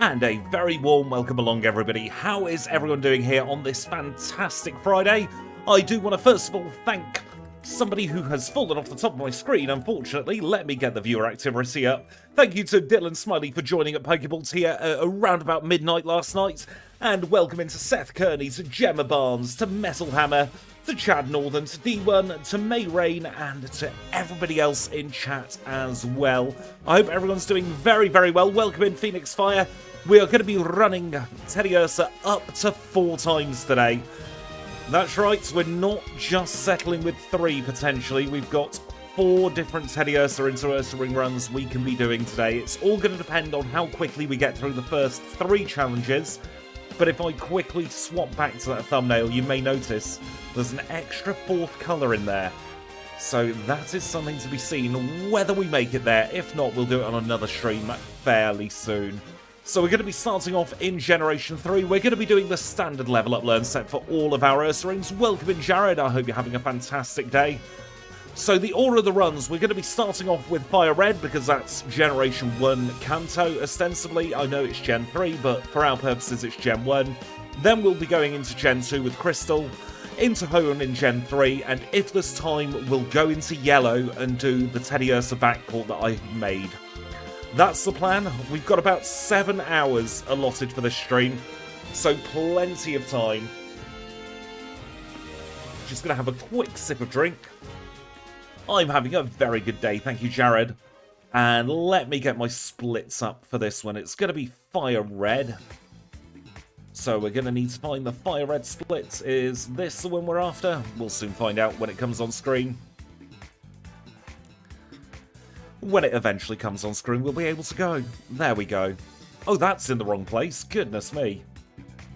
And a very warm welcome along, everybody. How is everyone doing here on this fantastic Friday? I do want to first of all thank somebody who has fallen off the top of my screen, unfortunately. Let me get the viewer activity up. Thank you to Dylan Smiley for joining at Pokeballs here around about midnight last night. And welcome into Seth Kearney, to Gemma Barnes, to Metal Hammer, to Chad Northern, to D1, to May Rain, and to everybody else in chat as well. I hope everyone's doing very, very well. Welcome in, Phoenix Fire. We are going to be running Teddy Ursa up to 4 times today. That's right, we're not just settling with 3 potentially. We've got 4 different Teddy Ursa into Ursaring runs we can be doing today. It's all going to depend on how quickly we get through the first 3 challenges. But if I quickly swap back to that thumbnail, you may notice there's an extra 4th colour in there. So that is something to be seen, whether we make it there. If not, we'll do it on another stream fairly soon. So we're going to be starting off in Generation 3. We're going to be doing the standard level up learn set for all of our Ursarings. Welcome in, Jared. I hope you're having a fantastic day. So the order of the runs, we're going to be starting off with FireRed because that's Generation 1 Kanto, ostensibly. I know it's Gen 3, but for our purposes it's Gen 1. Then we'll be going into Gen 2 with Crystal, into Hoenn in Gen 3, and if there's time, we'll go into Yellow and do the Teddy Ursa backport that I've made. That's the plan. We've got about 7 hours allotted for this stream, so plenty of time. Just going to have a quick sip of drink. I'm having a very good day, thank you, Jared. And let me get my splits up for this one. It's going to be FireRed. So we're going to need to find the FireRed splits. Is this the one we're after? We'll soon find out when it comes on screen. When it eventually comes on screen, we'll be able to go. There we go. Oh, that's in the wrong place. Goodness me.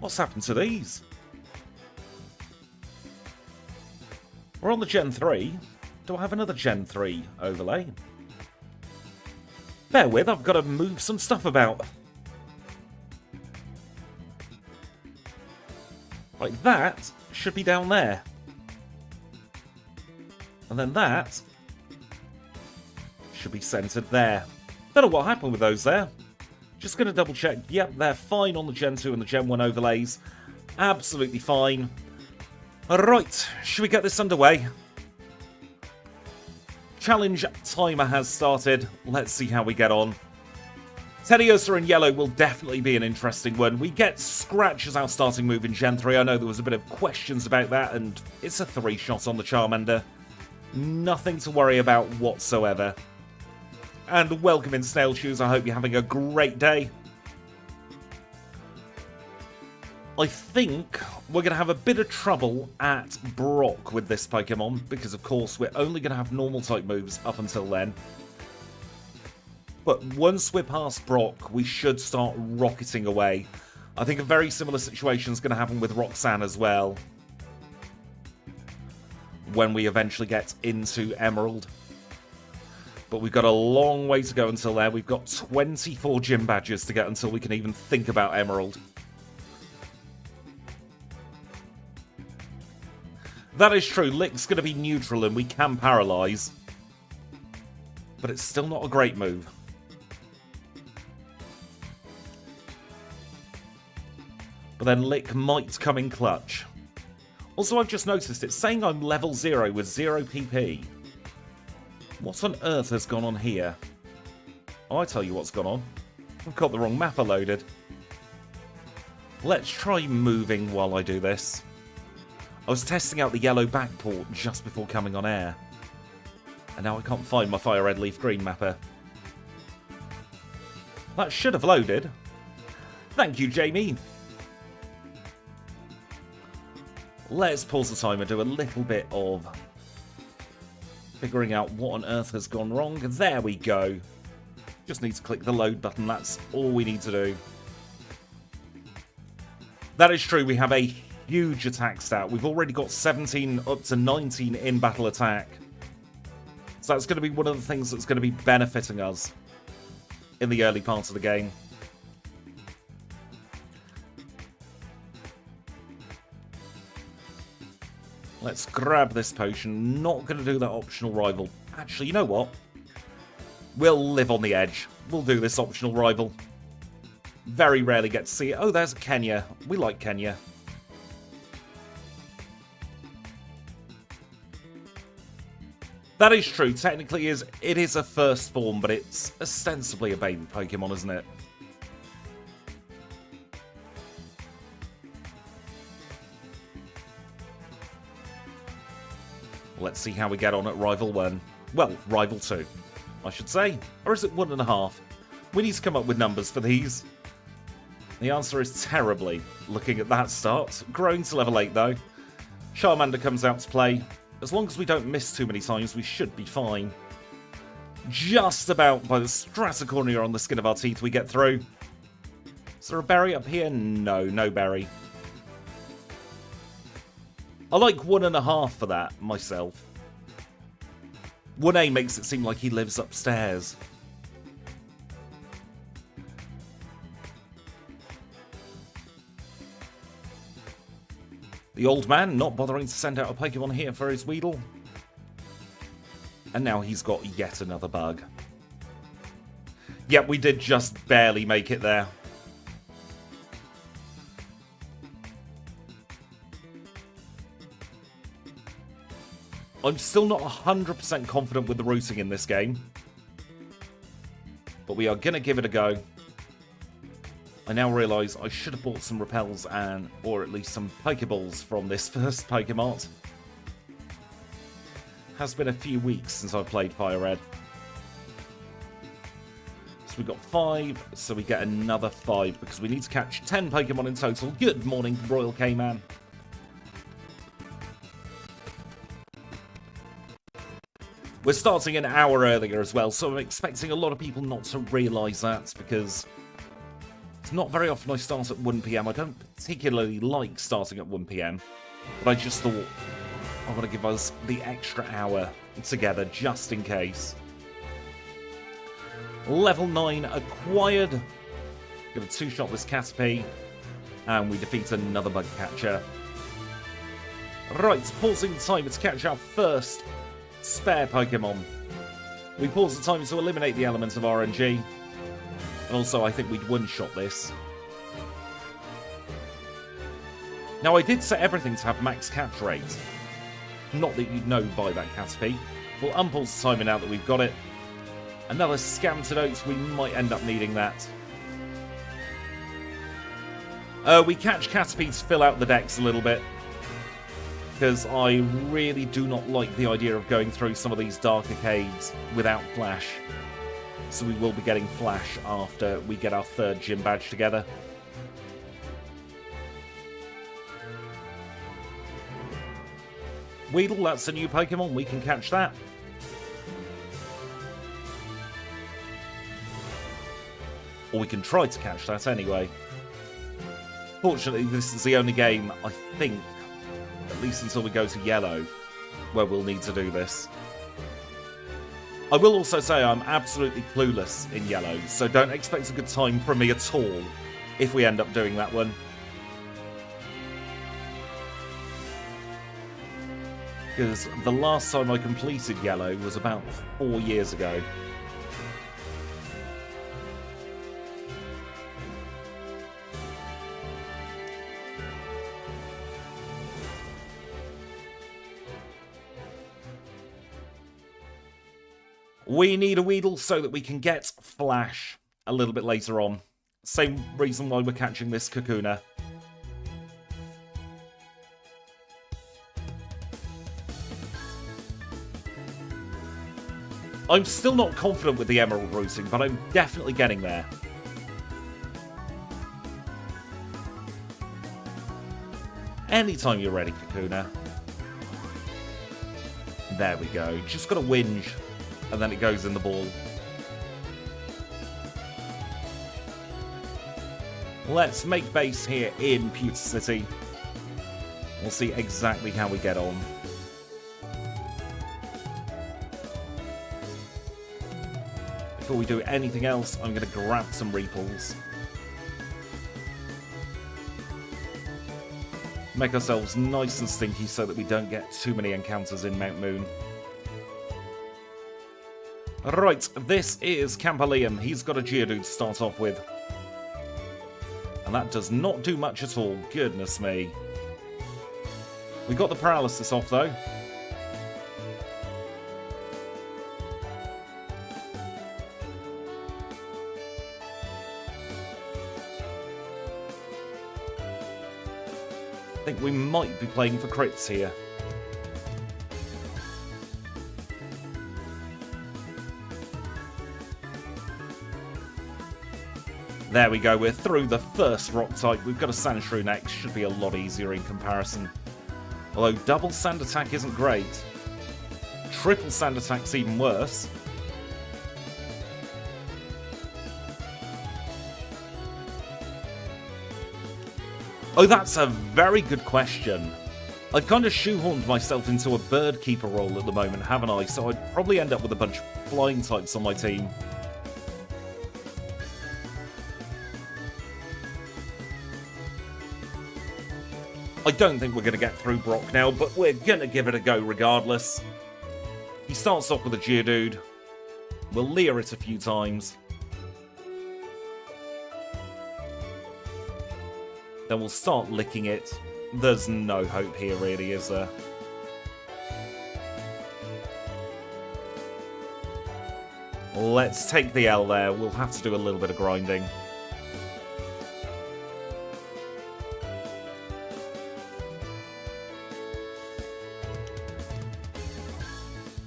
What's happened to these? We're on the Gen 3. Do I have another Gen 3 overlay? Bear with, I've got to move some stuff about. Right, that should be down there. And then that should be centered there. Don't know what happened with those there. Just going to double check. Yep, they're fine on the Gen 2 and the Gen 1 overlays. Absolutely fine. Alright, should we get this underway? Challenge timer has started. Let's see how we get on. Teddy Ursa in Yellow will definitely be an interesting one. We get Scratch as our starting move in Gen 3. I know there was a bit of questions about that, and it's a 3-shot on the Charmander. Nothing to worry about whatsoever. And welcome in, Snail Shoes. I hope you're having a great day. I think we're going to have a bit of trouble at Brock with this Pokemon, because of course we're only going to have normal type moves up until then. But once we're past Brock, we should start rocketing away. I think a very similar situation is going to happen with Roxanne as well, when we eventually get into Emerald. But we've got a long way to go until there. We've got 24 gym badges to get until we can even think about Emerald. That is true. Lick's going to be neutral and we can paralyze. But it's still not a great move. But then Lick might come in clutch. Also, I've just noticed it's saying I'm level 0 with 0 PP. What on earth has gone on here? Oh, I tell you what's gone on. I've got the wrong mapper loaded. Let's try moving while I do this. I was testing out the yellow backport just before coming on air. And now I can't find my FireRed Leaf Green mapper. That should have loaded. Thank you, Jamie. Let's pause the timer, do a little bit of figuring out what on earth has gone wrong. There we go. Just need to click the load button, that's all we need to do. That is true, we have a huge attack stat. We've already got 17 up to 19 in battle attack. So that's going to be one of the things that's going to be benefiting us in the early part of the game. Let's grab this potion. Not going to do that optional rival. Actually, you know what? We'll live on the edge. We'll do this optional rival. Very rarely get to see it. Oh, there's Kenya. We like Kenya. That is true. Technically, it is a first form, but it's ostensibly a baby Pokemon, isn't it? Let's see how we get on at Rival 1. Well, Rival 2, I should say. Or is it 1.5? We need to come up with numbers for these. The answer is terribly, looking at that start. Growing to level 8, though. Charmander comes out to play. As long as we don't miss too many times, we should be fine. Just about by the stratocornea on the skin of our teeth we get through. Is there a berry up here? No, no berry. I like 1.5 for that, myself. 1A makes it seem like he lives upstairs. The old man not bothering to send out a Pokemon here for his Weedle. And now he's got yet another bug. Yep, we did just barely make it there. I'm still not 100% confident with the routing in this game. But we are going to give it a go. I now realise I should have bought some repels or at least some Pokeballs from this first Pokemon. Has been a few weeks since I played FireRed. So we got 5, so we get another 5 because we need to catch 10 Pokemon in total. Good morning, Royal K-Man. We're starting an hour earlier as well, so I'm expecting a lot of people not to realise that because it's not very often I start at 1 PM. I don't particularly like starting at 1 PM, but I just thought I want to give us the extra hour together just in case. Level 9 acquired. Going to two-shot this Caterpie, and we defeat another bug catcher. Right, pausing the timer to catch our first spare Pokemon. We pause the timer to eliminate the element of RNG. And also, I think we'd one-shot this. Now, I did set everything to have max catch rate. Not that you'd know by that Caterpie. We'll unpause the timer now that we've got it. Another Scamtidote, we might end up needing that. We catch Caterpie to fill out the decks a little bit. Because I really do not like the idea of going through some of these darker caves without Flash. So we will be getting Flash after we get our third gym badge together. Weedle, that's a new Pokemon, we can catch that. Or we can try to catch that anyway. Fortunately, this is the only game, I think, at least until we go to Yellow, where we'll need to do this. I will also say I'm absolutely clueless in Yellow, so don't expect a good time from me at all if we end up doing that one. Because the last time I completed Yellow was about 4 years ago. We need a Weedle so that we can get Flash a little bit later on. Same reason why we're catching this Kakuna. I'm still not confident with the Emerald routing, but I'm definitely getting there. Anytime you're ready, Kakuna. There we go. Just gotta whinge. And then it goes in the ball. Let's make base here in Pewter City. We'll see exactly how we get on. Before we do anything else, I'm going to grab some Repels. Make ourselves nice and stinky so that we don't get too many encounters in Mount Moon. Right, this is Campalium. He's got a Geodude to start off with. And that does not do much at all. Goodness me. We got the paralysis off, though. I think we might be playing for crits here. There we go, we're through the first rock type. We've got a Sand Shrew next. Should be a lot easier in comparison. Although double sand attack isn't great. Triple sand attack's even worse. Oh, that's a very good question. I've kind of shoehorned myself into a bird keeper role at the moment, haven't I? So I'd probably end up with a bunch of flying types on my team. I don't think we're going to get through Brock now, but we're going to give it a go regardless. He starts off with a Geodude. We'll Leer it a few times. Then we'll start licking it. There's no hope here, really, is there? Let's take the L there. We'll have to do a little bit of grinding.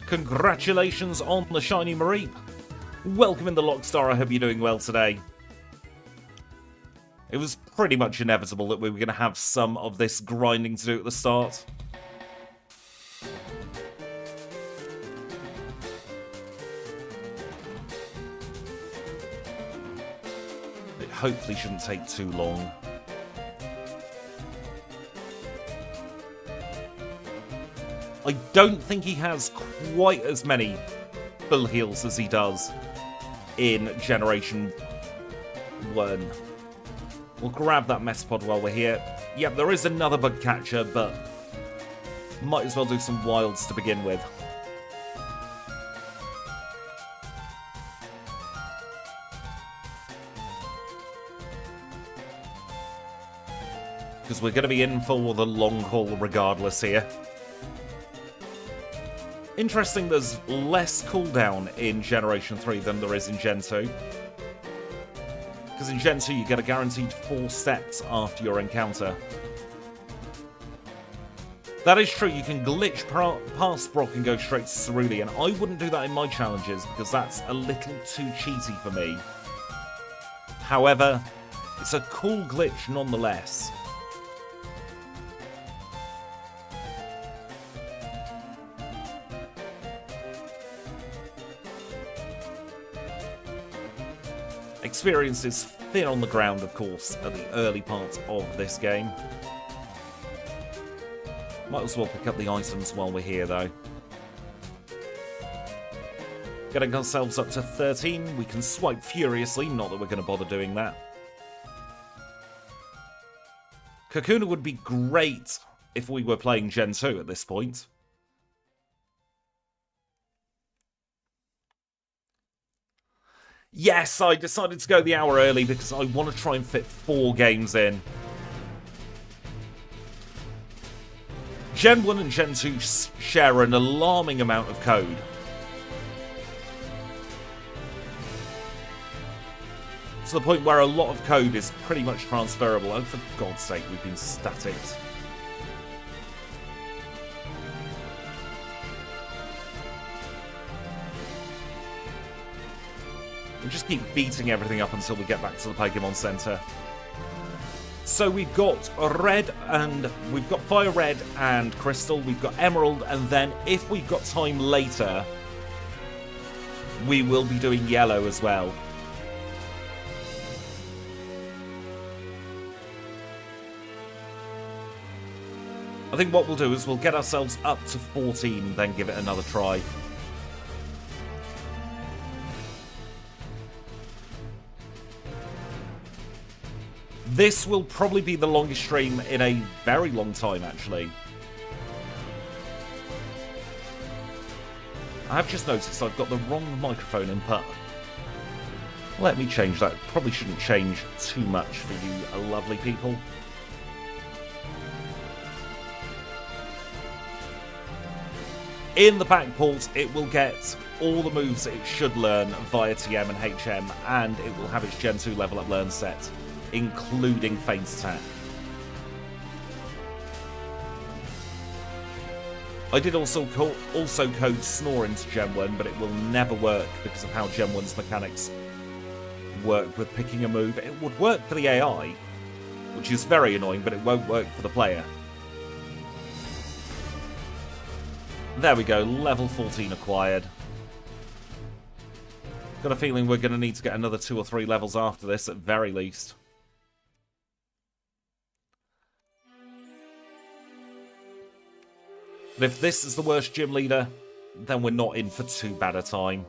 Congratulations on the shiny Mareep. Welcome in the Lockstar, I hope you're doing well today. It was pretty much inevitable that we were going to have some of this grinding to do at the start. It hopefully shouldn't take too long. I don't think he has quite as many full heals as he does in Generation 1. We'll grab that Metapod while we're here. Yep, there is another bug catcher, but might as well do some wilds to begin with. Because we're going to be in for the long haul regardless here. Interesting, there's less cooldown in Generation 3 than there is in Gen 2. Because in Gen 2 you get a guaranteed 4 steps after your encounter. That is true, you can glitch past Brock and go straight to Cerulean. I wouldn't do that in my challenges because that's a little too cheesy for me. However, it's a cool glitch nonetheless. Experience is thin on the ground, of course, at the early part of this game. Might as well pick up the items while we're here, though. Getting ourselves up to 13, we can swipe furiously, not that we're going to bother doing that. Kakuna would be great if we were playing Gen 2 at this point. Yes, I decided to go the hour early because I want to try and fit 4 games in. Gen 1 and Gen 2 share an alarming amount of code. To the point where a lot of code is pretty much transferable. Oh, for God's sake, we've been staticked. We'll just keep beating everything up until we get back to the Pokémon Center. So we've got Red and we've got FireRed and Crystal. We've got Emerald, and then if we've got time later, we will be doing Yellow as well. I think what we'll do is we'll get ourselves up to 14, then give it another try. This will probably be the longest stream in a very long time, actually. I have just noticed I've got the wrong microphone input. Let me change that. Probably shouldn't change too much for you lovely people. In the back port, it will get all the moves it should learn via TM and HM, and it will have its Gen 2 level up learn set, including Feint Attack. I did also code Snore into Gen 1, but it will never work because of how Gen 1's mechanics work with picking a move. It would work for the AI, which is very annoying, but it won't work for the player. There we go, level 14 acquired. Got a feeling we're going to need to get another 2 or 3 levels after this, at very least. But if this is the worst gym leader, then we're not in for too bad a time.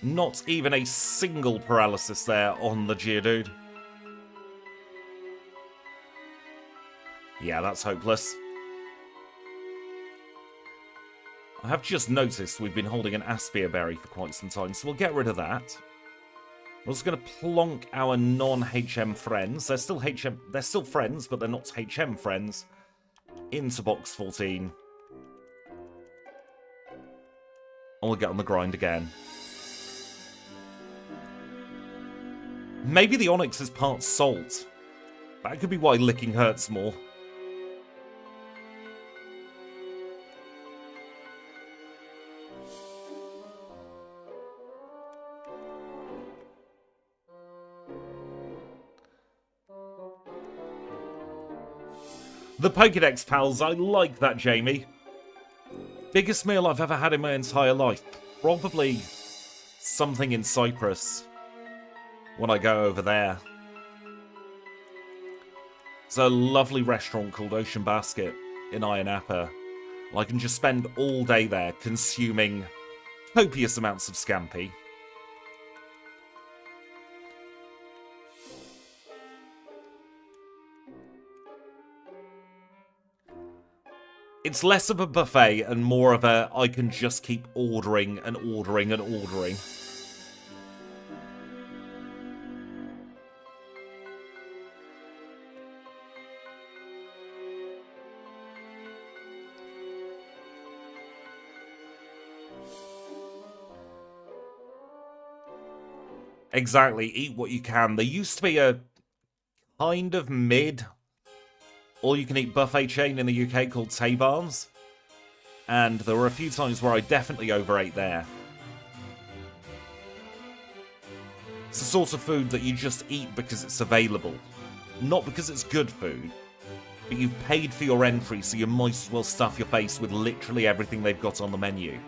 Not even a single paralysis there on the Geodude. Yeah, that's hopeless. I have just noticed we've been holding an Aspia Berry for quite some time, so we'll get rid of that. We're just going to plonk our non-HM friends. They're still friends, but they're not HM friends. Into box 14. And we'll get on the grind again. Maybe the Onyx is part salt. That could be why licking hurts more. The Pokédex pals, I like that, Jamie. Biggest meal I've ever had in my entire life. Probably something in Cyprus. When I go over there. It's a lovely restaurant called Ocean Basket in Ayia Napa. I can just spend all day there consuming copious amounts of scampi. It's less of a buffet and more of a I can just keep ordering and ordering and ordering. Exactly, eat what you can. There used to be a kind of mid all-you-can-eat buffet chain in the UK called Tay-Barnes, and there were a few times where I definitely overate there. It's the sort of food that you just eat because it's available, not because it's good food, but you've paid for your entry, so you might as well stuff your face with literally everything they've got on the menu.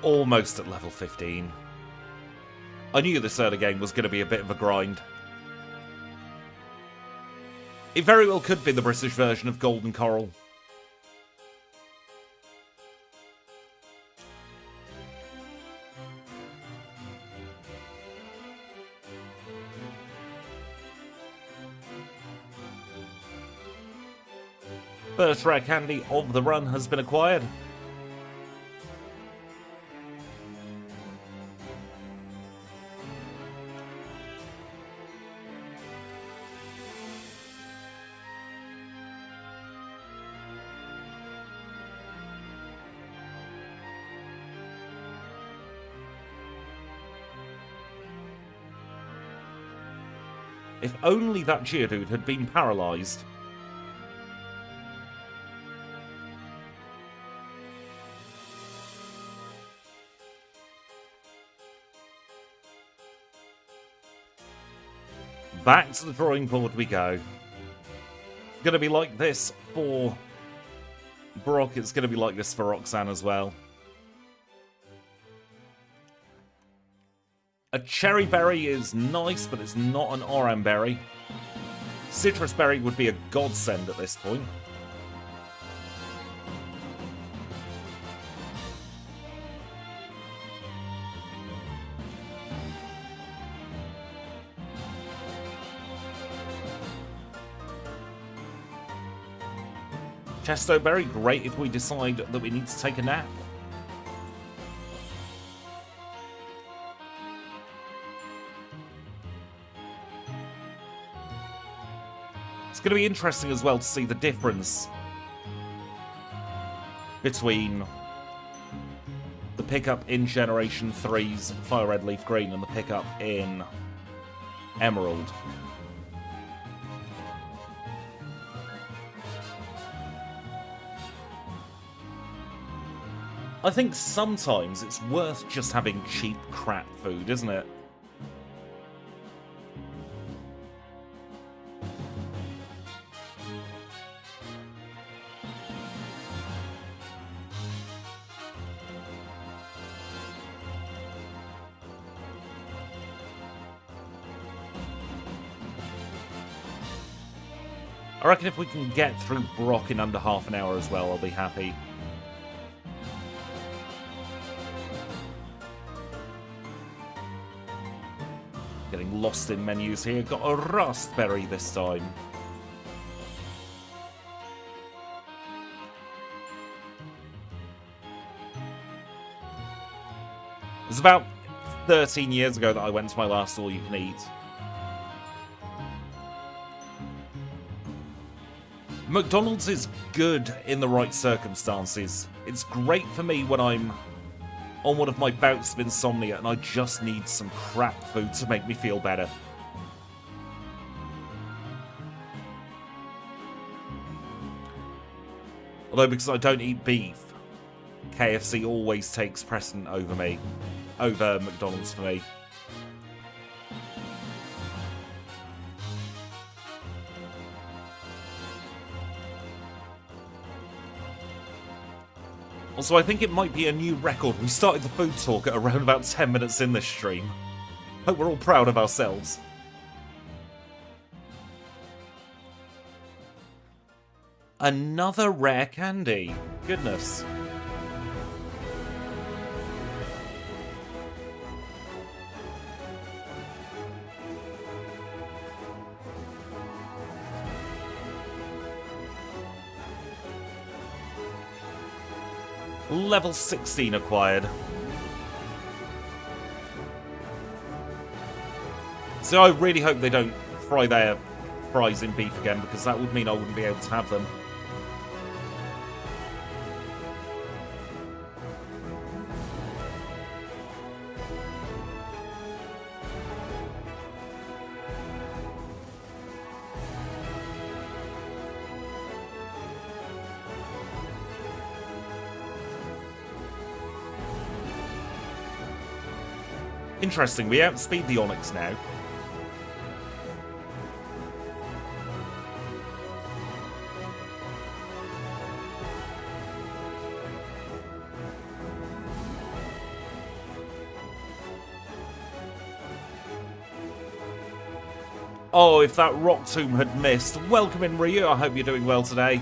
Almost at level 15. I knew this early game was going to be a bit of a grind. It very well could be the British version of Golden Coral. First rare candy of the run has been acquired. If only that Geodude had been paralysed. Back to the drawing board we go. Gonna be like this for Brock, it's gonna be like this for Roxanne as well. A cherry berry is nice, but it's not an orange berry. Citrus berry would be a godsend at this point. Chesto berry, great if we decide that we need to take a nap. It's going to be interesting as well to see the difference between the pickup in Generation 3's FireRed Leaf Green and the pickup in Emerald. I think sometimes it's worth just having cheap crap food, isn't it? I reckon if we can get through Brock in under half an hour as well, I'll be happy. Getting lost in menus here. Got a raspberry this time. It was about 13 years ago that I went to my last all-you-can-eat. McDonald's is good in the right circumstances. It's great for me when I'm on one of my bouts of insomnia and I just need some crap food to make me feel better. Although because I don't eat beef, KFC always takes precedent over McDonald's for me. Also, I think it might be a new record. We started the food talk at around about 10 minutes in this stream. Hope we're all proud of ourselves. Another rare candy. Goodness. Level 16 acquired. So I really hope they don't fry their fries in beef again, because that would mean I wouldn't be able to have them. Interesting, we outspeed the Onyx now. Oh, if that rock tomb had missed. Welcome in, Ryu. I hope you're doing well today.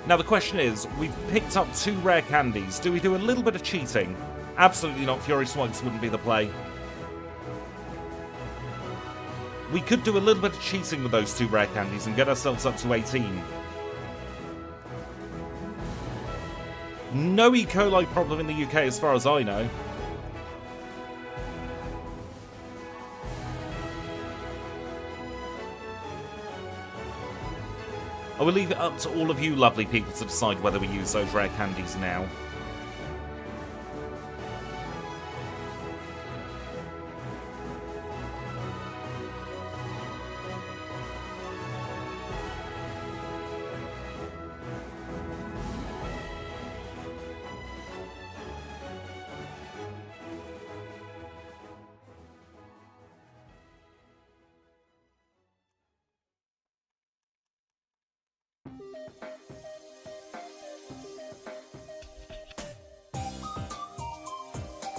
Now the question is, we've picked up 2 rare candies. Do we do a little bit of cheating? Absolutely not. Fury Swipes wouldn't be the play. We could do a little bit of cheating with those 2 rare candies and get ourselves up to 18. No E. coli problem in the UK as far as I know. I will leave it up to all of you lovely people to decide whether we use those rare candies now.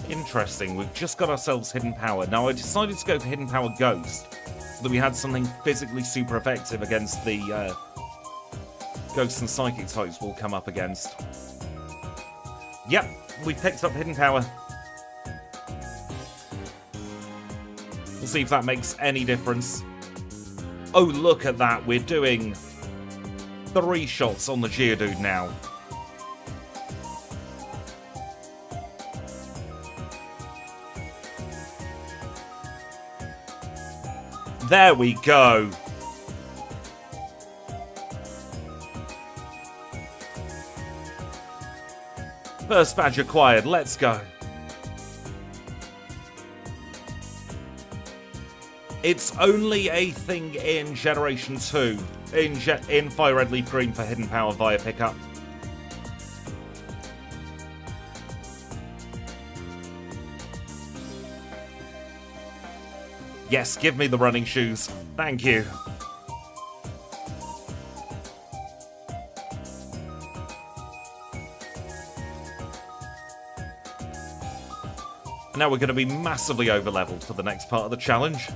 Interesting, we've just got ourselves Hidden Power. Now, I decided to go for Hidden Power Ghost, so that we had something physically super effective against the Ghost and Psychic types we'll come up against. Yep, we picked up Hidden Power. We'll see if that makes any difference. Oh, look at that, we're doing 3 shots on the Geodude now. There we go. First badge acquired, let's go. It's only a thing in Generation 2, in FireRed Leaf Green for Hidden Power via pickup. Yes, give me the running shoes. Thank you. Now we're going to be massively over-leveled for the next part of the challenge.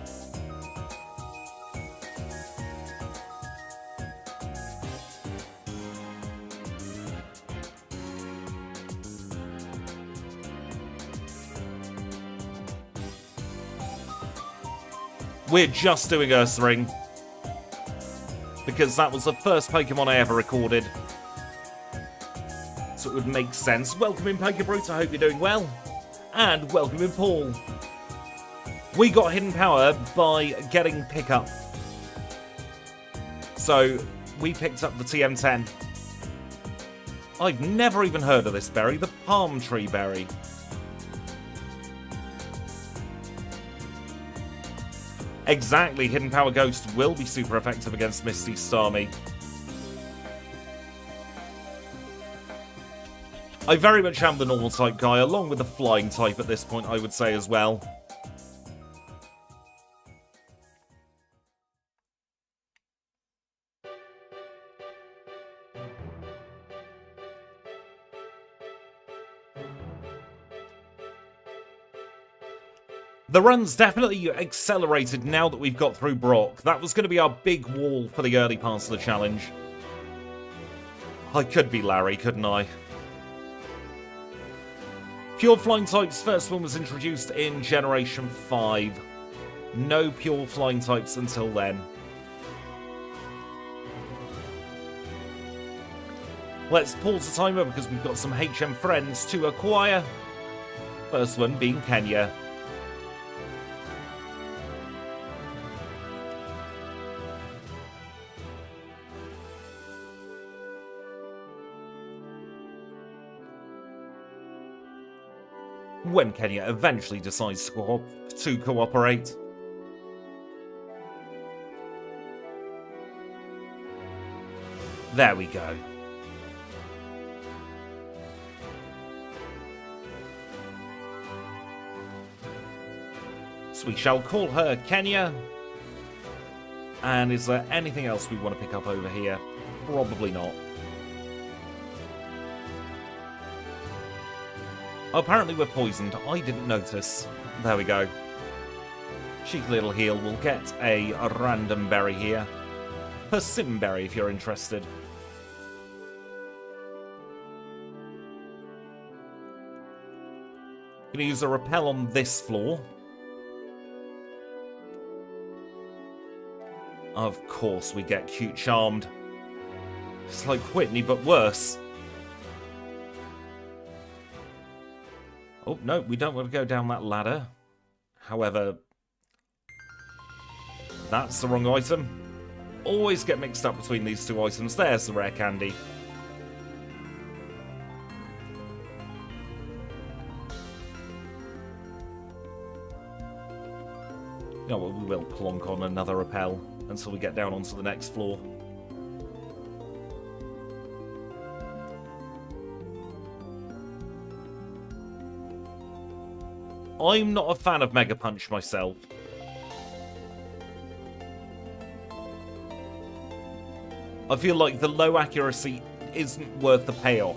We're just doing Ursaring, because that was the first Pokemon I ever recorded. So it would make sense. Welcome in, Pokebrute, I hope you're doing well. And welcome in, Paul. We got Hidden Power by getting Pickup. So we picked up the TM10. I've never even heard of this berry, the Palm Tree Berry. Exactly, Hidden Power Ghost will be super effective against Misty Starmie. I very much am the normal type guy, along with the flying type at this point, I would say as well. The run's definitely accelerated now that we've got through Brock. That was going to be our big wall for the early parts of the challenge. I could be Larry, couldn't I? Pure Flying types, first one was introduced in Generation 5. No pure Flying types until then. Let's pause the timer because we've got some HM friends to acquire. First one being Kenya. When Kenya eventually decides to cooperate. There we go. So we shall call her Kenya. And is there anything else we want to pick up over here? Probably not. Apparently we're poisoned. I didn't notice. There we go. Cheeky little heal. We'll get a random berry here. Persimberry if you're interested. Gonna use a repel on this floor. Of course we get cute charmed. It's like Whitney but worse. Oh, no, we don't want to go down that ladder. However, that's the wrong item. Always get mixed up between these two items. There's the rare candy. You know what, we will plonk on another repel until we get down onto the next floor. I'm not a fan of Mega Punch myself. I feel like the low accuracy isn't worth the payoff.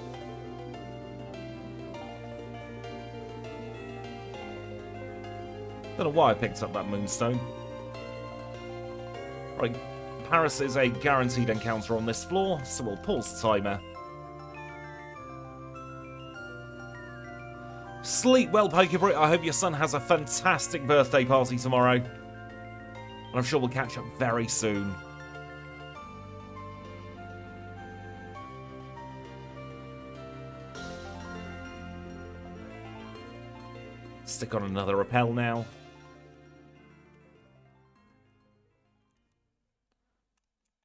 Don't know why I picked up that moonstone. Right, Paris is a guaranteed encounter on this floor, so we'll pause the timer. Sleep well, Pokebrit. I hope your son has a fantastic birthday party tomorrow. And I'm sure we'll catch up very soon. Stick on another repel now.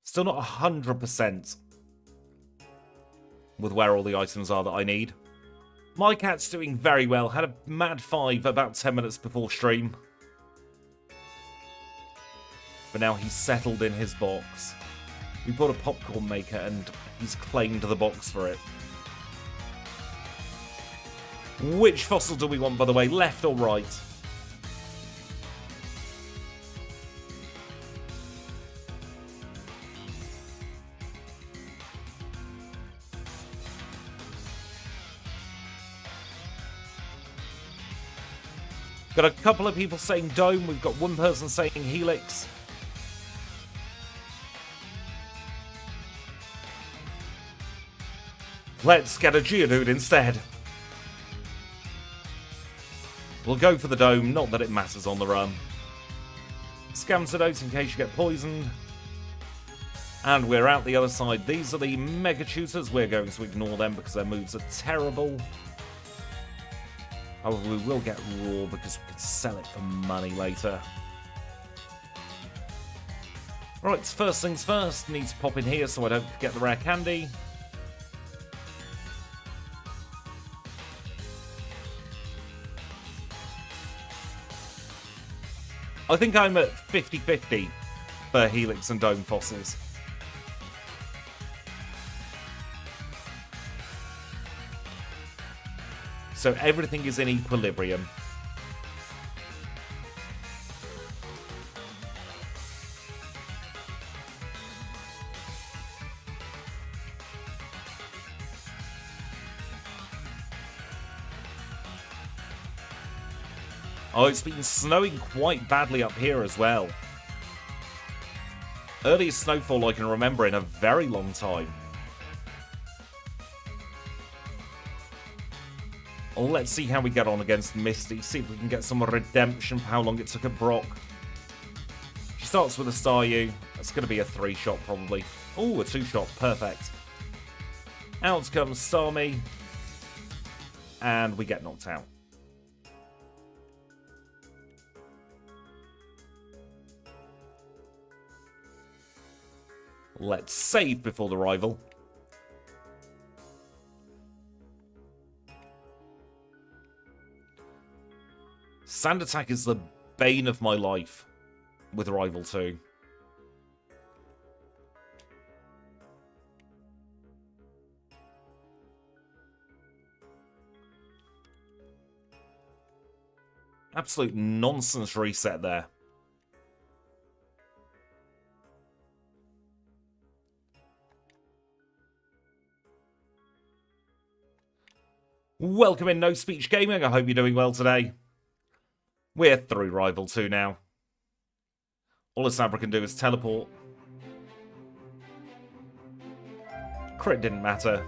Still not 100% with where all the items are that I need. My cat's doing very well. Had a mad 5 about 10 minutes before stream. But now he's settled in his box. We bought a popcorn maker and he's claimed the box for it. Which fossil do we want, by the way? Left or right? Got a couple of people saying Dome. We've got one person saying Helix. Let's get a Geodude instead. We'll go for the Dome, not that it matters on the run. Scamtidote in case you get poisoned. And we're out the other side. These are the Mega Tutors. We're going to ignore them because their moves are terrible. However, we will get Raw because we can sell it for money later. Right, first things first. Need to pop in here so I don't forget the rare candy. I think I'm at 50-50 for Helix and Dome fossils. So everything is in equilibrium. Oh, it's been snowing quite badly up here as well. Earliest snowfall I can remember in a very long time. Let's see how we get on against Misty. See if we can get some redemption for how long it took at Brock. She starts with a Staryu. That's going to be a 3-shot probably. Oh, a 2-shot. Perfect. Out comes Starmie. And we get knocked out. Let's save before the rival. Sand Attack is the bane of my life with Rival 2. Absolute nonsense reset there. Welcome in No Speech Gaming. I hope you're doing well today. We're through Rival 2 now. All a Sabra can do is teleport. Crit didn't matter.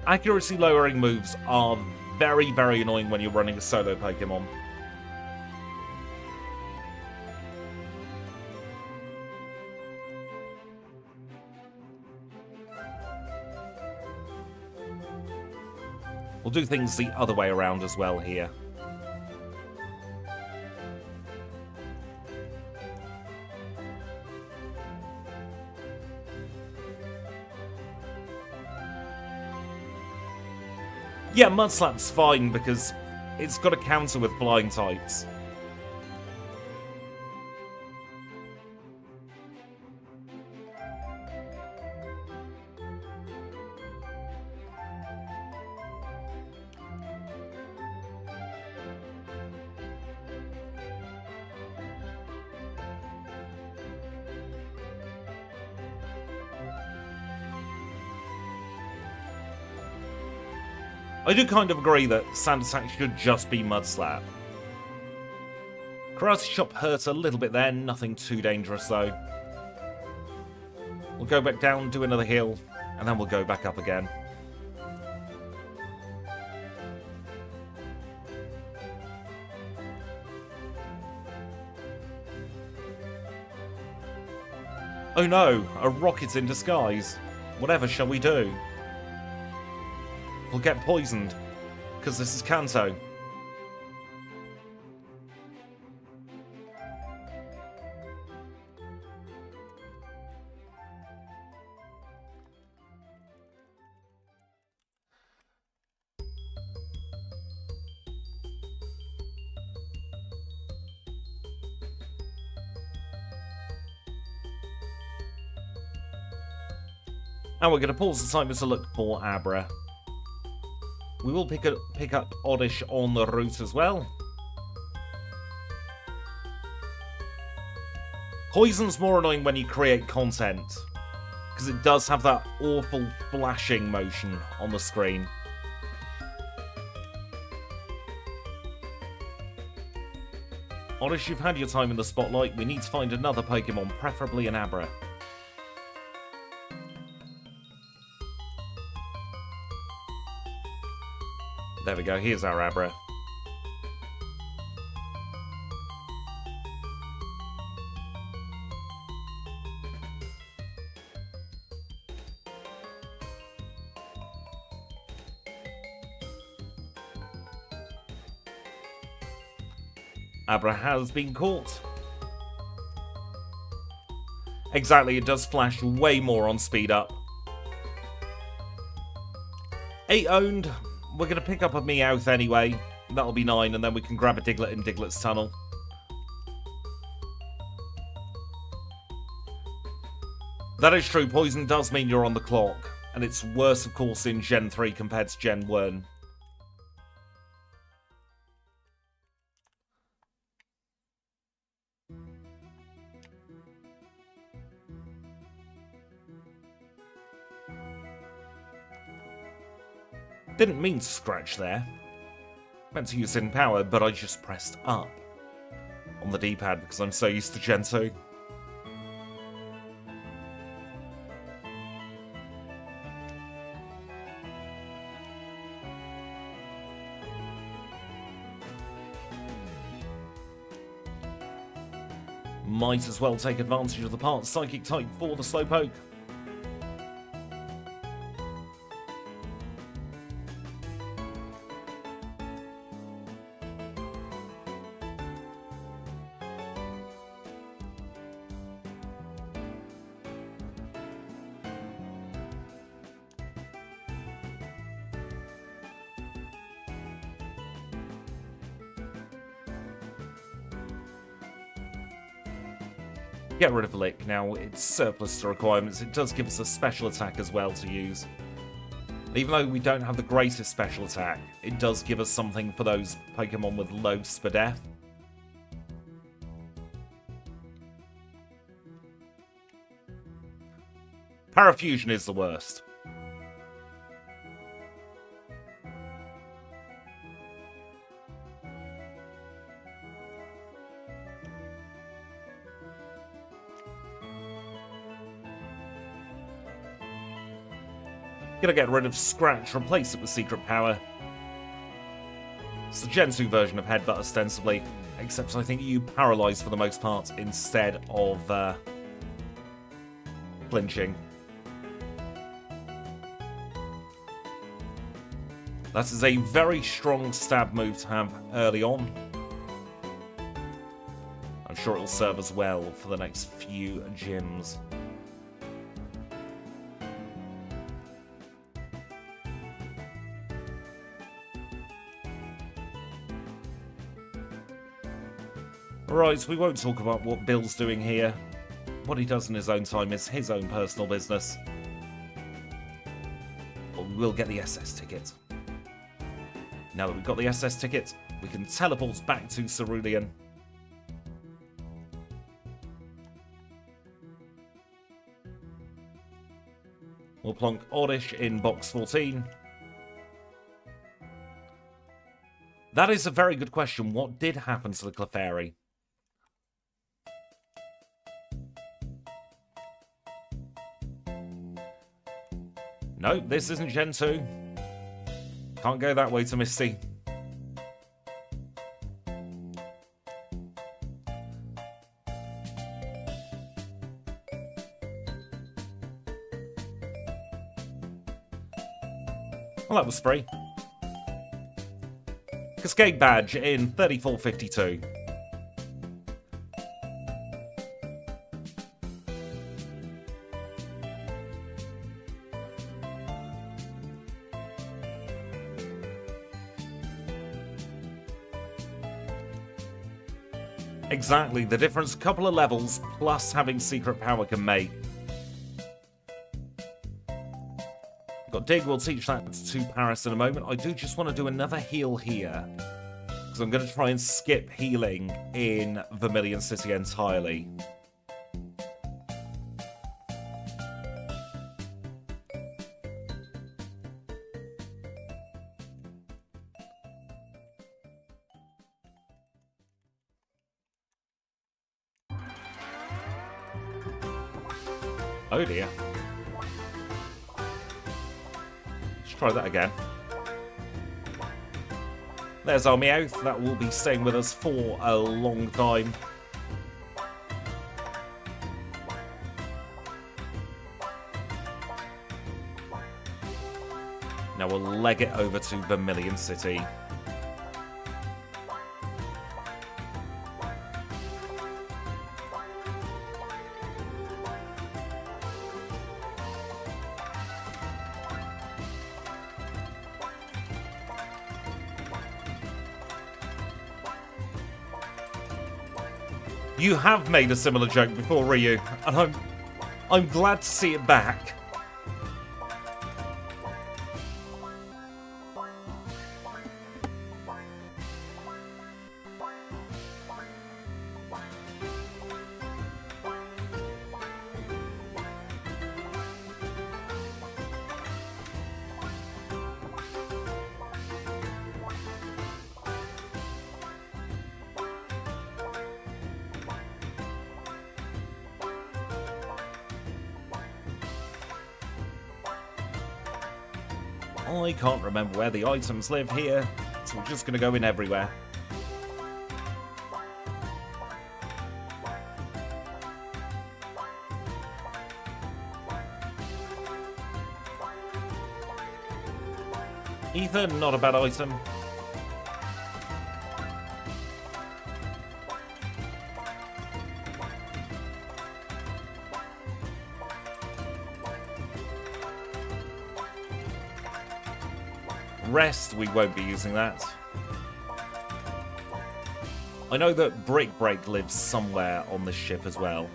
Accuracy lowering moves are very, very annoying when you're running a solo Pokemon. We'll do things the other way around as well here. Yeah, Mudslap's fine because it's got a counter with flying types. I do kind of agree that Sand Attack should just be Mud Slap. Karate Chop hurt a little bit there, nothing too dangerous though. We'll go back down, do another heal, and then we'll go back up again. Oh no, a rocket in disguise. Whatever shall we do? We'll get poisoned, because this is Kanto. And we're going to pause the timer to look for Abra. We will pick up Oddish on the route as well. Poison's more annoying when you create content, because it does have that awful flashing motion on the screen. Oddish, you've had your time in the spotlight. We need to find another Pokemon, preferably an Abra. There we go, here's our Abra. Abra has been caught. Exactly, it does flash way more on speed up. 8 owned. We're going to pick up a Meowth anyway. That'll be 9, and then we can grab a Diglett in Diglett's tunnel. That is true, poison does mean you're on the clock. And it's worse, of course, in Gen 3 compared to Gen 1. Didn't mean to scratch there. Meant to use in power, but I just pressed up on the D-pad because I'm so used to Gen 2. Might as well take advantage of the part Psychic type for the Slowpoke. Get rid of Lick. Now, it's surplus to requirements. It does give us a special attack as well to use. Even though we don't have the greatest special attack, it does give us something for those Pokemon with low Spadef. Parafusion is the worst. Gonna get rid of Scratch, replace it with Secret Power. It's the Gen 2 version of Headbutt, ostensibly, except I think you paralyze for the most part instead of flinching. That is a very strong stab move to have early on. I'm sure it'll serve us well for the next few gyms. Right, so we won't talk about what Bill's doing here. What he does in his own time is his own personal business. But we'll get the SS ticket. Now that we've got the SS ticket, we can teleport back to Cerulean. We'll plonk Oddish in box 14. That is a very good question. What did happen to the Clefairy? No, this isn't Gen 2. Can't go that way to Misty. Well, that was free. Cascade badge in 3452. Exactly, the difference a couple of levels plus having secret power can make. Got Dig, we'll teach that to Paris in a moment. I do just want to do another heal here, because I'm going to try and skip healing in Vermilion City entirely. Oh dear. Let's try that again. There's our Meowth. That will be staying with us for a long time. Now we'll leg it over to Vermilion City. You have made a similar joke before, Ryu, and I'm glad to see it back. I can't remember where the items live here, so we're just going to go in everywhere. Ether, not a bad item. Rest, we won't be using that. I know that Brick Break lives somewhere on this ship as well.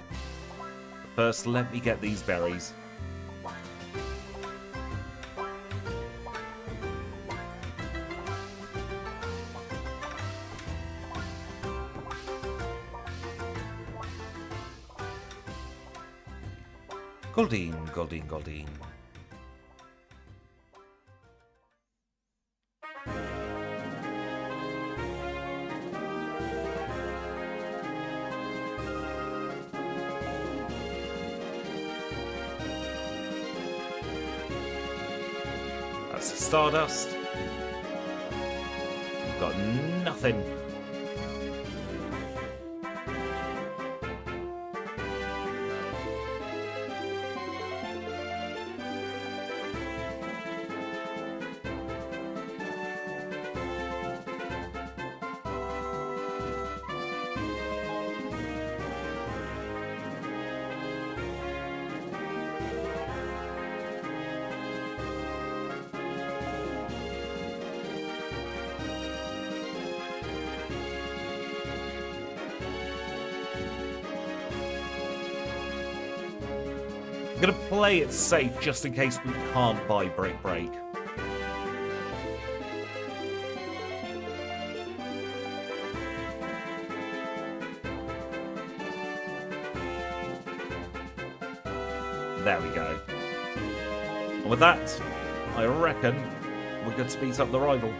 First, let me get these berries. Goldeen, Goldeen, Goldeen. Stardust. Got nothing. I'm going to play it safe just in case we can't buy Brick Break. There we go. And with that, I reckon we're going to speed up the rival.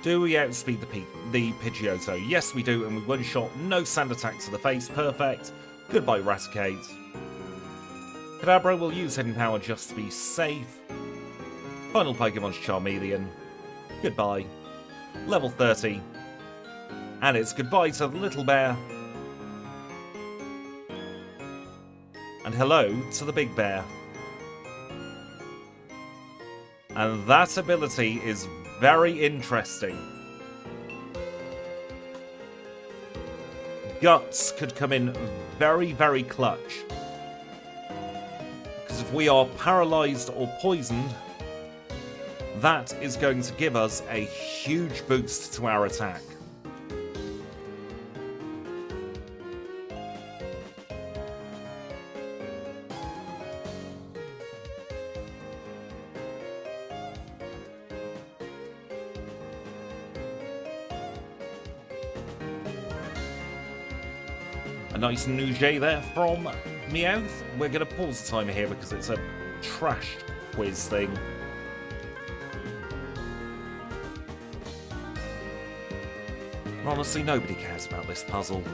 Do we outspeed the Pidgeotto? Yes, we do, and we one-shot. No sand attack to the face. Perfect. Goodbye, Raticate. Kadabra will use Hidden Power just to be safe. Final Pokemon's Charmeleon. Goodbye. Level 30. And it's goodbye to the little bear. And hello to the big bear. And that ability is very interesting. Guts could come in very, very clutch. Because if we are paralyzed or poisoned, that is going to give us a huge boost to our attack. A nice Nouget there from Meowth. We're going to pause the timer here because it's a trashed quiz thing. Honestly, nobody cares about this puzzle.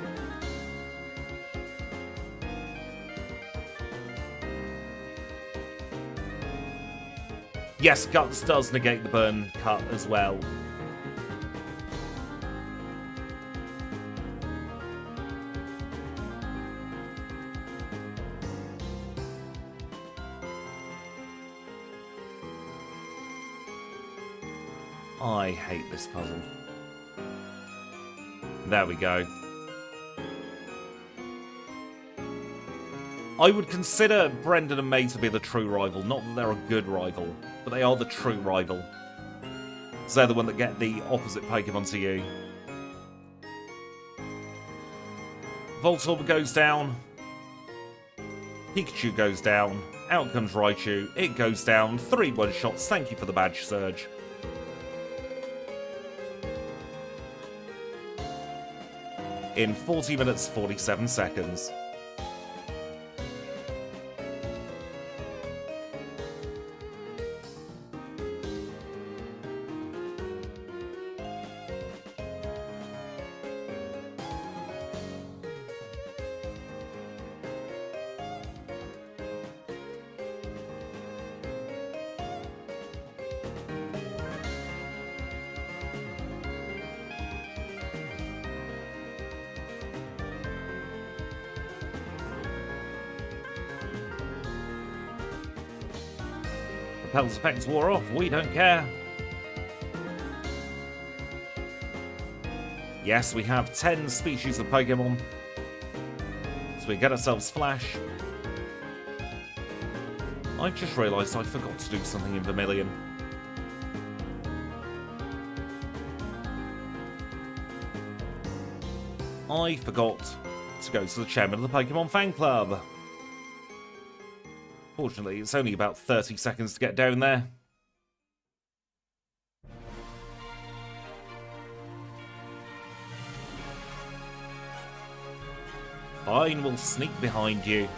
Yes, Guts does negate the burn cut as well. I hate this puzzle. There we go. I would consider Brendan and May to be the true rival. Not that they're a good rival, but they are the true rival. So they're the one that get the opposite Pokemon to you. Voltorb goes down. Pikachu goes down. Out comes Raichu. It goes down. 3 one-shots. Thank you for the badge, Surge. In 40 minutes, 47 seconds. Repel's effects wore off, we don't care. Yes, we have 10 species of Pokemon. So we get ourselves Flash. I just realised I forgot to do something in Vermilion. I forgot to go to the chairman of the Pokemon fan club. Fortunately, it's only about 30 seconds to get down there. Fine, we'll sneak behind you.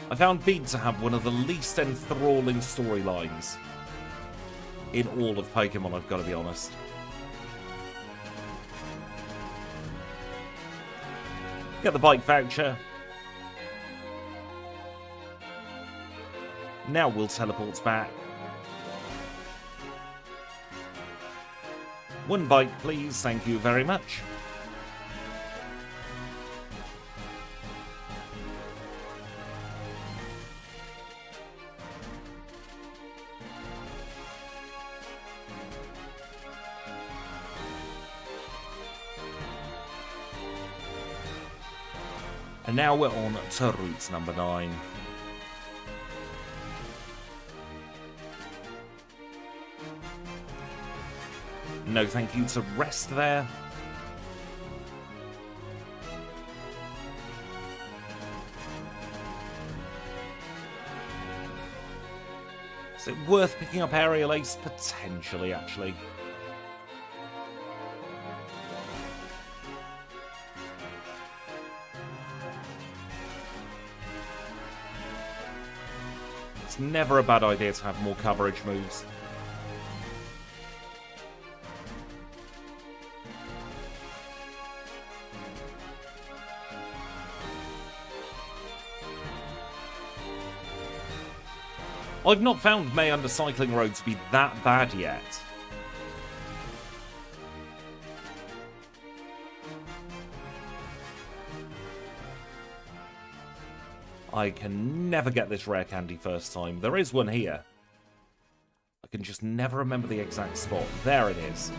I found Beat to have one of the least enthralling storylines in all of Pokemon, I've got to be honest. Get the bike voucher. Now we'll teleport back. 1 bike, please. Thank you very much. And now we're on to route number 9. No thank you to rest there. Is it worth picking up Aerial Ace? Potentially, actually. It's never a bad idea to have more coverage moves. I've not found May Under Cycling Road to be that bad yet. I can never get this rare candy first time. There is one here. I can just never remember the exact spot. There it is.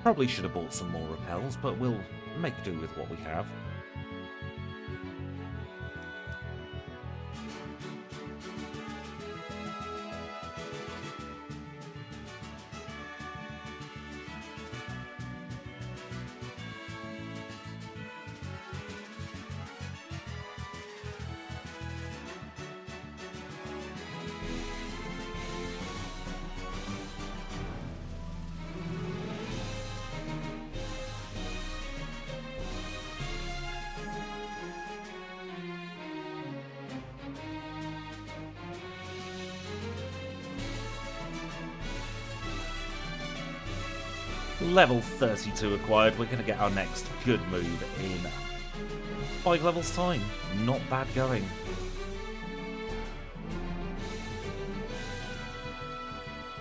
Probably should have bought some more repels, but we'll make do with what we have. Level 32 acquired. We're going to get our next good move in 5 levels time. Not bad going.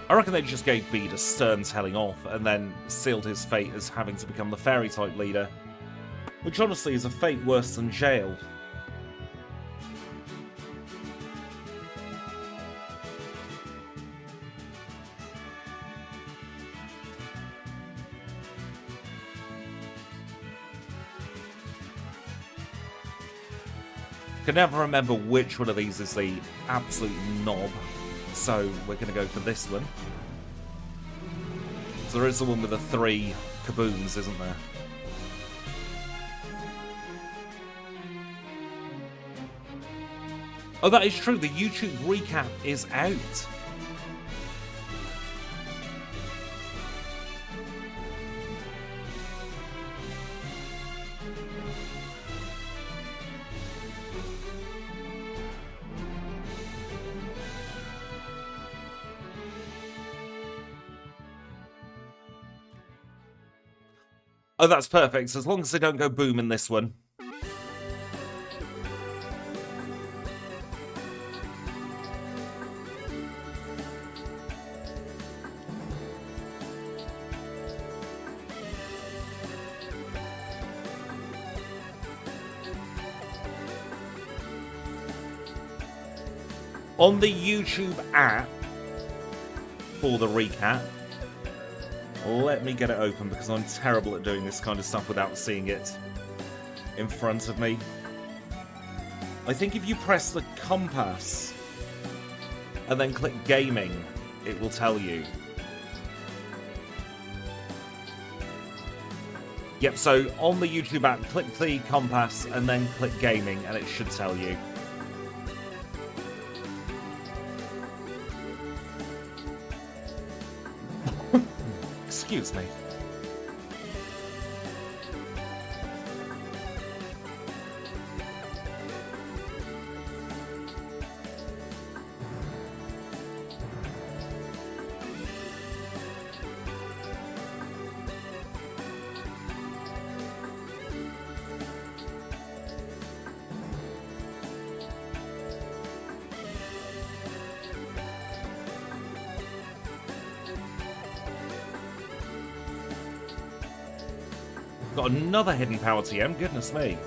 I reckon they just gave Bede a stern telling off and then sealed his fate as having to become the fairy type leader, which honestly is a fate worse than jail. Can never remember which one of these is the absolute knob, so we're going to go for this one. So there is the one with the 3 kabooms, isn't there? Oh, that is true. The YouTube recap is out. Oh, that's perfect, as long as they don't go boom in this one. On the YouTube app, for the recap, let me get it open because I'm terrible at doing this kind of stuff without seeing it in front of me. I think if you press the compass and then click gaming, it will tell you. Yep, so on the YouTube app, click the compass and then click gaming and it should tell you. Excuse me. Got another hidden power TM, goodness me.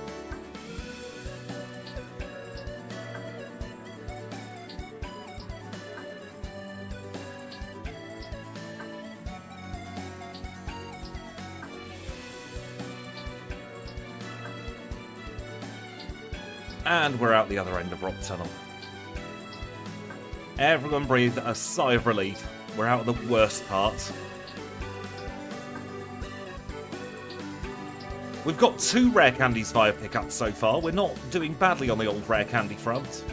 And we're out the other end of Rock Tunnel. Everyone breathed a sigh of relief. We're out of the worst part. We've got 2 rare candies via pickup so far. We're not doing badly on the old rare candy front.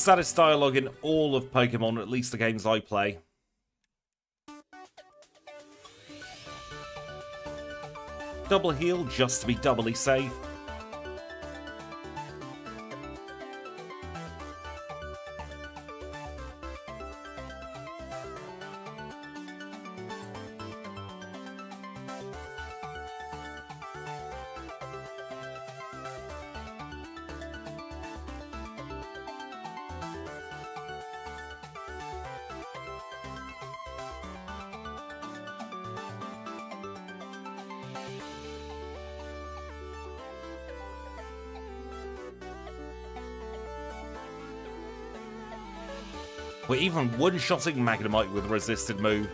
saddest dialogue in all of Pokemon, at least the games I play. Double heal just to be doubly safe. We're even one-shotting Magnemite with a resisted move.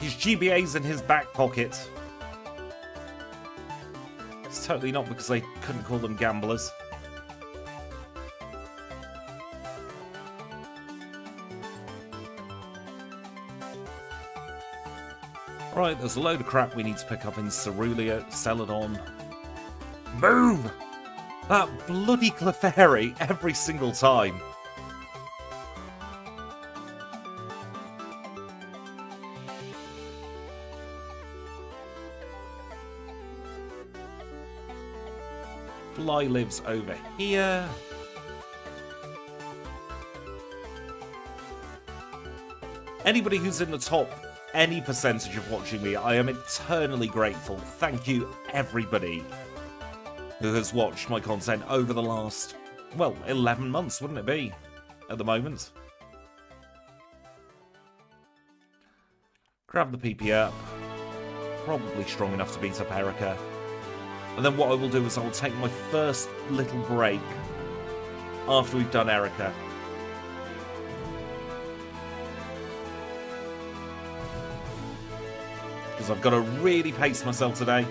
His GBA's in his back pocket. It's totally not because they couldn't call them gamblers. Right, there's a load of crap we need to pick up in Cerulean, Celadon. Move! That bloody Clefairy every single time. Fly lives over here. Anybody who's in the top any percentage of watching me, I am eternally grateful. Thank you, everybody who has watched my content over the last, well, 11 months, wouldn't it be, at the moment? Grab the PP up. Probably strong enough to beat up Erica. And then what I will do is I will take my first little break after we've done Erica. Because I've got to really pace myself today.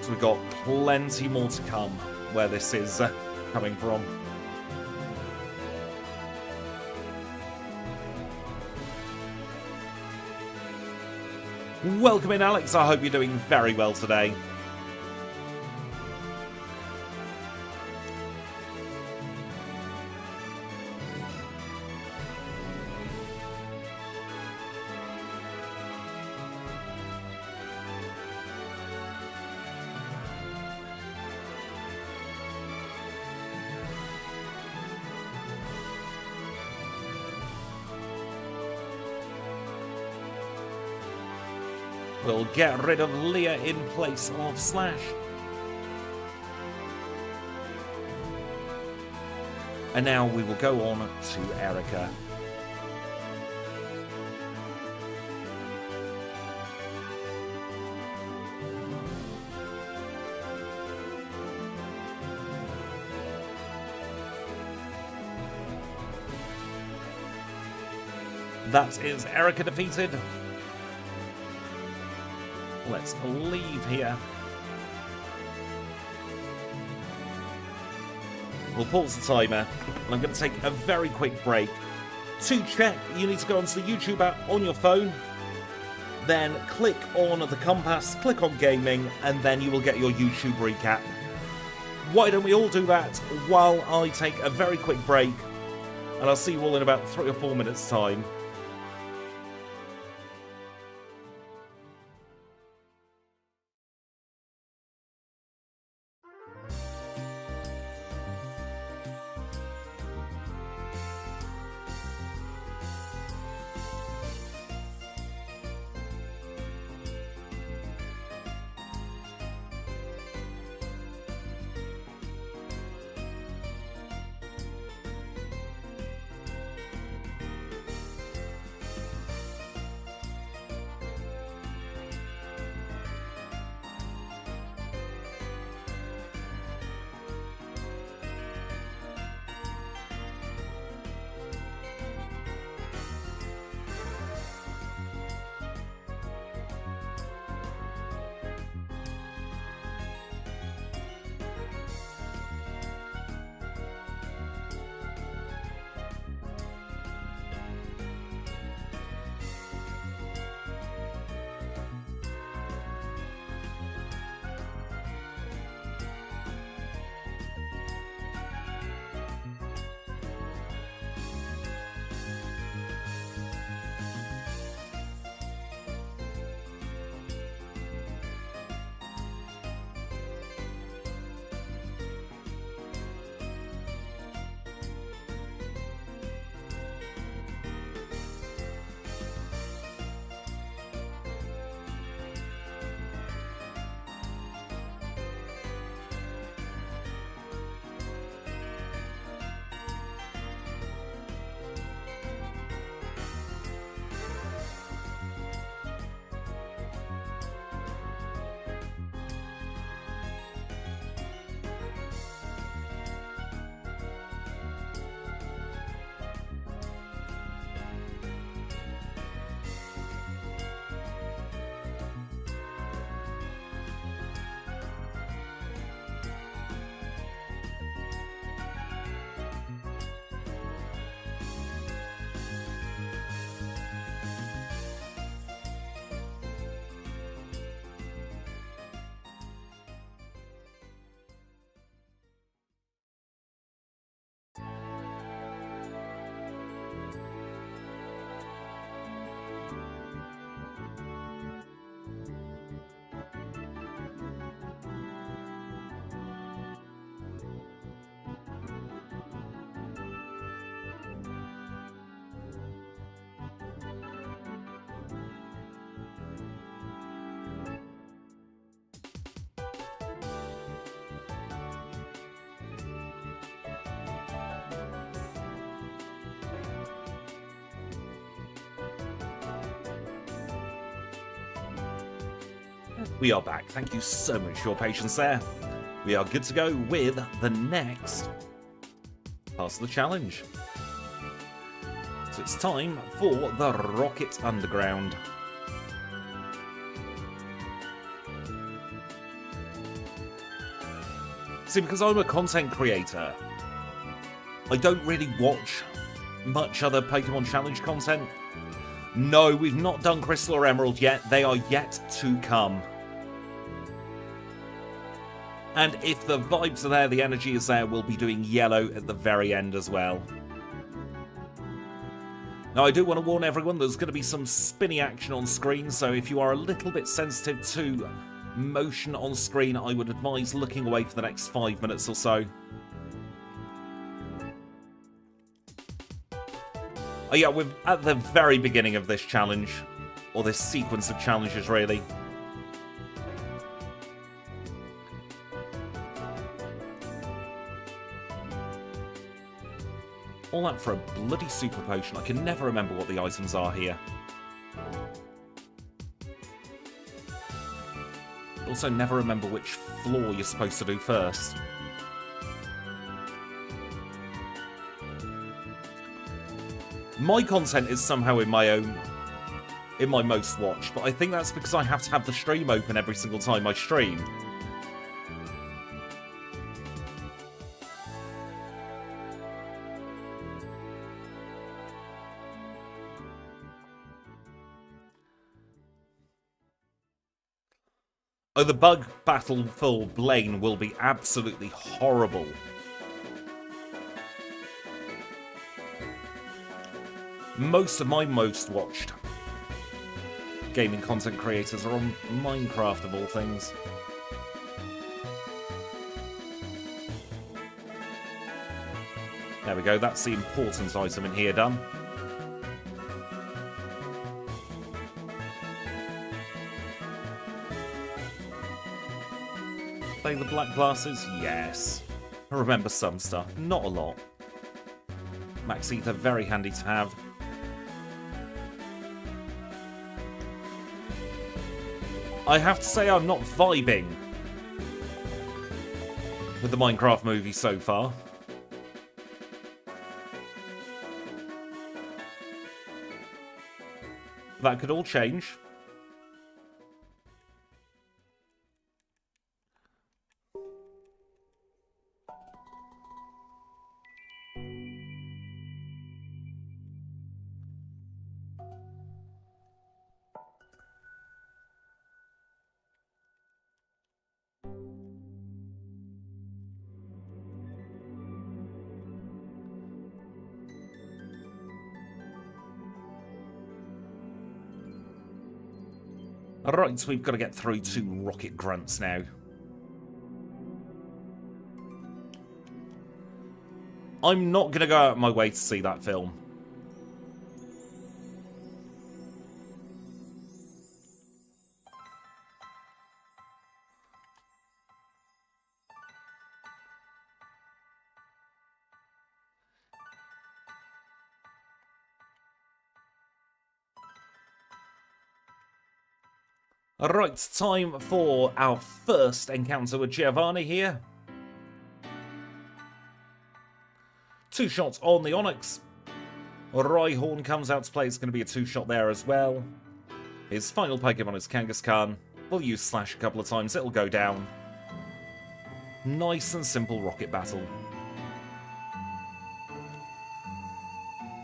So we've got plenty more to come where this is coming from. Welcome in, Alex. I hope you're doing very well today. We'll get rid of Leah in place of Slash. And now we will go on to Erica. That is Erica defeated. Let's leave here. We'll pause the timer, and I'm going to take a very quick break. To check, you need to go onto the YouTube app on your phone, then click on the compass, click on gaming, and then you will get your YouTube recap. Why don't we all do that while I take a very quick break, and I'll see you all in about 3 or 4 minutes' time. We are back. Thank you so much for your patience there. We are good to go with the next part of the challenge. So it's time for the Rocket Underground. See, because I'm a content creator, I don't really watch much other Pokemon Challenge content. No, we've not done Crystal or Emerald yet. They are yet to come. And if the vibes are there, the energy is there, we'll be doing Yellow at the very end as well. Now, I do want to warn everyone, there's going to be some spinny action on screen, so if you are a little bit sensitive to motion on screen, I would advise looking away for the next 5 minutes or so. Oh yeah, we're at the very beginning of this challenge, or this sequence of challenges, really. All that for a bloody super potion. I can never remember what the items are here. Also never remember which floor you're supposed to do first. My content is somehow in my most watched, but I think that's because I have to have the stream open every single time I stream. Oh, the bug battle for Blaine will be absolutely horrible. Most of my most watched gaming content creators are on Minecraft, of all things. There we go, that's the important item in here done. Play the black glasses? Yes. I remember some stuff, not a lot. Max Ether, very handy to have. I have to say I'm not vibing with the Minecraft movie so far. That could all change. Alright, so we've got to get through 2 rocket grunts now. I'm not going to go out of my way to see that film. Alright, time for our first encounter with Giovanni here. 2 shots on the Onyx. Rhyhorn comes out to play. It's going to be a 2-shot there as well. His final Pokemon is Kangaskhan. We'll use Slash a couple of times. It'll go down. Nice and simple rocket battle.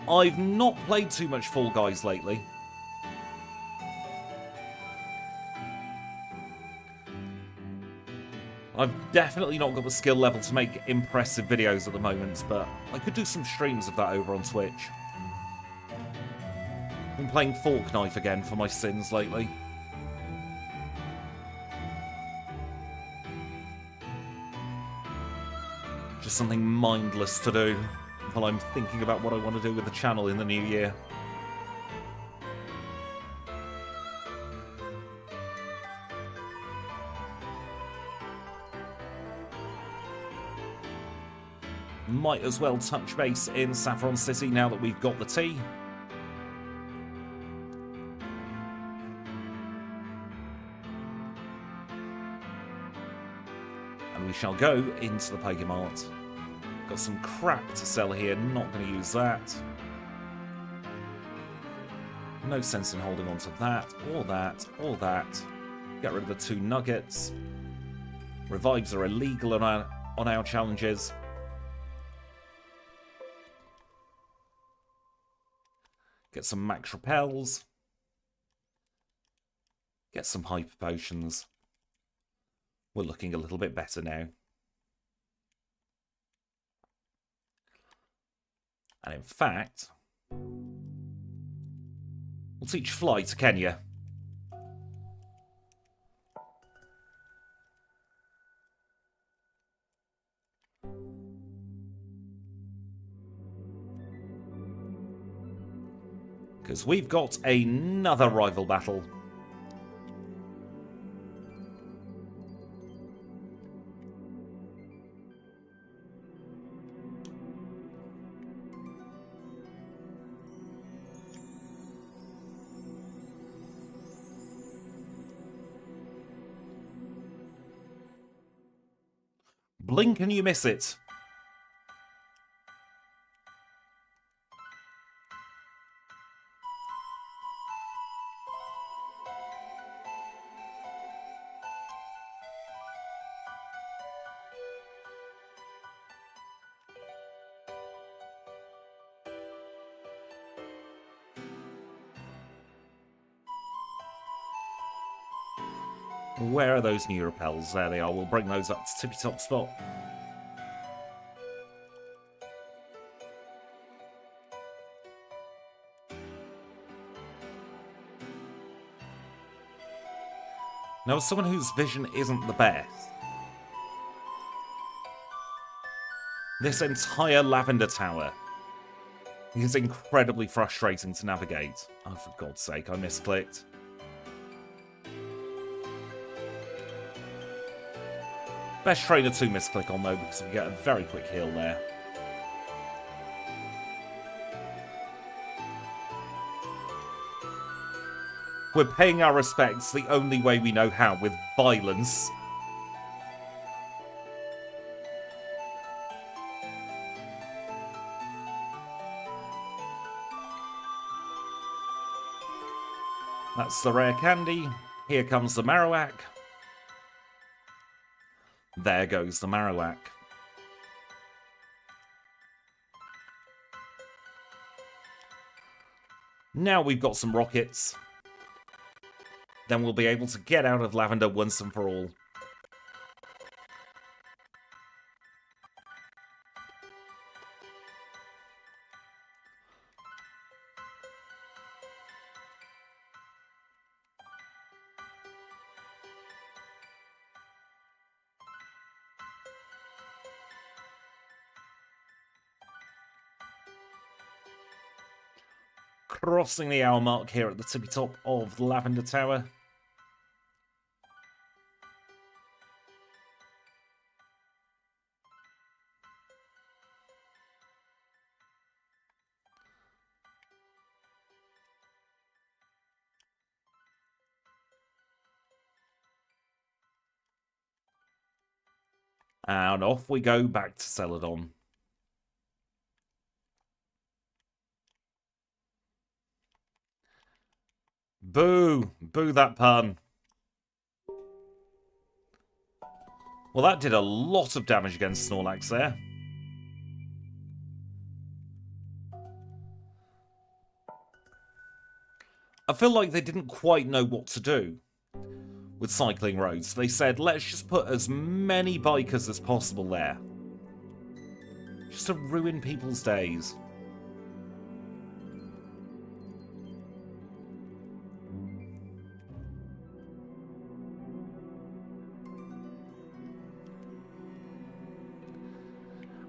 I've not played too much Fall Guys lately. I've definitely not got the skill level to make impressive videos at the moment, but I could do some streams of that over on Twitch. I've been playing Fork Knife again for my sins lately. Just something mindless to do while I'm thinking about what I want to do with the channel in the new year. Might as well touch base in Saffron City now that we've got the tea. shall go into the Pokemart. Got some crap to sell here, not going to use that. No sense in holding on to that, or that, or that. Get rid of the 2 nuggets. Revives are illegal on our challenges. Get some max repels. Get some hyper potions. We're looking a little bit better now. And in fact, we'll teach Fly to Kenya. Because we've got another rival battle. Blink and you miss it. Where are those new repels? There they are. We'll bring those up to tippy top spot. Now, as someone whose vision isn't the best, this entire Lavender Tower is incredibly frustrating to navigate. Oh, for God's sake, I misclicked. Best trainer to misclick on though, because we get a very quick heal there. We're paying our respects the only way we know how, with violence. That's the rare candy. Here comes the Marowak. There goes the Marowak. Now we've got some rockets. Then we'll be able to get out of Lavender once and for all. Crossing the hour mark here at the tippy top of the Lavender Tower. And off we go back to Celadon. Boo! Boo that pun. Well, that did a lot of damage against Snorlax there. I feel like they didn't quite know what to do with cycling roads. They said, let's just put as many bikers as possible there. Just to ruin people's days.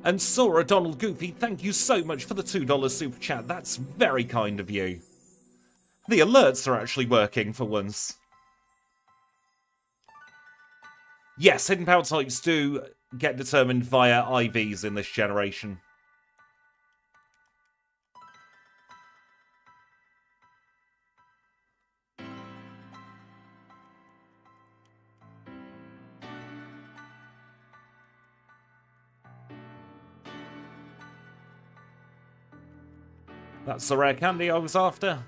And Sora Donald Goofy, thank you so much for the $2 super chat. That's very kind of you. The alerts are actually working for once. Yes, hidden power types do get determined via IVs in this generation. That's the rare candy I was after.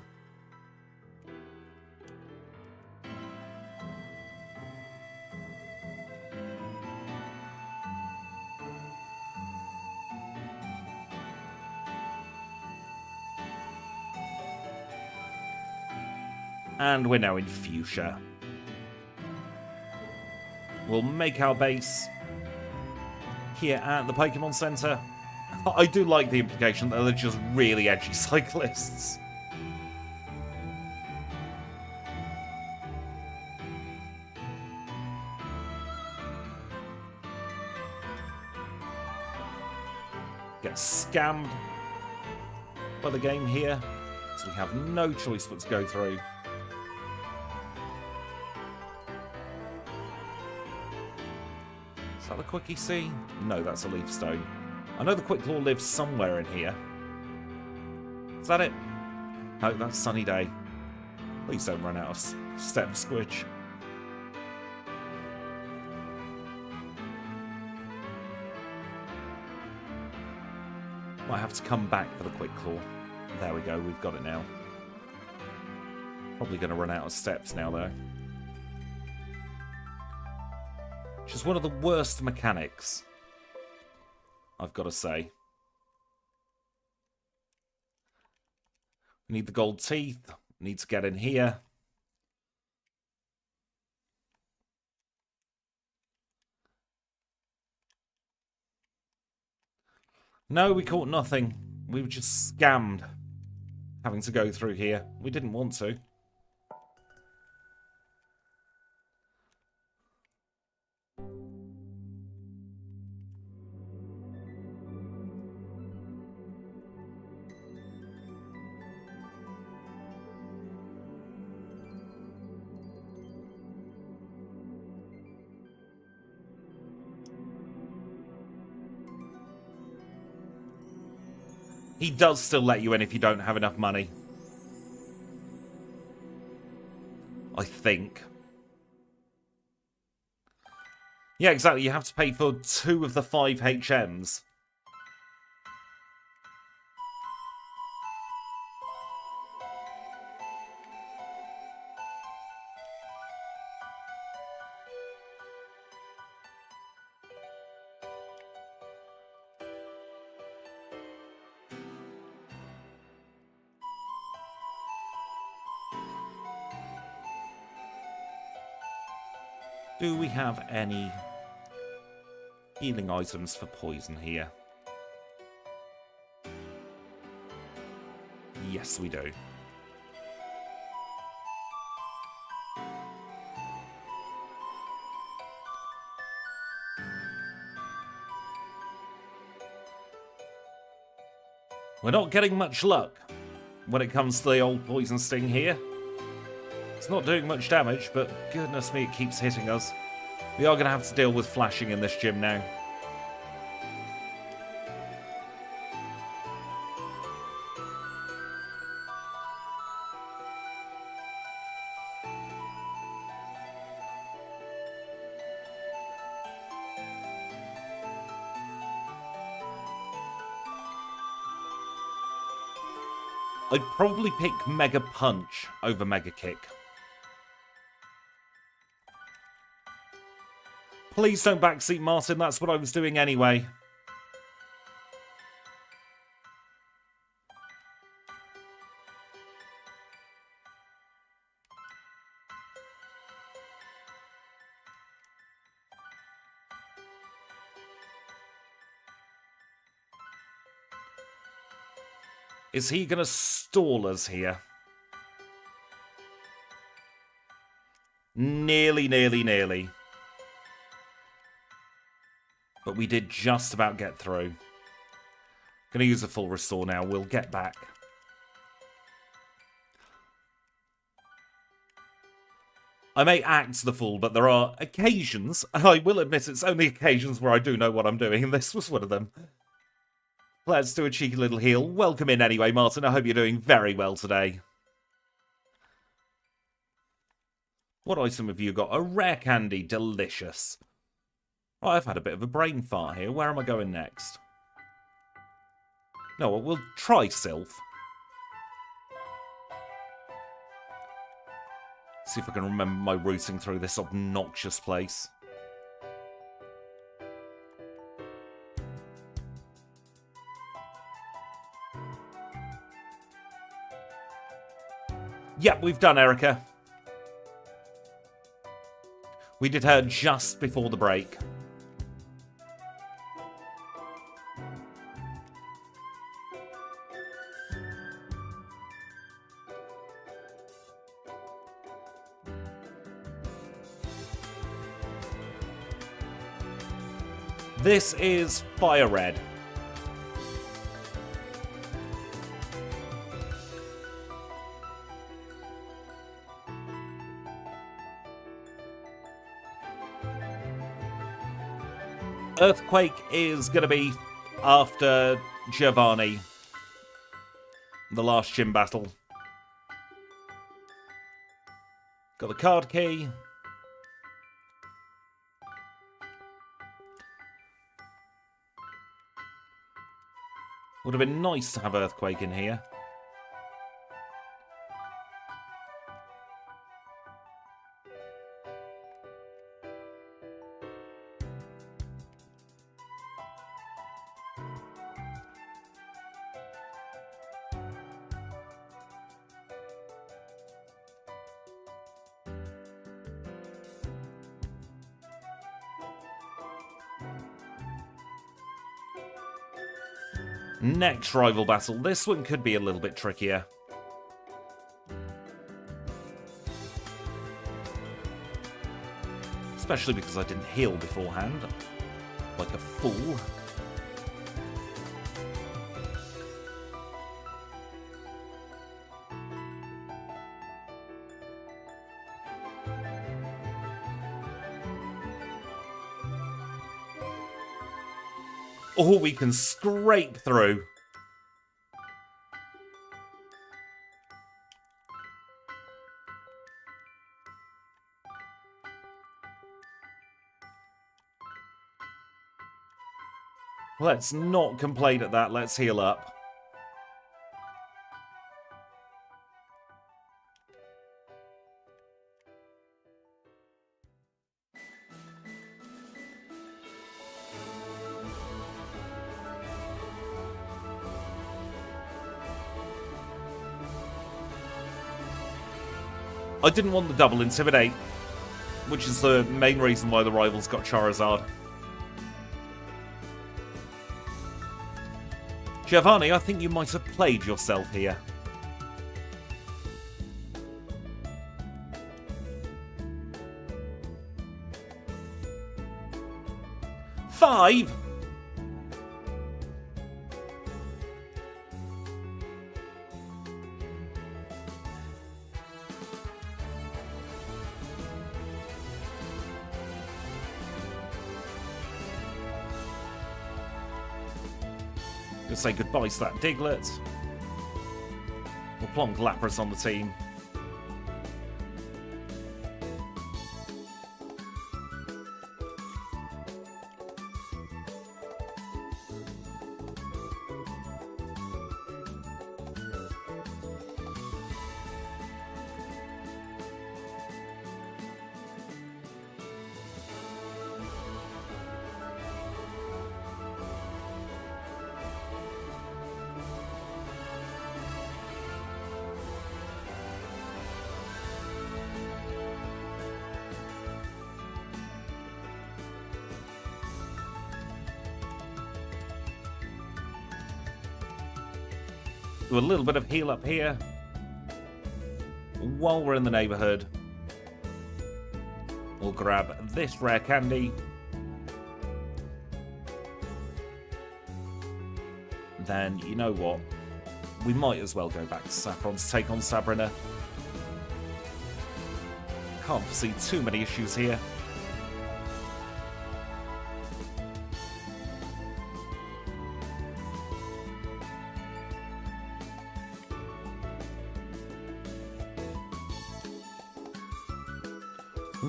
And we're now in Fuchsia. We'll make our base here at the Pokémon Center. I do like the implication that they're just really edgy cyclists. Get scammed by the game here, so we have no choice but to go through. Is that the Quickie Sea? No, that's a Leaf Stone. I know the Quick Claw lives somewhere in here. Is that it? No, that's Sunny Day. Please don't run out of step Squidge. Might have to come back for the Quick Claw. There we go, we've got it now. Probably going to run out of steps now, though. Which is one of the worst mechanics, I've got to say. We need the gold teeth. We need to get in here. No, we caught nothing. We were just scammed having to go through here. We didn't want to. He does still let you in if you don't have enough money. I think. Yeah, exactly. You have to pay for 2 of the 5 HMs. Do we have any healing items for poison here? Yes, we do. We're not getting much luck when it comes to the old poison sting here. It's not doing much damage, but goodness me, it keeps hitting us. We are going to have to deal with flashing in this gym now. I'd probably pick Mega Punch over Mega Kick. Please don't backseat, Martin. That's what I was doing anyway. Is he going to stall us here? Nearly, nearly, nearly. But we did just about get through. Gonna use a full restore now. We'll get back. I may act the fool, but there are occasions, and I will admit it's only occasions where I do know what I'm doing, and this was one of them. Let's do a cheeky little heal. Welcome in anyway, Martin. I hope you're doing very well today. What item have you got? A rare candy. Delicious. Right, I've had a bit of a brain fart here. Where am I going next? No, we'll try Sylph. See if I can remember my routing through this obnoxious place. Yep, we've done Erica. We did her just before the break. This is FireRed. Earthquake is going to be after Giovanni. The last gym battle. Got the card key. Would have been nice to have Earthquake in here. Next rival battle. This one could be a little bit trickier. Especially because I didn't heal beforehand. Like a fool. Oh, we can scrape through. Let's not complain at that. Let's heal up. I didn't want the double Intimidate, which is the main reason why the rivals got Charizard. Giovanni, I think you might have played yourself here. Five? Gonna say goodbye to that Diglett. We'll plonk Lapras on the team. Do a little bit of heal up here. While we're in the neighborhood, we'll grab this rare candy. Then, you know what? We might as well go back to Saffron to take on Sabrina. Can't foresee too many issues here.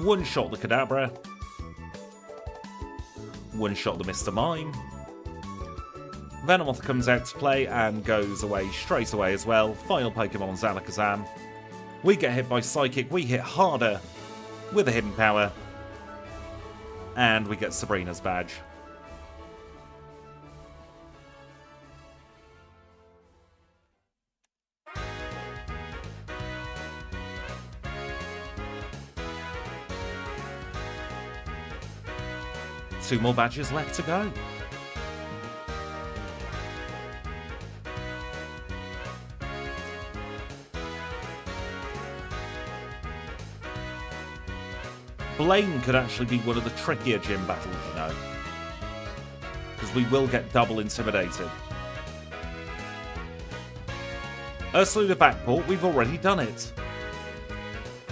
One shot the Kadabra. One shot the Mr. Mime. Venomoth comes out to play and goes away straight away as well. Final Pokemon's Alakazam. We get hit by Psychic, we hit harder with a hidden power. And we get Sabrina's badge. Two more badges left to go. Blaine could actually be one of the trickier gym battles, you know. Because we will get double intimidated. Ursaring Backport, we've already done it.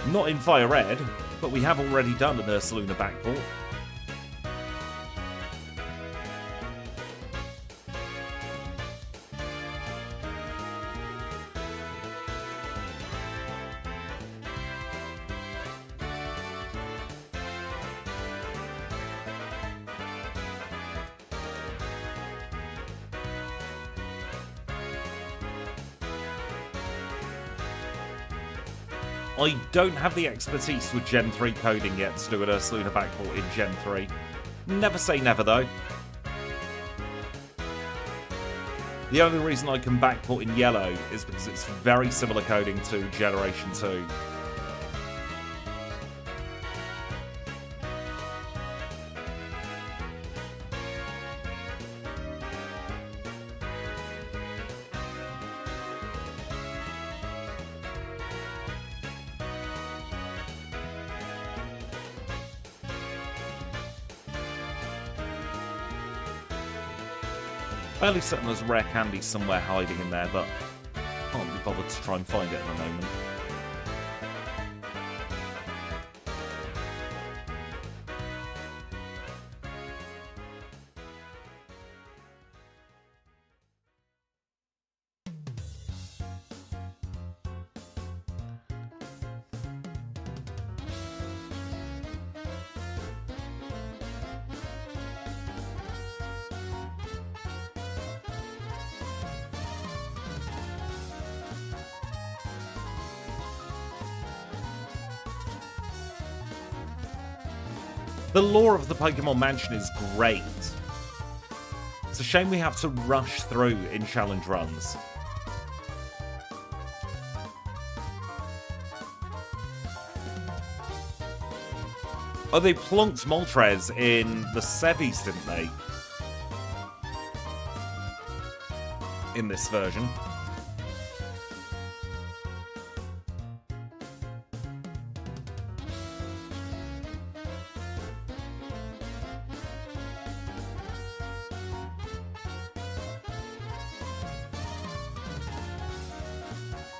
Not in FireRed, but we have already done an Ursaring Backport. I don't have the expertise with Gen 3 coding yet to do an Ursaring Backport in Gen 3. Never say never, though. The only reason I can backport in yellow is because it's very similar coding to Generation 2. Fairly certain there's rare candy somewhere hiding in there, but can't be bothered to try and find it at the moment. The lore of the Pokemon Mansion is great. It's a shame we have to rush through in challenge runs. Oh, they plonked Moltres in the Sevies, didn't they? In this version.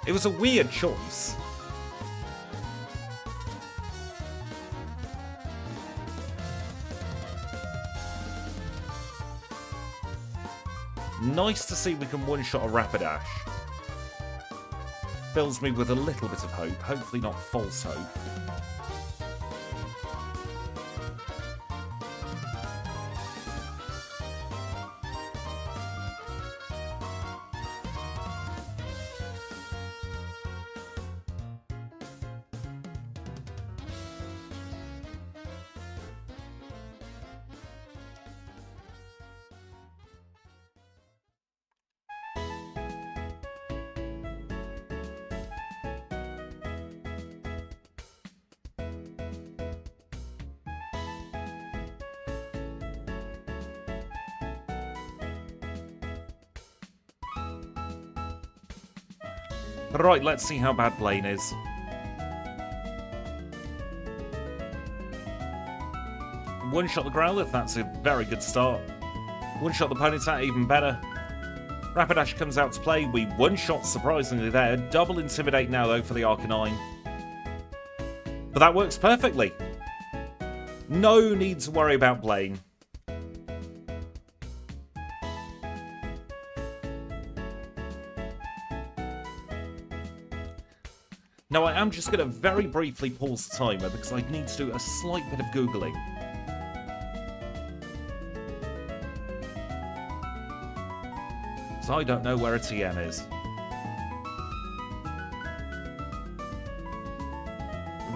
It was a weird choice. Nice to see we can one-shot a Rapidash. Fills me with a little bit of hope, hopefully not false hope. Right, let's see how bad Blaine is. One-shot the Growlithe, that's a very good start. One-shot the Ponyta, even better. Rapidash comes out to play, we one-shot surprisingly there. Double Intimidate now though for the Arcanine. But that works perfectly. No need to worry about Blaine. Now, I am just going to very briefly pause the timer because I need to do a slight bit of Googling. So I don't know where a TM is.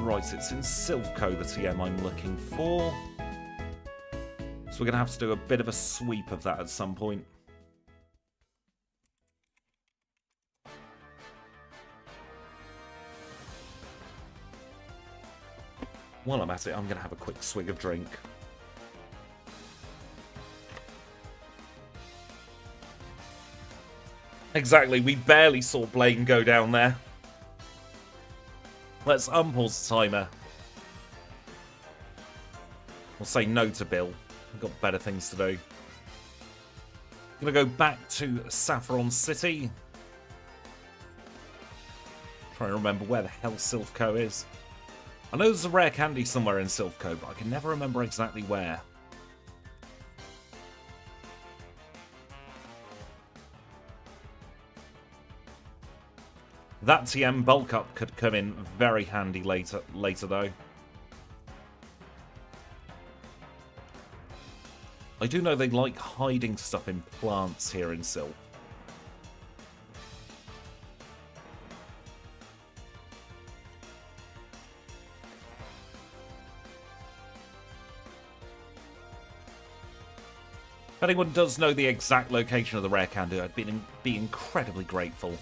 Right, it's in Silphco, the TM I'm looking for. So we're going to have to do a bit of a sweep of that at some point. While I'm at it, I'm going to have a quick swig of drink. Exactly, we barely saw Blaine go down there. Let's unpause the timer. We'll say no to Bill. We've got better things to do. Gonna go back to Saffron City. Trying to remember where the hell Silphco is. I know there's a rare candy somewhere in Silphco, but I can never remember exactly where. That TM bulk up could come in very handy later though. I do know they like hiding stuff in plants here in Silph. If anyone does know the exact location of the rare candy, I'd be incredibly grateful.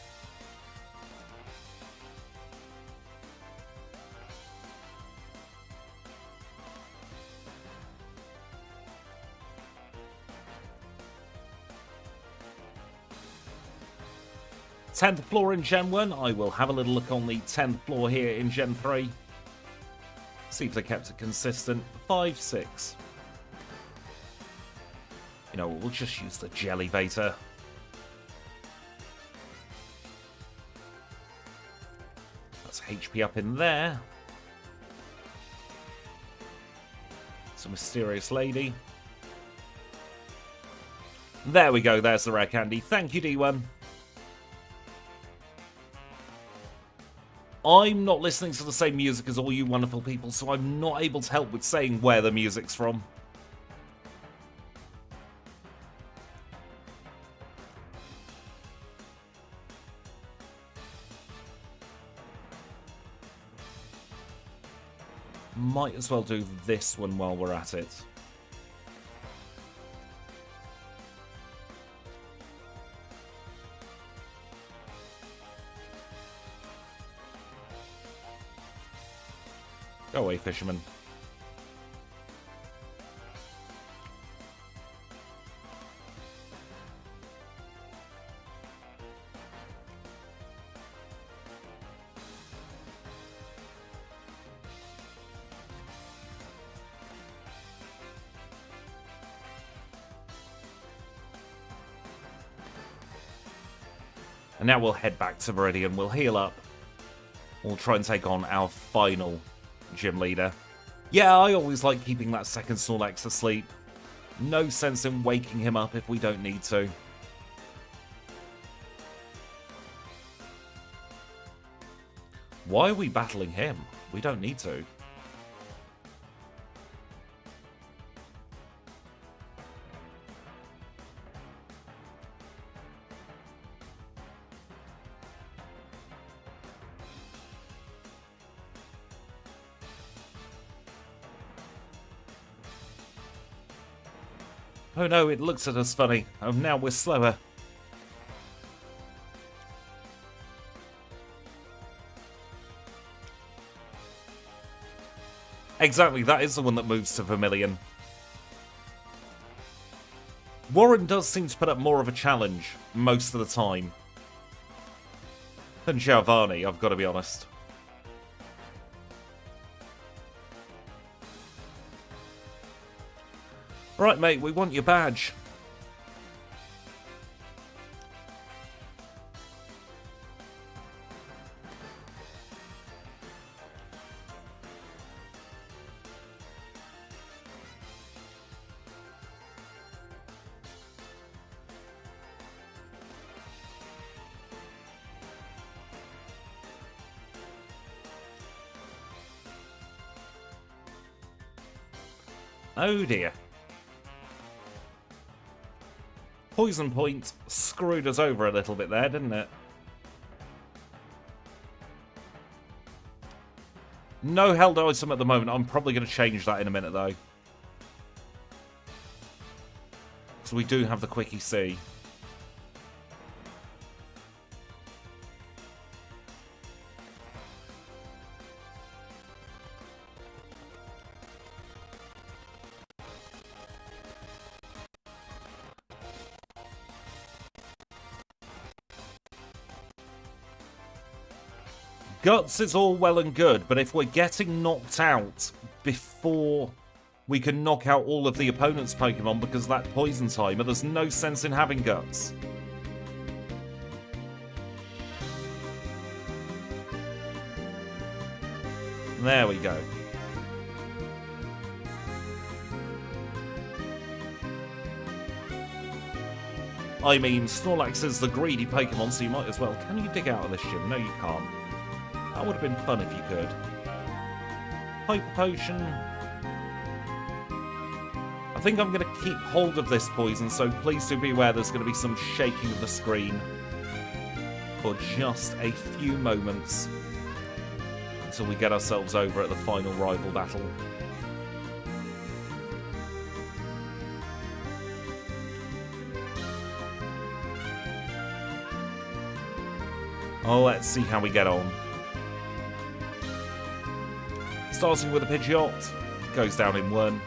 Tenth floor in Gen 1. I will have a little look on the 10th floor here in Gen 3. See if they kept it consistent. 5, 6. You know, we'll just use the Jellyvator. That's HP up in there. It's a mysterious lady. There we go, there's the rare candy. Thank you, D1. I'm not listening to the same music as all you wonderful people, so I'm not able to help with saying where the music's from. Might as well do this one while we're at it. Go away, fisherman. And now we'll head back to Meridian. We'll heal up. We'll try and take on our final gym leader. Yeah, I always like keeping that second Snorlax asleep. No sense in waking him up if we don't need to. Why are we battling him? We don't need to. Oh no, it looks at us funny. Oh, now we're slower. Exactly, that is the one that moves to Vermilion. Warren does seem to put up more of a challenge most of the time than Giovanni, I've got to be honest. Right, mate, we want your badge. Oh dear. Poison Point screwed us over a little bit there, didn't it? No held item at the moment. I'm probably going to change that in a minute, though. So we do have the Quickie C. Guts is all well and good, but if we're getting knocked out before we can knock out all of the opponent's Pokemon because of that poison timer, there's no sense in having Guts. There we go. I mean, Snorlax is the greedy Pokemon, so you might as well. Can you dig out of this gym? No, you can't. That would have been fun if you could. Hyper Potion. I think I'm going to keep hold of this poison, so please do be aware there's going to be some shaking of the screen for just a few moments until we get ourselves over at the final rival battle. Oh, let's see how we get on. Starting with a Pidgeot, goes down in one.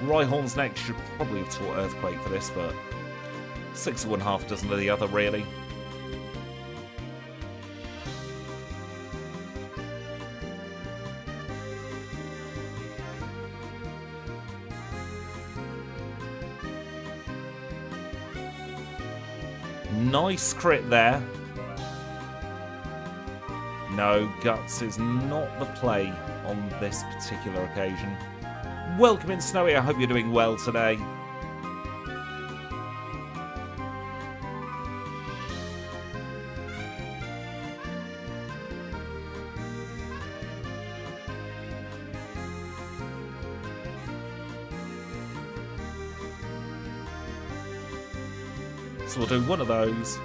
Rhyhorn's next should probably have taught Earthquake for this, but 6 of one, half a dozen of the other, really. Nice crit there. No, Guts is not the play on this particular occasion. Welcome in, Snowy. I hope you're doing well today. So we'll do one of those.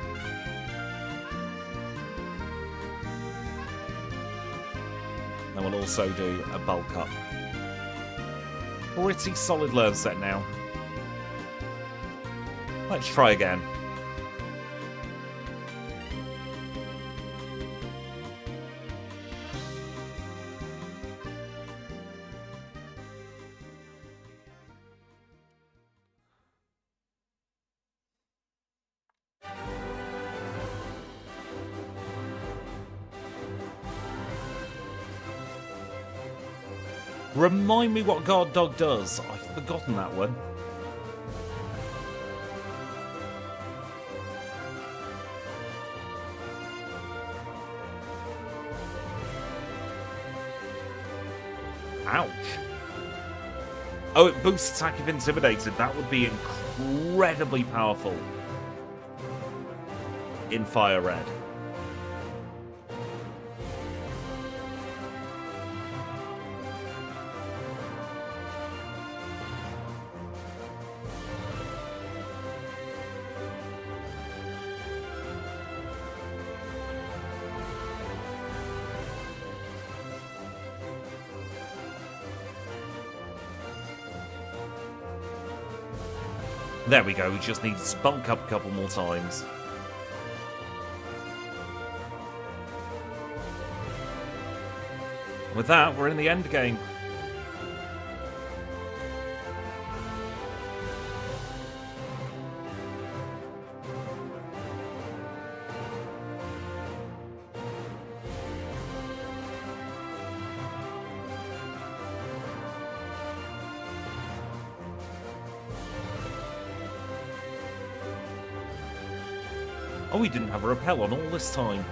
And we'll also do a bulk up. Pretty solid learn set now. Let's try again. Remind me what Guard Dog does. I've forgotten that one. Ouch. Oh, it boosts attack if intimidated. That would be incredibly powerful in FireRed. There we go, we just need to spunk up a couple more times. With that, we're in the end game. Oh, we didn't have a repel on all this time.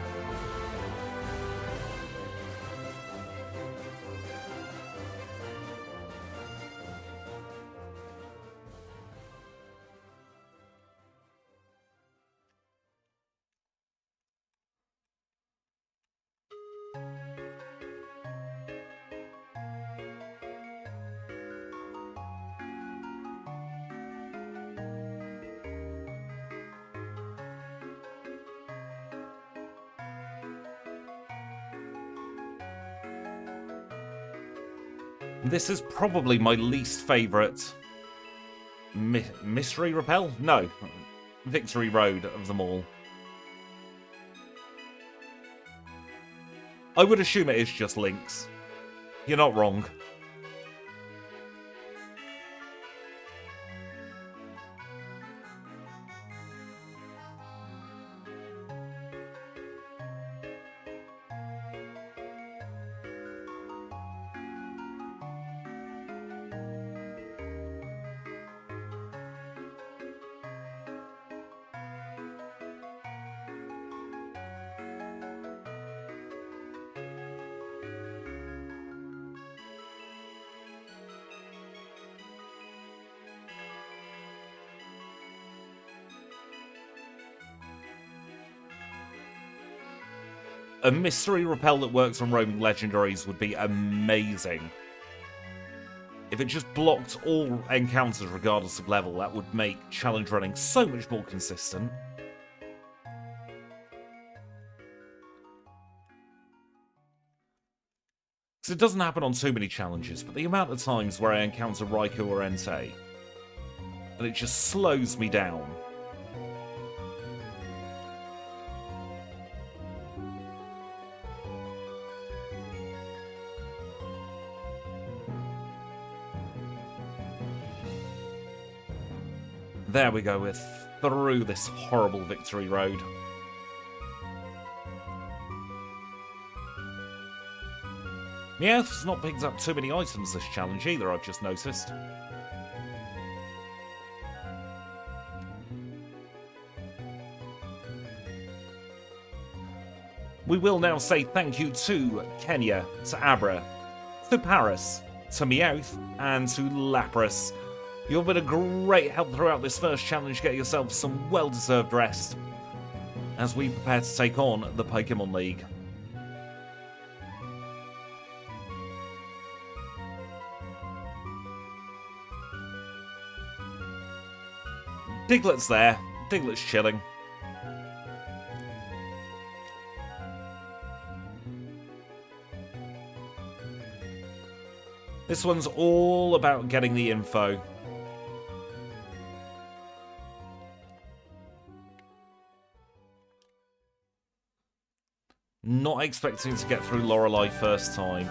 This is probably my least favourite mystery rappel? No, victory road of them all. I would assume it is just links. You're not wrong. A mystery rappel that works on roaming legendaries would be amazing. If it just blocked all encounters regardless of level, that would make challenge running so much more consistent. Because it doesn't happen on too many challenges, but the amount of times where I encounter Raikou or Entei, and it just slows me down. There we go, we're through this horrible victory road. Meowth's not picked up too many items this challenge either, I've just noticed. We will now say thank you to Kenya, to Abra, to Paris, to Meowth, and to Lapras. You've been a great help throughout this first challenge. Get yourself some well-deserved rest as we prepare to take on the Pokémon League. Diglett's there. Diglett's chilling. This one's all about getting the info. Not expecting to get through Lorelei first time.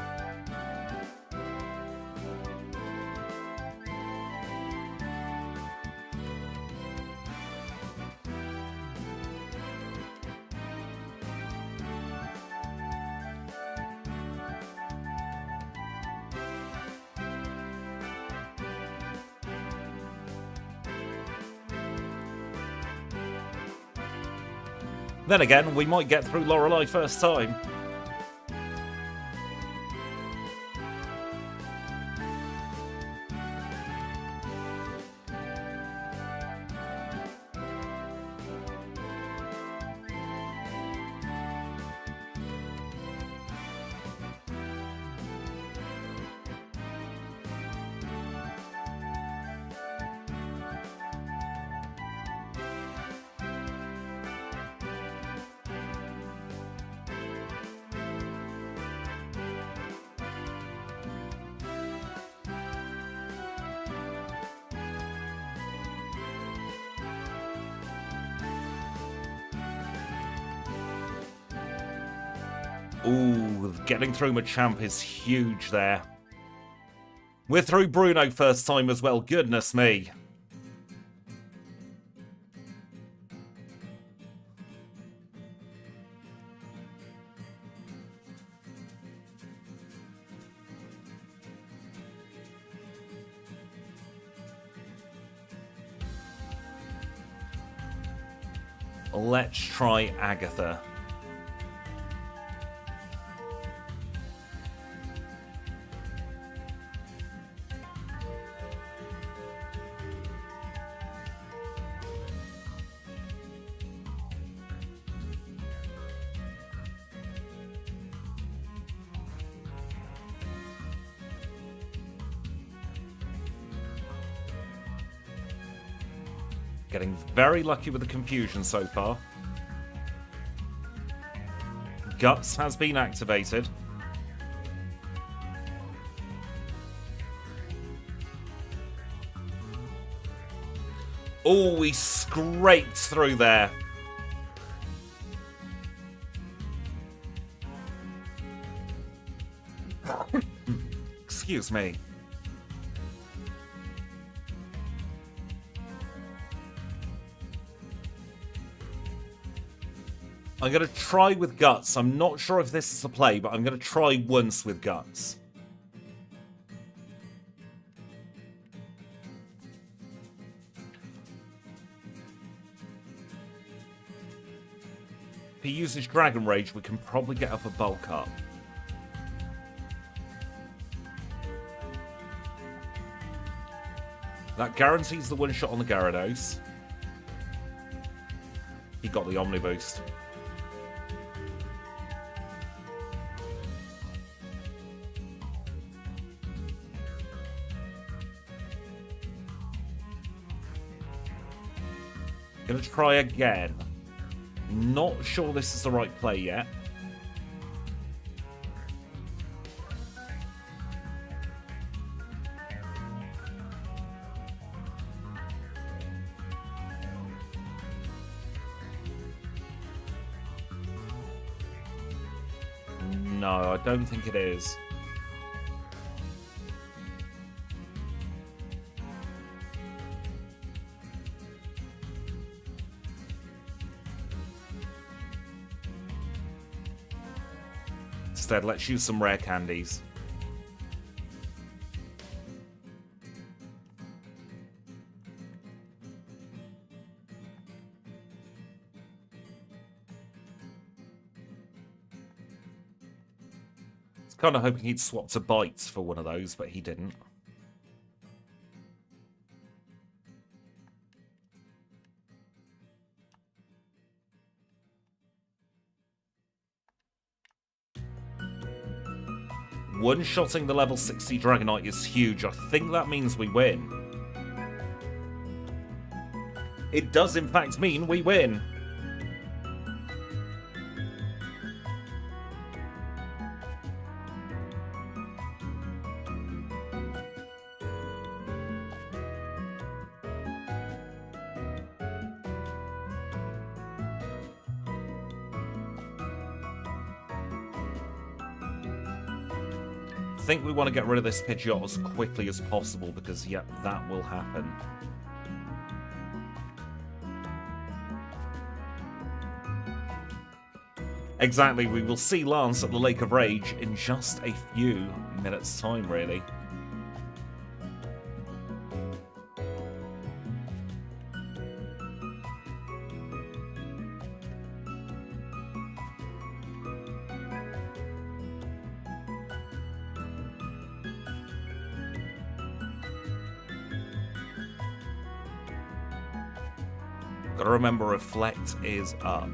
Then again, we might get through Lorelei first time. Ooh, getting through Machamp is huge there. We're through Bruno first time as well, goodness me. Let's try Agatha. Getting very lucky with the confusion so far. Guts has been activated. Oh, we scraped through there. Excuse me. I'm going to try with guts. I'm not sure if this is a play, but I'm going to try once with guts. If he uses Dragon Rage, we can probably get up a bulk up. That guarantees the one shot on the Gyarados. He got the Omni Boost. Gonna try again. Not sure this is the right play yet. No, I don't think it is. Instead, let's use some rare candies. I was kind of hoping he'd swap to bites for one of those, but he didn't. One-shotting the level 60 Dragonite is huge. I think that means we win. It does, in fact, mean we win. I think we want to get rid of this Pidgeot as quickly as possible because, yep, that will happen. Exactly, we will see Lance at the Lake of Rage in just a few minutes' time, really. Gotta remember, Reflect is up.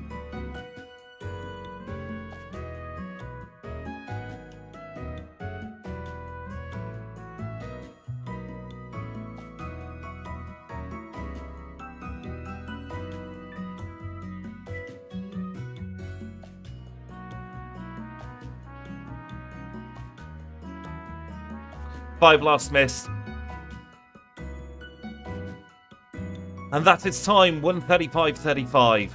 Five last miss. And that is time, 1:35:35.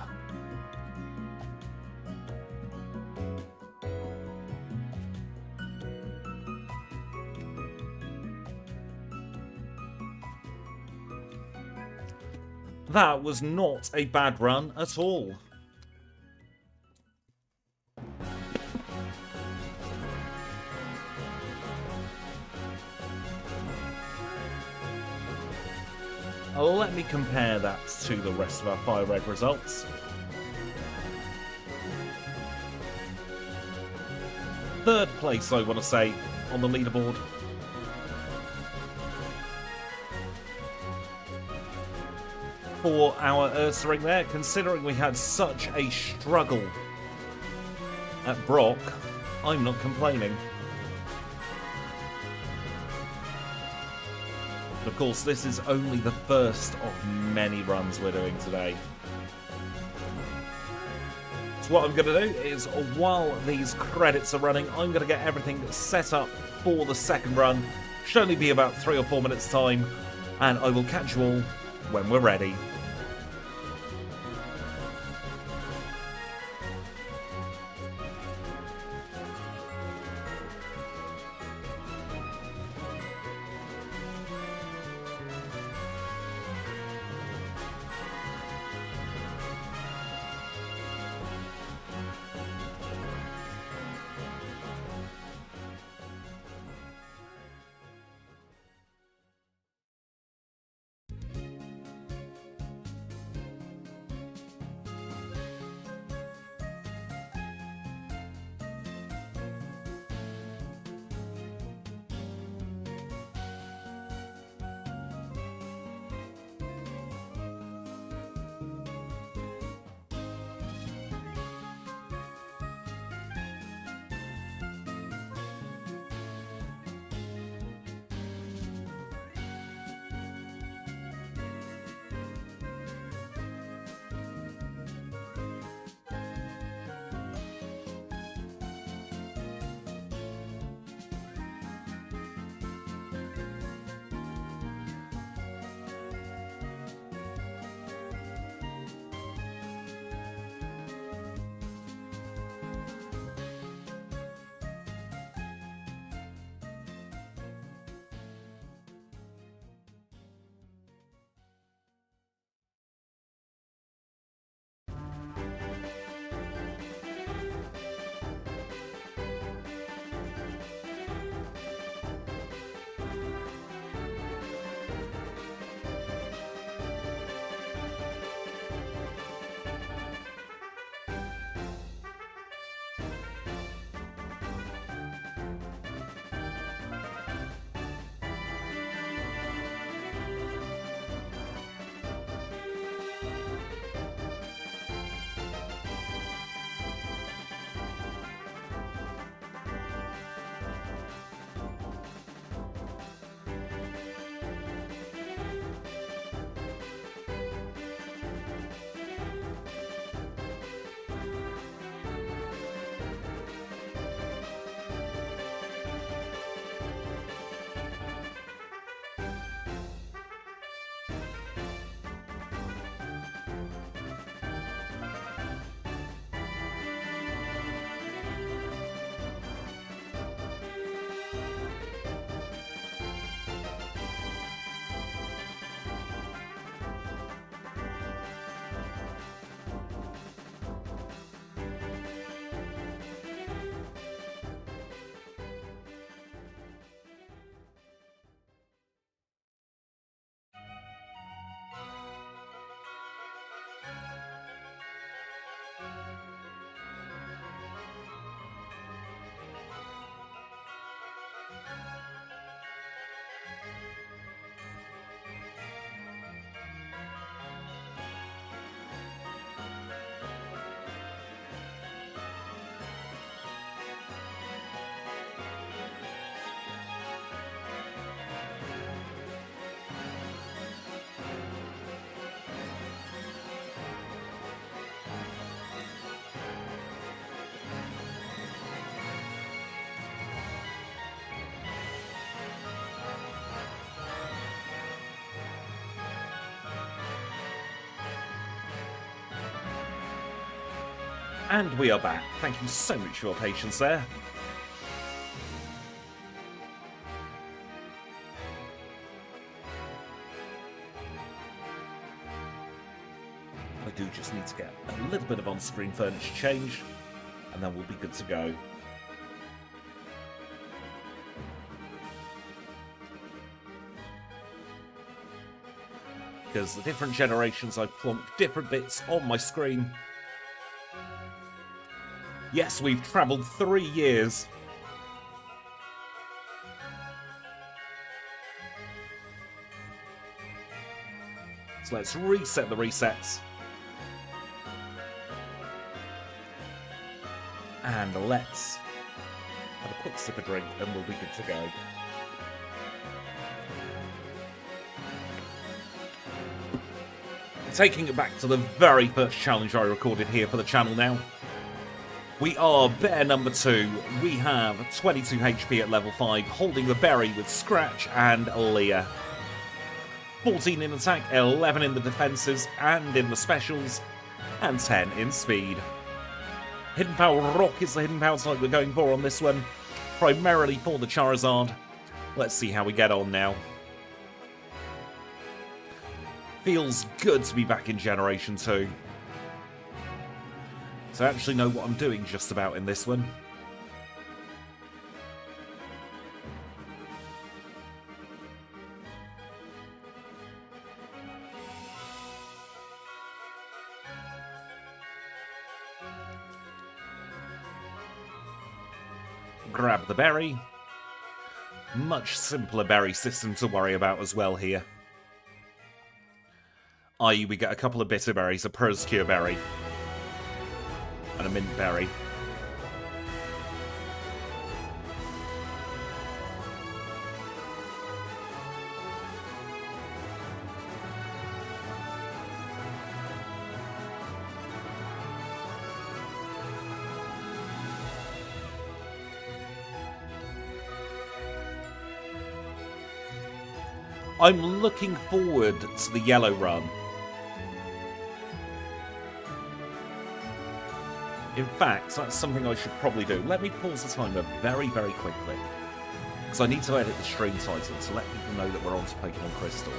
That was not a bad run at all. Let me compare that to the rest of our FireRed results. Third place, I want to say, on the leaderboard. For our Ursaring there, considering we had such a struggle at Brock, I'm not complaining. Of course, this is only the first of many runs we're doing today. So what I'm going to do is, while these credits are running, I'm going to get everything set up for the second run. Should only be about 3 or 4 minutes time, and I will catch you all when we're ready. And we are back. Thank you so much for your patience there. I do just need to get a little bit of on-screen furniture changed, and then we'll be good to go. Because the different generations, I've plonked different bits on my screen. Yes, we've travelled 3 years. So let's reset the resets. And let's have a quick sip of drink and we'll be good to go. Taking it back to the very first challenge I recorded here for the channel now. We are bear number 2. We have 22 HP at level 5, holding the berry with Scratch and Leah. 14 in attack, 11 in the defences and in the specials, and 10 in speed. Hidden Power Rock is the hidden power type we're going for on this one, primarily for the Charizard. Let's see how we get on now. Feels good to be back in Generation 2. So I actually know what I'm doing just about in this one. Grab the berry. Much simpler berry system to worry about as well here. I.e. we get a couple of bitter berries, a Persecure berry, and a mint berry. I'm looking forward to the yellow run. In fact, that's something I should probably do. Let me pause the timer very, very quickly. Because I need to edit the stream title to let people know that we're on to Pokemon Crystal.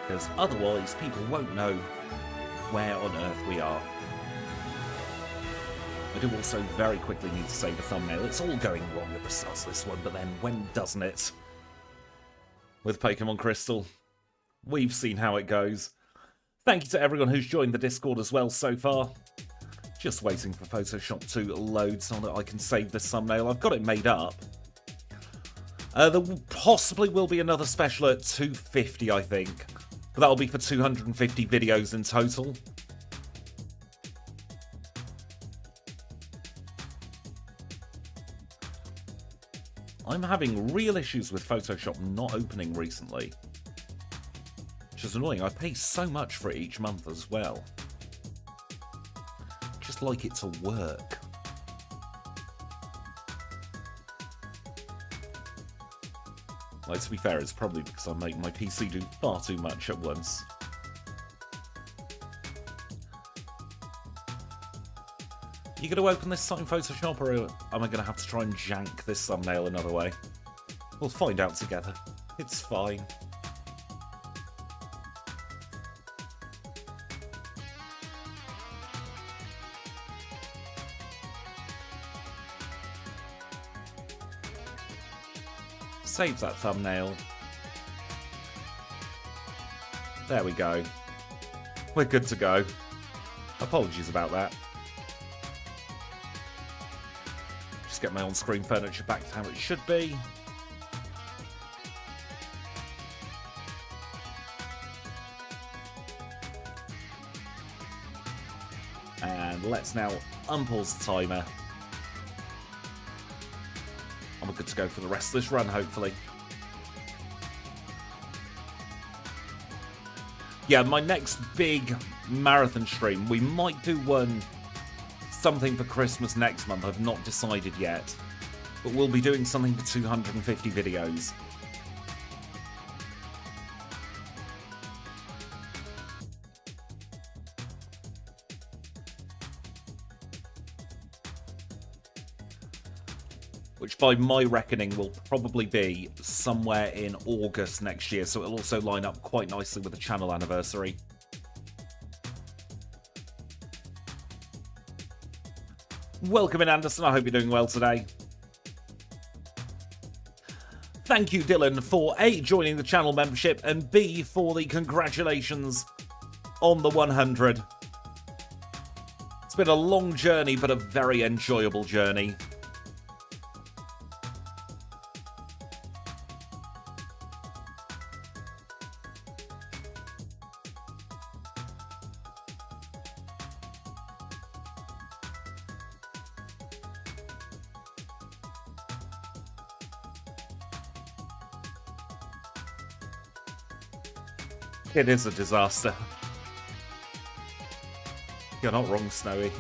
Because otherwise people won't know where on earth we are. I do also very quickly need to save a thumbnail. It's all going wrong at the start of this one, but then when doesn't it? With Pokemon Crystal. We've seen how it goes. Thank you to everyone who's joined the Discord as well so far. Just waiting for Photoshop to load so that I can save this thumbnail. I've got it made up. There possibly will be another special at 250, I think. But that'll be for 250 videos in total. I'm having real issues with Photoshop not opening recently. Which is annoying. I pay so much for it each month as well. Just like it to work. Like, to be fair, it's probably because I make my PC do far too much at once. You going to open this time, Photoshop, or am I going to have to try and jank this thumbnail another way? We'll find out together. It's fine. Save that thumbnail. There we go. We're good to go. Apologies about that. Just get my on-screen furniture back to how it should be. And let's now unpause the timer. And we're good to go for the rest of this run, hopefully. Yeah, my next big marathon stream, we might do something for Christmas next month. I've not decided yet. But we'll be doing something for 250 videos. Which by my reckoning will probably be somewhere in August next year, so it'll also line up quite nicely with the channel anniversary. Welcome in, Anderson. I hope you're doing well today. Thank you, Dylan, for A, joining the channel membership, and B, for the congratulations on the 100. It's been a long journey, but a very enjoyable journey. It is a disaster. You're not wrong, Snowy.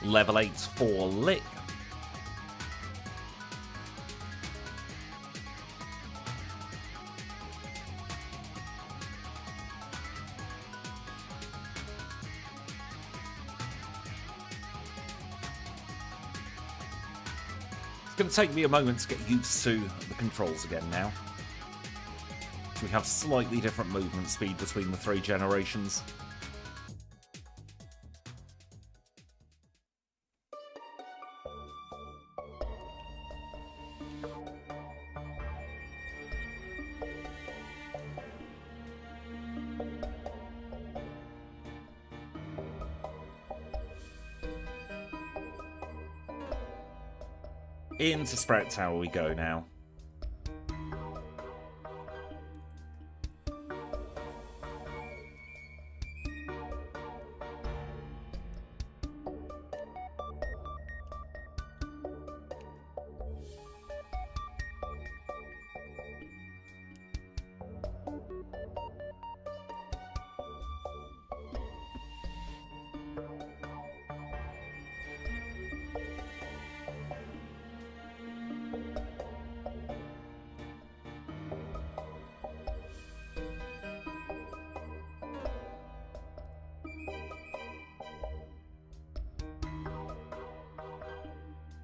Level 8 for Lick. It's going to take me a moment to get used to the controls again now. We have slightly different movement speed between the 3 generations. Into Sprout Tower we go now.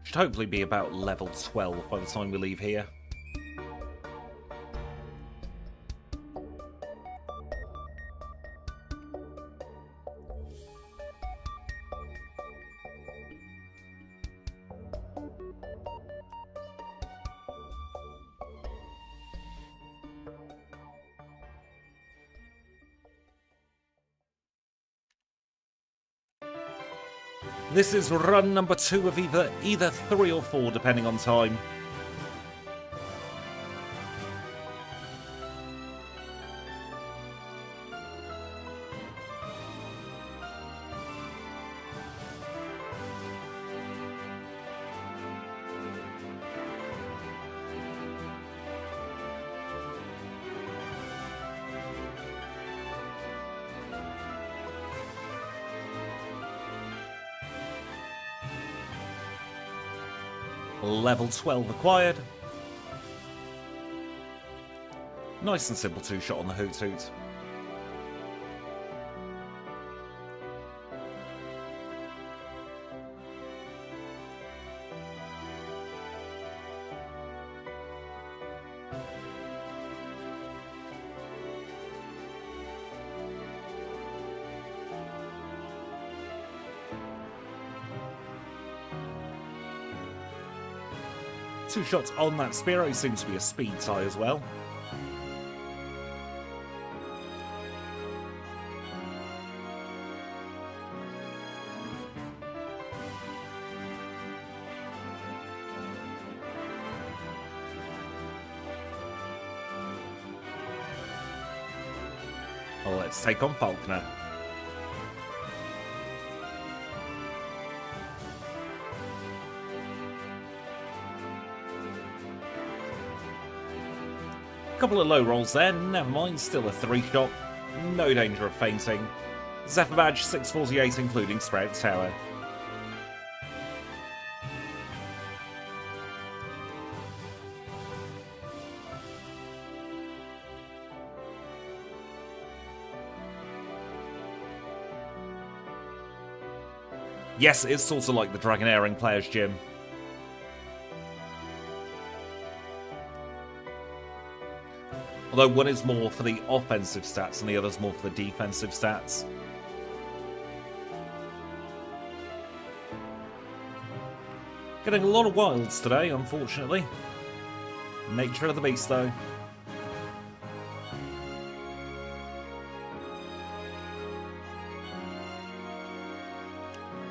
Should hopefully be about level 12 by the time we leave here. This is run number 2 of either 3 or 4, depending on time. Level 12 acquired. Nice and simple 2-shot on the Hoot Hoot. Two shots on that Spearow, seems to be a speed tie as well. Well, let's take on Falkner. Couple of low rolls there, never mind, still a 3-shot, no danger of fainting. Zephyr Badge 648 including Sprout Tower. Yes, it's sort of like the Dragon Airing Players Gym. Although one is more for the offensive stats and the other's more for the defensive stats. Getting a lot of wilds today, unfortunately. Nature of the beast, though.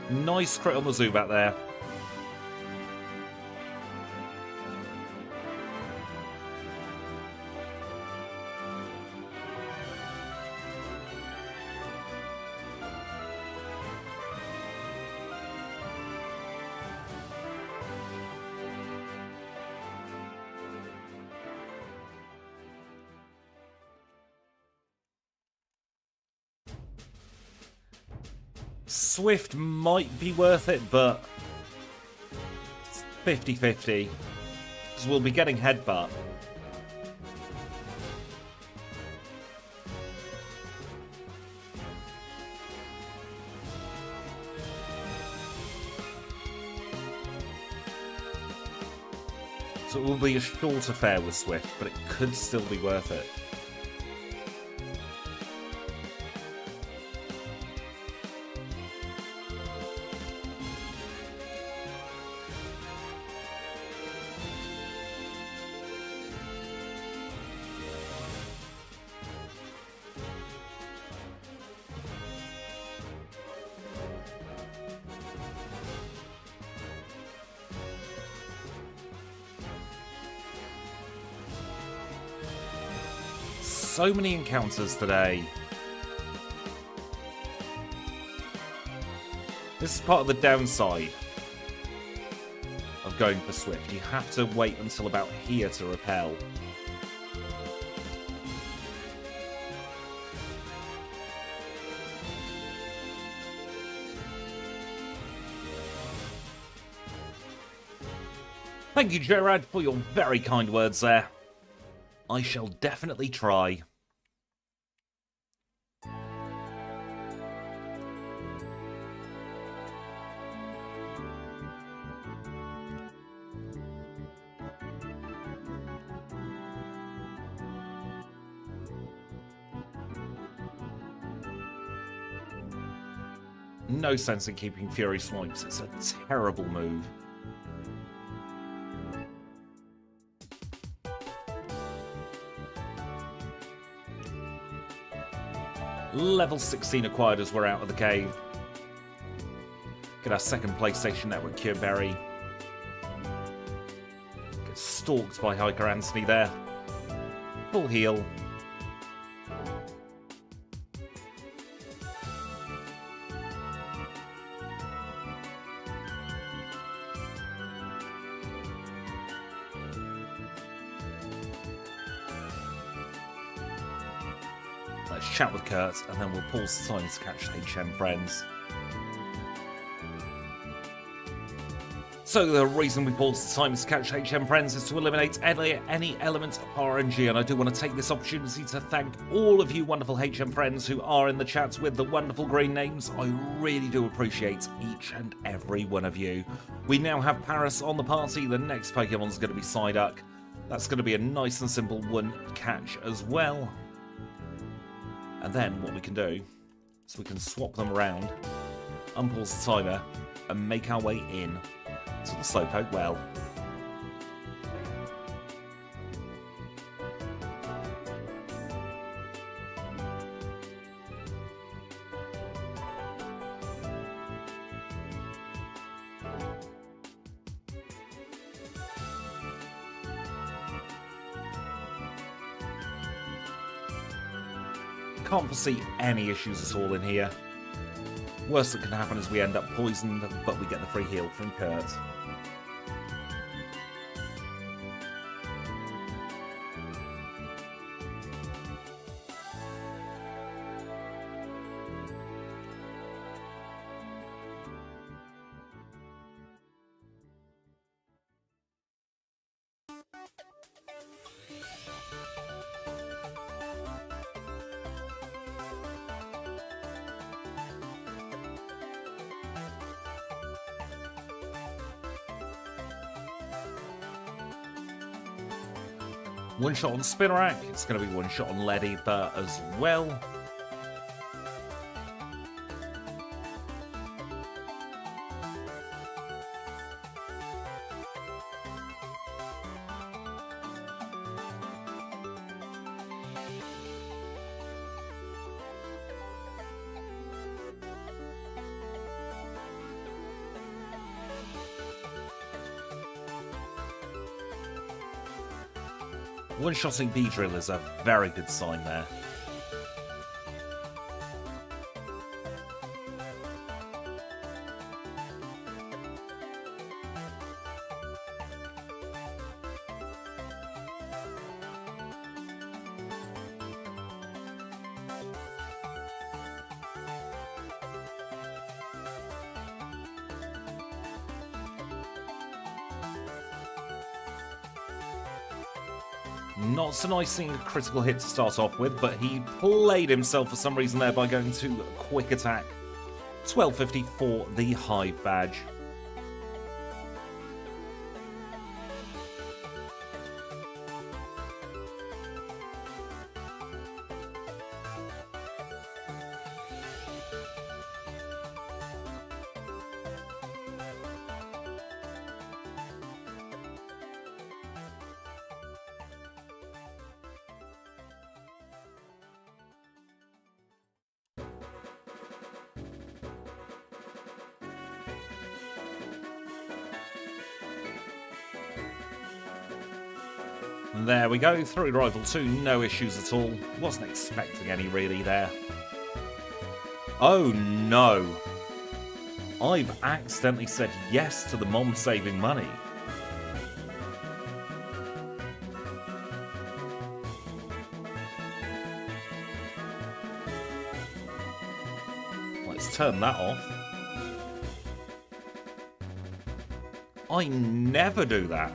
Nice crit on the Zubat there. Swift might be worth it, but it's 50-50. Because we'll be getting Headbutt. So it will be a short affair with Swift, but it could still be worth it. So many encounters today. This is part of the downside of going for Swift. You have to wait until about here to repel. Thank you, Gerard, for your very kind words there. I shall definitely try. No sense in keeping Fury Swipes. It's a terrible move. Level 16 acquired as we're out of the cave. Get our second PlayStation Network Cure Berry. Get stalked by Hiker Anthony there. Full heal. Let's chat with Kurt, and then we'll pause the time to catch HM friends. So the reason we pause the time to catch HM friends is to eliminate any element of RNG, and I do want to take this opportunity to thank all of you wonderful HM friends who are in the chat with the wonderful green names. I really do appreciate each and every one of you. We now have Paris on the party. The next Pokemon's going to be Psyduck. That's going to be a nice and simple one catch as well. And then what we can do is we can swap them around, unpause the timer, and make our way in to the Slowpoke well. Can't foresee any issues at all in here. Worst that can happen is we end up poisoned, but we get the free heal from Kurt. One shot on Spinarak, it's going to be one shot on Lady Bird as well. One-shotting B-drill is a very good sign there. Not so nice seeing a critical hit to start off with, but he played himself for some reason there by going to quick attack. 1250 for the Hive badge. There we go, through Rival 2, no issues at all. Wasn't expecting any really there. Oh no! I've accidentally said yes to the mom saving money. Let's turn that off. I never do that.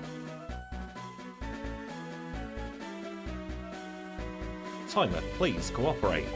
Timer, please cooperate.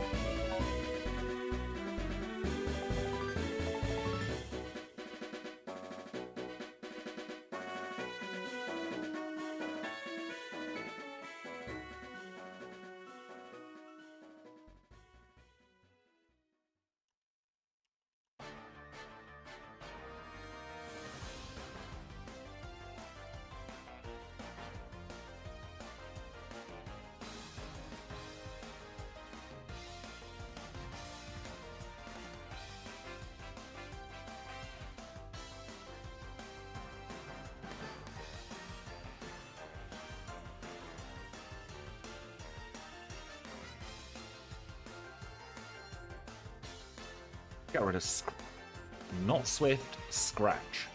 Get rid of not Swift, Scratch.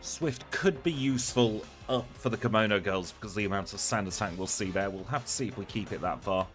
Swift could be useful up for the Kimono Girls because of the amount of sand attack we'll see there. We'll have to see if we keep it that far.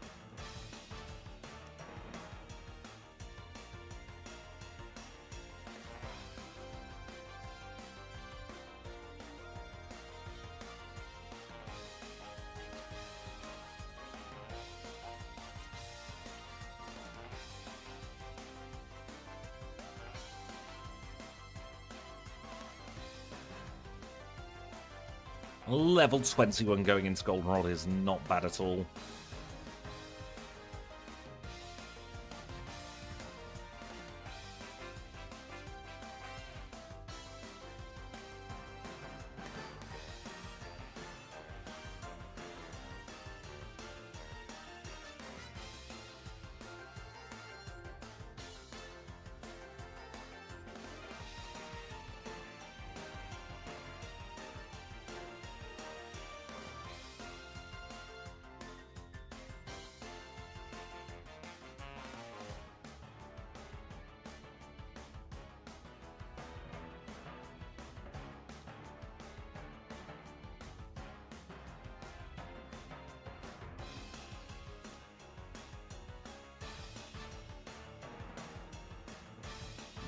Level 21 going into Goldenrod is not bad at all.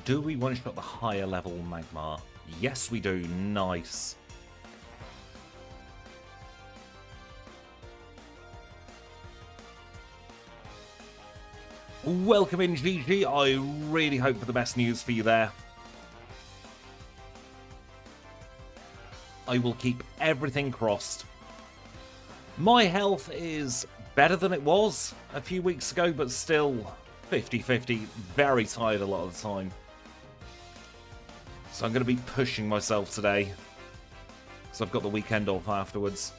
Do we one-shot the higher level Magmar? Yes, we do. Nice. Welcome in, GG. I really hope for the best news for you there. I will keep everything crossed. My health is better than it was a few weeks ago, but still 50-50. Very tired a lot of the time. So I'm going to be pushing myself today. So I've got the weekend off afterwards.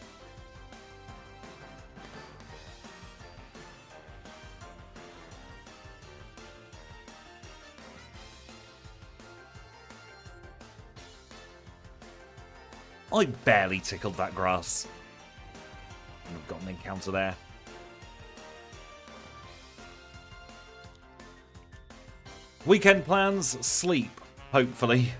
I barely tickled that grass. I've got an encounter there. Weekend plans, sleep, hopefully.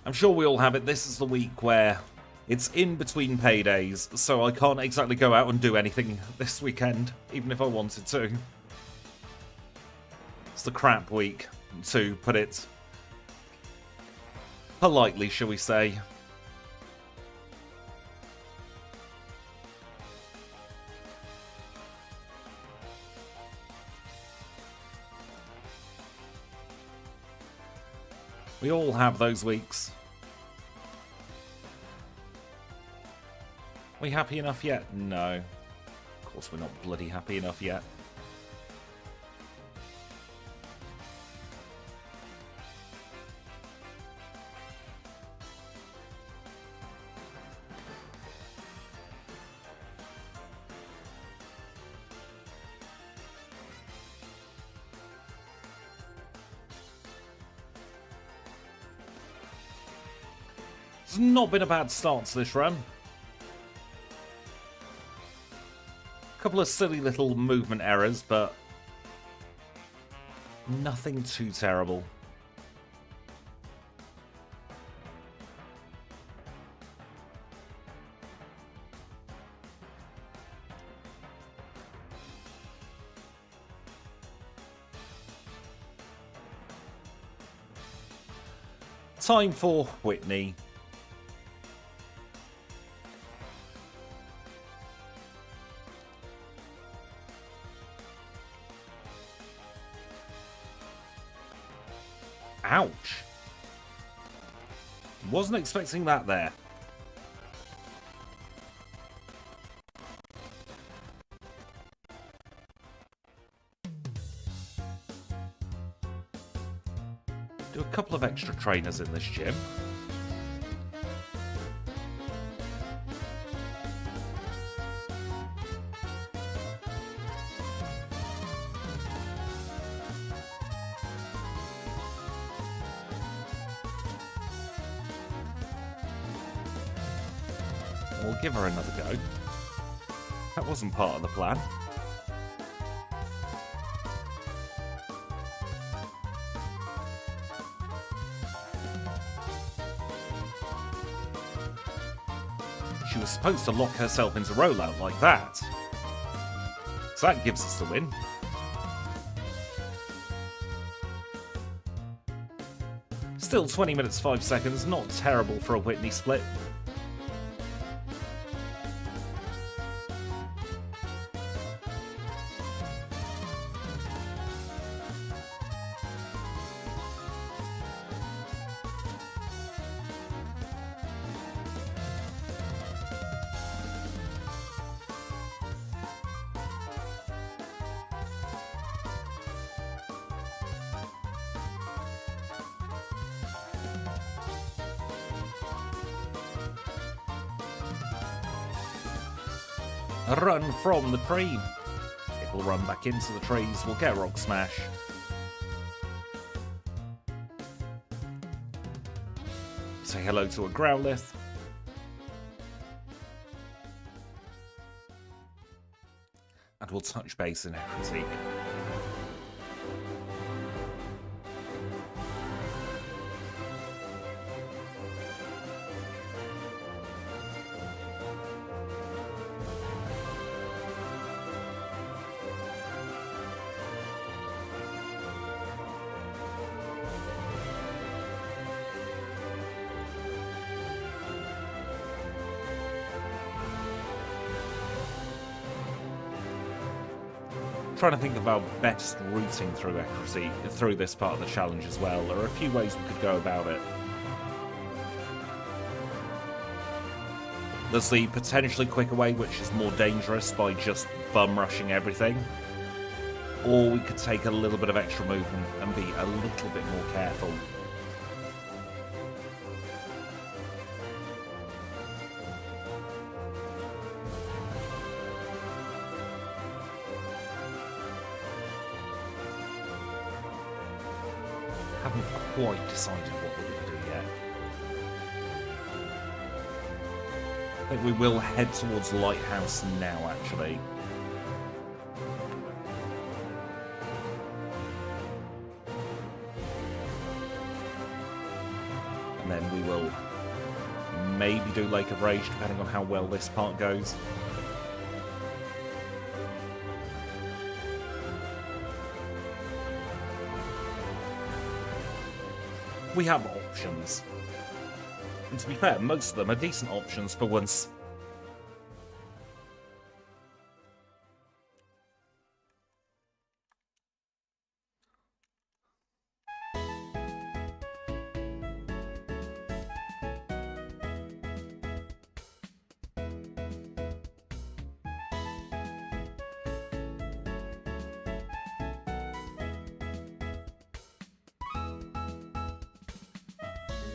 I'm sure we all have it. This is the week where it's in between paydays, so I can't exactly go out and do anything this weekend, even if I wanted to. It's the crap week, to put it politely, shall we say. We all have those weeks. We happy enough yet? No. Of course we're not bloody happy enough yet. It's not been a bad start to this run. A couple of silly little movement errors, but nothing too terrible. Time for Whitney. Ouch. Wasn't expecting that there. Do a couple of extra trainers in this gym. We'll give her another go. That wasn't part of the plan. She was supposed to lock herself into rollout like that. So that gives us the win. Still 20 minutes 5 seconds, not terrible for a Whitney split. A run from the tree. If we'll run back into the trees, we'll get Rock Smash. Say hello to a Growlithe. And we'll touch base in Critique. Trying to think of our best routing through accuracy through this part of the challenge as well. There are a few ways we could go about it. There's the potentially quicker way, which is more dangerous by just bum rushing everything. Or we could take a little bit of extra movement and be a little bit more careful. Haven't quite decided what we're going to do yet. I think we will head towards Lighthouse now, actually. And then we will maybe do Lake of Rage, depending on how well this part goes. We have options. And to be fair, most of them are decent options for once.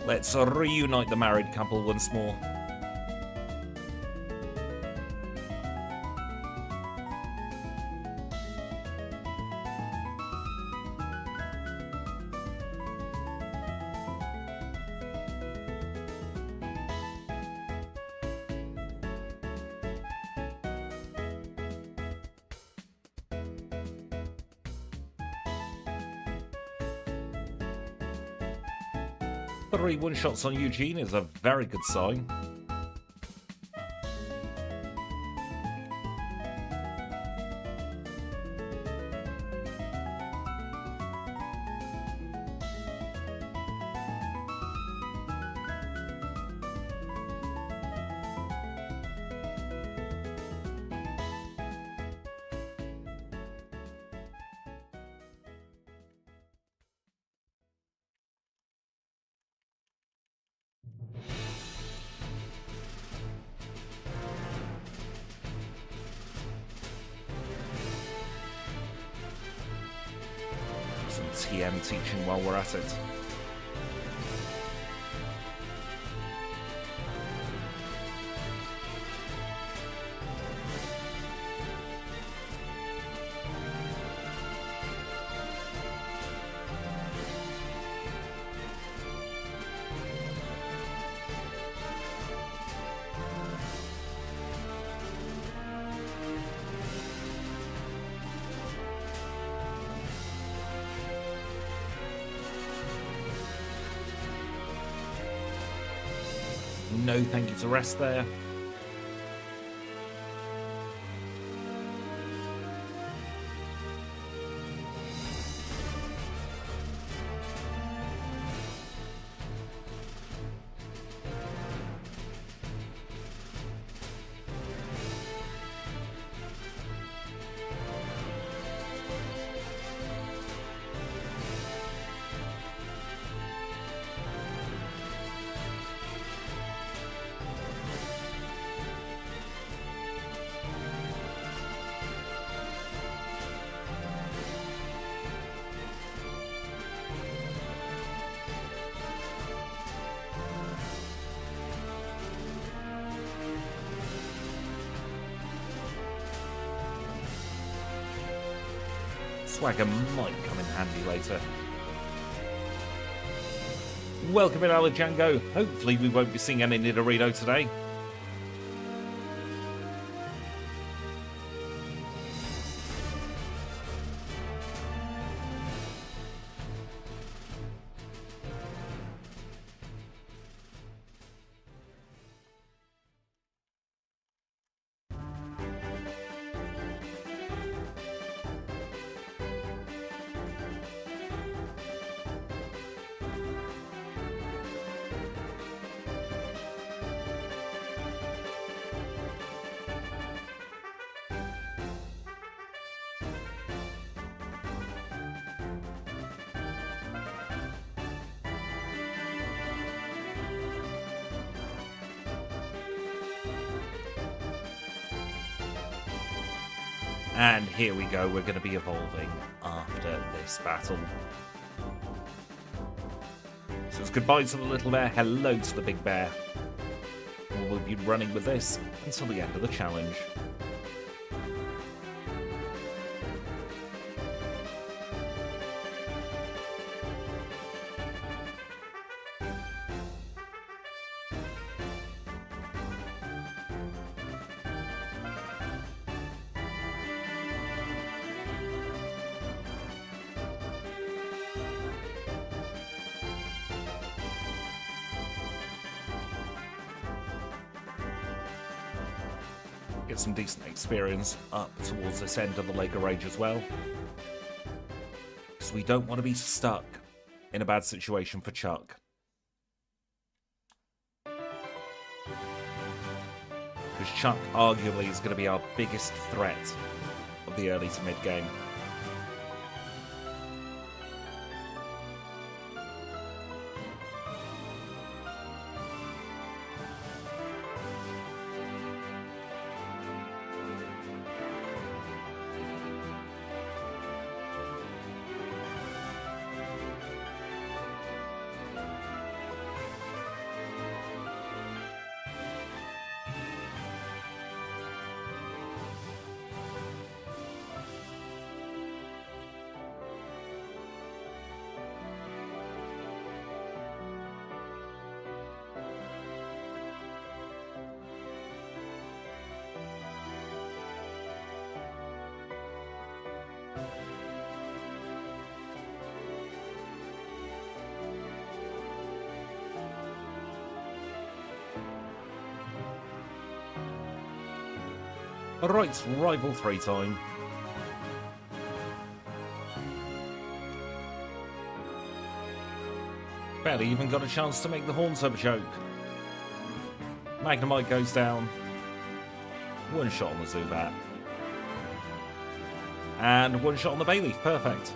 Let's reunite the married couple once more. Three one-shots on Eugene is a very good sign. TM teaching while we're at it. No thank you to rest there. Swagger might come in handy later. Welcome in, Alajango. Hopefully we won't be seeing any Nidorino today. And here we go, we're going to be evolving after this battle. So it's goodbye to the little bear, hello to the big bear. We'll be running with this until the end of the challenge. Get some decent experience up towards this end of the Lake of Rage as well. Because we don't want to be stuck in a bad situation for Chuck. Because Chuck arguably is going to be our biggest threat of the early to mid game. Right, rival 3 time. Barely even got a chance to make the horns up a joke. Magnemite goes down. One shot on the Zubat. And one shot on the Bayleaf, perfect.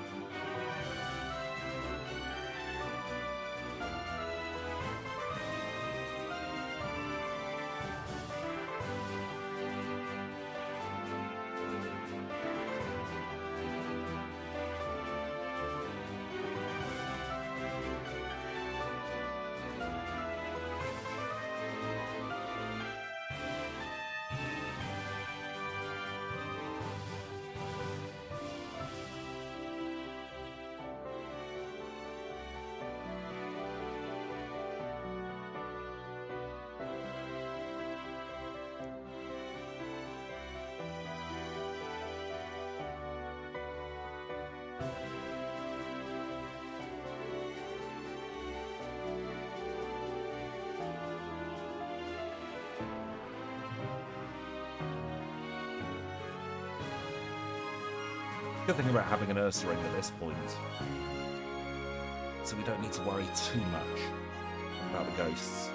Good thing about having an Ursaring at this point, so we don't need to worry too much about the ghosts.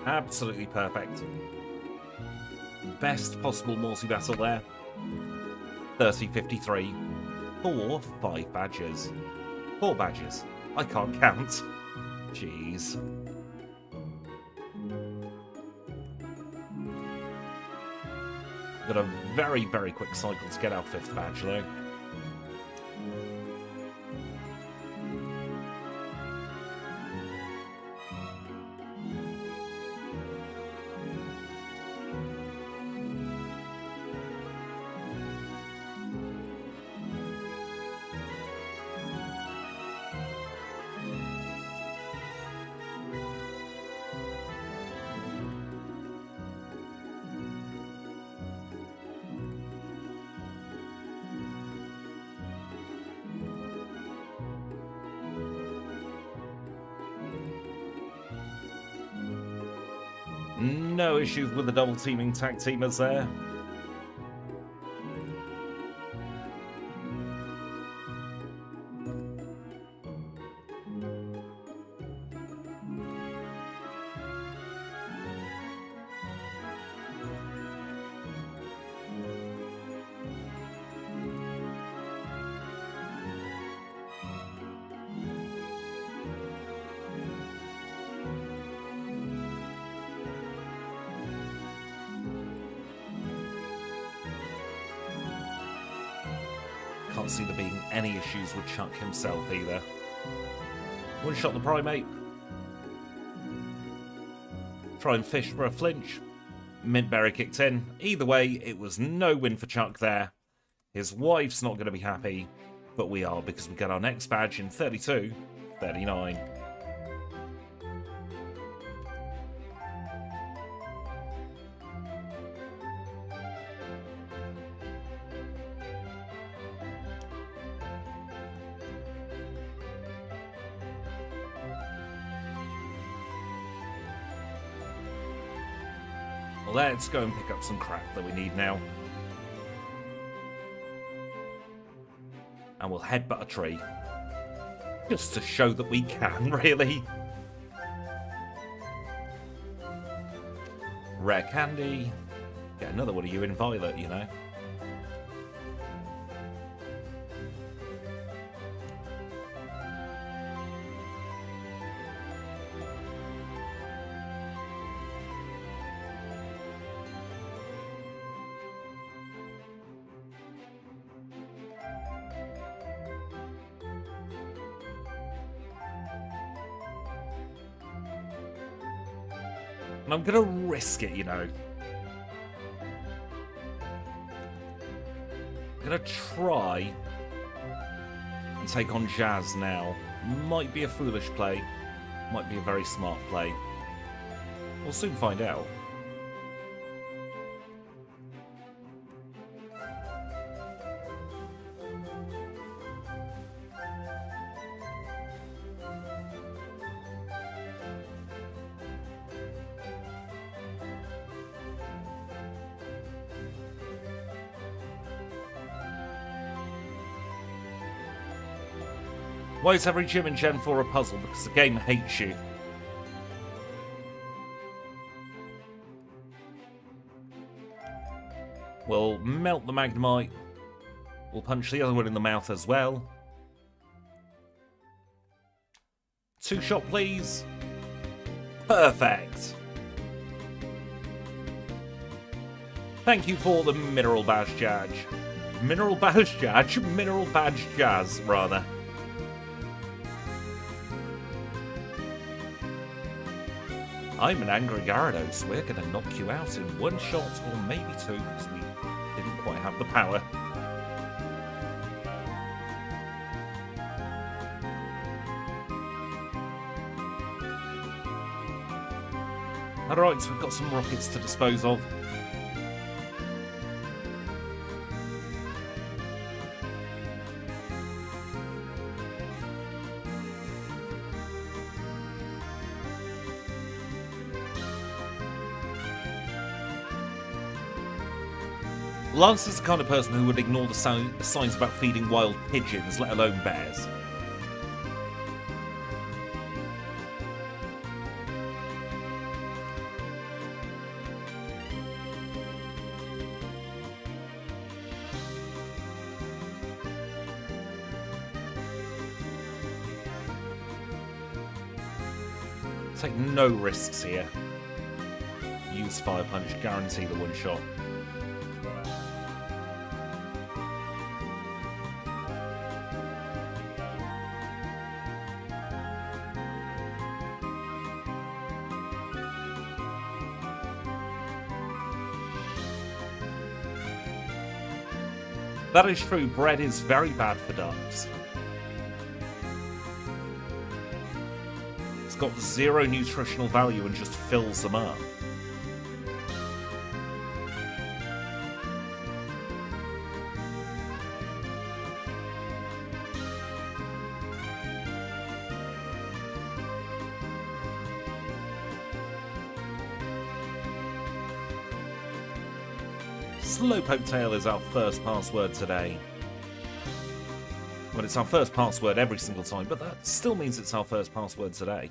Absolutely perfect. Best possible multi-battle there. 30-53 for 5 badges. 4 badges. I can't count. Jeez. Got a very, very quick cycle to get our 5th badge though. No issues with the double teaming tag teamers there. Can't see there being any issues with Chuck himself either. One shot the primate. Try and fish for a flinch. Mintberry kicked in. Either way, it was no win for Chuck there. His wife's not going to be happy, but we are because we got our next badge in 32-39. Let's go and pick up some crap that we need now. And we'll headbutt a tree. Just to show that we can, really. Rare candy. Get another one of you in violet, you know. And I'm going to risk it, you know. I'm going to try and take on Jazz now. Might be a foolish play. Might be a very smart play. We'll soon find out. Why is every gym in Gen 4 a puzzle? Because the game hates you. We'll melt the Magnemite. We'll punch the other one in the mouth as well. 2-shot, please. Perfect. Thank you for the Mineral Badge Jazz. Mineral Badge Jazz? Mineral Badge Jazz, rather. I'm an angry Gyarados. We're going to knock you out in one shot or maybe two because we didn't quite have the power. Alright, so we've got some rockets to dispose of. Lance is the kind of person who would ignore the signs about feeding wild pigeons, let alone bears. Take no risks here. Use Fire Punch, guarantee the one shot. That is true, bread is very bad for ducks. It's got 0 nutritional value and just fills them up. Slowpoke Tail is our first password today. Well, it's our first password every single time, but that still means it's our first password today.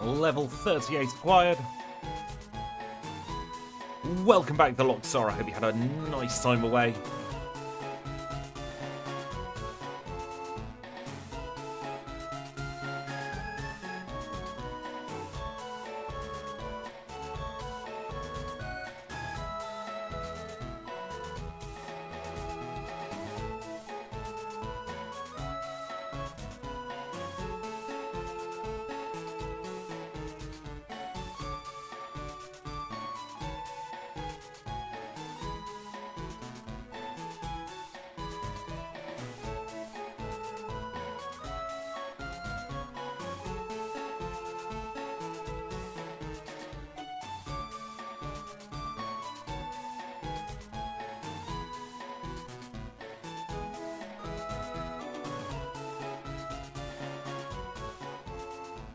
Level 38 acquired. Welcome back to Loxar. I hope you had a nice time away.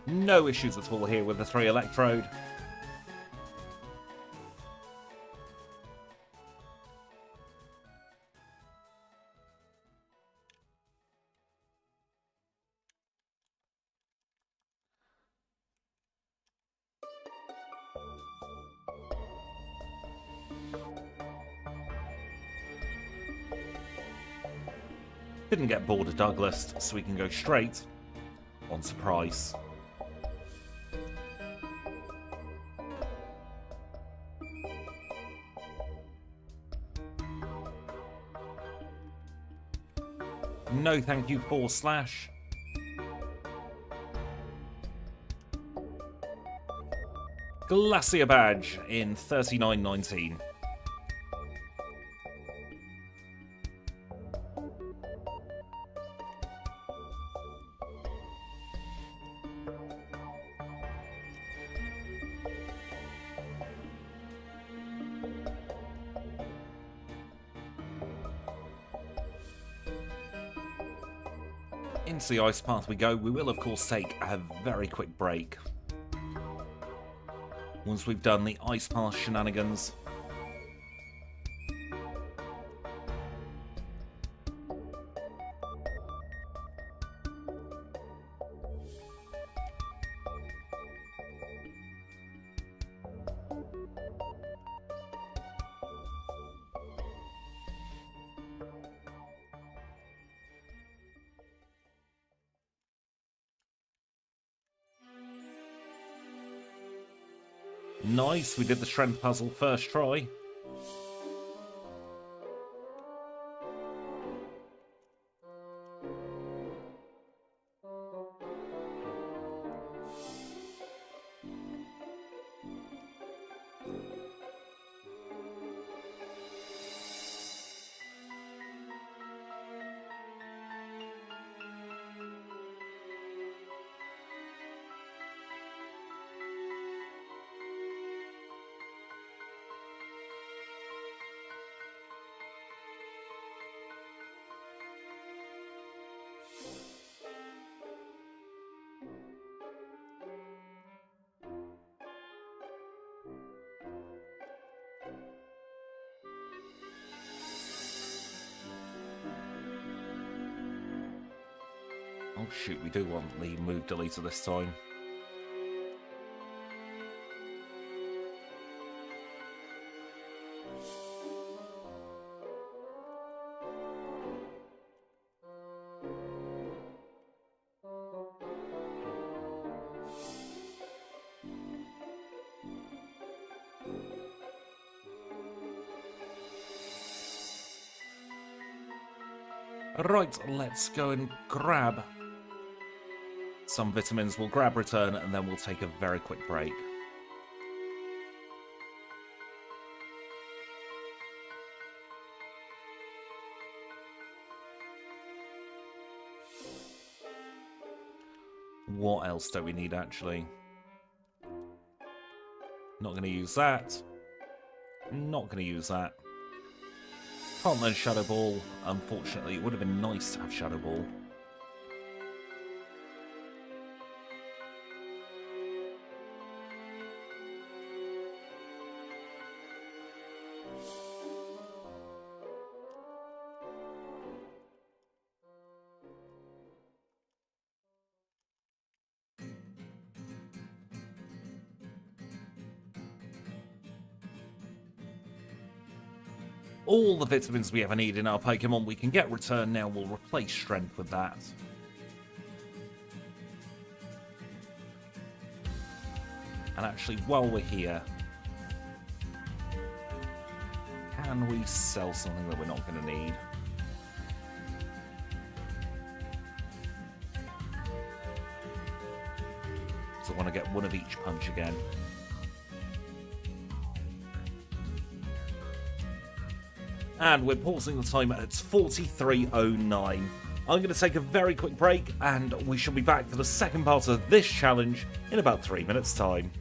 No issues at all here with the 3 Electrode. Didn't get bored of Douglas, so we can go straight on Surprise. No thank you, // Glacier Badge in 39.19. Into the ice path we go. We will, of course, take a very quick break once we've done the ice path shenanigans. Nice, we did the strength puzzle first try. Oh shoot, we do want the move deleter this time. Right, let's go and grab some vitamins. We'll grab return and then we'll take a very quick break. What else do we need, actually? Not going to use that. Not going to use that. Can't learn Shadow Ball. Unfortunately, it would have been nice to have Shadow Ball. All the vitamins we ever need in our Pokemon we can get returned now. We'll replace Strength with that. And actually, while we're here, can we sell something that we're not going to need? So I want to get one of each punch again. And we're pausing the timer at 43:09. I'm going to take a very quick break, and we shall be back for the second part of this challenge in about 3 minutes' time.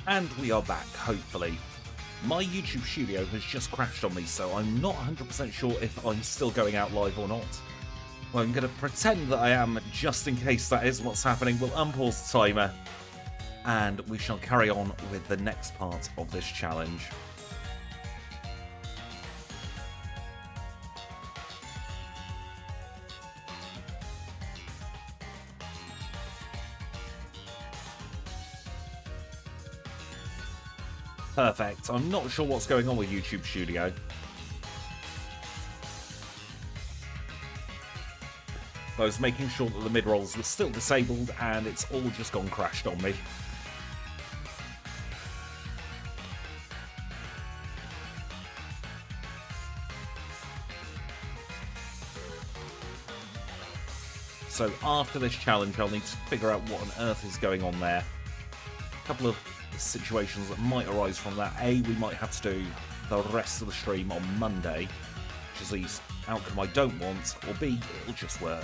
And we are back, hopefully. My YouTube studio has just crashed on me, so I'm not 100% sure if I'm still going out live or not. Well, I'm going to pretend that I am, just in case that is what's happening. We'll unpause the timer, and we shall carry on with the next part of this challenge. Perfect. I'm not sure what's going on with YouTube Studio. I was making sure that the mid-rolls were still disabled, and it's all just gone crashed on me. So after this challenge, I'll need to figure out what on earth is going on there. A couple of situations that might arise from that. A, we might have to do the rest of the stream on Monday, which is the outcome I don't want, or B, it'll just work.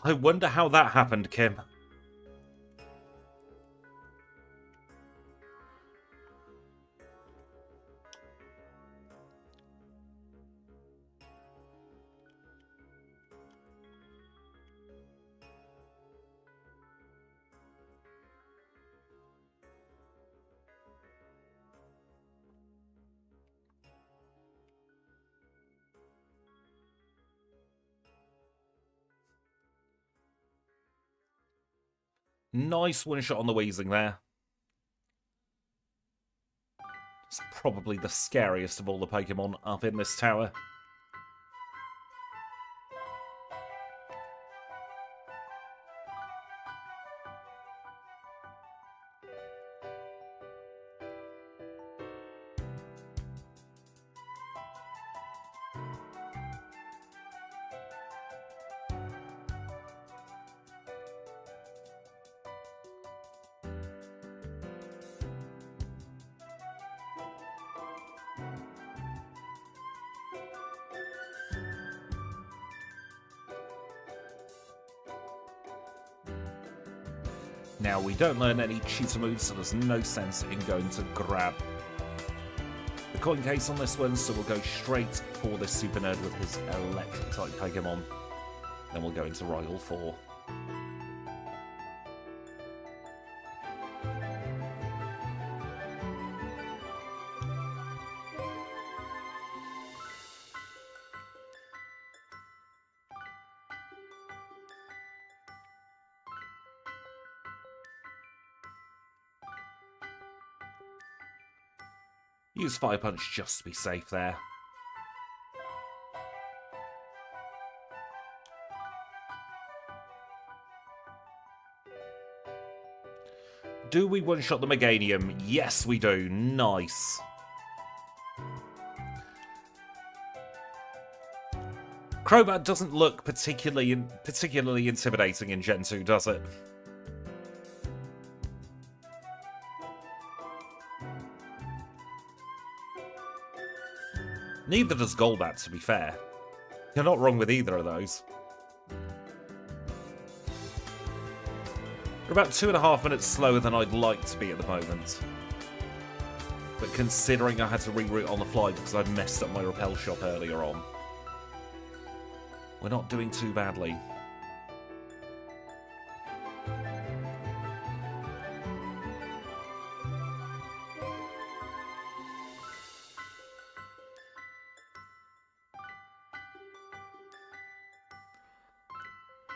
I wonder how that happened, Kim. Nice one shot on the Weezing there. It's probably the scariest of all the Pokemon up in this tower. Now, we don't learn any cheater moves, so there's no sense in going to grab the coin case on this one, so we'll go straight for this Super Nerd with his electric-type Pokemon. Then we'll go into Rival 4. Use Fire Punch just to be safe there. Do we one-shot the Meganium? Yes, we do. Nice. Crobat doesn't look particularly intimidating in Gen 2, does it? Neither does Golbat, to be fair. You're not wrong with either of those. We're about 2.5 minutes slower than I'd like to be at the moment. But considering I had to reroute on the fly because I'd messed up my repel shop earlier on, we're not doing too badly.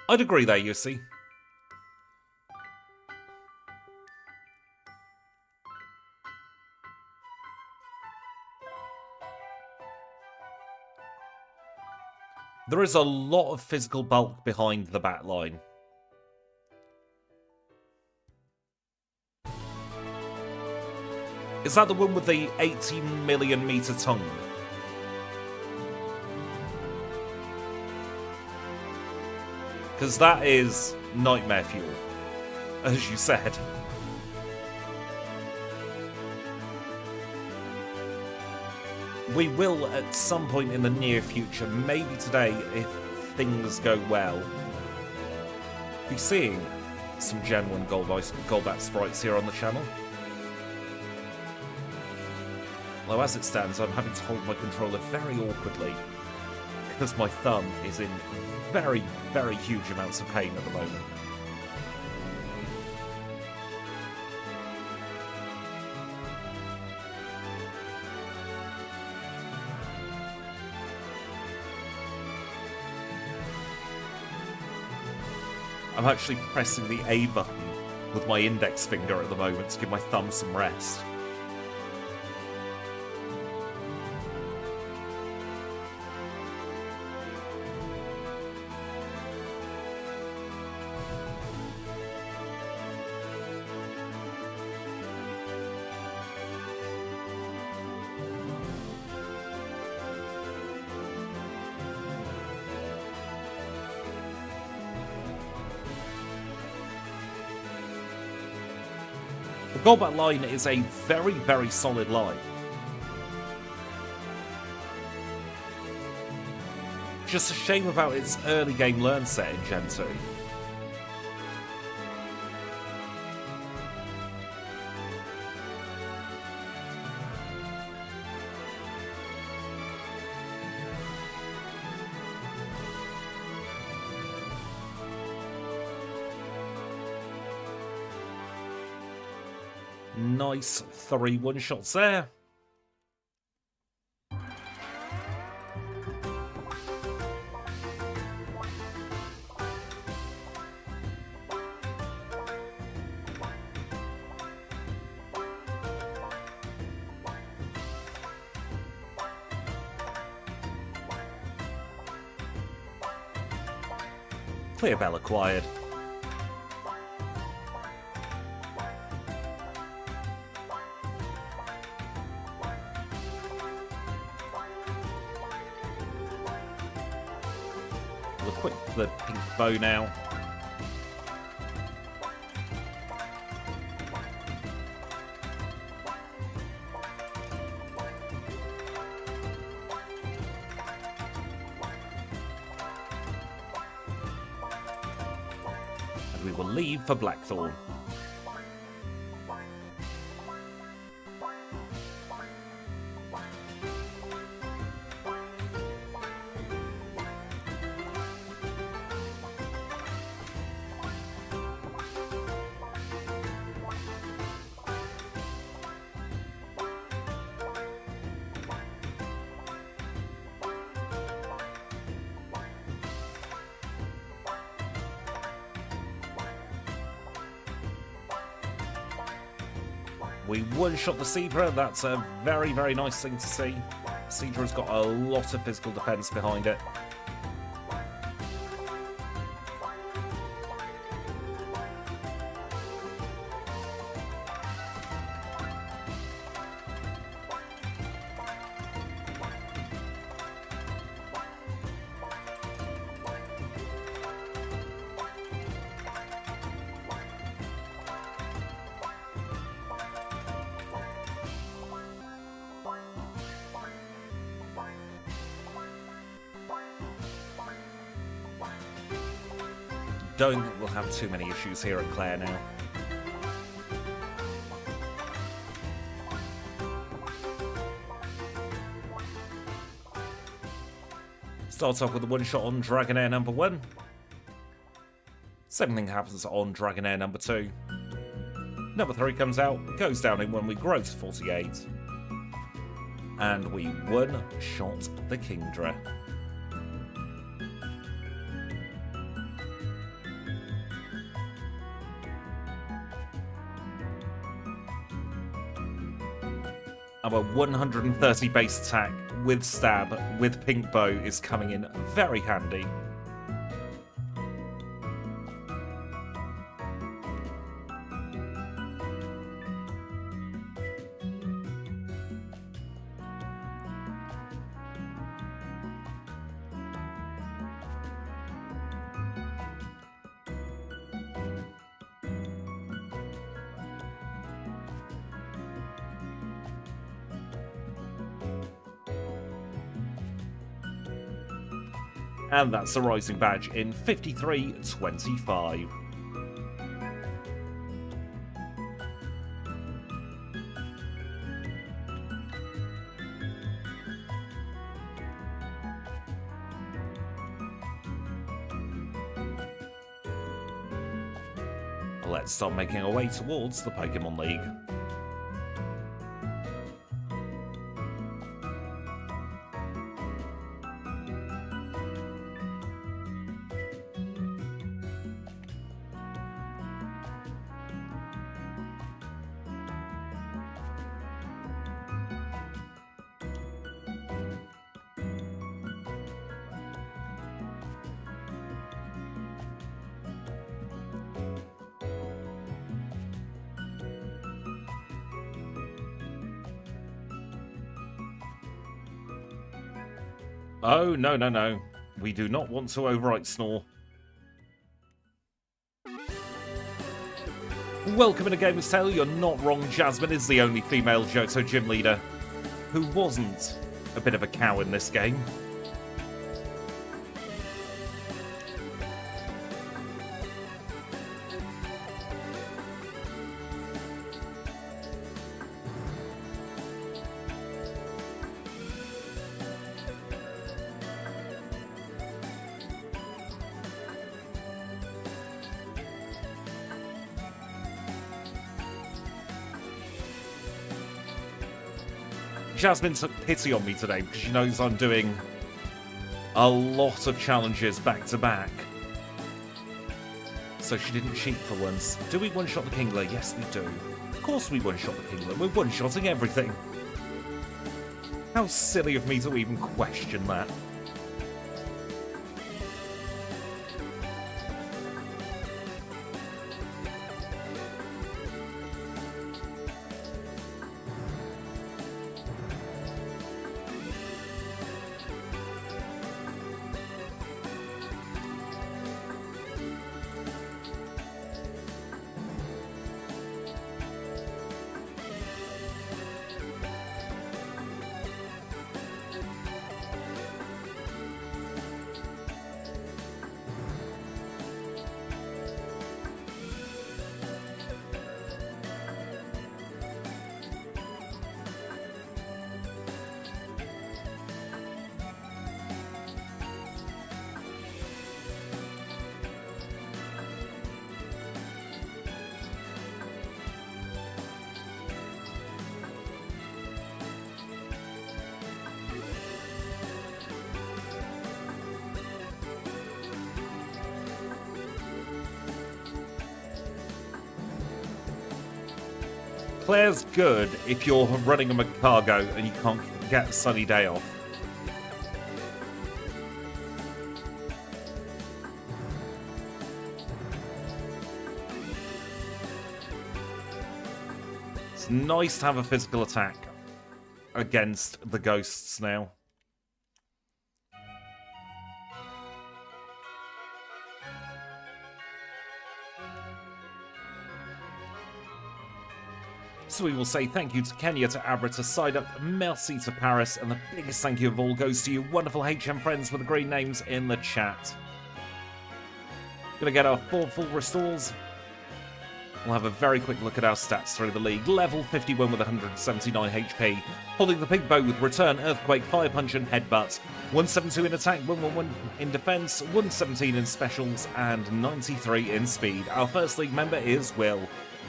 I'd agree there, you see. There is a lot of physical bulk behind the bat line. Is that the one with the 18 million meter tongue? Because that is nightmare fuel, as you said. We will, at some point in the near future, maybe today, if things go well, be seeing some genuine Golbat sprites here on the channel. Though as it stands, I'm having to hold my controller very awkwardly because my thumb is in very, very huge amounts of pain at the moment. I'm actually pressing the A button with my index finger at the moment to give my thumb some rest. The Golbat line is a very, very solid line. Just a shame about its early game learn set in Gen 2. Nice 3 one-shots there. Clear Bell acquired. We'll equip the pink bow now. And we will leave for Blackthorn. We one-shot the Seadra. That's a very, very nice thing to see. Seadra's got a lot of physical defense behind it. Don't think we'll have too many issues here at Claire now. Starts off with a one-shot on Dragonair number 1. Same thing happens on Dragonair number 2. Number 3 comes out, goes down in when we grow to 48. And we one-shot the Kingdra. Our 130 base attack with stab, with pink bow is coming in very handy. And that's the Rising Badge in 53.25. Let's start making our way towards the Pokémon League. Oh, no, no, no. We do not want to overwrite Snore. Welcome to Gamer's Tale. You're not wrong. Jasmine is the only female Johto gym leader who wasn't a bit of a cow in this game. Jasmine took pity on me today because she knows I'm doing a lot of challenges back to back. So she didn't cheat for once. Do we one-shot the Kingler? Yes, we do. Of course we one-shot the Kingler. We're one-shotting everything. How silly of me to even question that. Claire's good if you're running a cargo and you can't get a sunny day off. It's nice to have a physical attack against the ghosts now. So we will say thank you to Kenya, to Abra, to Side Up, merci to Paris, and the biggest thank you of all goes to you wonderful HM friends with the green names in the chat. Gonna get our 4 full restores. We'll have a very quick look at our stats through the league. Level 51 with 179 HP. Holding the Pig Bow with Return, Earthquake, Fire Punch and Headbutt. 172 in attack, 111 in defense, 117 in specials, and 93 in speed. Our first league member is Will.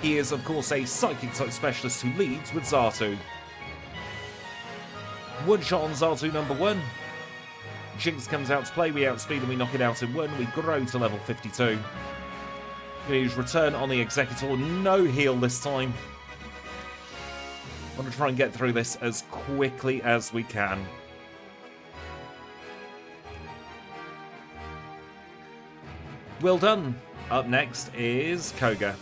He is, of course, a Psychic type specialist who leads with Xatu. One shot on Xatu number 1. Jinx comes out to play, we outspeed and we knock it out in 1. We grow to level 52. Going to use Return on the Executor. No heal this time. I'm going to try and get through this as quickly as we can. Well done. Up next is Koga.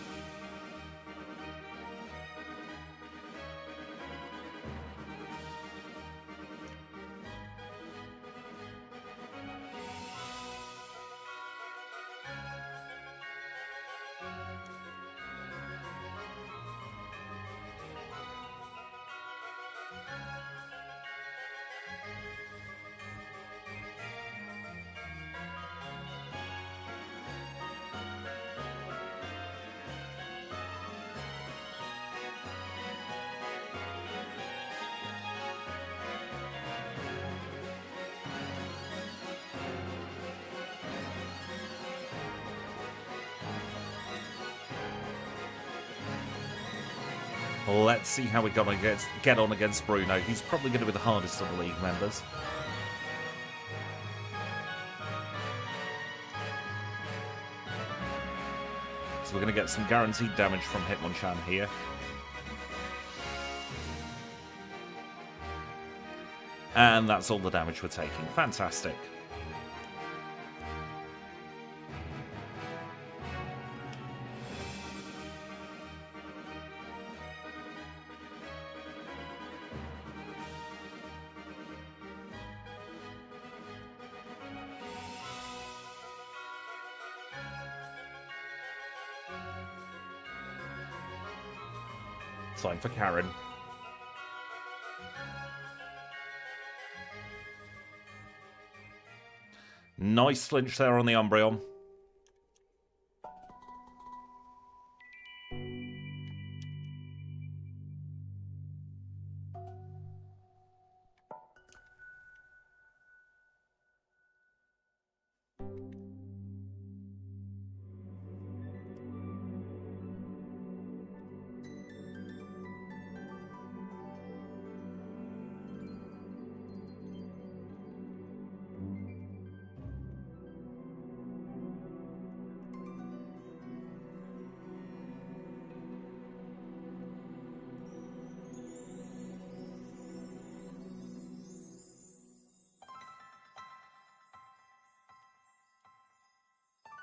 Let's see how we get on against Bruno. He's probably going to be the hardest of the league members. So we're going to get some guaranteed damage from Hitmonchan here. And that's all the damage we're taking. Fantastic. Time for Karen. Nice flinch there on the Umbreon.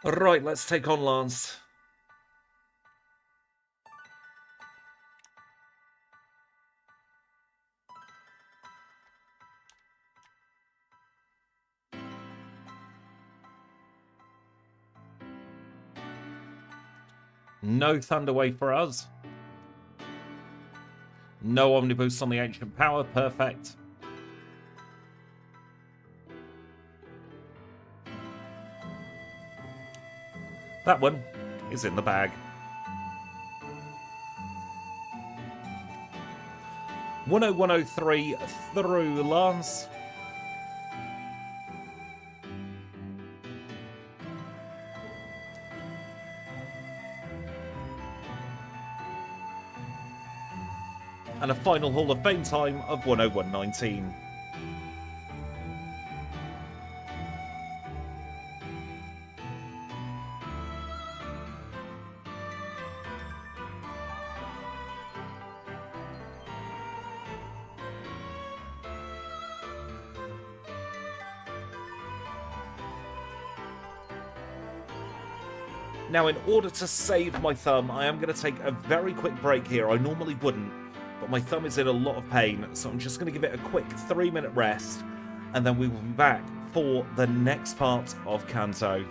Right, let's take on Lance. No Thunder Wave for us. No Omniboost on the Ancient Power. Perfect. That one is in the bag. 10103 through Lance. And a final Hall of Fame time of 10119. Now, in order to save my thumb, I am going to take a very quick break here. I normally wouldn't, but my thumb is in a lot of pain, so I'm just going to give it a quick 3-minute rest, and then we will be back for the next part of Kanto.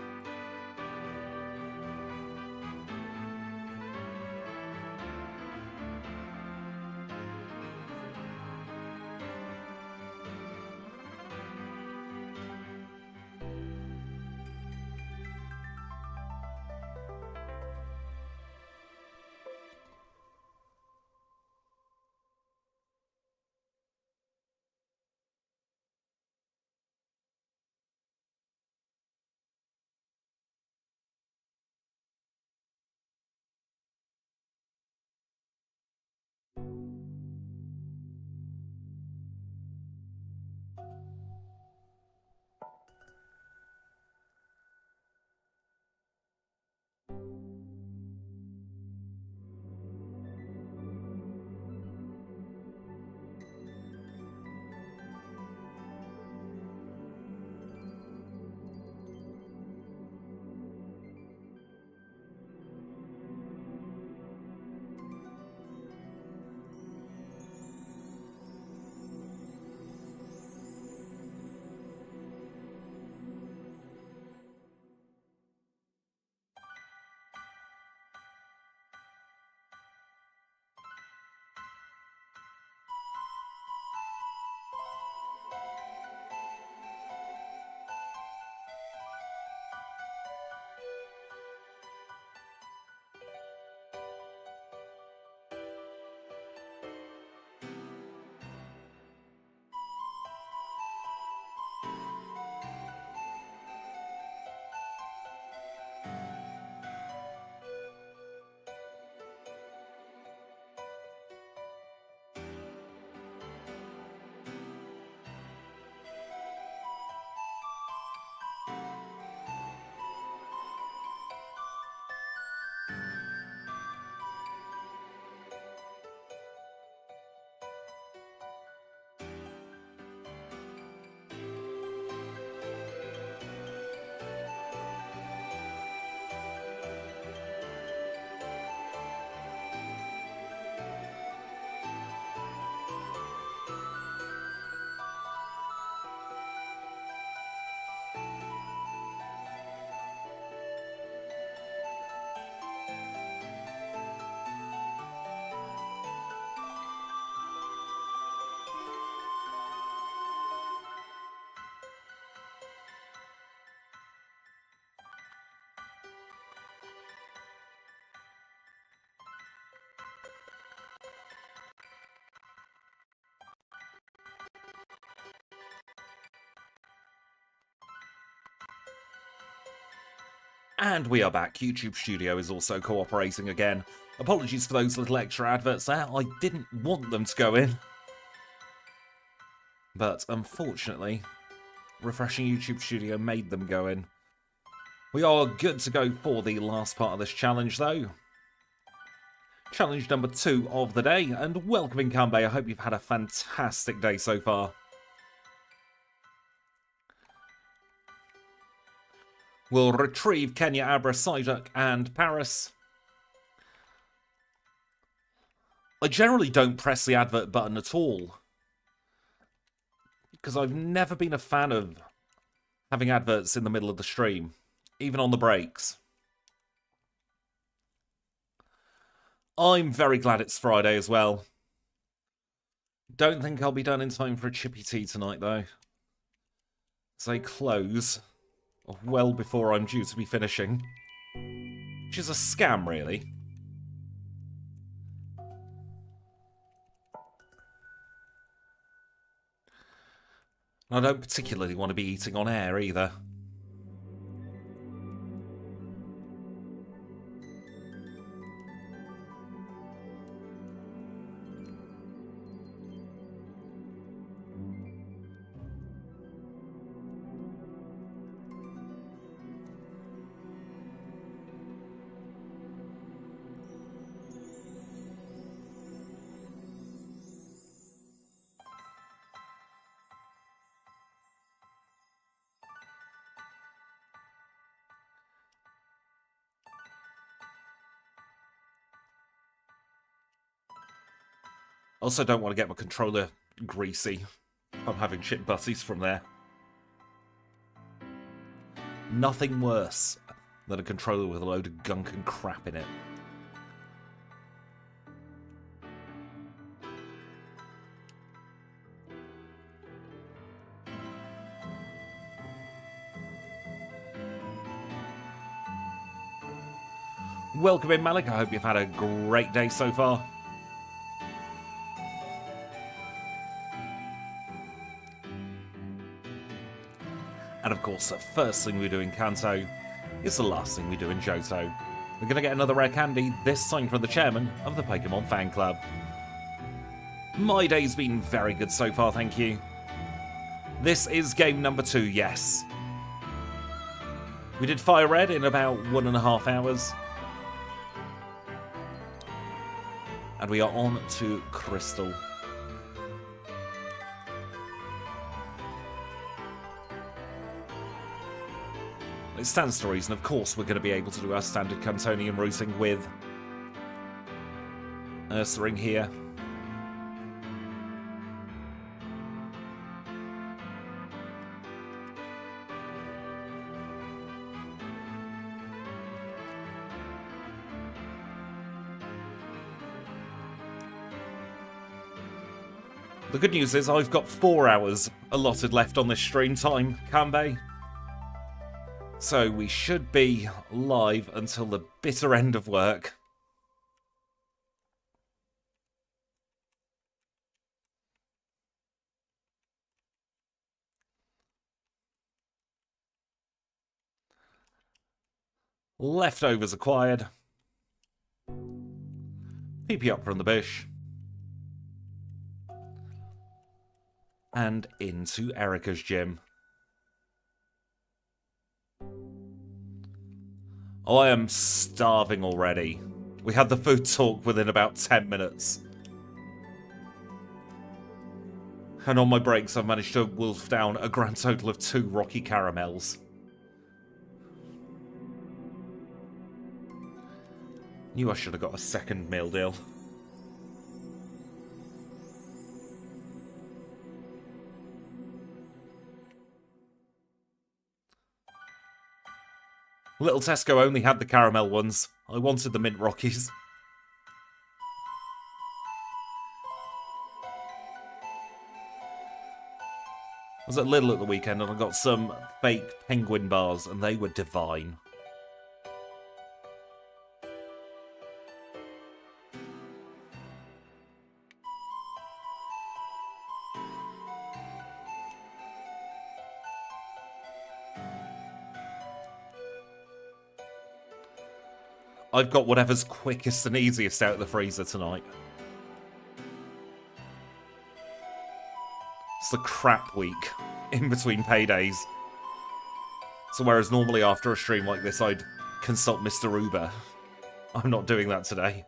And we are back. YouTube Studio is also cooperating again. Apologies for those little extra adverts there. I didn't want them to go in. But unfortunately, refreshing YouTube Studio made them go in. We are good to go for the last part of this challenge though. Challenge number 2 of the day. And welcome Kanbei. I hope you've had a fantastic day so far. We'll retrieve Kenya, Abra, Psyduck, and Paris. I generally don't press the advert button at all, because I've never been a fan of having adverts in the middle of the stream, even on the breaks. I'm very glad it's Friday as well. Don't think I'll be done in time for a chippy tea tonight, though. They close well before I'm due to be finishing, which is a scam, really. I don't particularly want to be eating on air either. Also don't want to get my controller greasy. I'm having shit butties from there. Nothing worse than a controller with a load of gunk and crap in it. Welcome in, Malik. I hope you've had a great day so far. And of course, the first thing we do in Kanto is the last thing we do in Johto. We're going to get another rare candy, this time from the chairman of the Pokémon fan club. My day's been very good so far, thank you. This is game number 2, yes. We did FireRed in about 1.5 hours. And we are on to Crystal. It stands to reason, of course, we're going to be able to do our standard Cantonian routing with Ursaring here. The good news is I've got 4 hours allotted left on this stream time, Kanbei. So we should be live until the bitter end of work. Leftovers acquired. PP up from the bush. And into Erica's gym. Oh, I am starving already. We had the food talk within about 10 minutes. And on my breaks, I've managed to wolf down a grand total of 2 Rocky Caramels. Knew I should have got a second meal deal. Little Tesco only had the caramel ones. I wanted the mint Rockies. I was at Lidl at the weekend and I got some fake penguin bars and they were divine. I've got whatever's quickest and easiest out of the freezer tonight. It's the crap week in between paydays. So whereas normally after a stream like this I'd consult Mr. Uber, I'm not doing that today.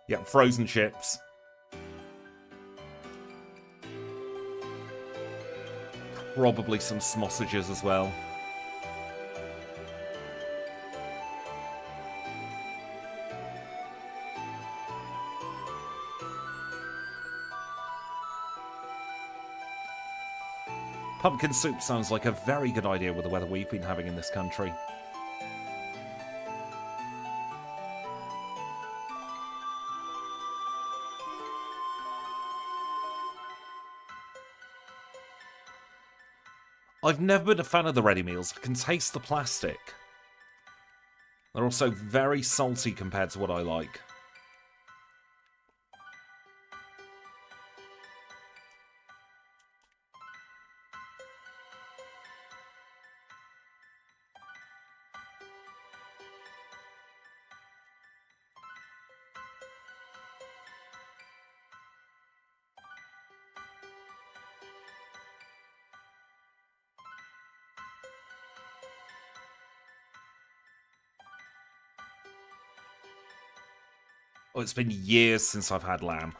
Yep, frozen chips. Probably some sausages as well. Pumpkin soup sounds like a very good idea with the weather we've been having in this country. I've never been a fan of the ready meals. I can taste the plastic. They're also very salty compared to what I like. Oh, it's been years since I've had lamb.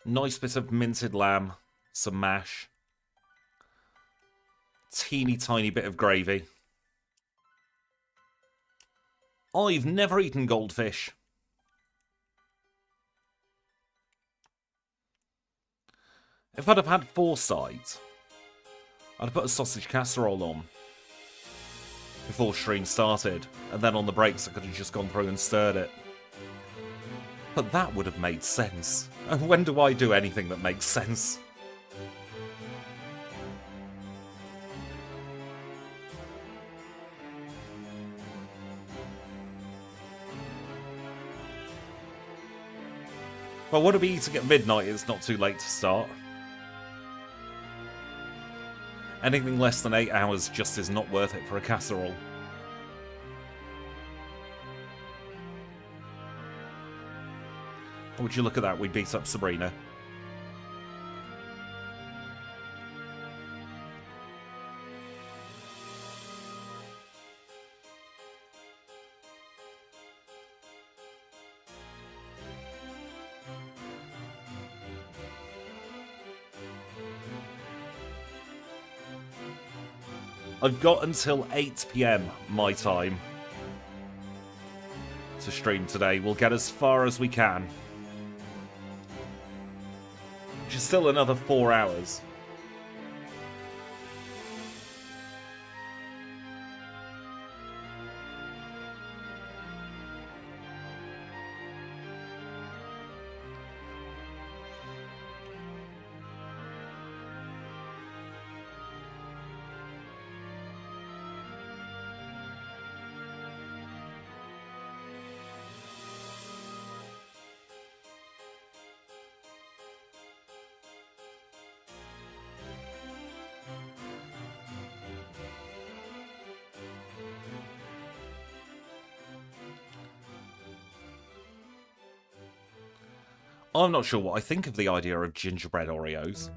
Nice bit of minted lamb, some mash. Teeny tiny bit of gravy. I've never eaten goldfish. If I'd have had foresight, I'd have put a sausage casserole on before stream started, and then on the breaks I could have just gone through and stirred it. But that would have made sense. And when do I do anything that makes sense? Well, what are we eating at midnight? It's not too late to start. Anything less than 8 hours just is not worth it for a casserole. Would you look at that? We beat up Sabrina. I've got until 8 PM my time to stream today. We'll get as far as we can. Which is still another 4 hours. I'm not sure what I think of the idea of gingerbread Oreos.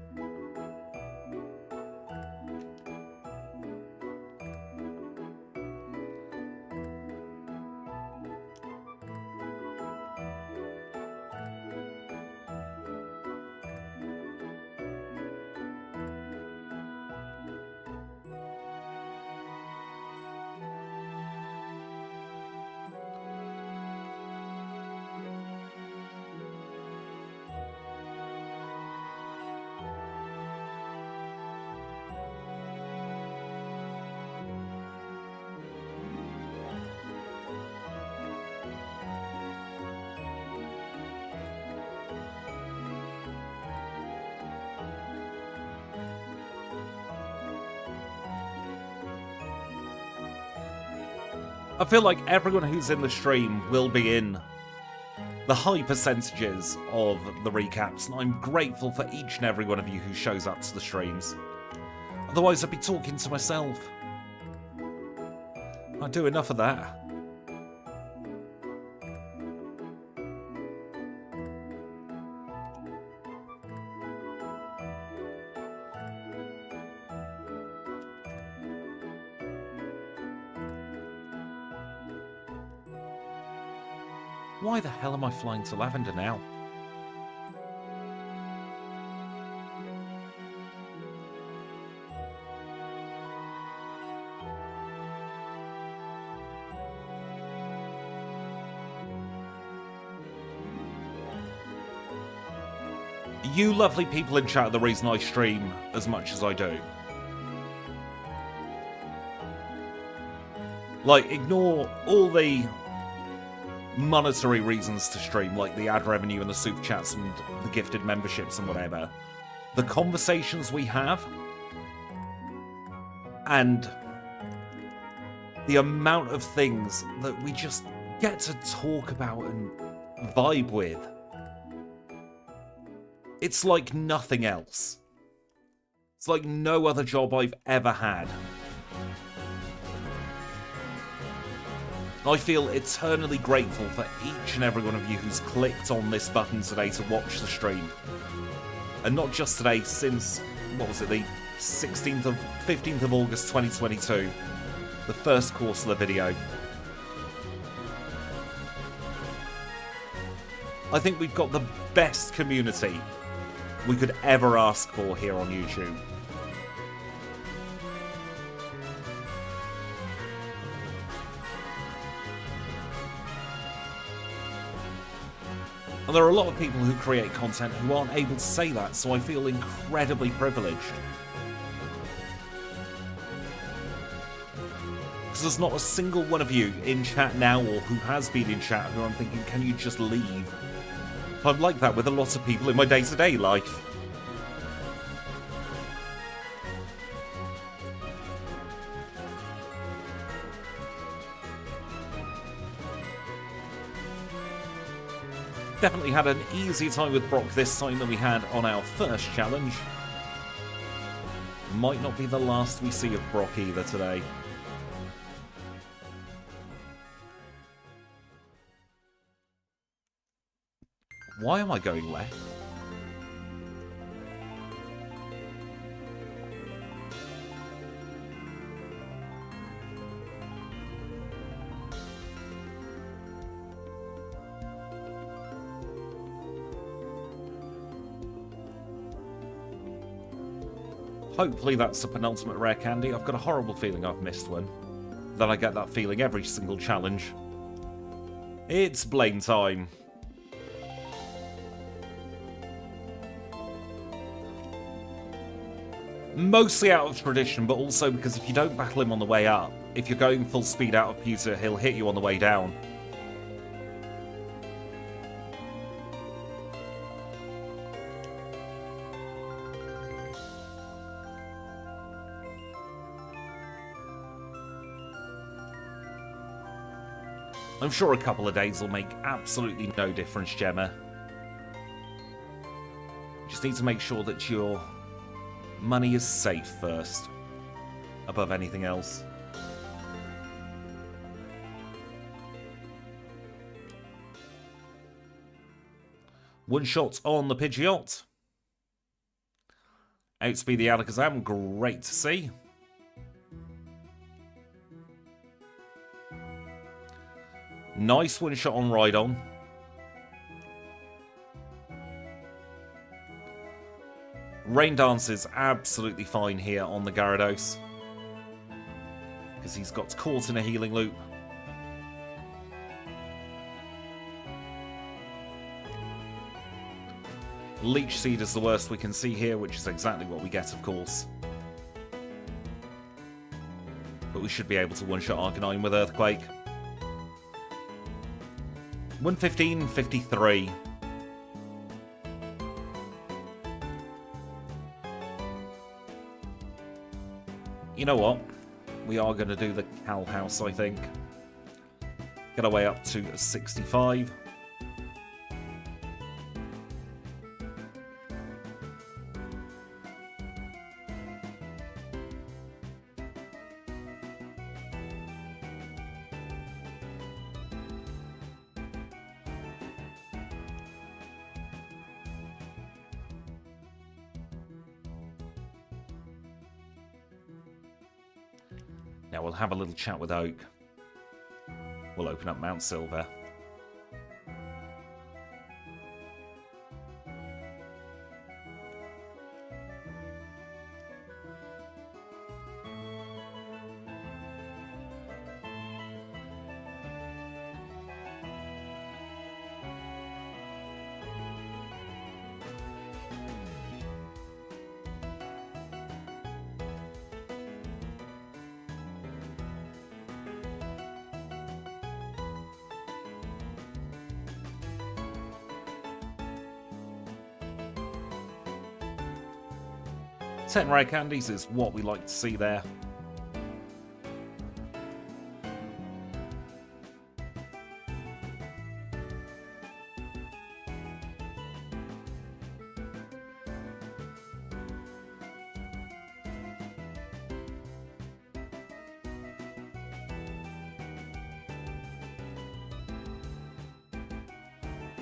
I feel like everyone who's in the stream will be in the high percentages of the recaps, and I'm grateful for each and every one of you who shows up to the streams. Otherwise, I'd be talking to myself. I do enough of that. Why the hell am I flying to Lavender now? You lovely people in chat are the reason I stream as much as I do. Like, ignore all the monetary reasons to stream, like the ad revenue and the super chats and the gifted memberships and whatever. The conversations we have and the amount of things that we just get to talk about and vibe with. It's like nothing else. It's like no other job I've ever had. I feel eternally grateful for each and every one of you who's clicked on this button today to watch the stream. And not just today, since, what was it, the 15th of August 2022. The first course of the video. I think we've got the best community we could ever ask for here on YouTube. And there are a lot of people who create content who aren't able to say that, so I feel incredibly privileged. Because there's not a single one of you in chat now, or who has been in chat, who I'm thinking, can you just leave? I'm like that with a lot of people in my day-to-day life. Definitely had an easier time with Brock this time than we had on our first challenge. Might not be the last we see of Brock either today. Why am I going left? Hopefully that's the penultimate rare candy. I've got a horrible feeling I've missed one. Then I get that feeling every single challenge. It's Blaine time. Mostly out of tradition, but also because if you don't battle him on the way up, if you're going full speed out of pewter, he'll hit you on the way down. I'm sure a couple of days will make absolutely no difference, Gemma. You just need to make sure that your money is safe first, above anything else. One shot on the Pidgeot. Outspeed the Alakazam, great to see. Nice one shot on Rhydon. Rain Dance is absolutely fine here on the Gyarados, because he's got caught in a healing loop. Leech Seed is the worst we can see here, which is exactly what we get, of course. But we should be able to one-shot Arcanine with Earthquake. 115.53. You know what? We are going to do the Cal House, I think. Get our way up to 65. Now we'll have a little chat with Oak. We'll open up Mount Silver. Ten rare candies is what we like to see there.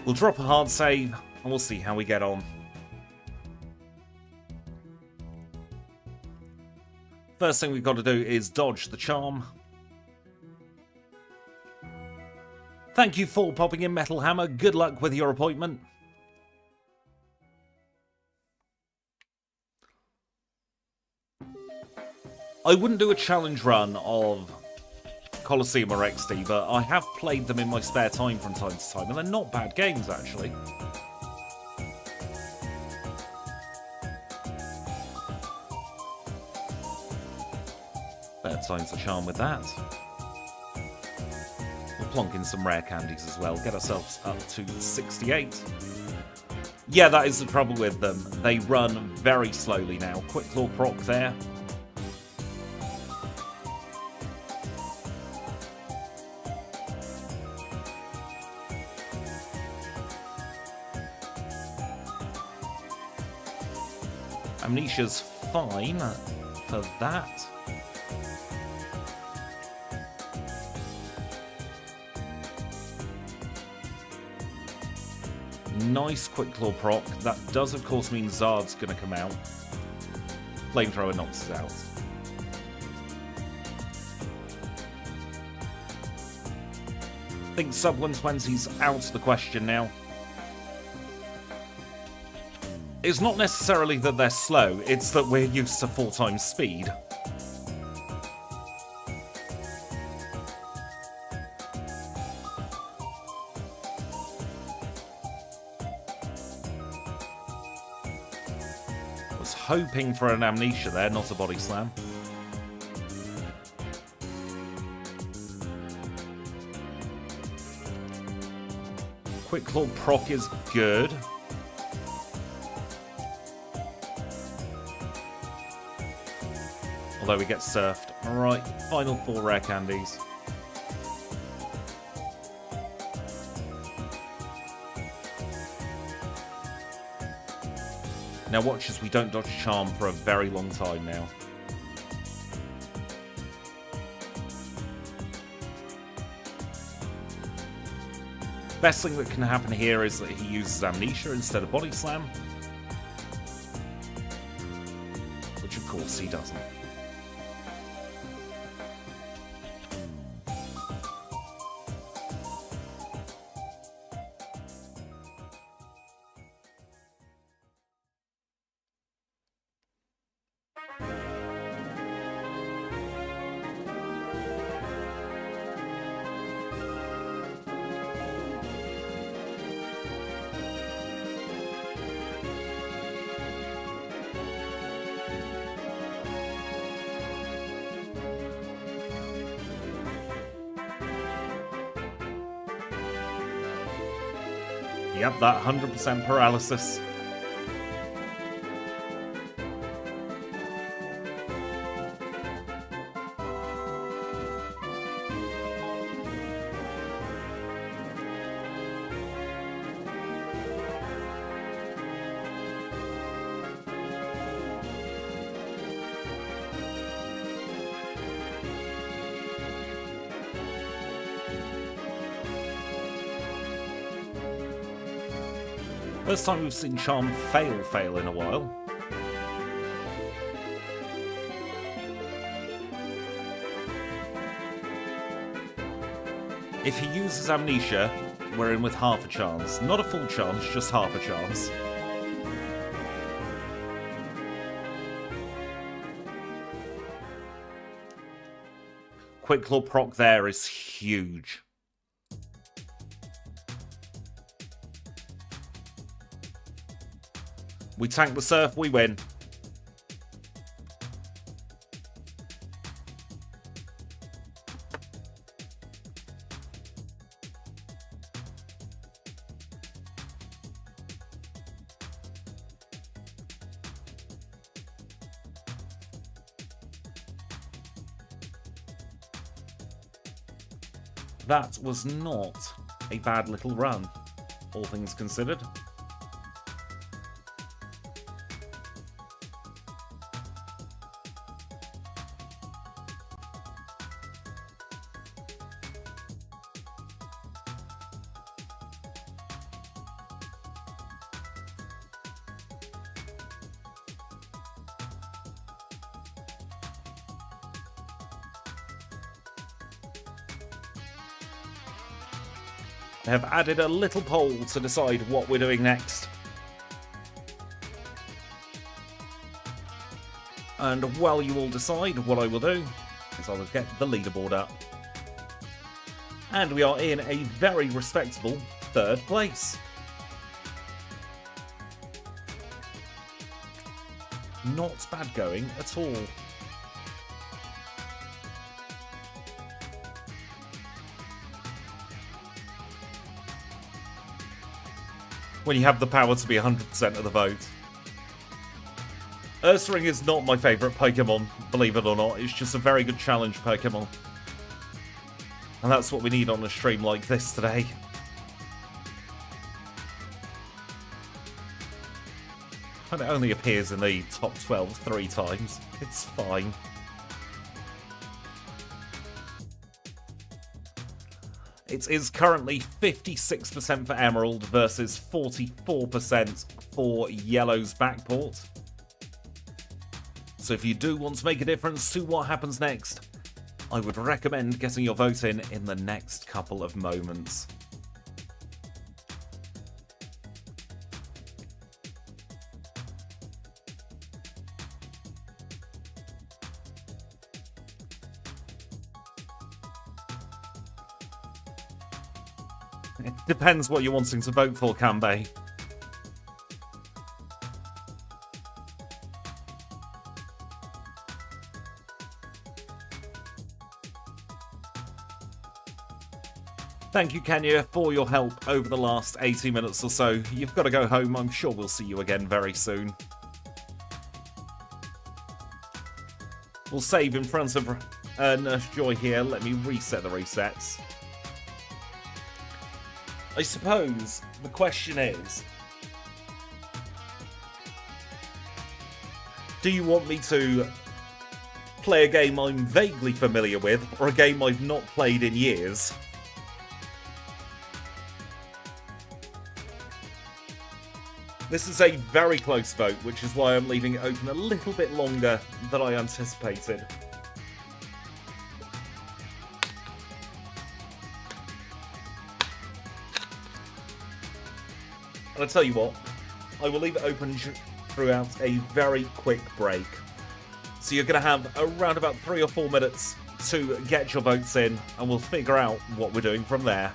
We'll drop a hard save and we'll see how we get on. First thing we've got to do is dodge the charm. Thank you for popping in, Metal Hammer. Good luck with your appointment. I wouldn't do a challenge run of Colosseum or XD, but I have played them in my spare time from time to time, and they're not bad games, actually. Better times the charm with that. We'll plonk in some rare candies as well, get ourselves up to 68. Yeah, that is the trouble with them. They run very slowly now. Quick Claw proc there. Amnesia's fine for that. Nice Quick Claw proc. That does, of course, mean Zard's going to come out. Flamethrower knocks us out. I think sub 120's out of the question now. It's not necessarily that they're slow, it's that we're used to 4 times speed. Was hoping for an Amnesia there, not a body slam. Quick Claw proc is good. Although we get surfed. Alright, final 4 rare candies. Now watch as we don't dodge charm for a very long time now. Best thing that can happen here is that he uses Amnesia instead of Body Slam. Which of course he doesn't. Yep, that 100% paralysis. First time we've seen Charm fail in a while. If he uses amnesia, we're in with half a chance. Not a full chance, just half a chance. Quick Claw proc there is huge. We tank the surf, we win. That was not a bad little run, all things considered. I have added a little poll to decide what we're doing next. And while you all decide, what I will do is I will get the leaderboard up. And we are in a very respectable 3rd place. Not bad going at all. When you have the power to be 100% of the vote. Ursaring is not my favourite Pokemon, believe it or not. It's just a very good challenge Pokemon. And that's what we need on a stream like this today. And it only appears in the top 12 3 times. It's fine. It is currently 56% for Emerald versus 44% for Yellow's Backport. So if you do want to make a difference to what happens next, I would recommend getting your vote in the next couple of moments. It depends what you're wanting to vote for, Kanbei. Thank you, Kenya, for your help over the last 80 minutes or so. You've got to go home. I'm sure we'll see you again very soon. We'll save in front of Nurse Joy here. Let me reset the resets. I suppose the question is, do you want me to play a game I'm vaguely familiar with, or a game I've not played in years? This is a very close vote, which is why I'm leaving it open a little bit longer than I anticipated. And I tell you what, I will leave it open throughout a very quick break. So you're going to have around about 3 or 4 minutes to get your votes in, and we'll figure out what we're doing from there.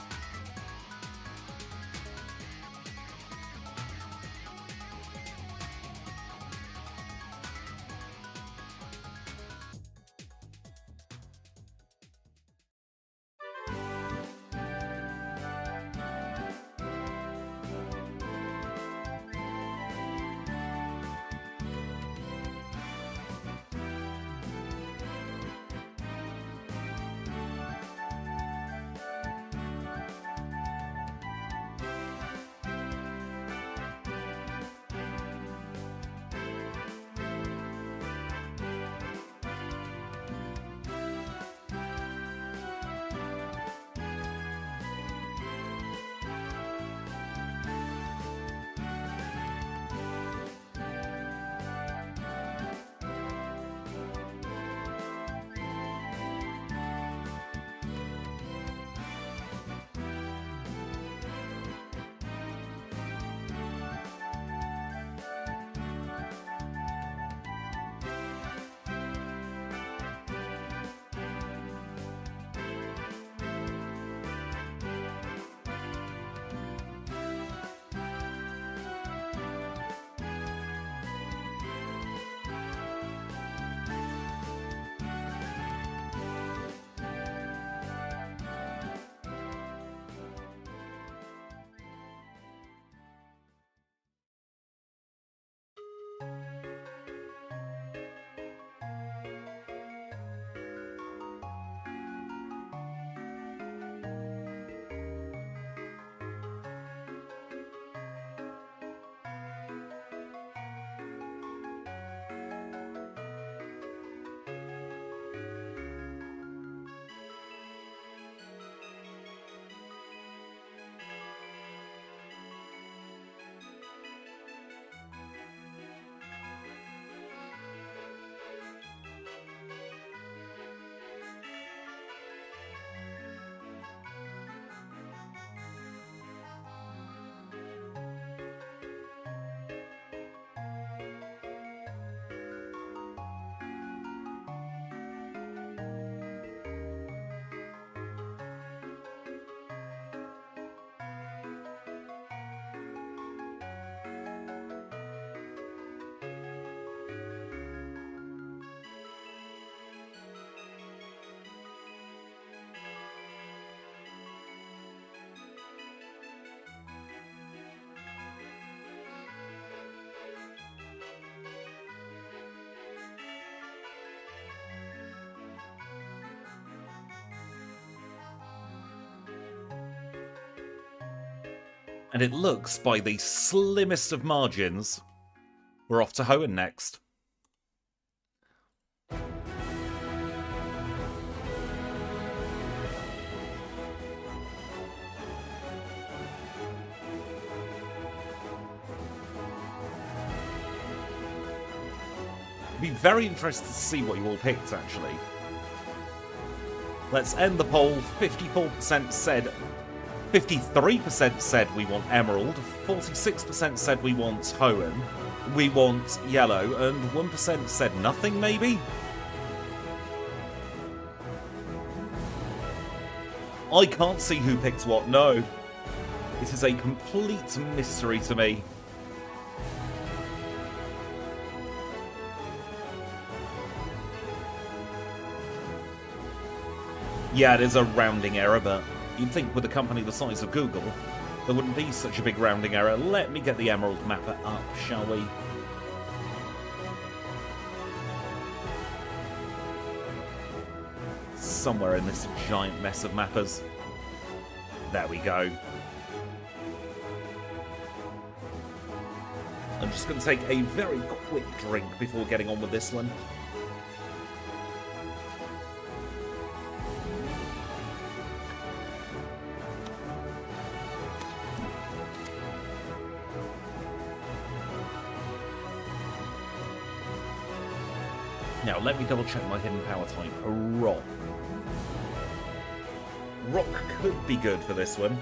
And it looks, by the slimmest of margins, we're off to Hoenn next. Be very interested to see what you all picked, actually. Let's end the poll. 54% said... 53% said we want Emerald, 46% said we want Hoenn, we want Yellow, and 1% said nothing, maybe? I can't see who picked what, no. It is a complete mystery to me. Yeah, it is a rounding error, but you'd think with a company the size of Google, there wouldn't be such a big rounding error. Let me get the Emerald mapper up, shall we? Somewhere in this giant mess of mappers. There we go. I'm just going to take a very quick drink before getting on with this one. Now, let me double check my hidden power type. Rock. Rock could be good for this one.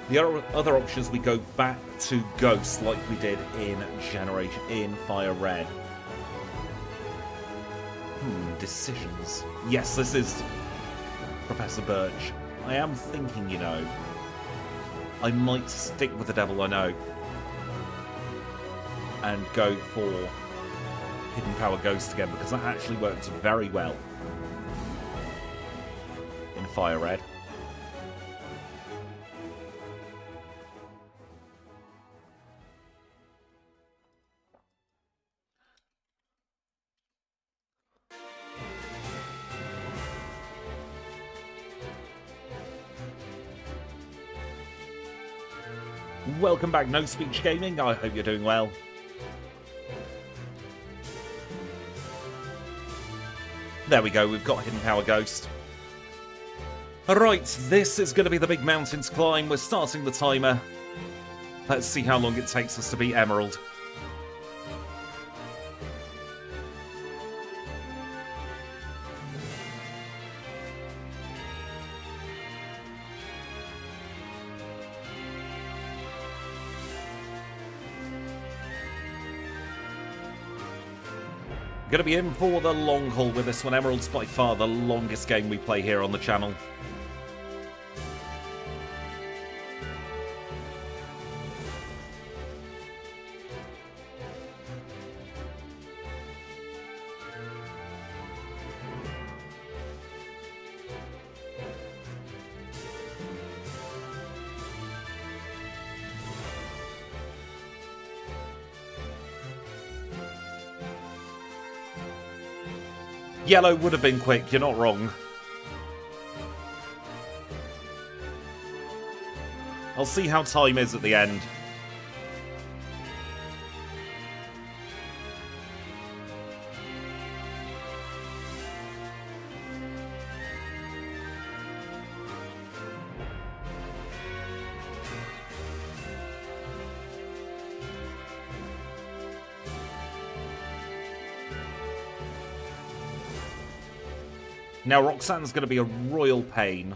The other options, we go back to Ghost like we did in FireRed. Decisions. Yes, this is Professor Birch. I am thinking, you know, I might stick with the Devil I Know and go for Hidden Power Ghost again, because that actually works very well in FireRed. Welcome back, No Speech Gaming. I hope you're doing well. There we go, we've got Hidden Power Ghost. Alright, this is going to be the big mountain to climb. We're starting the timer. Let's see how long it takes us to beat Emerald. Going to be in for the long haul with this one. Emerald's by far the longest game we play here on the channel. Yellow would have been quick, you're not wrong. I'll see how time is at the end. Now, Roxanne's going to be a royal pain.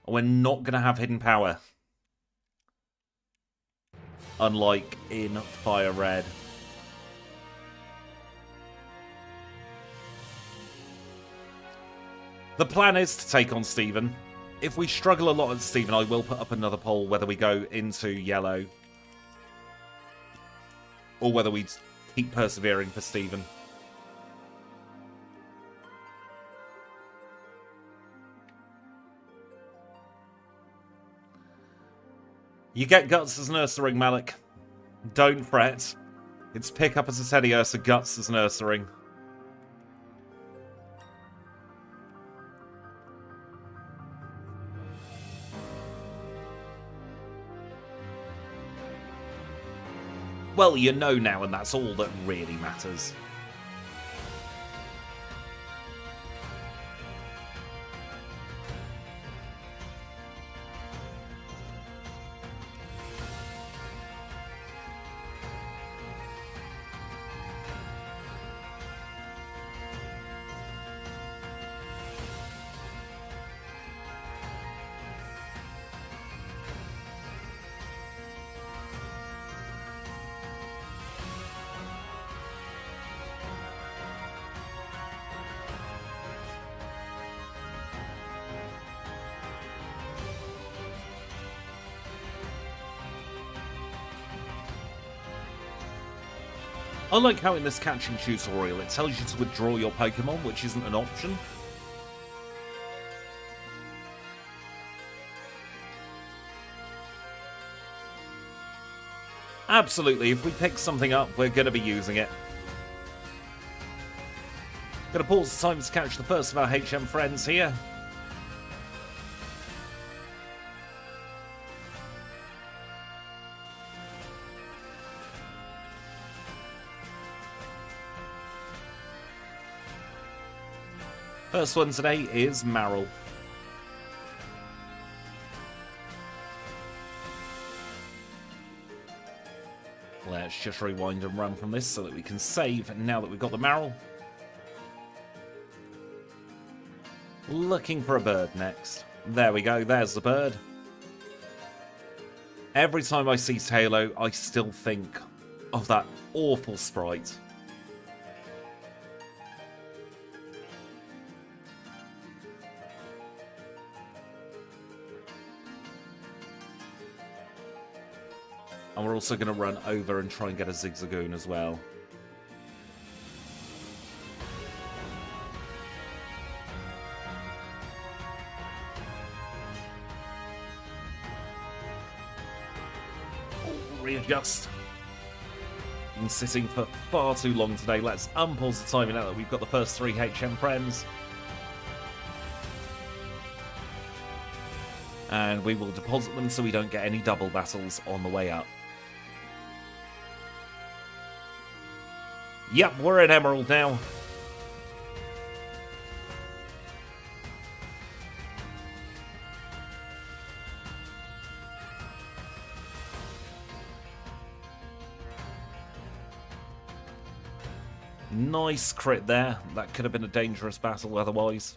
We're not going to have hidden power. Unlike in FireRed. The plan is to take on Steven. If we struggle a lot at Steven, I will put up another poll whether we go into Yellow. Or whether we keep persevering for Steven. You get Guts as an Ursaring, Malik. Don't fret. It's pick up as a Teddy Ursa, Guts as an Ursaring. Well, you know now, and that's all that really matters. I like how in this catching tutorial it tells you to withdraw your Pokemon, which isn't an option. Absolutely, if we pick something up, we're going to be using it. Going to pause the time to catch the first of our HM friends here. First one today is Marill. Let's just rewind and run from this so that we can save now that we've got the Marill. Looking for a bird next. There we go, there's the bird. Every time I see Tailo, I still think of that awful sprite. And we're also going to run over and try and get a Zigzagoon as well. Oh, readjust. Been sitting for far too long today. Let's unpause the timing now that we've got the first 3 HM friends. And we will deposit them so we don't get any double battles on the way up. Yep, we're at Emerald now. Nice crit there. That could have been a dangerous battle otherwise.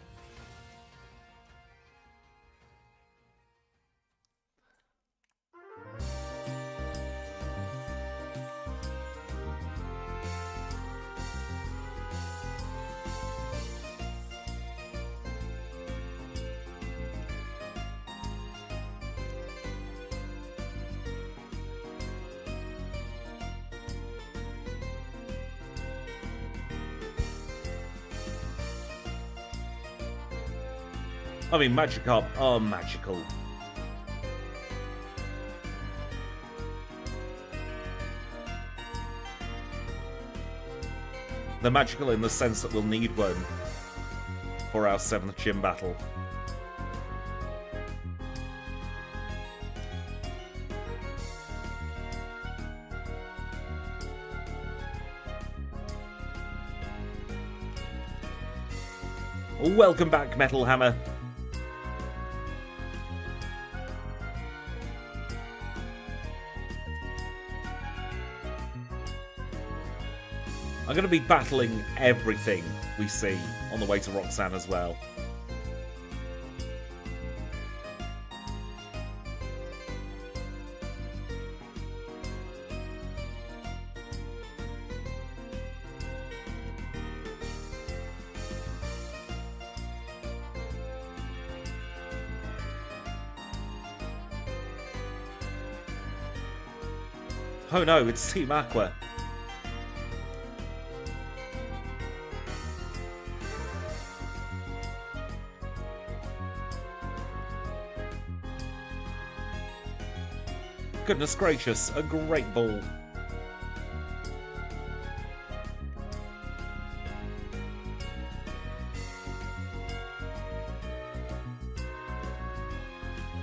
I mean, Magikarp are magical. They're magical in the sense that we'll need one for our 7th gym battle. Welcome back, Metal Hammer. I'm going to be battling everything we see on the way to Roxanne as well. Oh no, it's Team Aqua. Goodness gracious, a great ball.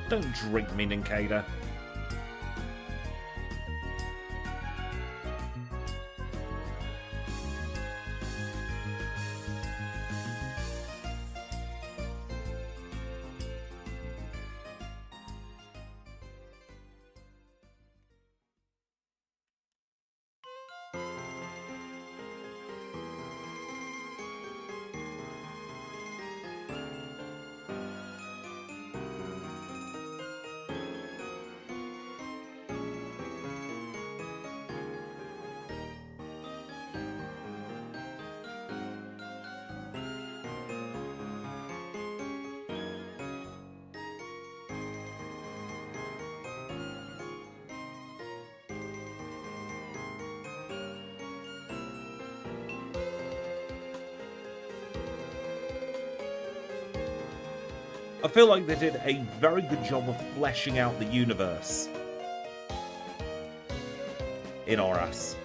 Don't drink me, Ninkada. I feel like they did a very good job of fleshing out the universe in RS.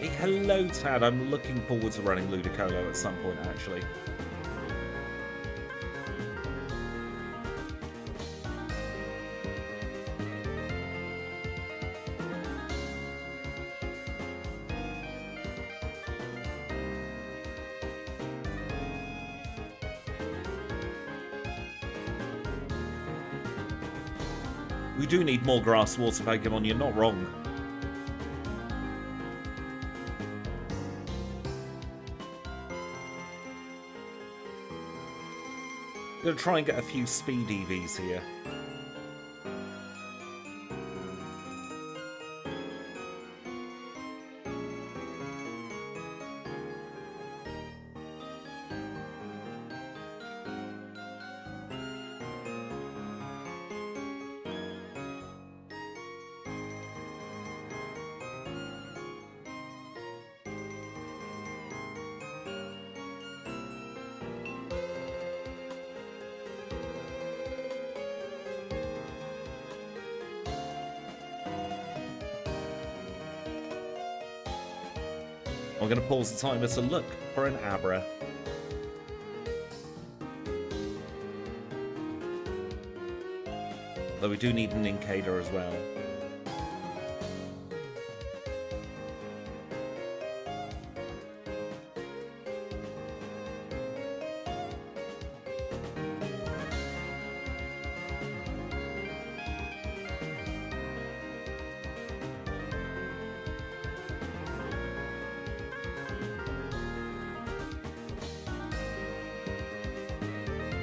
Hey, hello, Tad. I'm looking forward to running Ludicolo at some point, actually. We do need more grass water Pokemon, you're not wrong. I'm going to try and get a few speed EVs here. I'm going to pause the timer to look for an Abra. Though we do need an Incada as well.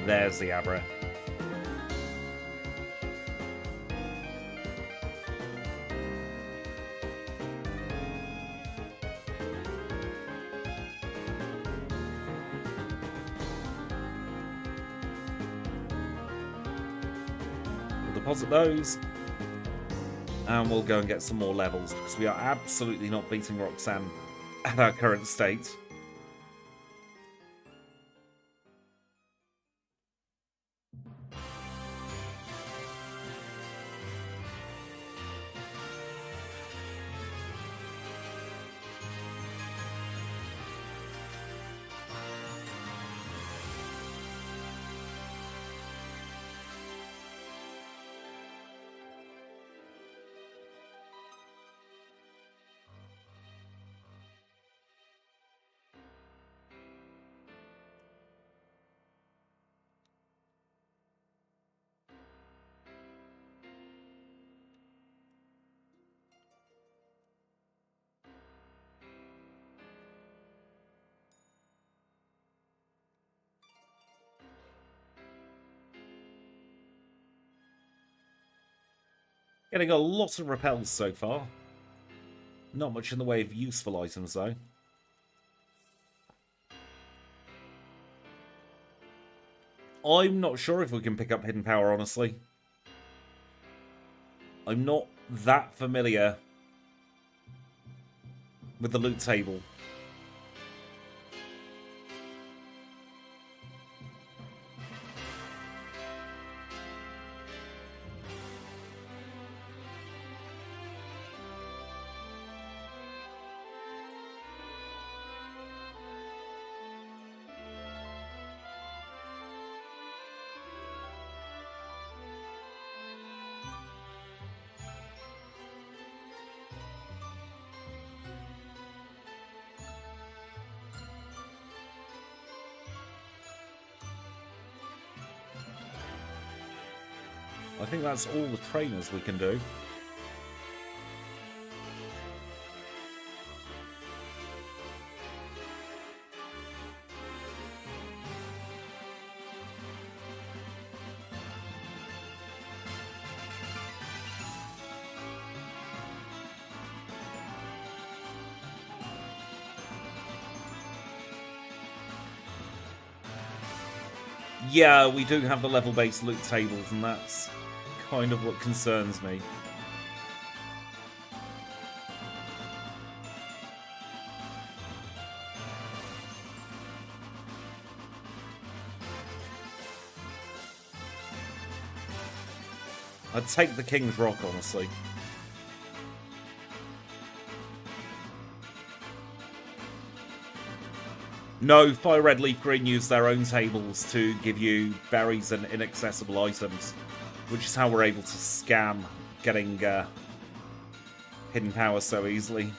There's the Abra. We'll deposit those. And we'll go and get some more levels, because we are absolutely not beating Roxanne at our current state. Getting a lot of repels so far. Not much in the way of useful items, though. I'm not sure if we can pick up Hidden Power, honestly. I'm not that familiar with the loot table. I think that's all the trainers we can do. Yeah, we do have the level-based loot tables, and that's kind of what concerns me. I'd take the King's Rock, honestly. No, FireRed, Leaf Green use their own tables to give you berries and inaccessible items, which is how we're able to scam getting hidden power so easily.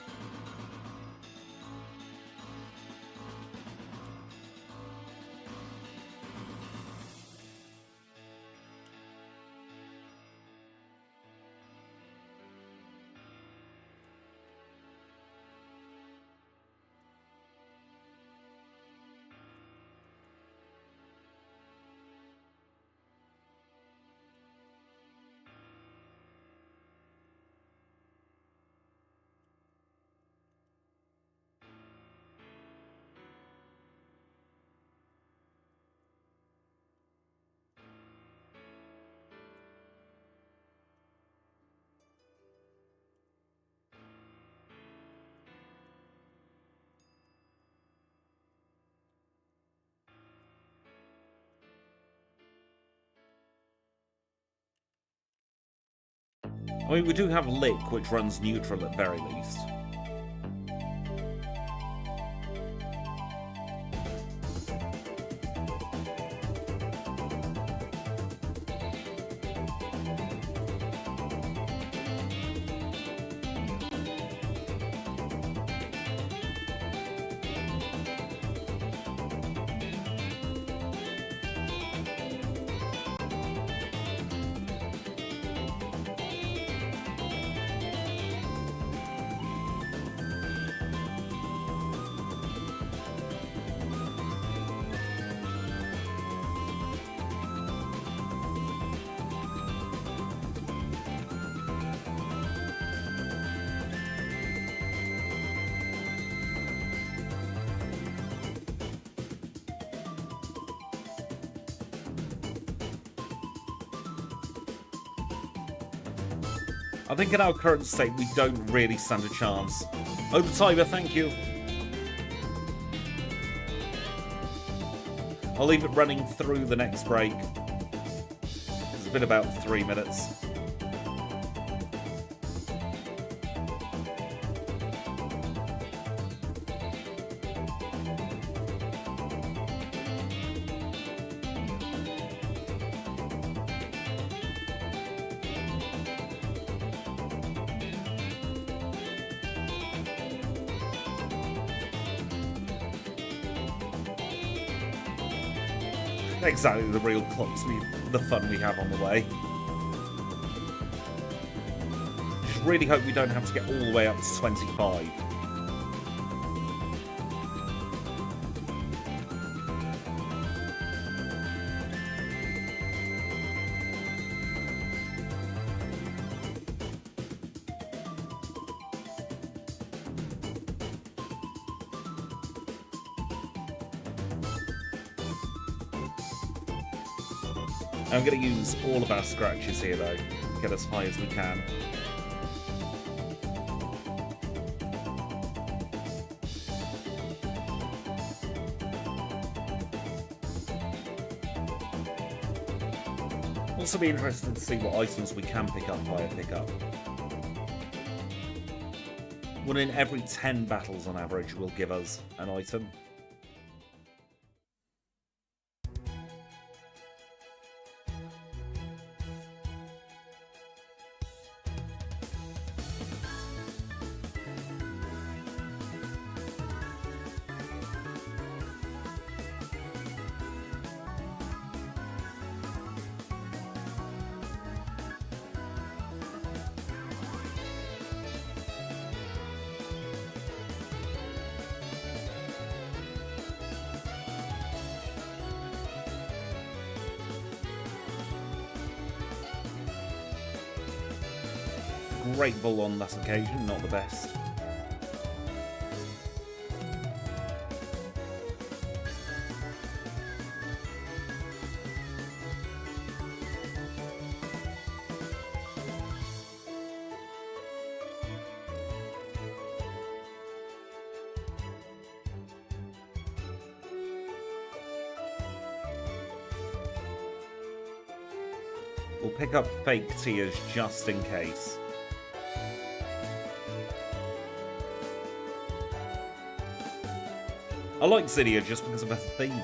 I mean, we do have Lick, which runs neutral at very least. I think in our current state, we don't really stand a chance. Overtimer, thank you. I'll leave it running through the next break. It's been about 3 minutes. Exactly the real clocks, the fun we have on the way. Just really hope we don't have to get all the way up to 25. I'm going to use all of our scratches here, though, to get as high as we can. Also be interested to see what items we can pick up via pickup. 1 in every 10 battles on average will give us an item. Great bull on that occasion, not the best. We'll pick up fake tears just in case. I like Zinnia just because of her theme.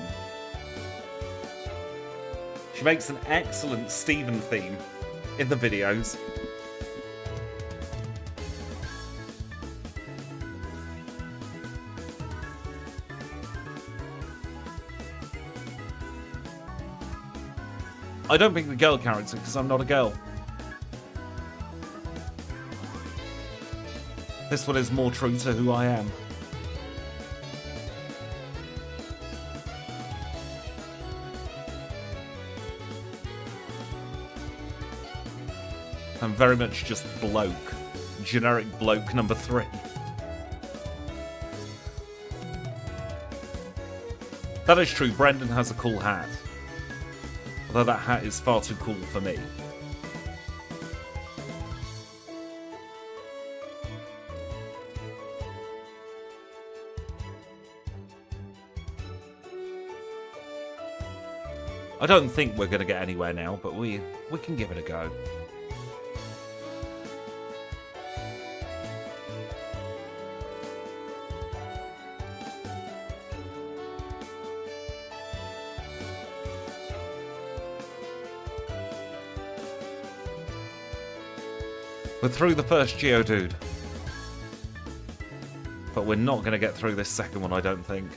She makes an excellent Steven theme in the videos. I don't pick the girl character because I'm not a girl. This one is more true to who I am. I'm very much just bloke. Generic bloke number 3. That is true, Brendan has a cool hat. Although that hat is far too cool for me. I don't think we're going to get anywhere now, but we can give it a go. We're through the first Geodude. But we're not going to get through this second one, I don't think.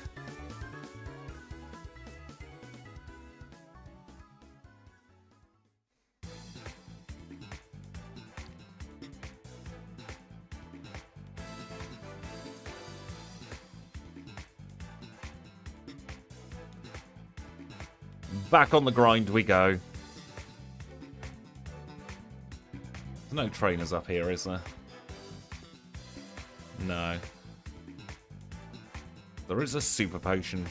Back on the grind we go. There's no trainers up here, is there? No. There is a super potion.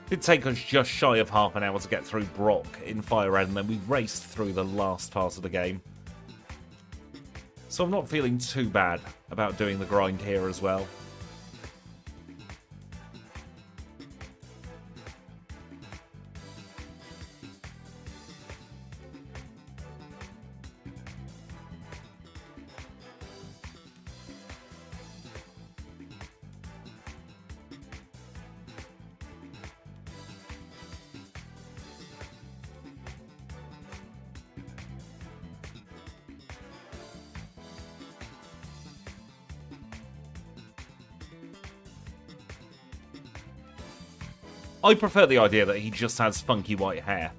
Did take us just shy of half an hour to get through Brock in FireRed, and then we raced through the last part of the game. So I'm not feeling too bad about doing the grind here as well. I prefer the idea that he just has funky white hair.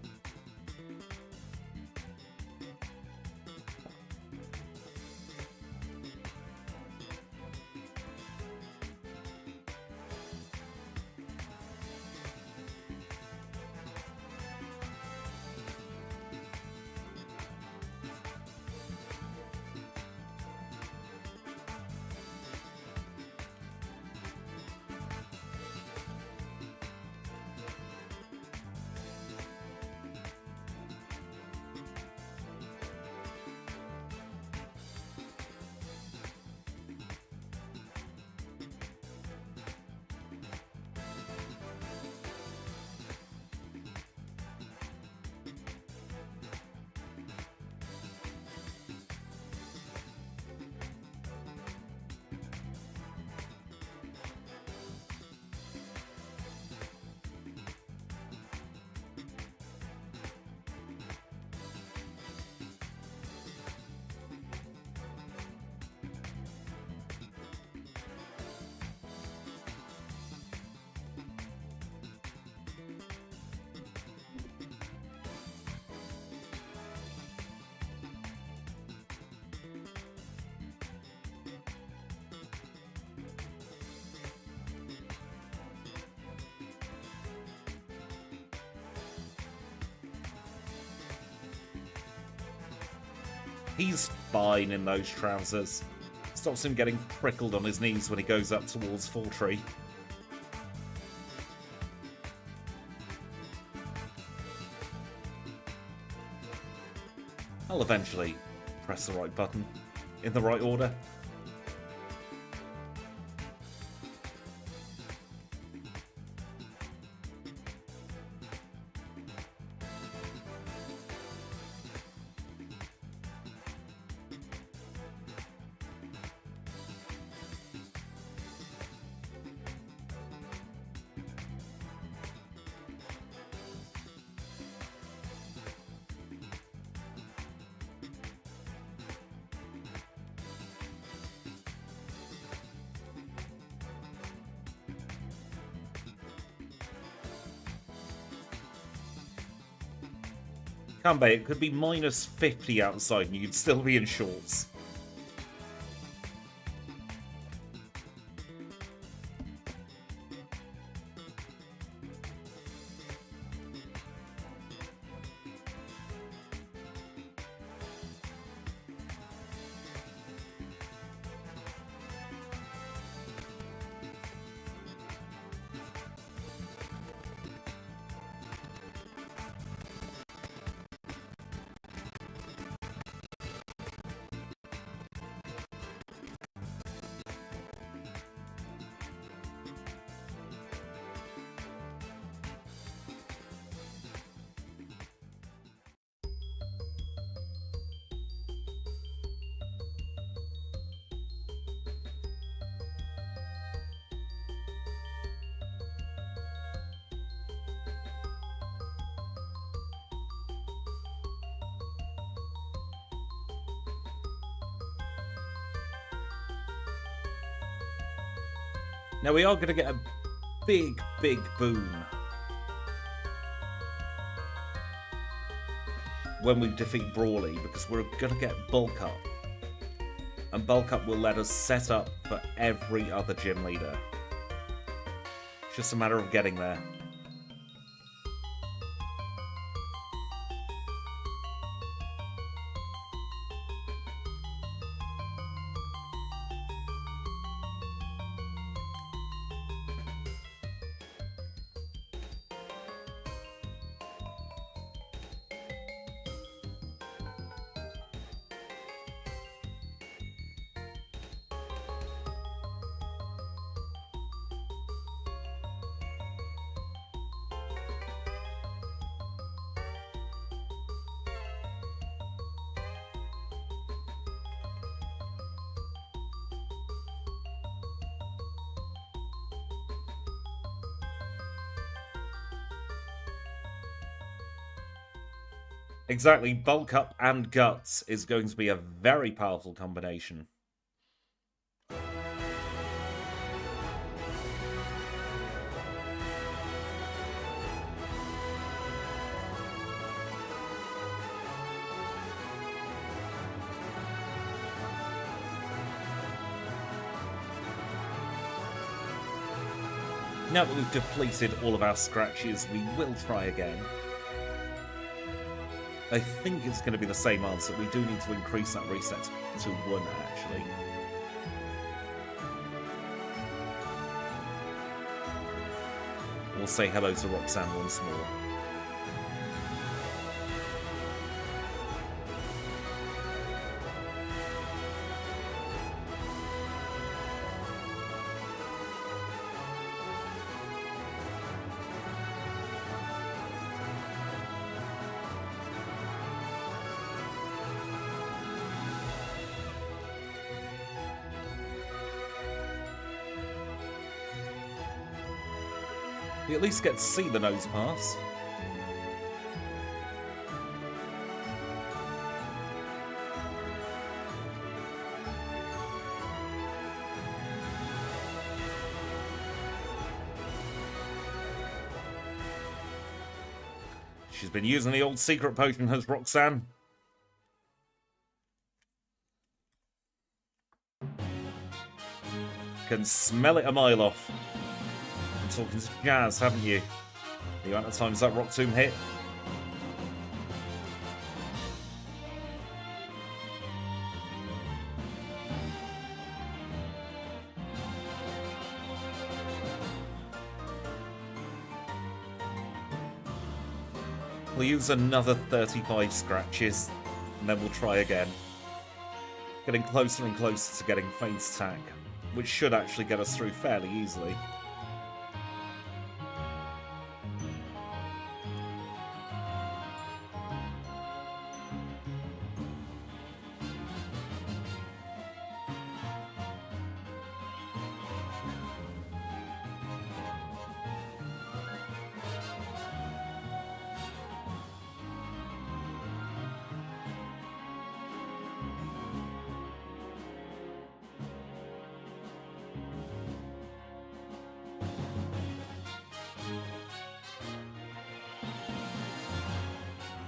He's fine in those trousers. Stops him getting prickled on his knees when he goes up towards Full Tree. I'll eventually press the right button in the right order. Can't be. It could be minus 50 outside and you'd still be in shorts. Now we are going to get a big boon when we defeat Brawly, because we're going to get Bulk Up. And Bulk Up will let us set up for every other gym leader. It's just a matter of getting there. Exactly, Bulk Up and Guts is going to be a very powerful combination. Now that we've depleted all of our scratches, we will try again. I think it's going to be the same answer. We do need to increase that reset to 1, actually. We'll say hello to Roxanne once more. You at least get to see the nose pass. She's been using the old secret potion, has Roxanne. Can smell it a mile off. Talking to Jazz, haven't you? The amount of times that Rock Tomb hit. We'll use another 35 scratches, and then we'll try again. Getting closer and closer to getting Feint Attack, which should actually get us through fairly easily.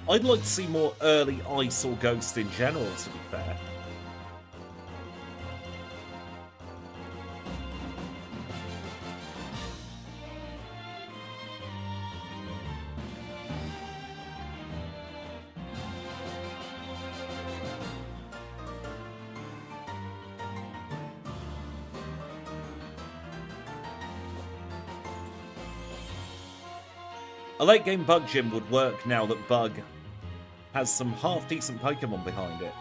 I'd like to see more early Ice or Ghost in general, to be fair. A late game Bug Gym would work now that Bug has some half-decent Pokemon behind it.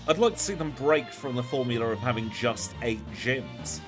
I'd like to see them break from the formula of having just 8 gyms.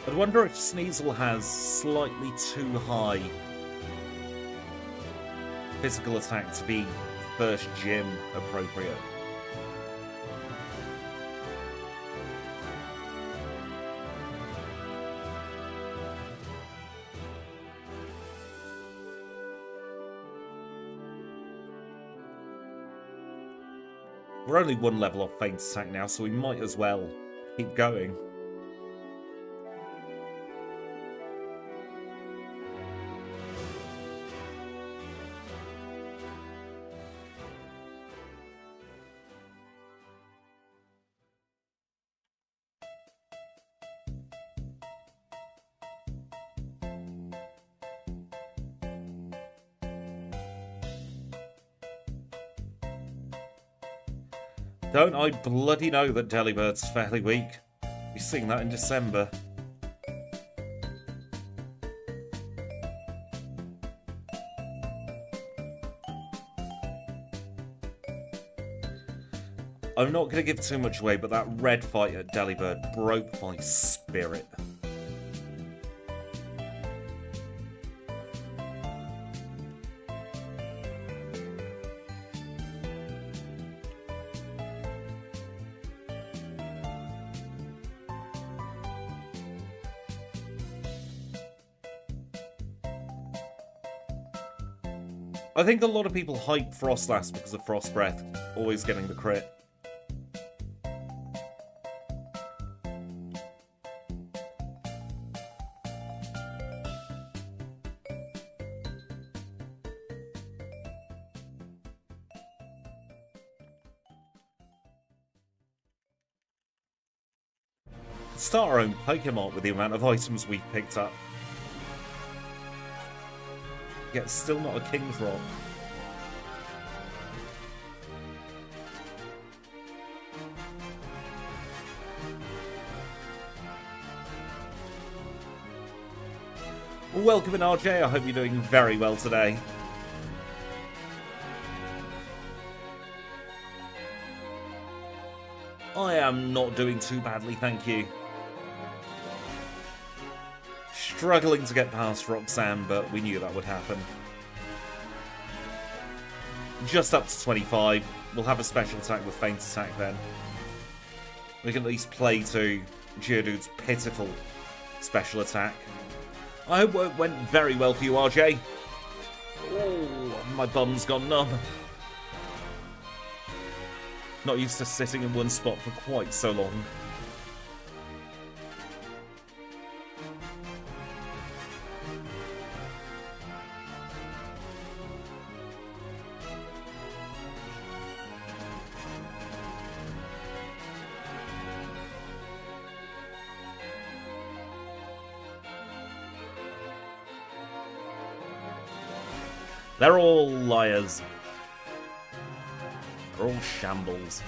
I wonder if Sneasel has slightly too high physical attack to be first gym appropriate. We're only one level off Feint Attack now, so we might as well keep going. Don't I bloody know that Delibird's fairly weak. You're seeing that in December. I'm not going to give too much away, but that red fight at Delibird broke my spirit. I think a lot of people hype Frostlass because of Frost Breath always getting the crit. Start our own Pokemon with the amount of items we've picked up. Yet still not a King's Rock. Welcome in, RJ. I hope you're doing very well today. I am not doing too badly, thank you. Struggling to get past Roxanne, but we knew that would happen. Just up to 25. We'll have a special attack with Feint Attack then. We can at least play to Geodude's pitiful special attack. I hope it went very well for you, RJ. Oh, my bum's gone numb. Not used to sitting in one spot for quite so long. They're all liars. They're all shambles.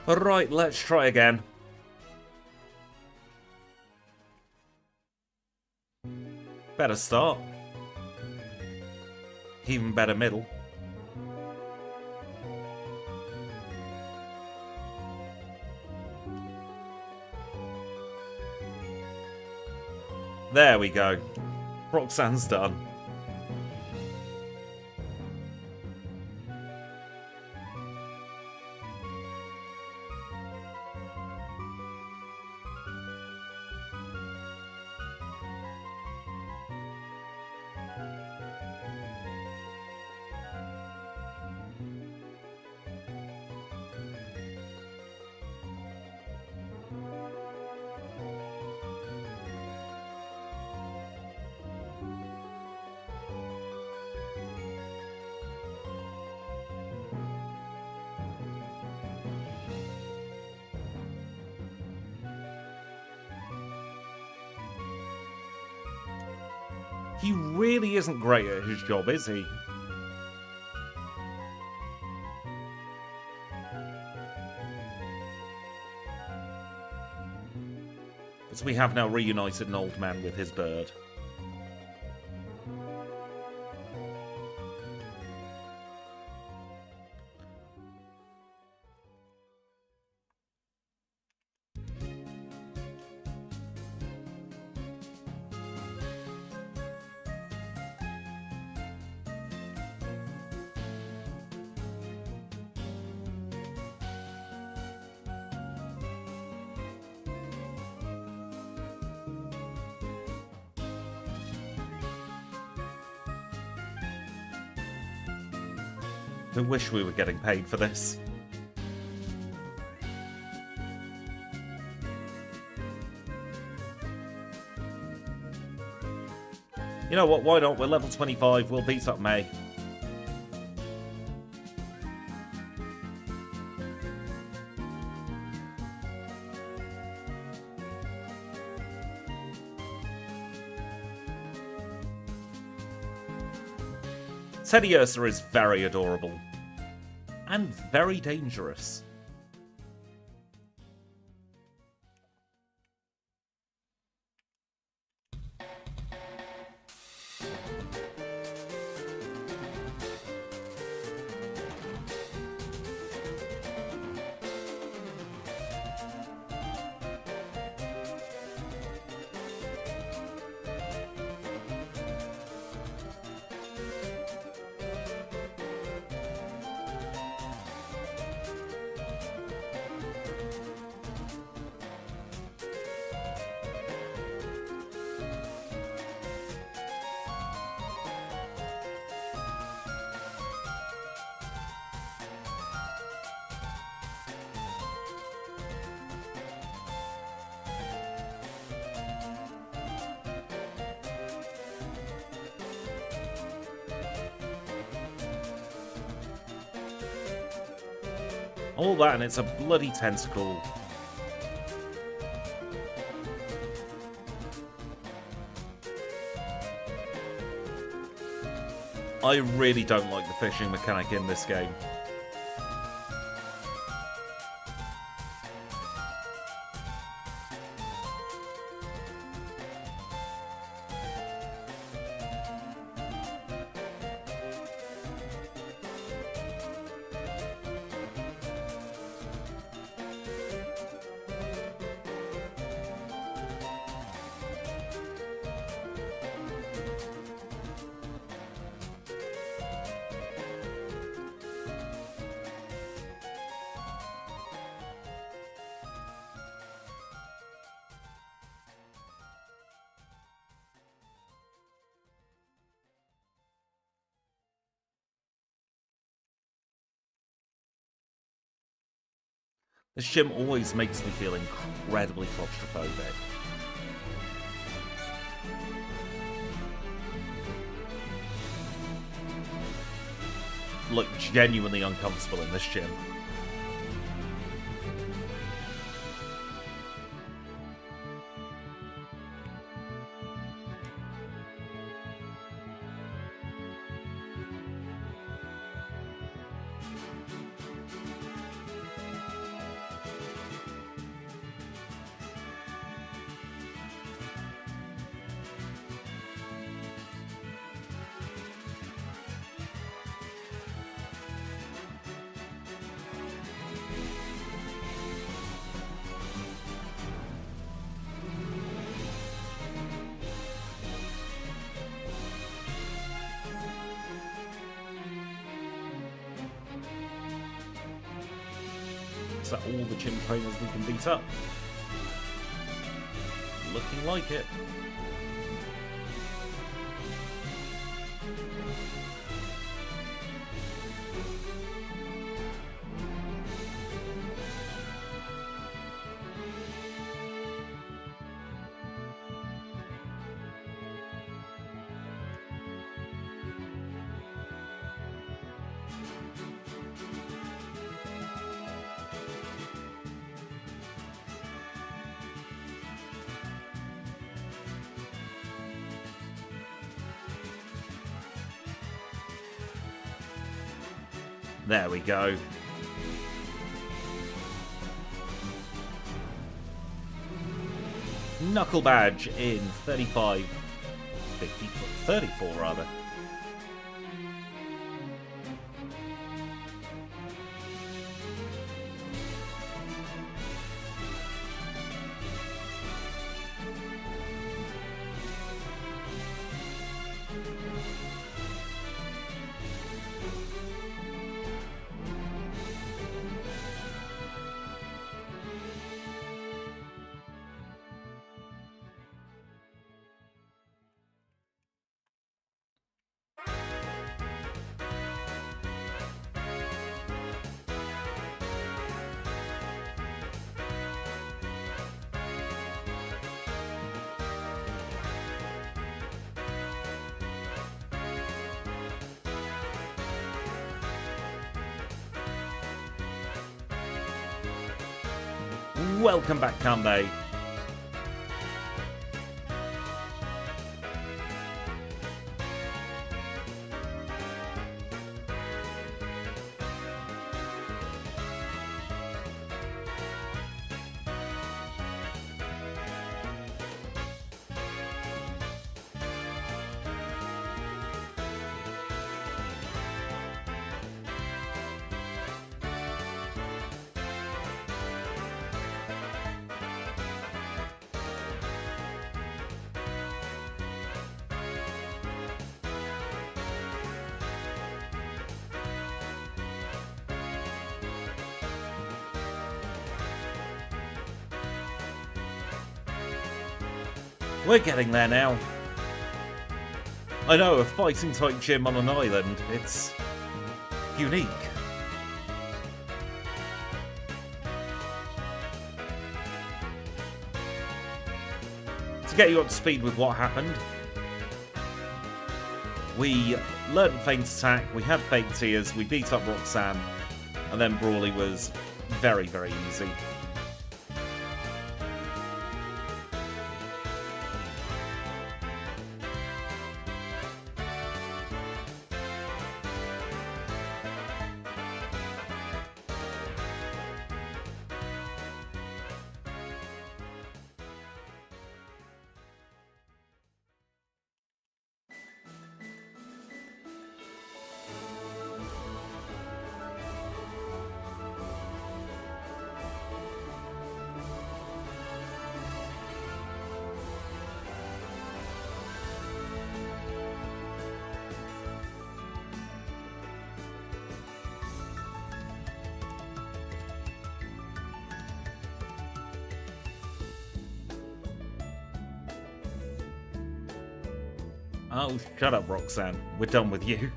Alright, let's try again. Better start. Even better middle. There we go. Roxanne's done. He really isn't great at his job, is he? As we have now reunited an old man with his bird. I wish we were getting paid for this. You know what, why not? We're level 25, we'll beat up May. Teddy Ursa is very adorable. And very dangerous. All that and it's a bloody tentacle. I really don't like the fishing mechanic in this game. This gym always makes me feel incredibly claustrophobic. Like, genuinely uncomfortable in this gym. Is that all the gym trainers we can beat up? Looking like it. There we go. Knuckle badge in 34 rather. Welcome back, Kanbei. We're getting there now. I know, a fighting type gym on an island. It's unique. To get you up to speed with what happened, we learned Feint Attack, we had Fake Tears, we beat up Roxanne, and then Brawly was Very, very easy. Oh, shut up, Roxanne. We're done with you.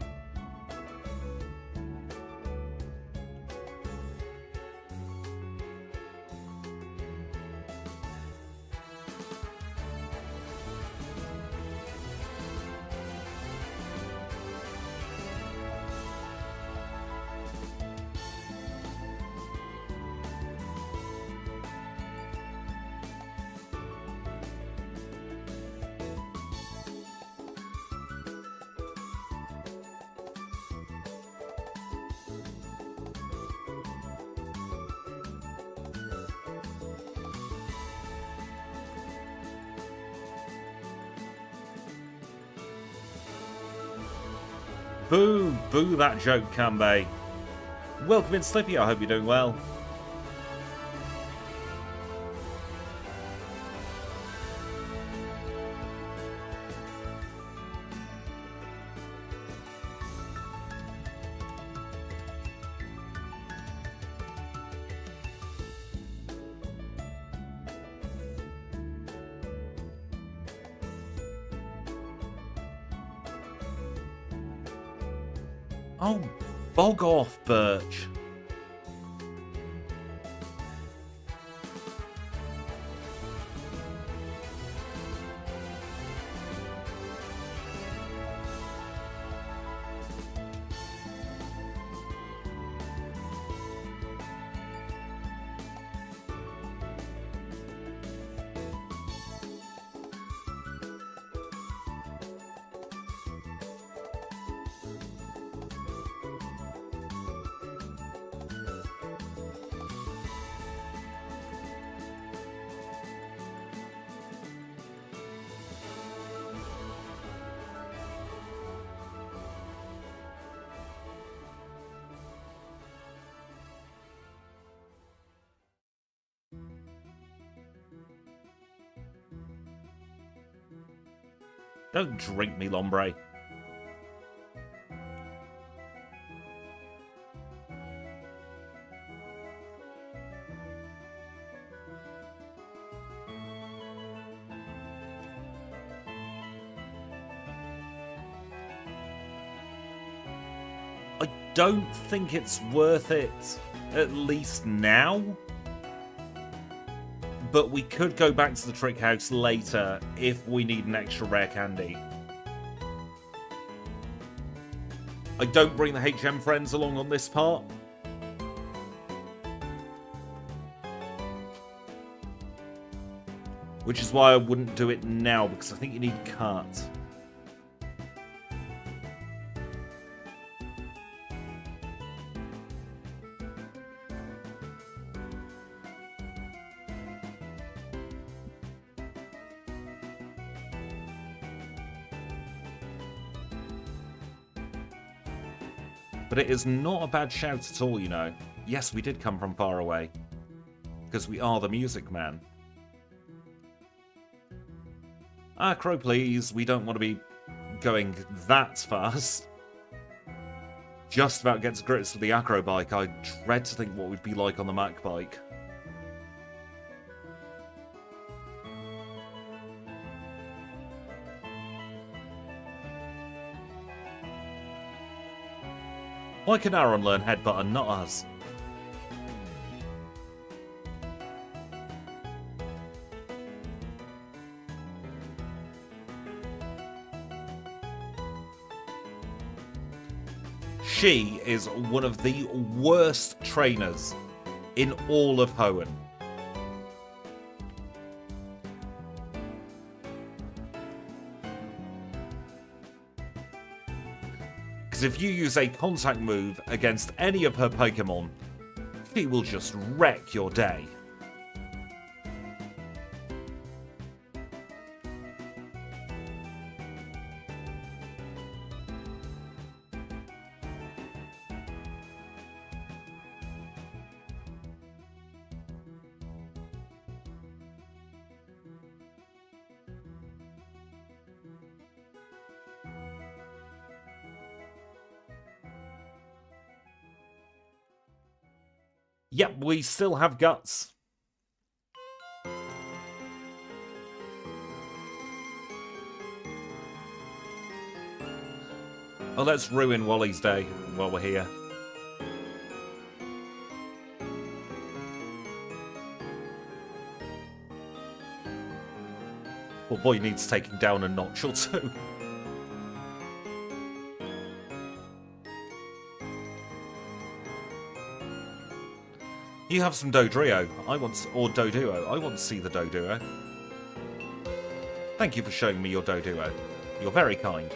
Boo! Boo that joke, Kanbei. Welcome in, Slippy. I hope you're doing well. Oh, bog off, Birch. Don't drink me, Lombre. I don't think it's worth it, at least now. But we could go back to the trick house later if we need an extra rare candy. I don't bring the HM friends along on this part. Which is why I wouldn't do it now, because I think you need cut. But it is not a bad shout at all, you know. Yes, we did come from far away. Because we are the Music Man. Acro, please. We don't want to be going that fast. Just about get to grips with the Acro bike. I dread to think what we'd be like on the Mac bike. Why can Aaron learn headbutt and not us? She is one of the worst trainers in all of Hoenn. Because if you use a contact move against any of her Pokemon, she will just wreck your day. Yep, we still have guts. Oh, let's ruin Wally's day while we're here. Well, boy needs taking down a notch or two. You have some Dodrio. Or Doduo. I want to see the Doduo. Thank you for showing me your Doduo. You're very kind.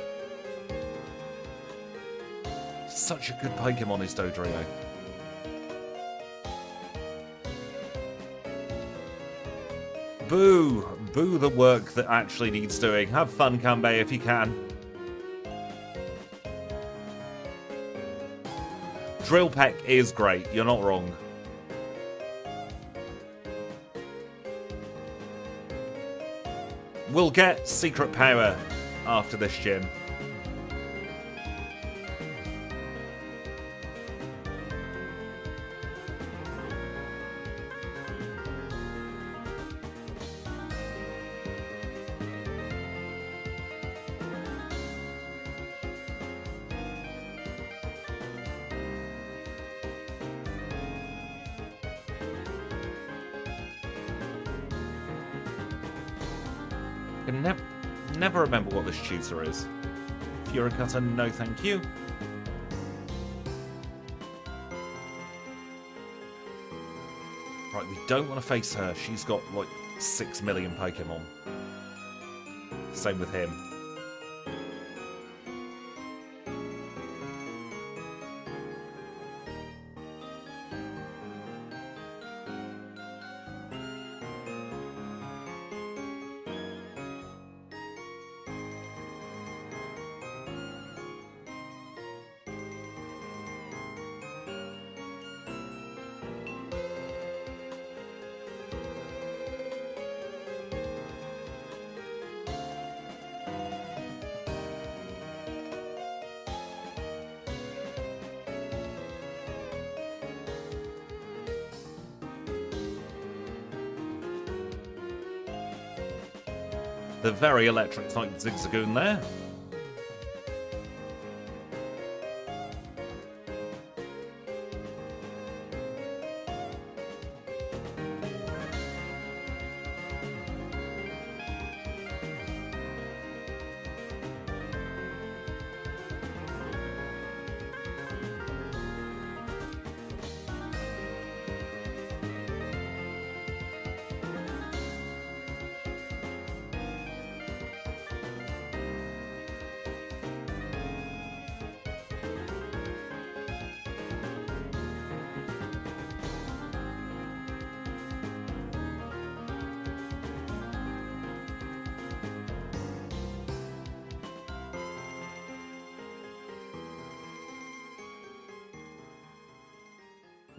Such a good Pokemon is Dodrio. Boo! Boo the work that actually needs doing. Have fun, Kanbei, if you can. Drill Peck is great. You're not wrong. We'll get Secret Power after this gym. I can never remember what this tutor is. Furicutter, no thank you. Right, we don't want to face her. She's got like 6 million Pokemon. Same with him. The very electric type Zigzagoon there.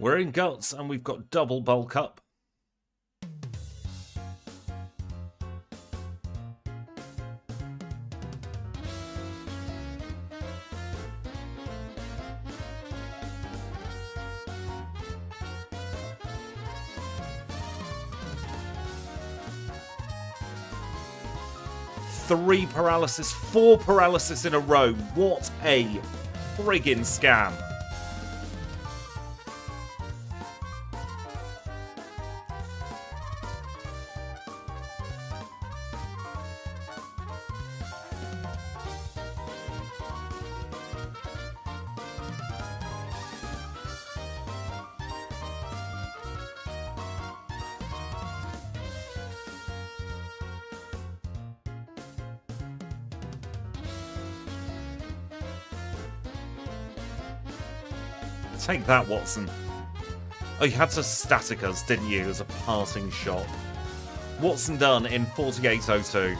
We're in Guts and we've got double bulk up. Three paralysis, 4 paralysis in a row. What a friggin' scam. Take that, Watson. Oh, you had to static us, didn't you, as a passing shot? Watson done in 48.02.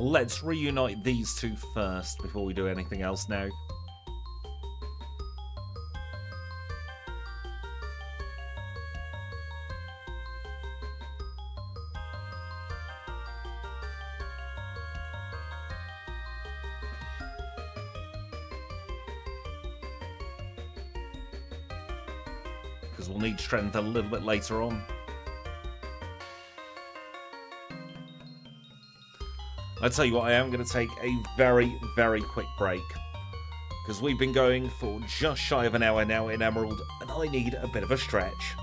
Let's reunite these two first before we do anything else now. Because we'll need strength a little bit later on. I tell you what, I am going to take a very, very quick break. Because we've been going for just shy of an hour now in Emerald, and I need a bit of a stretch.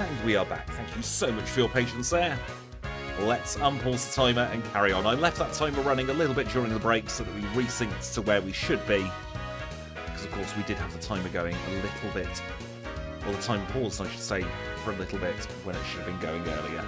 And we are back. Thank you so much for your patience there. Let's unpause the timer and carry on. I left that timer running a little bit during the break so that we resynced to where we should be. Because, of course, we did have the timer going a little bit. Well, the timer paused, I should say, for a little bit when it should have been going earlier.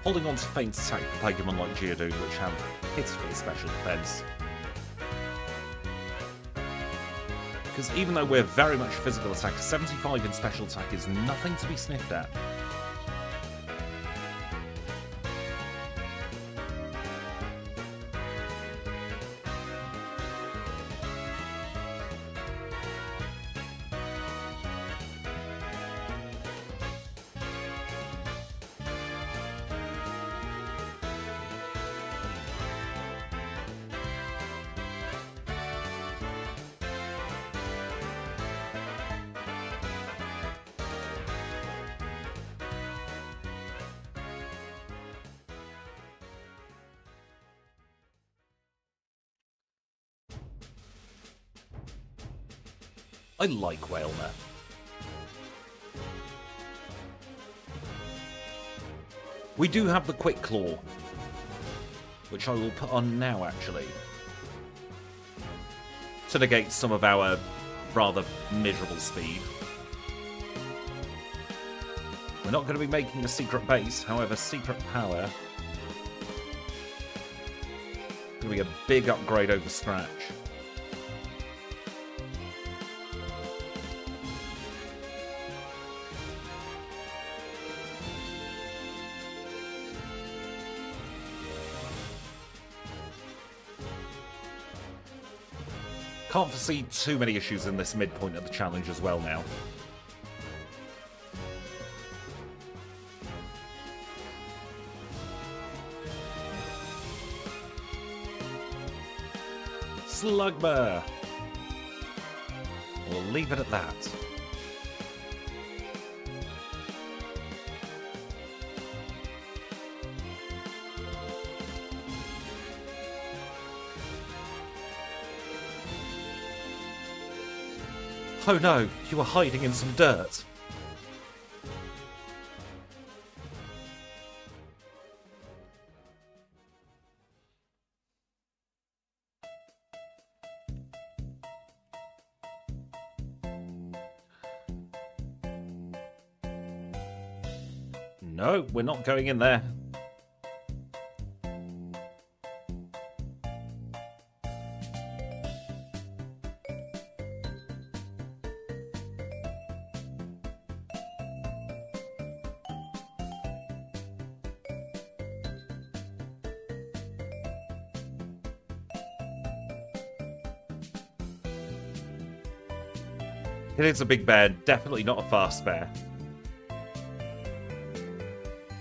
Holding on to feint attack for Pokémon like Geodude, which have pitiful special defense. Because even though we're very much physical attack, 75 in special attack is nothing to be sniffed at. I like Whalmer. We do have the Quick Claw, which I will put on now, actually, to negate some of our rather miserable speed. We're not going to be making a secret base, however, secret power is going to be a big upgrade over Scratch. Can't foresee too many issues in this midpoint of the challenge as well now. Slugma! We'll leave it at that. Oh no, you were hiding in some dirt. No, we're not going in there. It is a big bear, definitely not a fast bear.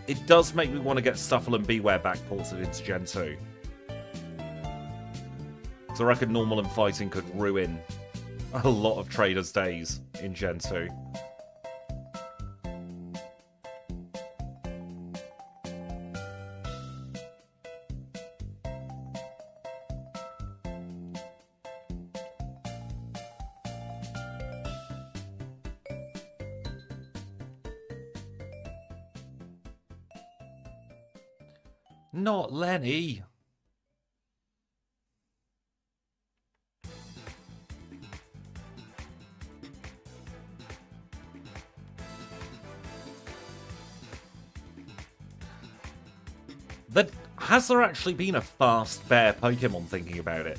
It does make me want to get Stuffle and Beware back ported into Gen 2. So I reckon normal and fighting could ruin a lot of traders' days in Gen 2. Not Lenny. Has there actually been a fast bear Pokemon, thinking about it?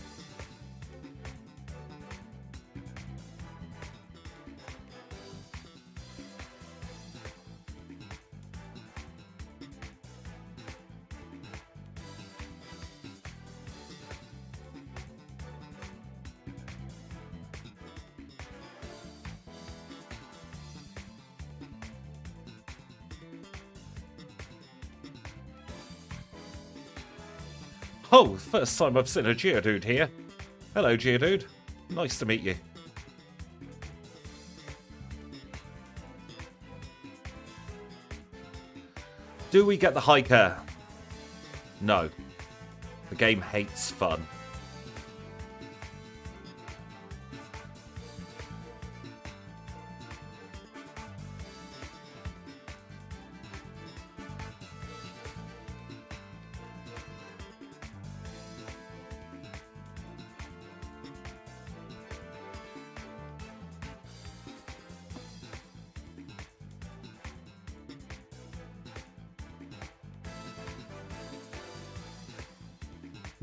Oh, first time I've seen a Geodude here. Hello, Geodude. Nice to meet you. Do we get the hiker? No. The game hates fun.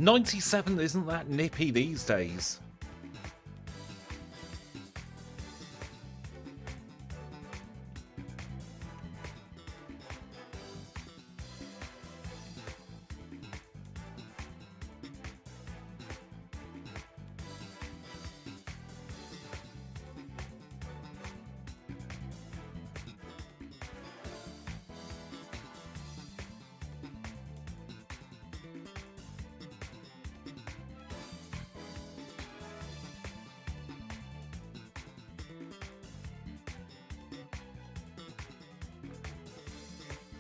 $97 isn't that nippy these days.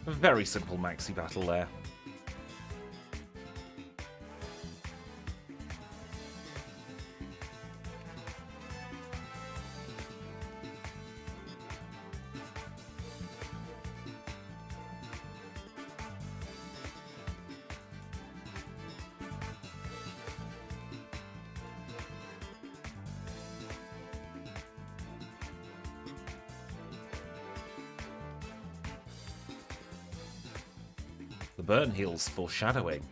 A very simple maxi battle there. The burn heals foreshadowing.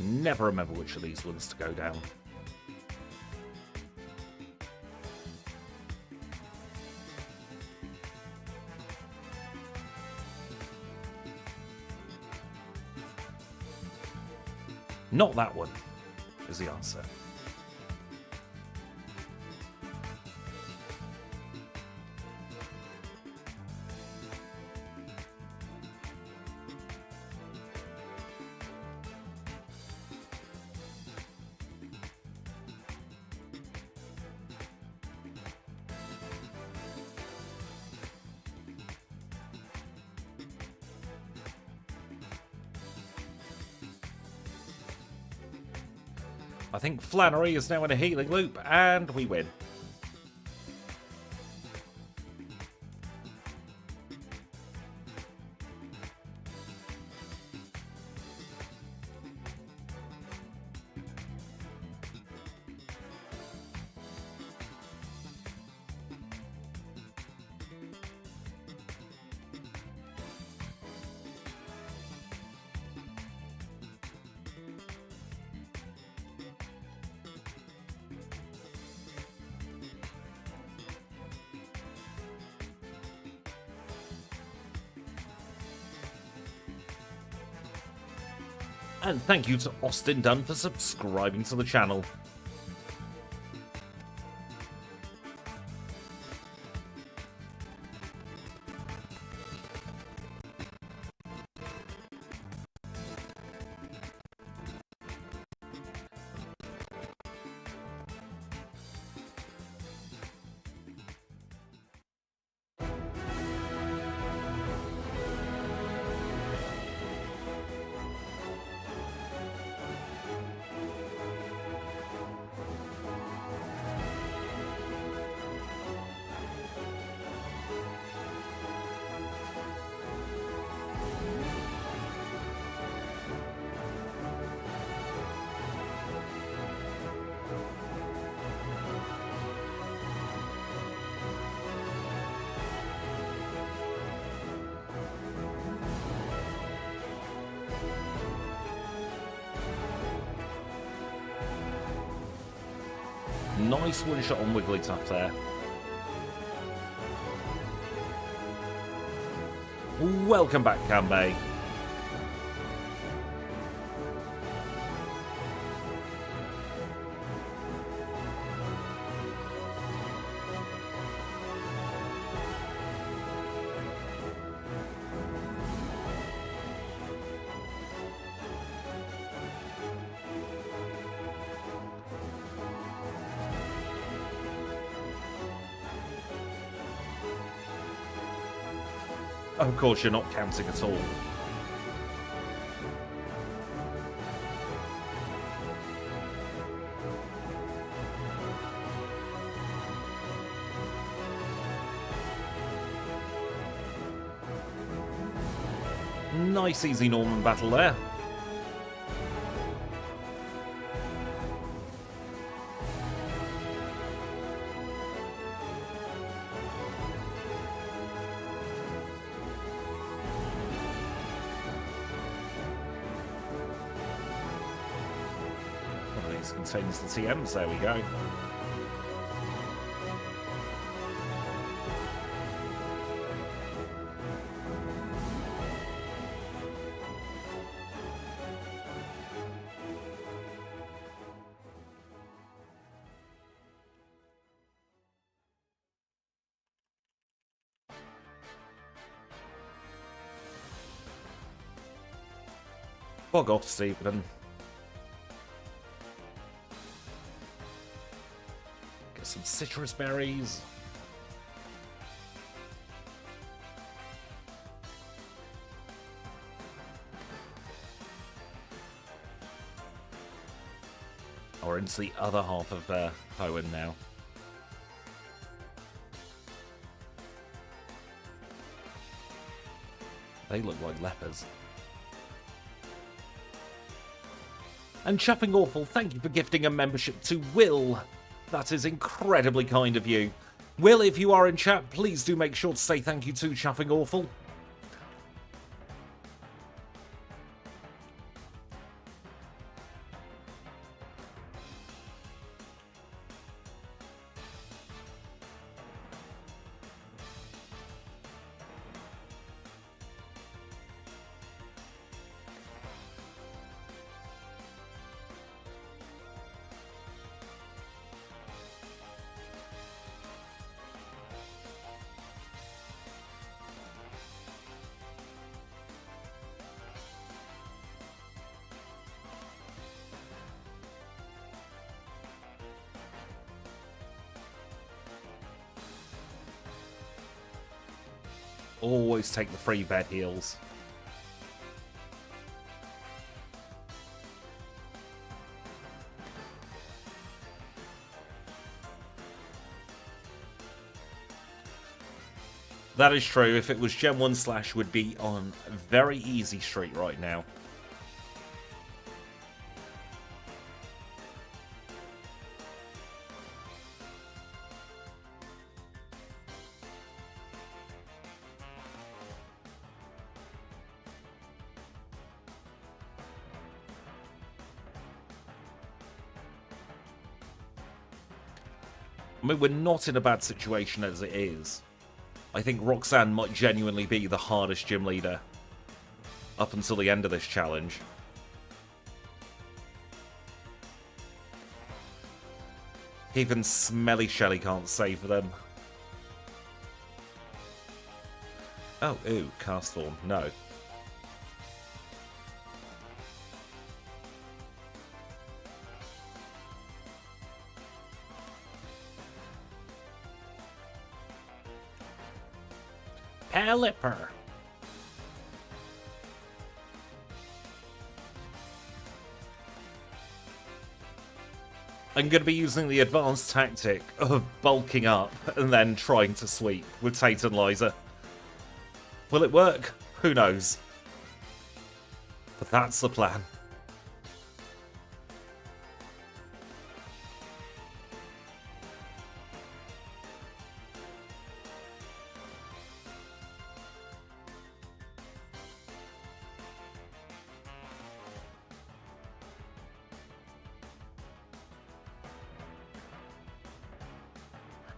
Never remember which of these ones to go down. Not that one, is the answer. I think Flannery is now in a healing loop, and we win. And thank you to Austin Dunn for subscribing to the channel. Nice one shot on Wigglytuff there. Welcome back, Kanbei. Of course, you're not counting at all. Nice easy Norman battle there. One of these contains the TMs, there we go. Bog off, Stephen. Get some citrus berries. Or into the other half of Hoenn now. They look like lepers. And Chuffing Awful, thank you for gifting a membership to Will. That is incredibly kind of you. Will, if you are in chat, please do make sure to say thank you to Chuffing Awful. Always take the free bed heals. That is true. If it was Gen 1 Slash, would be on a very easy street right now. I mean, we're not in a bad situation as it is. I think Roxanne might genuinely be the hardest gym leader up until the end of this challenge. Even Smelly Shelly can't save them. Oh, ooh, Cast Form. No. Pelipper. I'm going to be using the advanced tactic of bulking up and then trying to sweep with Tate and Liza. Will it work? Who knows? But that's the plan.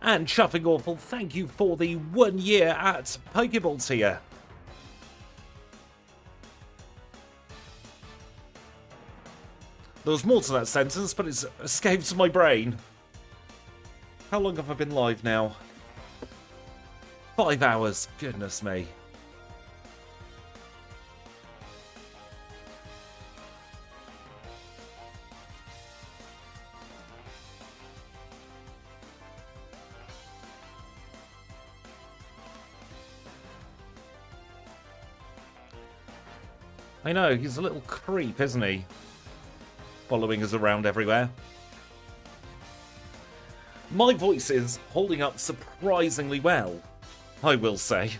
And Chuffing Awful, thank you for the 1 year at Pokeball tier. There was more to that sentence, but it's escaped my brain. How long have I been live now? 5 hours. Goodness me. I know, he's a little creep, isn't he? Following us around everywhere. My voice is holding up surprisingly well, I will say.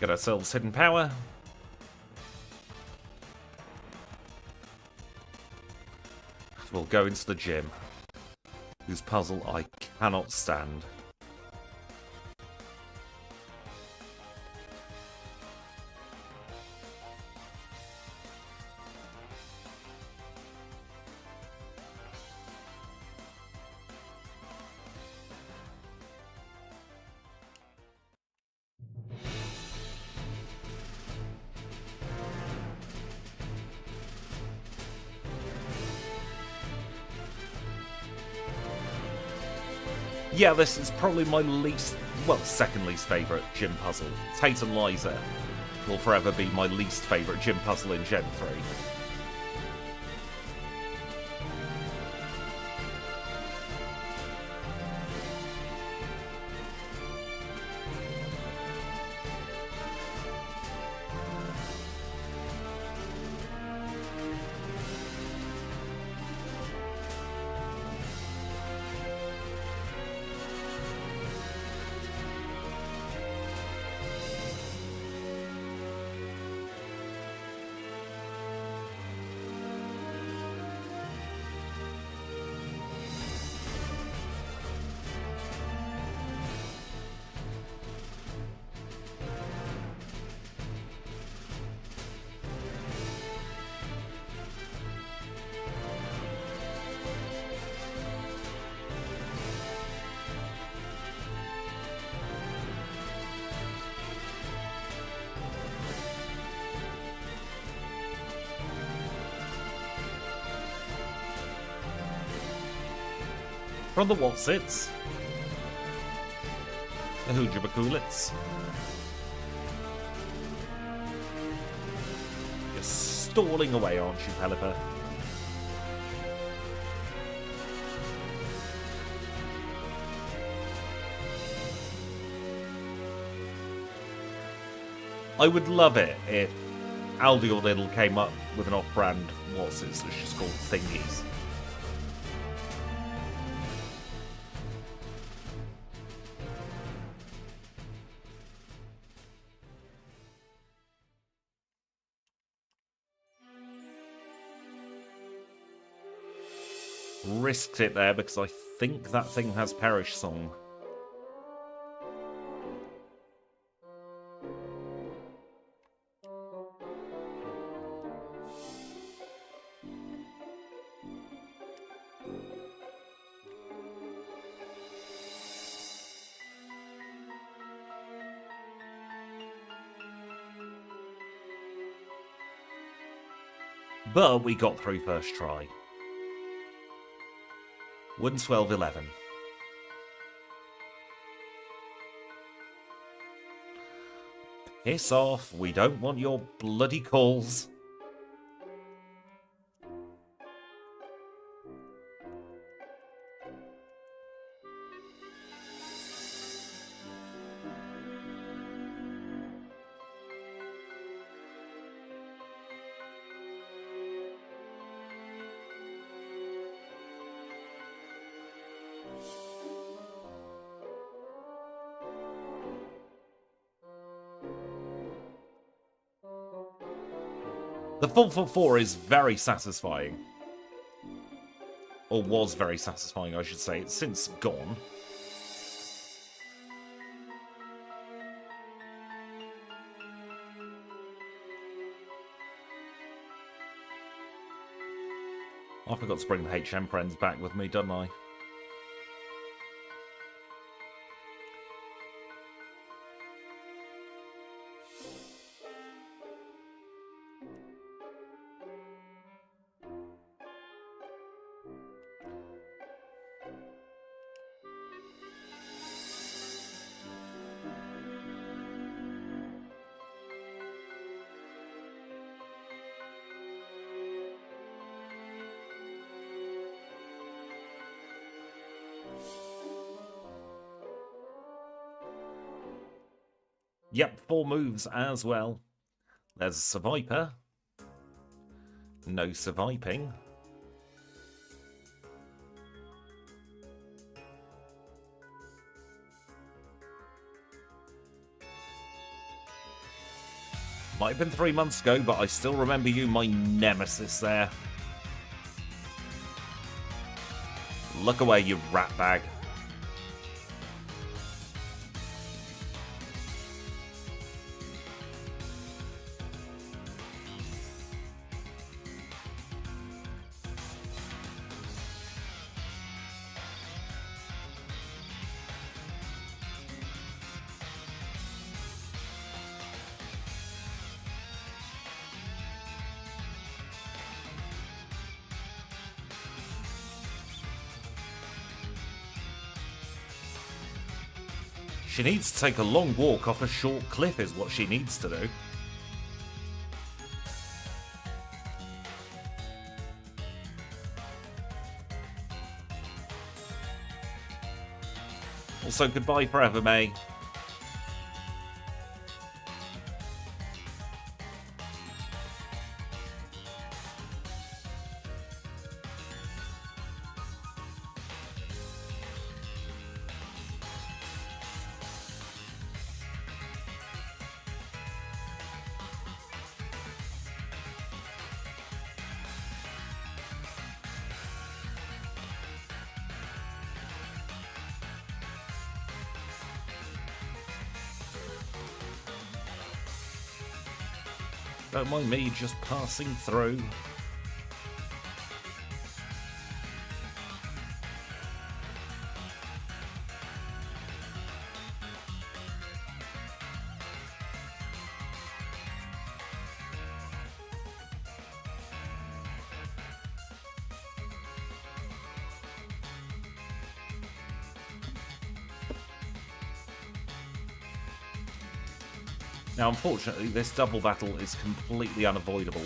Get ourselves hidden power. We'll go into the gym, whose puzzle I cannot stand. Yeah, this is probably my second least favourite gym puzzle. Tate and Liza will forever be my least favourite gym puzzle in Gen 3. From the Walsits, the Hoojabacoolits. You're stalling away, aren't you, Pelipper? I would love it if Aldi or Lidl came up with an off-brand Walsits that's just called Thingies. Risked it there because I think that thing has Perish Song. But we got through first try. Wooden 12-11. Piss off, we don't want your bloody calls. The 444 is very satisfying. Or was very satisfying, I should say. It's since gone. I forgot to bring the HM friends back with me, didn't I? Yep, 4 moves as well. There's a Surviper. No surviving. Might have been 3 months ago, but I still remember you, my nemesis there. Look away, you rat bag. She needs to take a long walk off a short cliff is what she needs to do. Also, goodbye forever, May. Don't mind me just passing through. Now, unfortunately, this double battle is completely unavoidable.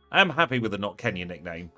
I'm happy with the Not Kenya nickname.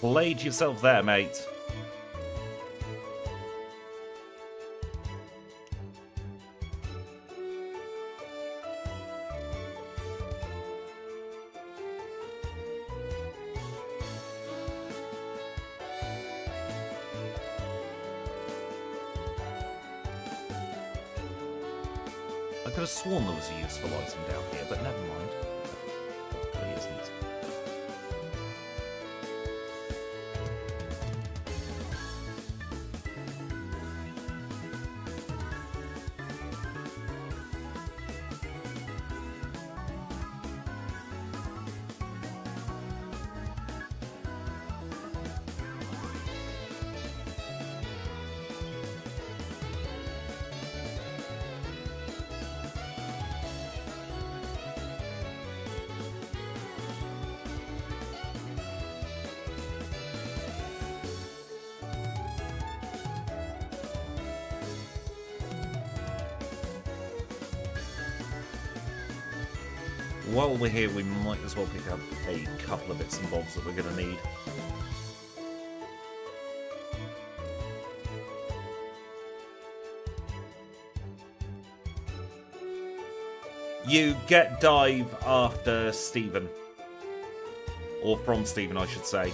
played yourself there, mate. I could have sworn there was a useful item down here, but never mind. There isn't. While we're here, we might as well pick up a couple of bits and bobs that we're going to need. You get dive after Stephen. Or from Stephen, I should say.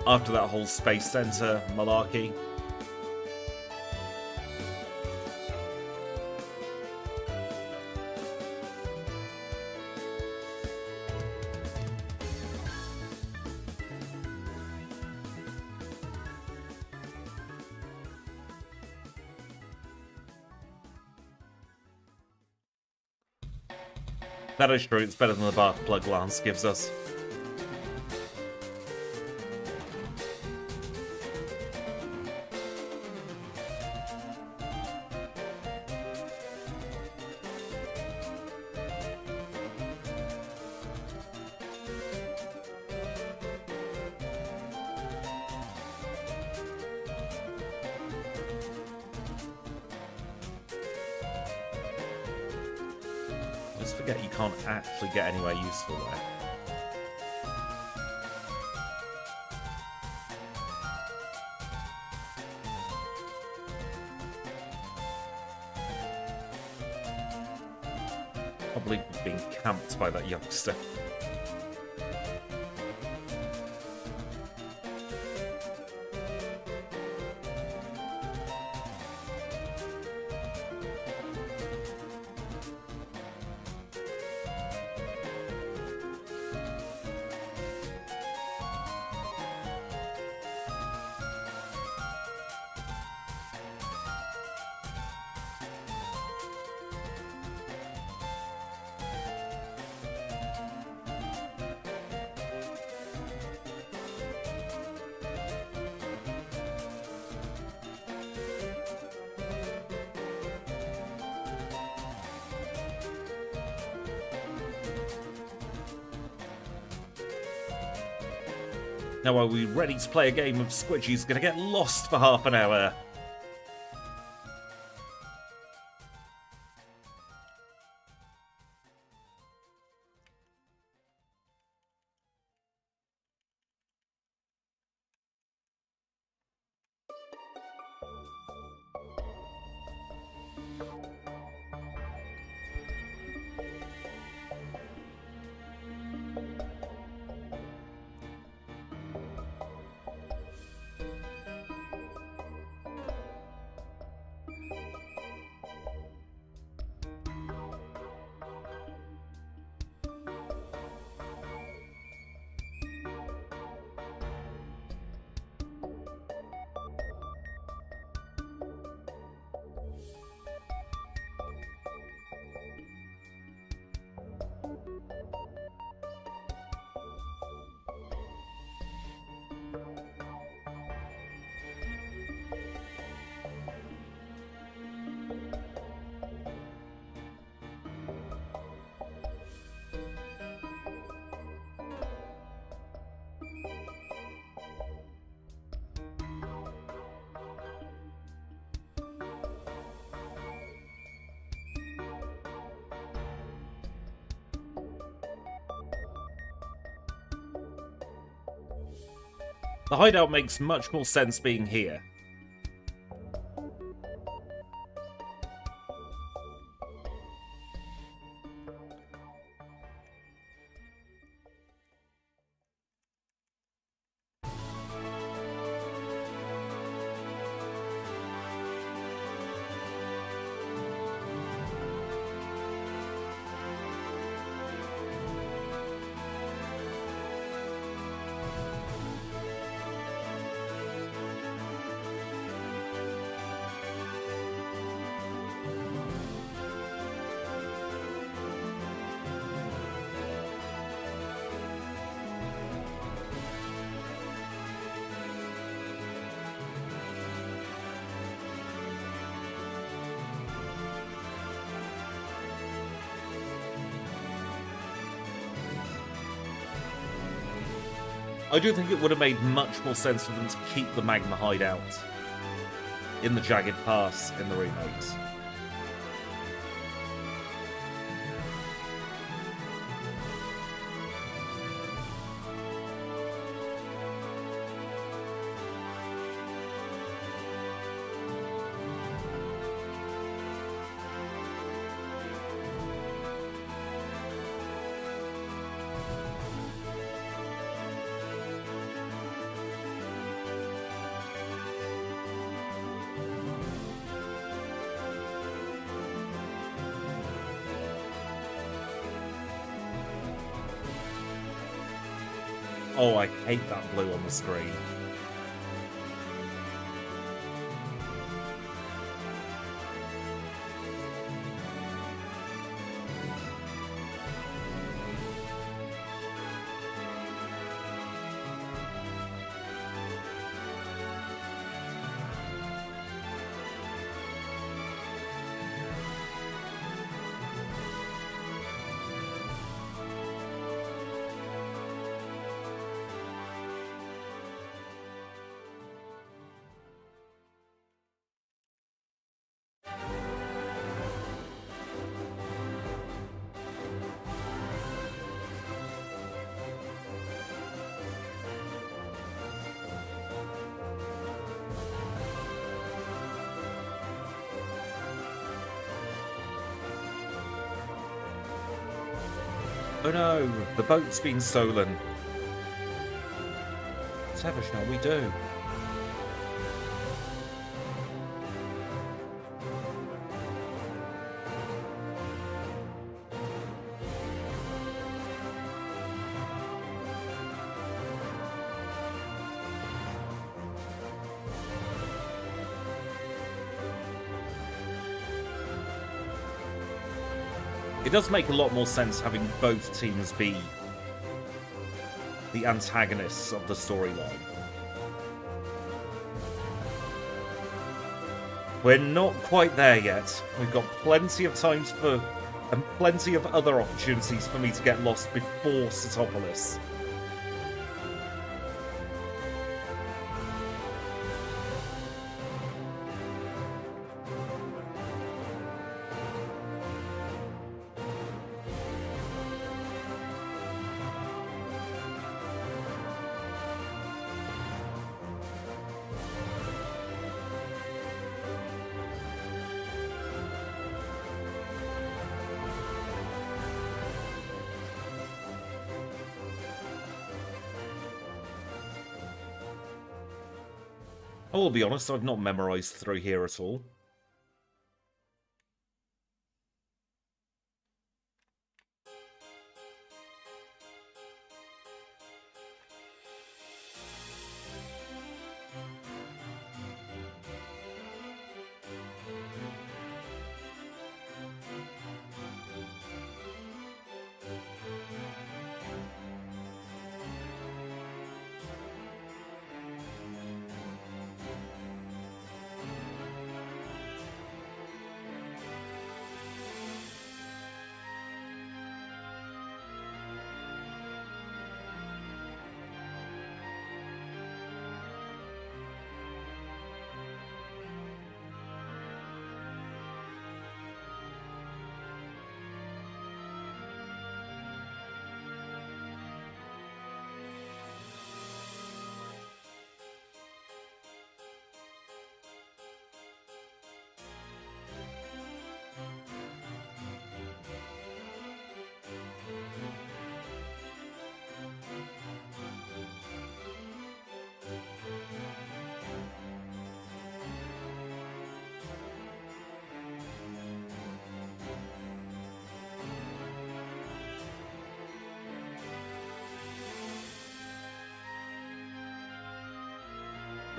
After that whole Space Center malarkey. That is true, it's better than the bath plug Lance gives us. Just forget you can't actually get anywhere useful there. Probably being camped by that youngster. Now, are we ready to play a game of Squidgy's gonna get lost for half an hour? The hideout makes much more sense being here. I do think it would have made much more sense for them to keep the magma hideout in the Jagged Pass in the remakes. Oh, I hate that blue on the screen. Oh no, the boat's been stolen. Whatever shall we do? It does make a lot more sense having both teams be the antagonists of the storyline. We're not quite there yet. We've got plenty of times for, and plenty of other opportunities for me to get lost before Satopolis. I will be honest, I've not memorised through here at all.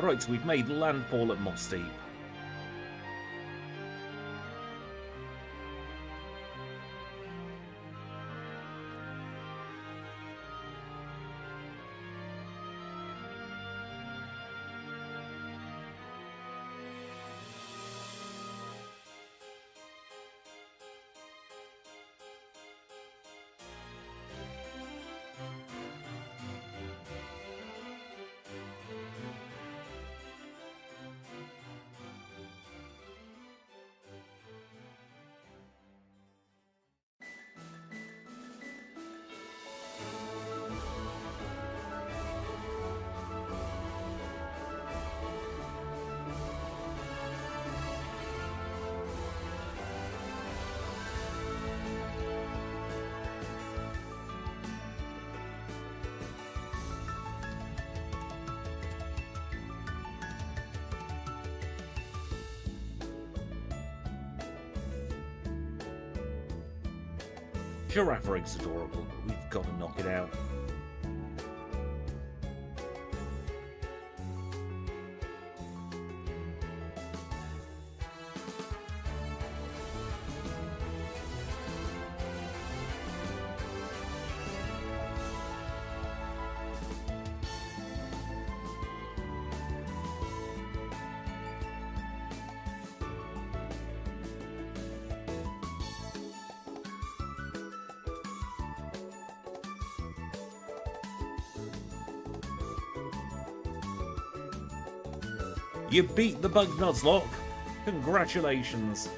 Right, we've made landfall at Moss Deep. Ursaring's adorable, but we've got to knock it out. You beat the Bug Nuzlocke. Congratulations.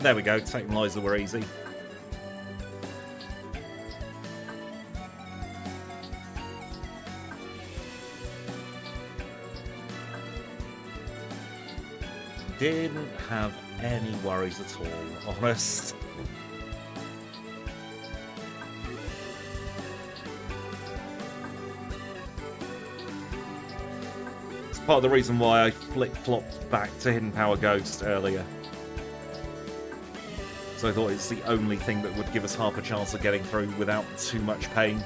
There we go, taking Liza were easy. Didn't have any worries at all, honest. It's part of the reason why I flip-flopped back to Hidden Power Ghost earlier. So I thought it's the only thing that would give us half a chance of getting through without too much pain.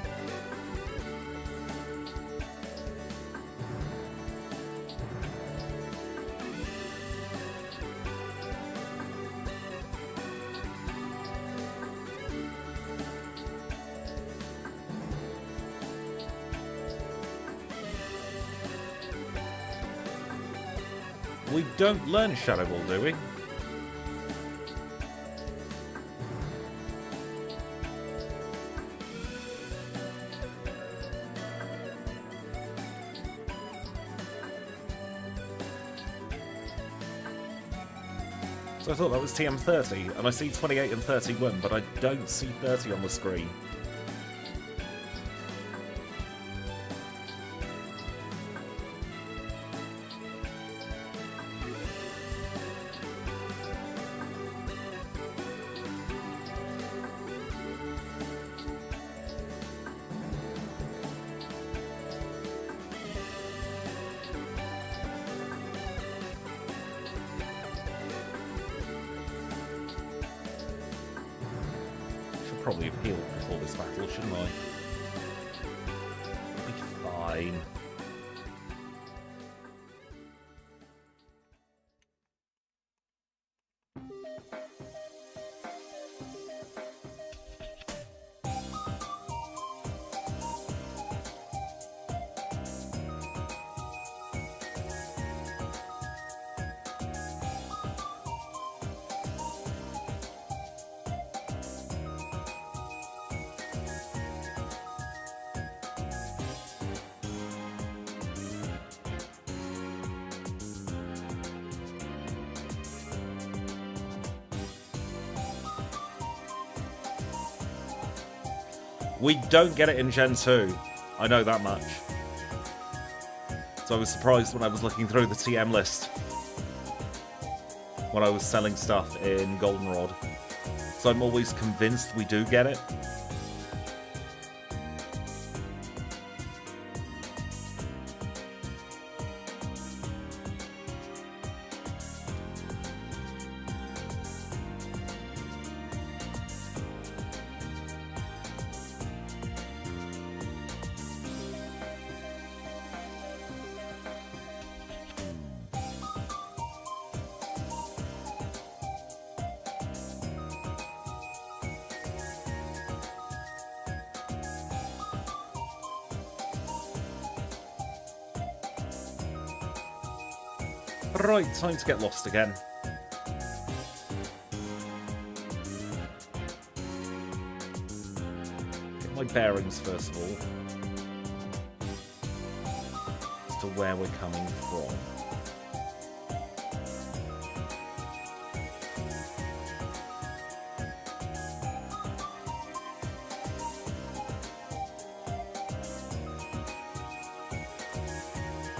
We don't learn Shadow Ball, do we? So I thought that was TM30, and I see 28 and 31, but I don't see 30 on the screen. Probably have healed before this battle, shouldn't I? I'll be fine. We don't get it in Gen 2. I know that much. So I was surprised when I was looking through the TM list when I was selling stuff in Goldenrod. So I'm always convinced we do get it. Right, time to get lost again. Get my bearings first of all. As to where we're coming from.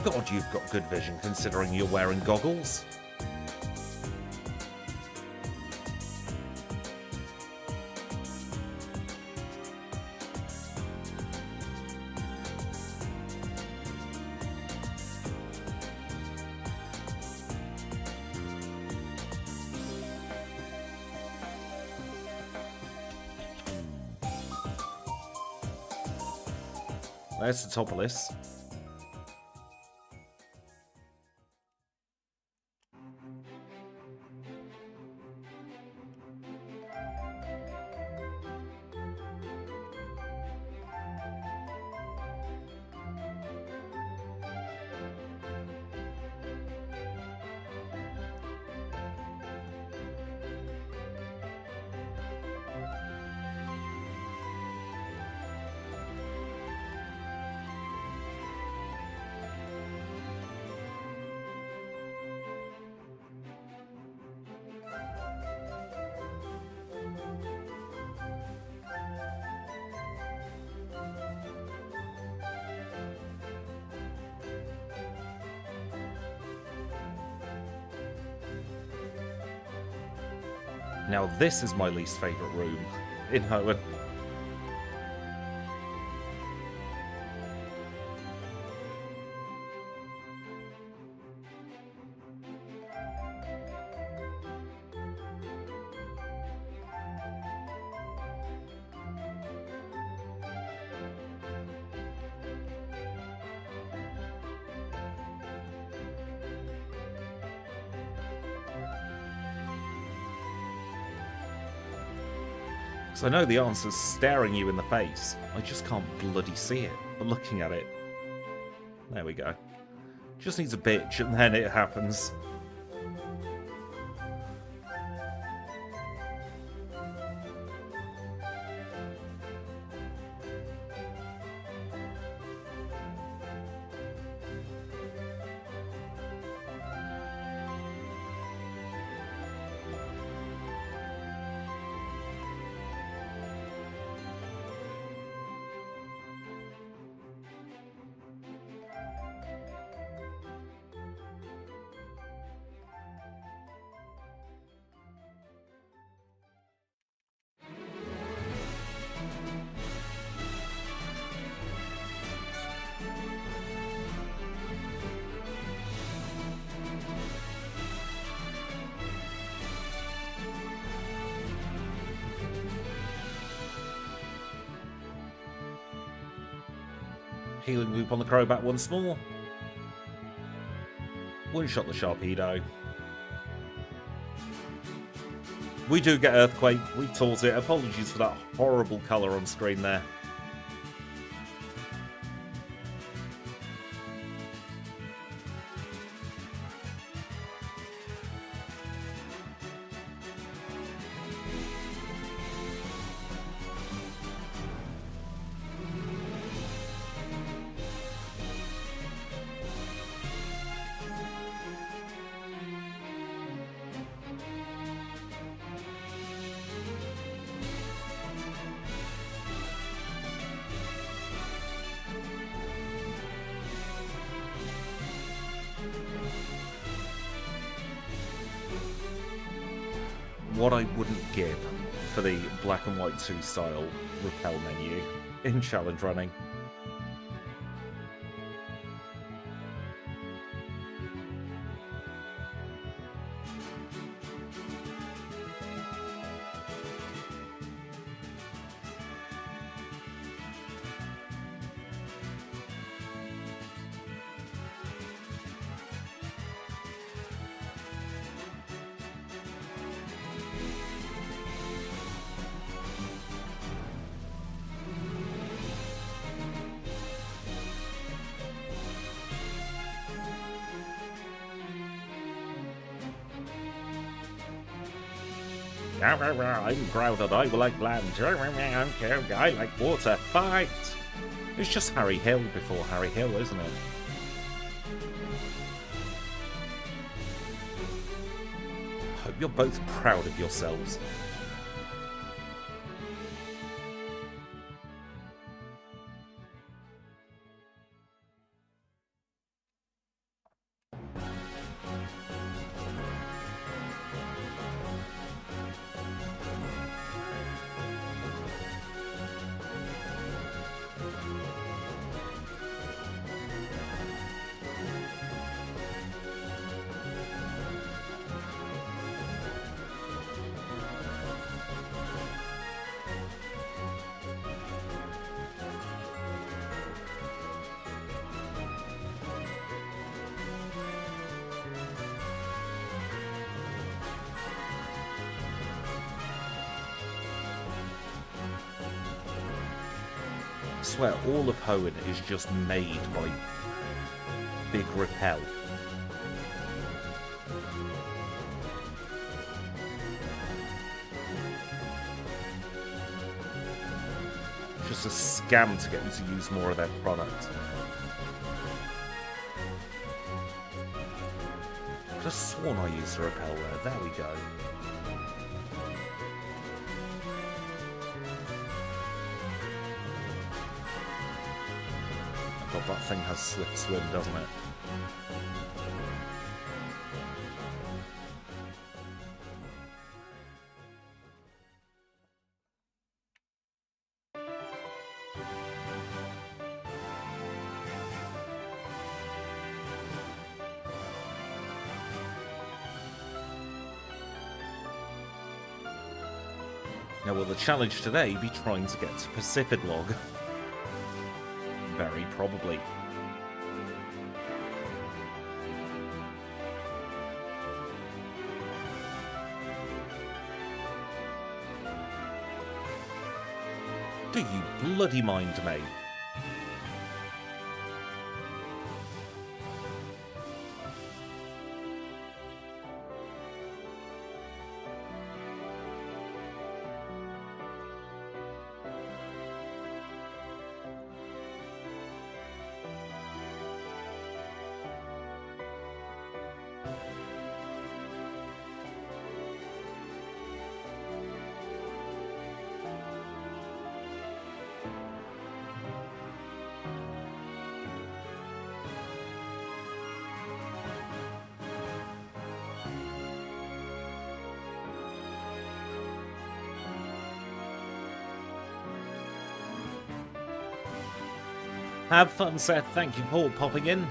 God, you've got good vision considering you're wearing goggles. There's the Topolis. Now this is my least favourite room in Hoenn. So I know the answer's staring you in the face. I just can't bloody see it for looking at it. There we go. Just needs a bitch and then it happens. Healing loop on the Crobat once more. One-shot the Sharpedo. We do get Earthquake. We taught it. Apologies for that horrible colour on screen there. What I wouldn't give for the black and white 2 style repel menu in challenge running. I'm Groudon, I will like land. I like water. Fight! It's just Harry Hill before Harry Hill, isn't it? Hope you're both proud of yourselves. I swear all of Hoenn is just made by Big Repel. Just a scam to get you to use more of their product. Just sworn I used the repel there. There we go. God, that thing has swift swim, doesn't it? Now, will the challenge today be trying to get to Pacific Log? Very probably. Do you bloody mind me? Have fun, Seth. Thank you for popping in.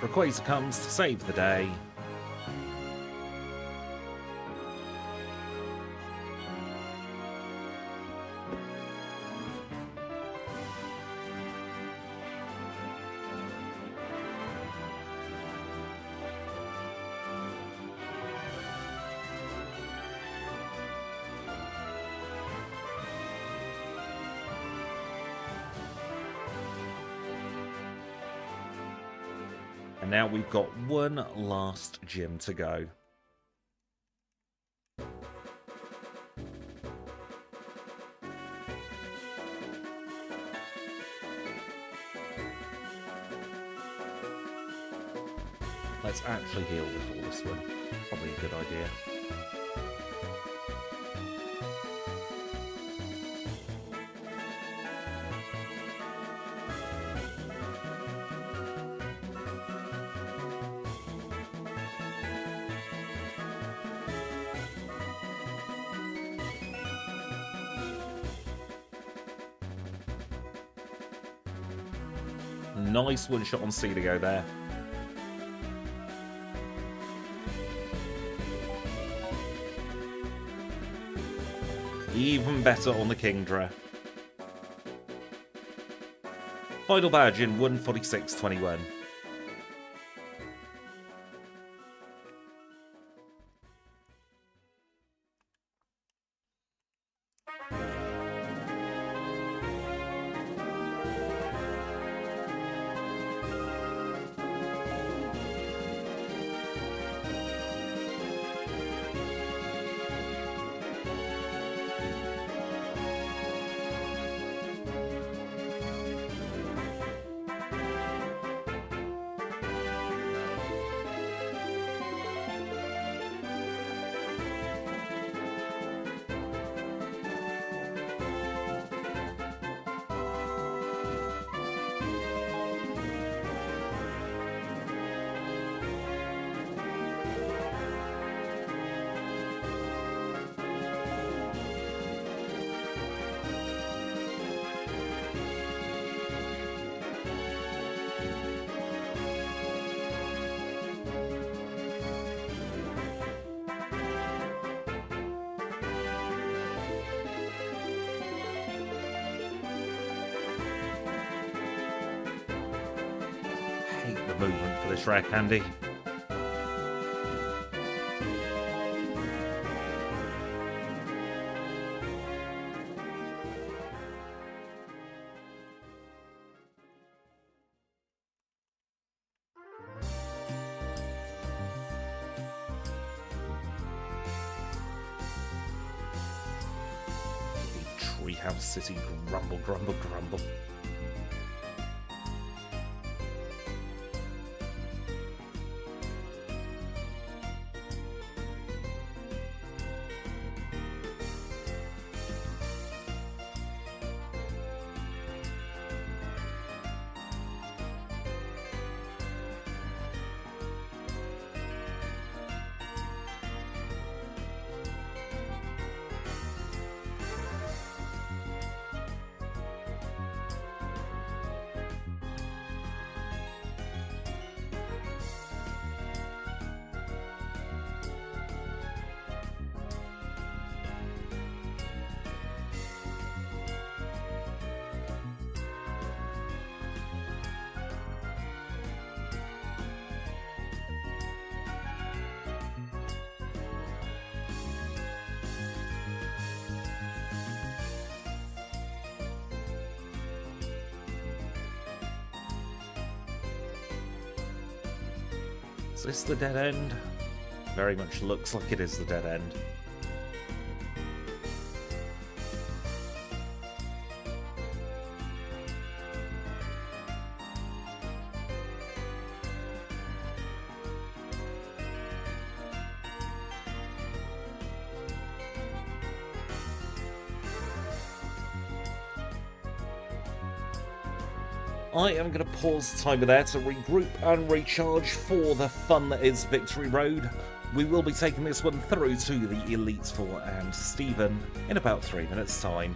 Rayquaza comes to save the day. And now we've got one last gym to go. Let's actually heal before this one. Probably a good idea. Nice one shot on Seedigo there. Even better on the Kingdra. Final badge in 146.21. Movement for this rare candy. Treehouse City, grumble, grumble, grumble. Is this the dead end? Very much looks like it is the dead end. I am going to pause the timer there to regroup and recharge for the fun that is Victory Road. We will be taking this one through to the Elite Four and Stephen in about 3 minutes' time.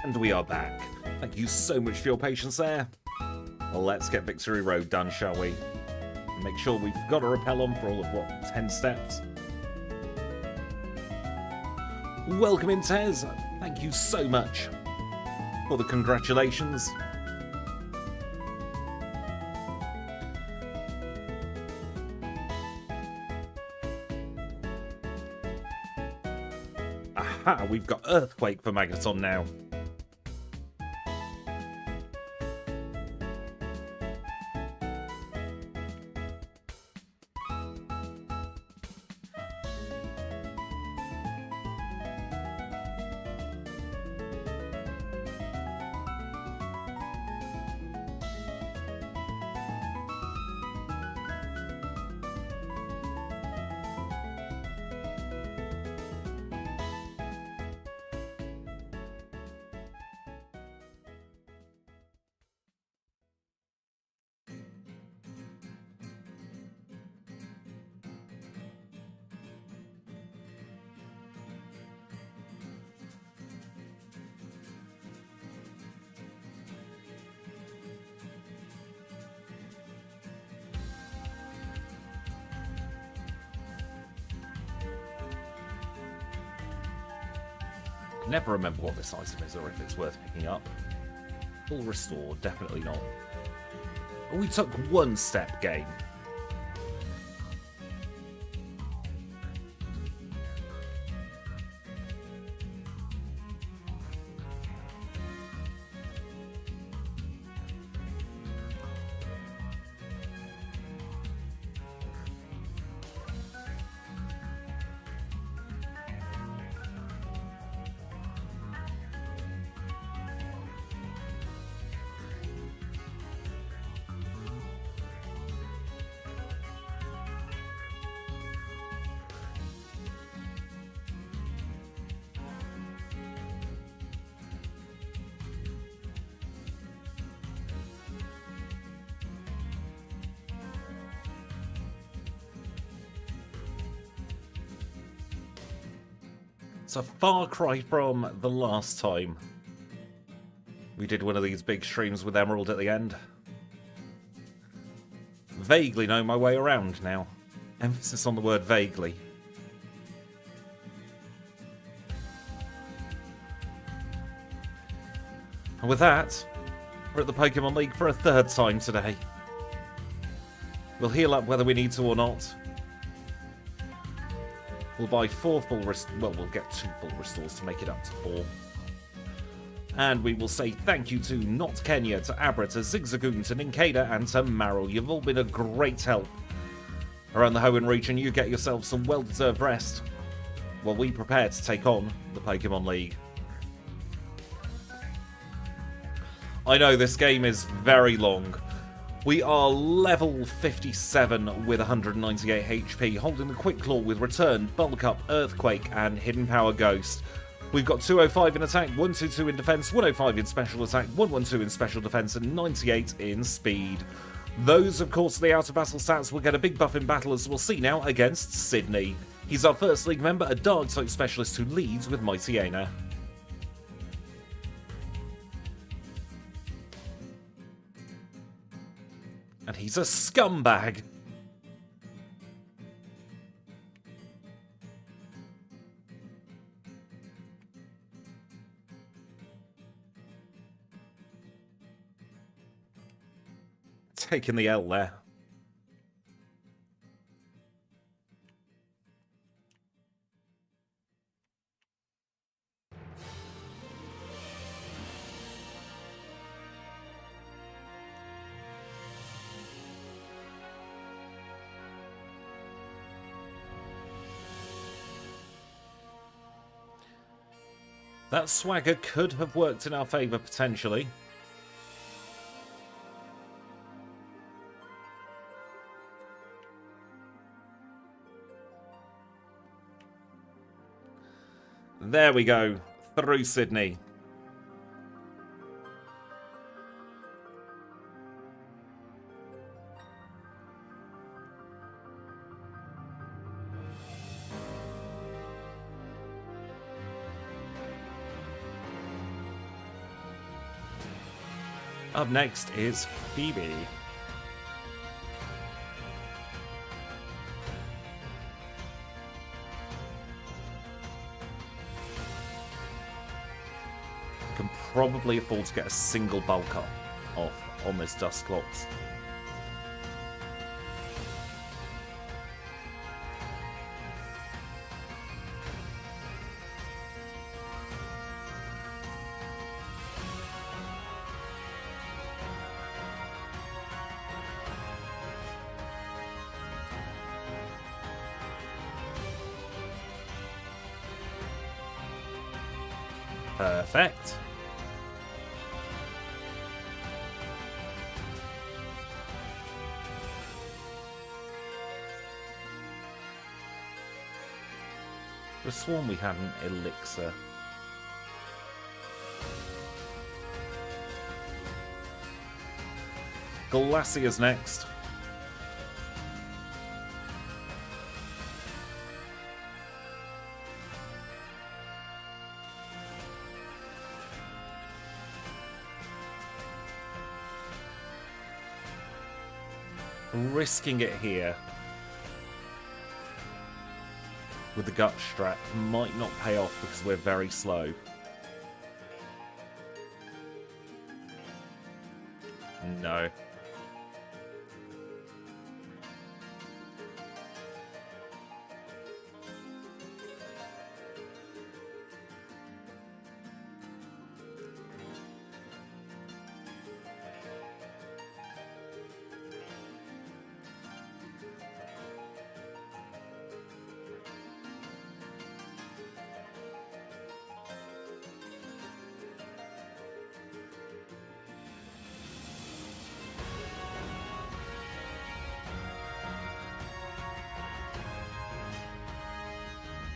And we are back. Thank you so much for your patience there. Well, let's get Victory Road done, shall we? Make sure we've got a rappel on for all of, 10 steps? Welcome in, Tez. Thank you so much for the congratulations. Aha, we've got Earthquake for Magneton now. Never remember what this item is or if it's worth picking up. Full restore, definitely not. We took one step game. It's a far cry from the last time we did one of these big streams with Emerald at the end. Vaguely know my way around now. Emphasis on the word vaguely. And with that, we're at the Pokemon League for a third time today. We'll heal up whether we need to or not. We'll buy 4 full well, we'll get 2 full restores to make it up to 4. And we will say thank you to Not Kenya, to Abra, to Zigzagoon, to Ninkada, and to Maril. You've all been a great help around the Hoenn region. You get yourself some well-deserved rest while we prepare to take on the Pokemon League. I know this game is very long. We are level 57 with 198 HP, holding the Quick Claw with Return, Bulk Up, Earthquake, and Hidden Power Ghost. We've got 205 in attack, 122 in defense, 105 in special attack, 112 in special defense, and 98 in speed. Those, of course, are the outer battle stats. Will get a big buff in battle, as we'll see now, against Sydney. He's our first league member, a Dark-type specialist who leads with Mightyena. And he's a scumbag. Taking the L there. That swagger could have worked in our favour, potentially. There we go. Through Sydney. Up next is Phoebe. Can probably afford to get a single bulk up off on this Dusclops. Perfect. I sworn we had an elixir. Glacia's next. Risking it here with the gut strat might not pay off because we're very slow. No.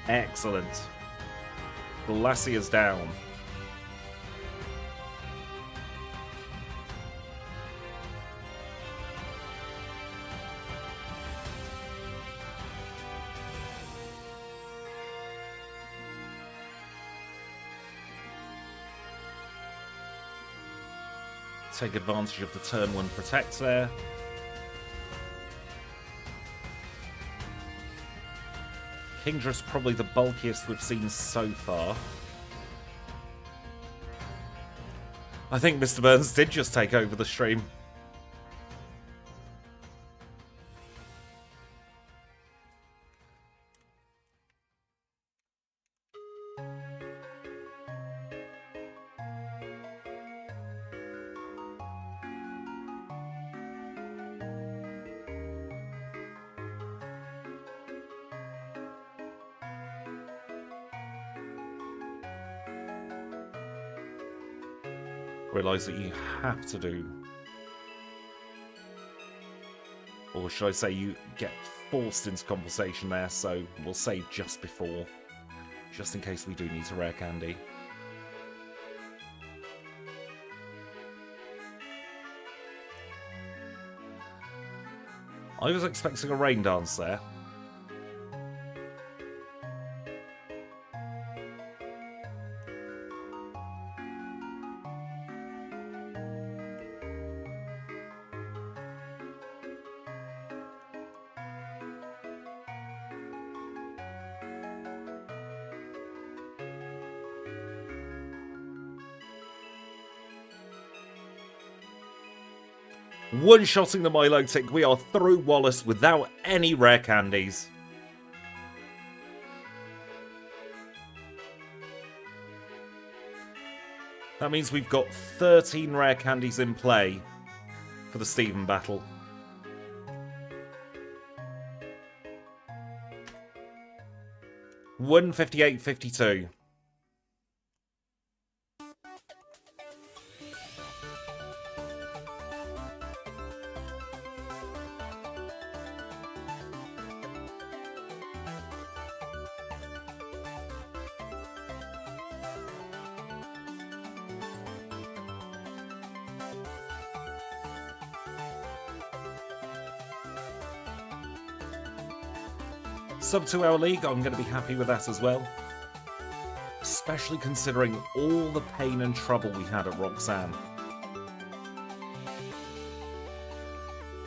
Excellent. Glacia's down. Take advantage of the turn 1 protect there. Kingdra's probably the bulkiest we've seen so far. I think Mr. Burns did just take over the stream. Realise that you have to do, or should I say you get forced into conversation there, so we'll say just before, just in case we do need to rare candy. I was expecting a rain dance there. One-shotting the Milotic, we are through Wallace without any rare candies. That means we've got 13 rare candies in play for the Steven battle. $158.52. Sub 2 hour league, I'm going to be happy with that as well. Especially considering all the pain and trouble we had at Roxanne.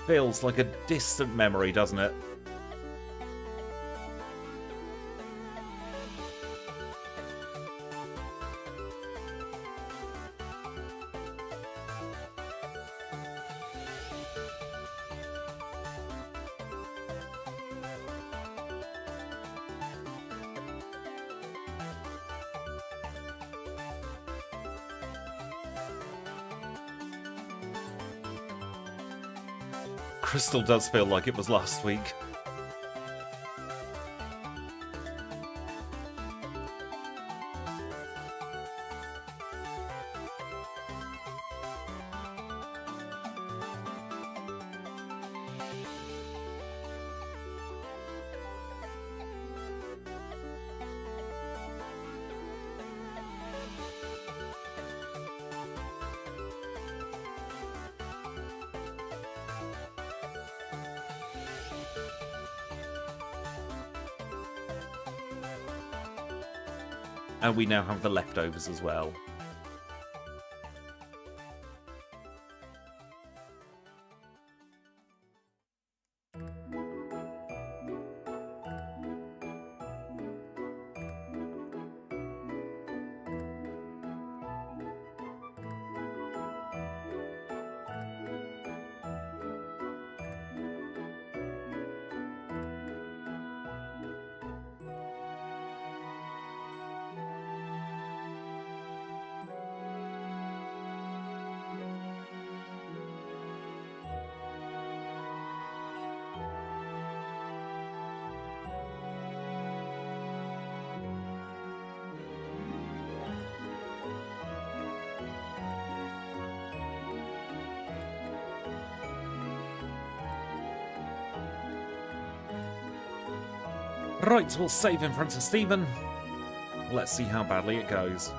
feels like a distant memory, doesn't it? Crystal does feel like it was last week. And we now have the leftovers as well. Right, we'll save in front of Stephen. Let's see how badly it goes.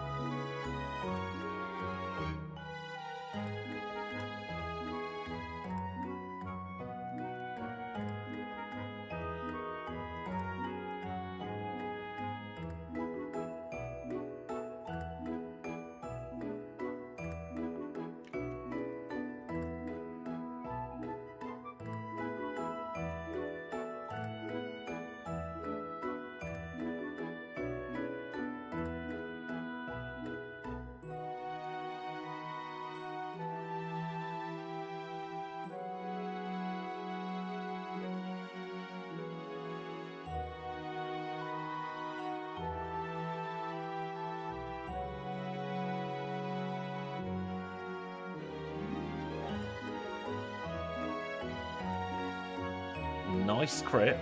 Nice crit.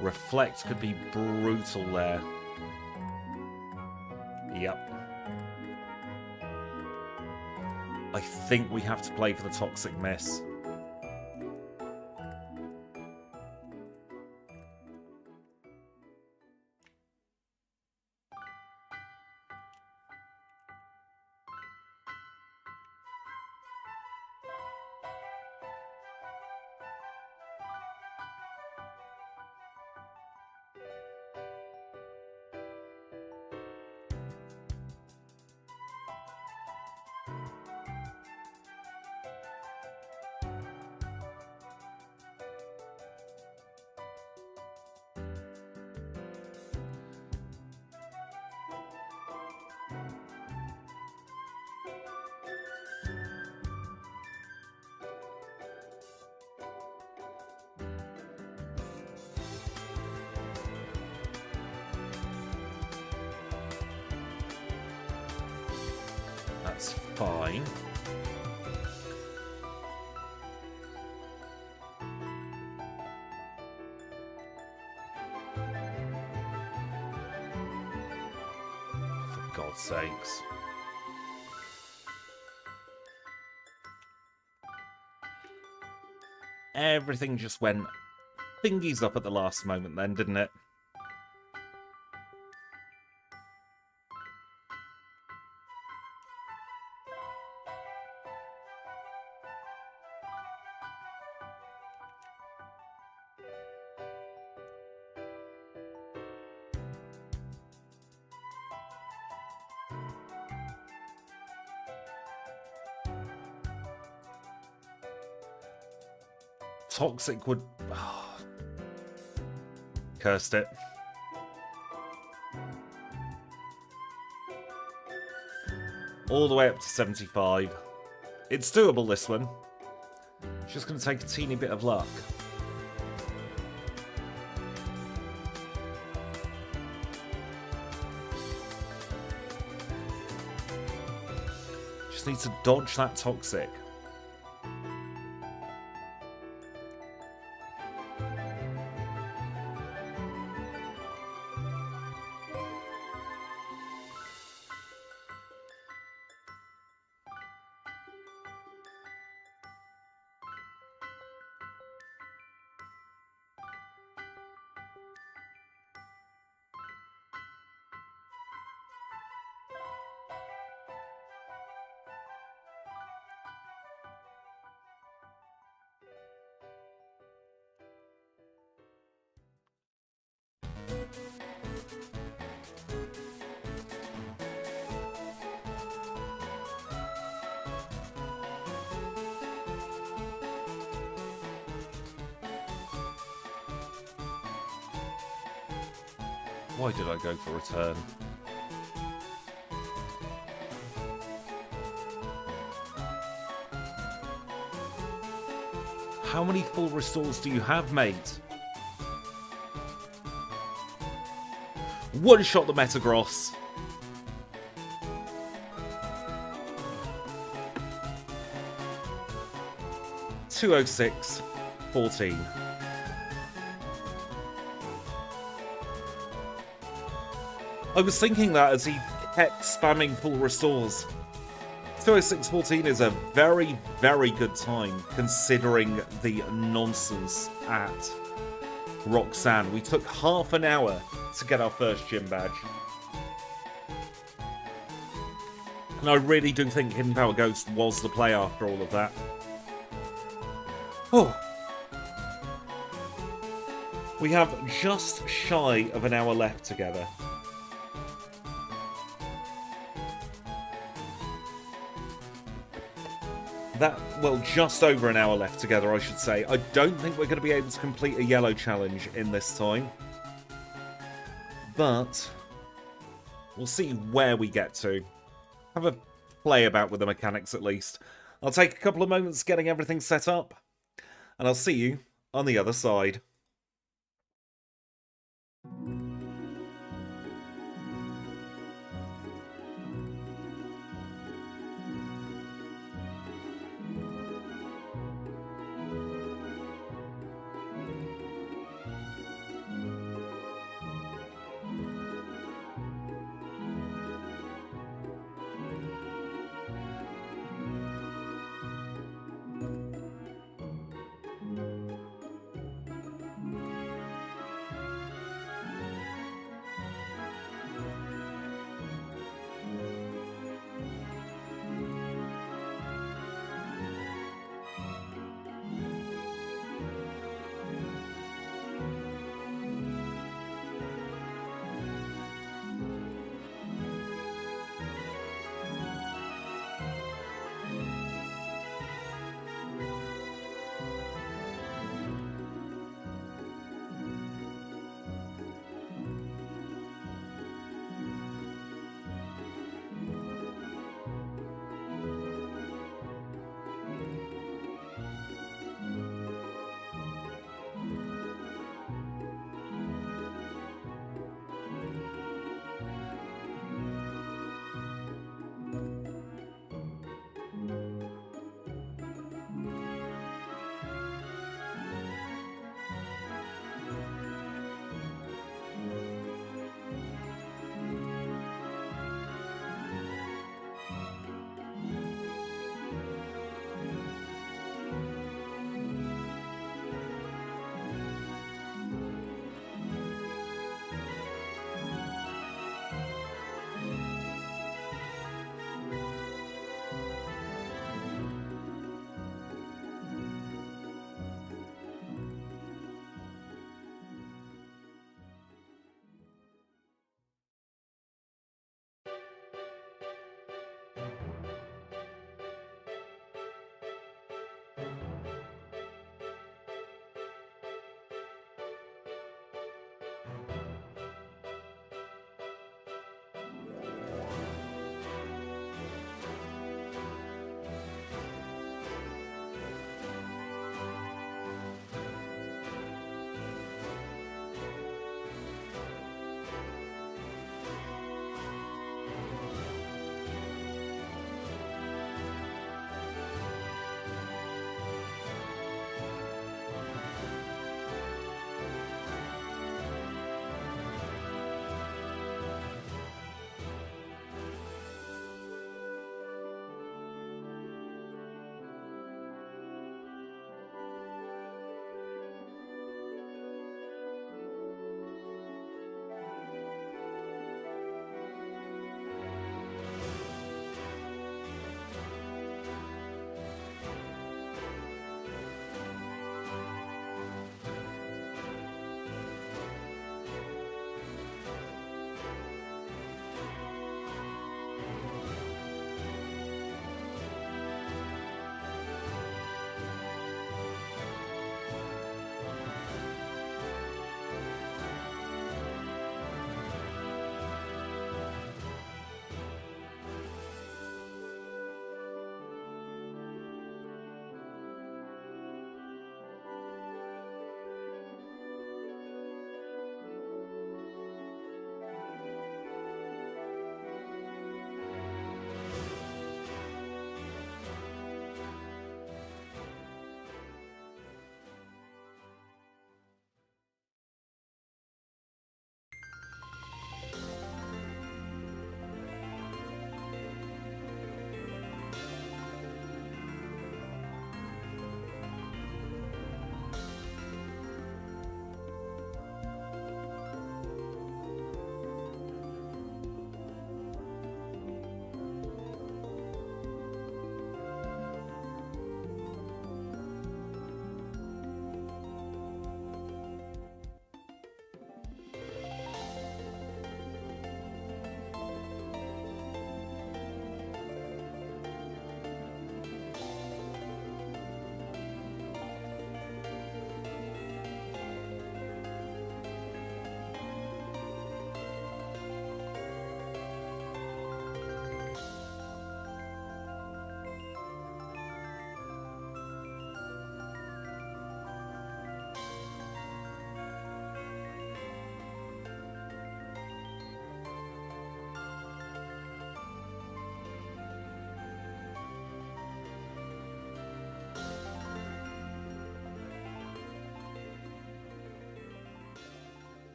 Reflect could be brutal there. Yep. I think we have to play for the toxic miss. That's fine. For God's sakes. Everything just went thingies up at the last moment then, didn't it? toxic would... Cursed it. All the way up to 75. It's doable, this one. Just going to take a teeny bit of luck. Just need to dodge that toxic. Why did I go for return? How many full restores do you have, mate? One shot the Metagross. $206, 14. I was thinking that as he kept spamming full restores. 206.14 is a very, very good time considering the nonsense at Roxanne. We took half an hour to get our first gym badge. And I really do think Hidden Power Ghost was the play after all of that. Oh. We have just shy of an hour left together. Well, just over an hour left together, I should say. I don't think we're going to be able to complete a yellow challenge in this time. But we'll see where we get to. Have a play about with the mechanics at least. I'll take a couple of moments getting everything set up. And I'll see you on the other side.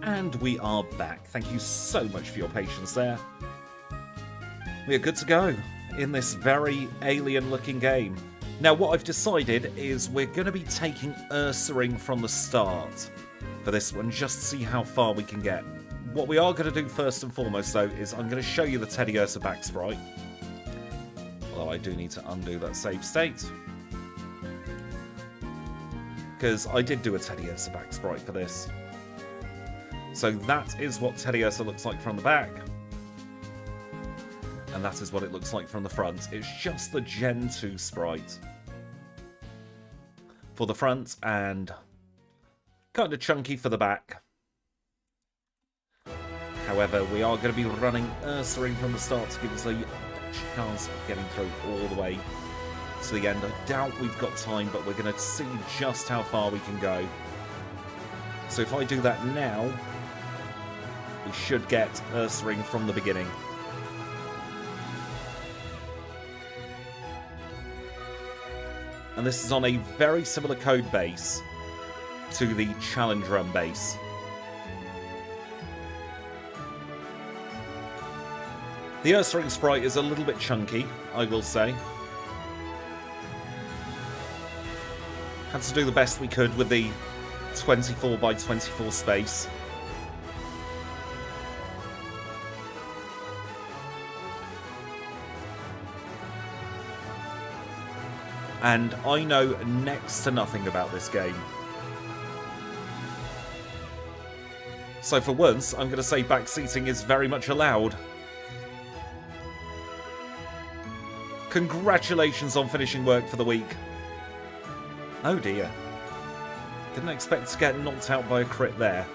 And we are back. Thank you so much for your patience there. We are good to go in this very alien-looking game. Now, what I've decided is we're going to be taking Ursaring from the start for this one, just to see how far we can get. What we are going to do first and foremost, though, is I'm going to show you the Teddy Ursa back sprite. Although I do need to undo that save state. Because I did do a Teddy Ursa back sprite for this. So that is what Teddy Ursa looks like from the back. And that is what it looks like from the front. It's just the Gen 2 sprite for the front and kind of chunky for the back. However, we are going to be running Ursaring from the start to give us a chance of getting through all the way to the end. I doubt we've got time, but we're going to see just how far we can go. So if I do that now, we should get Ursaring from the beginning. And this is on a very similar code base to the challenge run base. The Ursaring sprite is a little bit chunky, I will say. Had to do the best we could with the 24 by 24 space. And I know next to nothing about this game. So for once, I'm going to say backseating is very much allowed. Congratulations on finishing work for the week. Oh dear. Didn't expect to get knocked out by a crit there.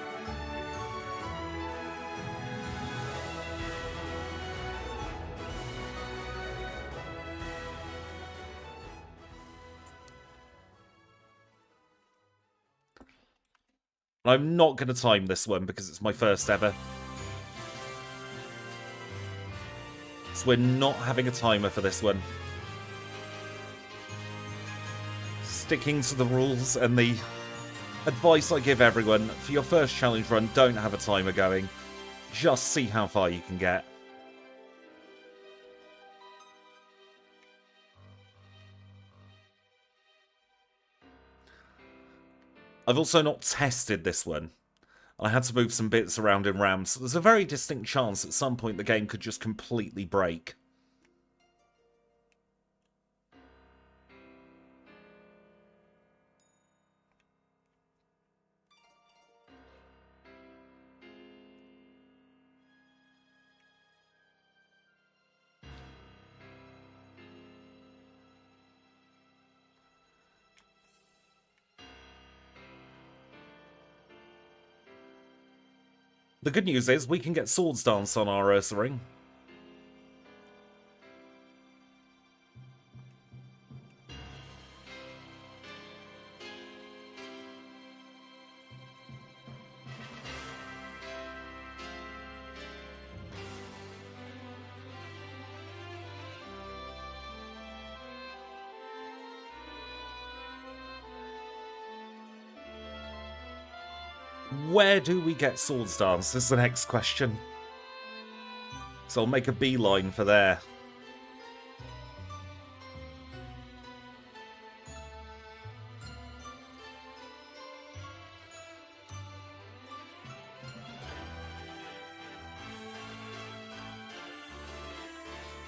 I'm not going to time this one because it's my first ever. So we're not having a timer for this one. Sticking to the rules and the advice I give everyone, for your first challenge run, don't have a timer going. Just see how far you can get. I've also not tested this one. I had to move some bits around in RAM, so there's a very distinct chance at some point the game could just completely break. The good news is we can get Swords Dance on our Ursaring. Where do we get Swords Dance is the next question. So I'll make a beeline for there.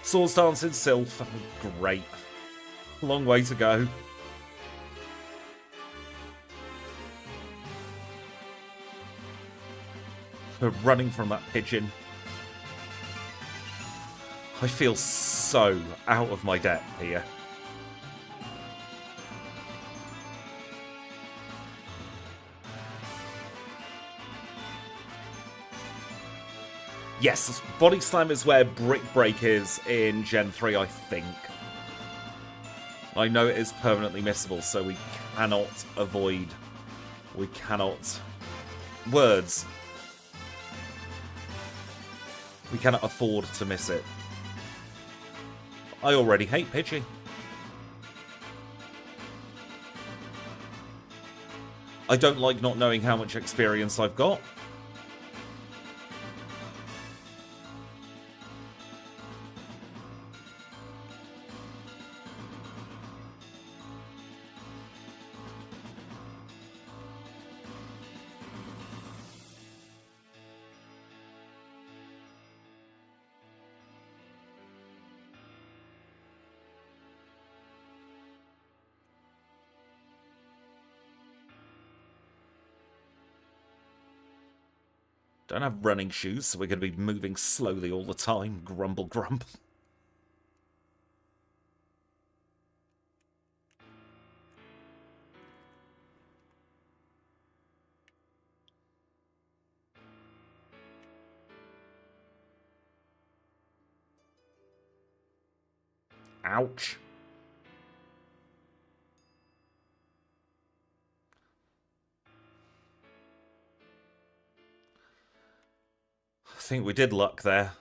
Swords Dance in Sylph. Great. Long way to go. We're running from that pigeon. I feel so out of my depth here. Yes, Body Slam is where Brick Break is in Gen 3, I think. I know it is permanently missable, so we cannot avoid... We cannot... Words. We cannot afford to miss it. I already hate Pidgey. I don't like not knowing how much experience I've got. Don't have running shoes, so we're going to be moving slowly all the time. Grumble, grumble. Ouch. I think we did luck there.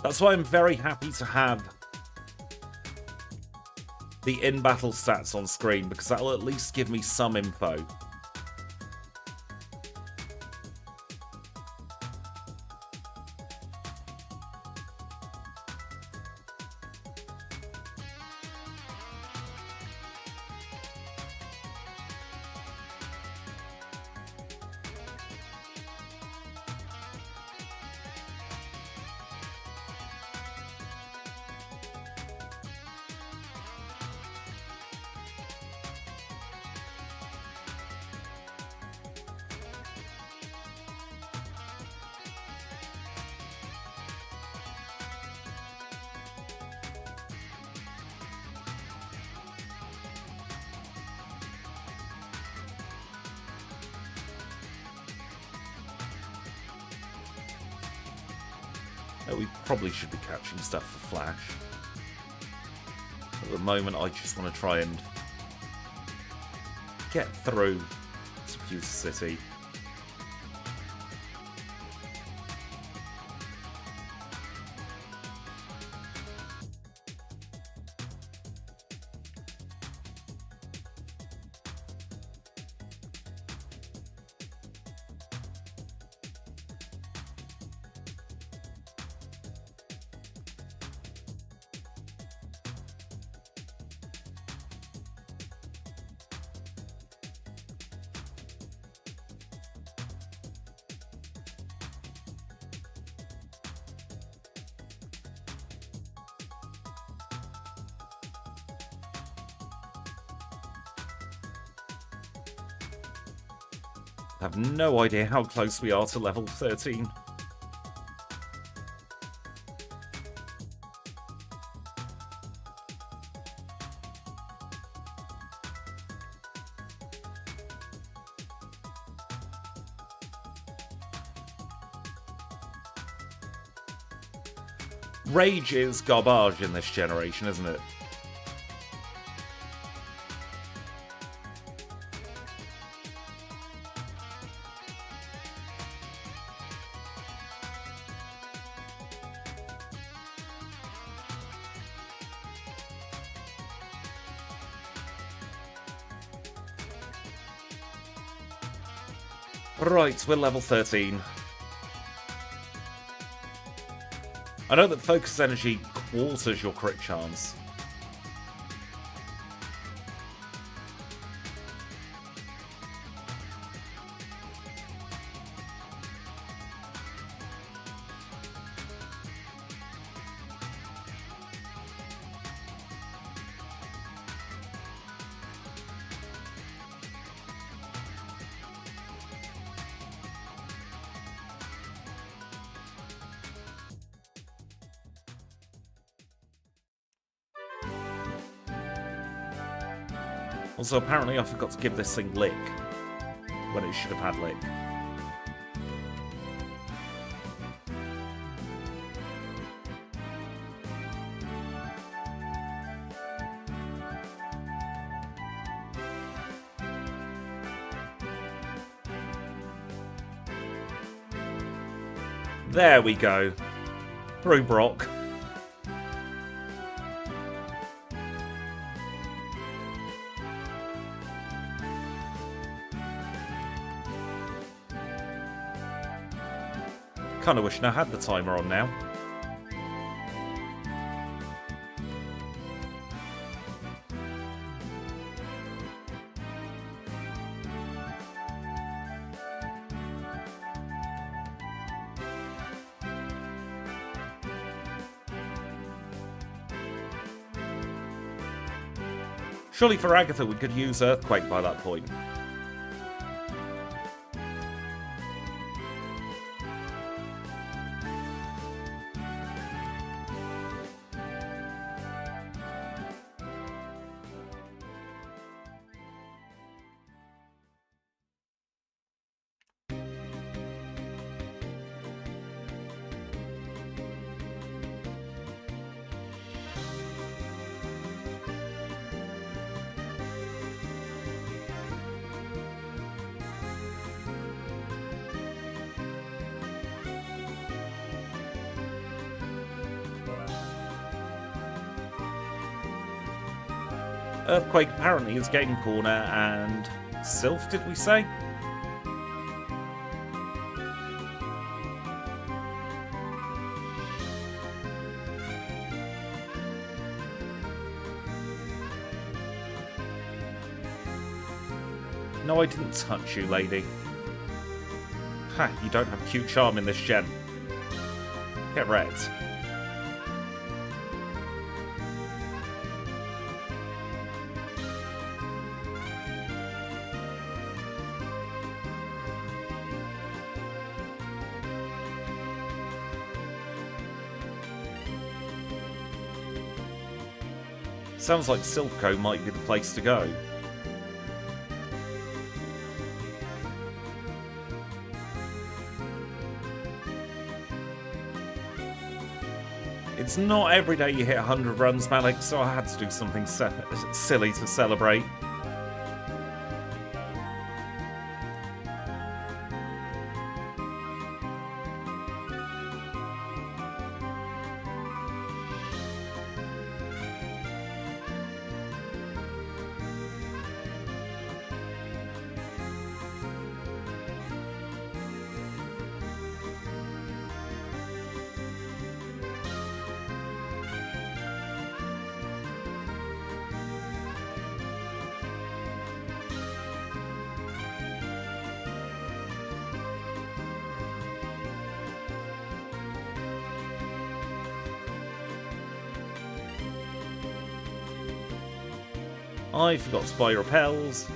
That's why I'm very happy to have the in-battle stats on screen, because that'll at least give me some info. We probably should be catching stuff for Flash. At the moment, I just want to try and get through Diffuse City. I have no idea how close we are to level 13. Rage is garbage in this generation, isn't it? Right, we're level 13. I know that focus energy quarters your crit chance. Also, apparently I forgot to give this thing lick when it should have had lick. There we go. Through Brock. Kinda wishing I had the timer on now. Surely for Agatha we could use Earthquake by that point. Earthquake apparently is Game Corner and Sylph, did we say? No, I didn't touch you, lady. Ha, you don't have cute charm in this gen. Get wrecked. Sounds like Silpco might be the place to go. It's not every day you hit 100 runs, Malik, so I had to do something silly to celebrate. I forgot to buy repels.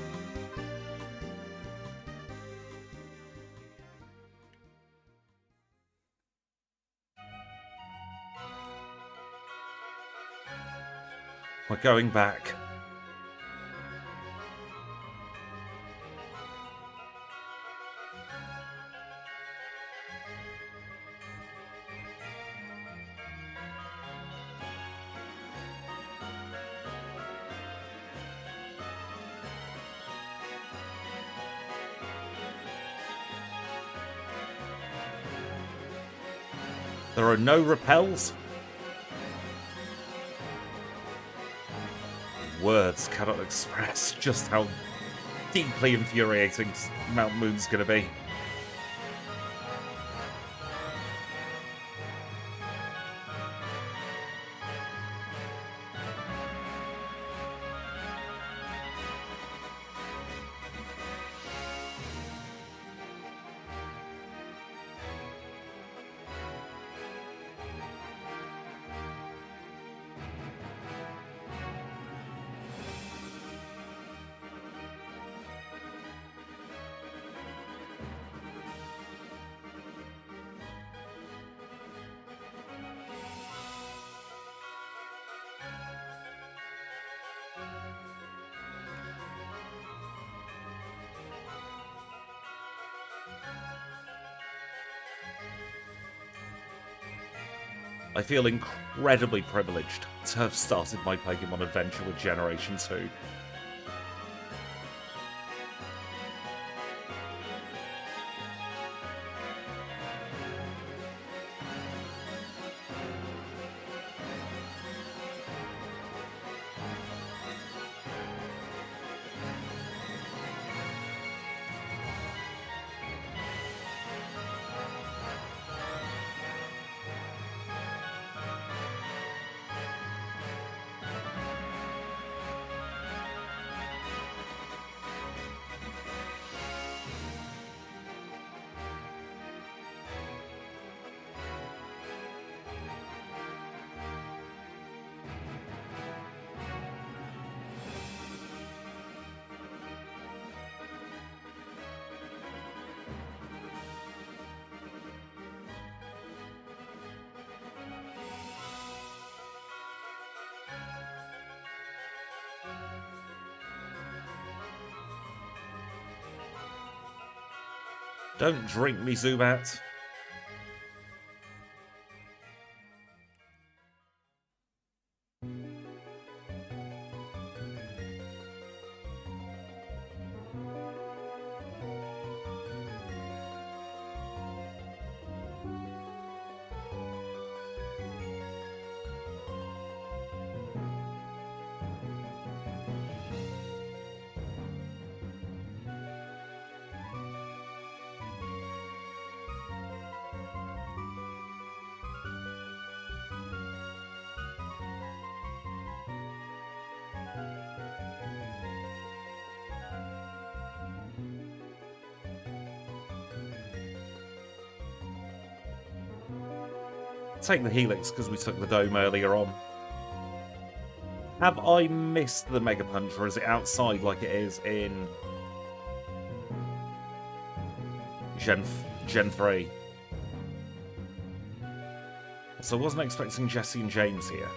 We're going back. There are no repels. Words cannot express just how deeply infuriating Mount Moon's going to be. I feel incredibly privileged to have started my Pokemon adventure with Generation 2. Don't drink me, Zubat. Take the Helix because we took the Dome earlier on. Have I missed the Mega Punch, or is it outside like it is in Gen 3? So I wasn't expecting Jesse and James here.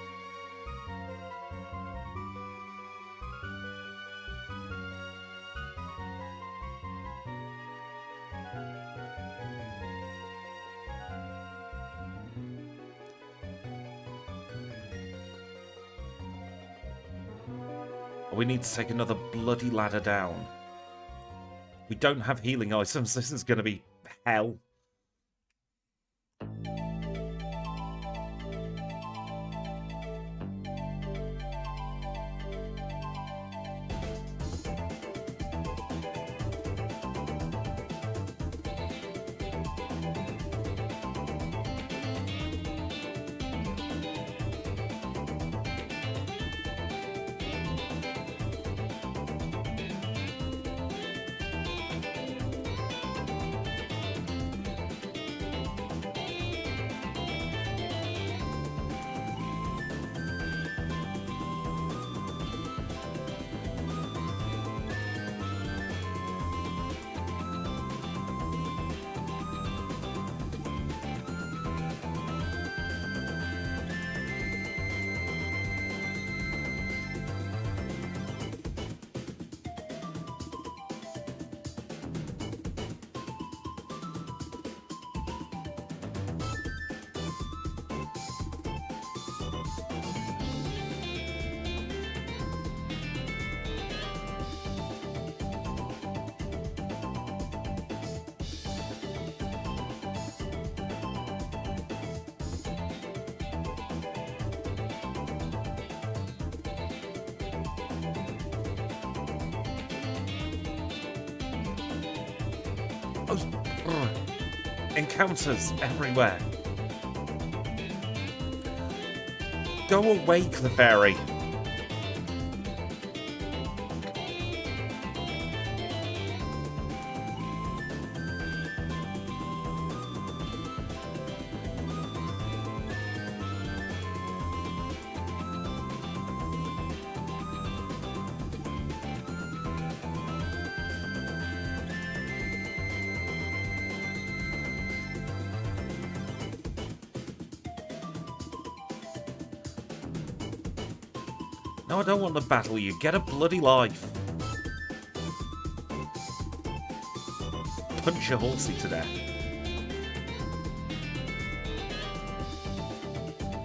We need to take another bloody ladder down. We don't have healing items. This is going to be hell. Encounters everywhere. Go away, Clefairy. No, I don't want to battle you. Get a bloody life. Punch your horsey to death.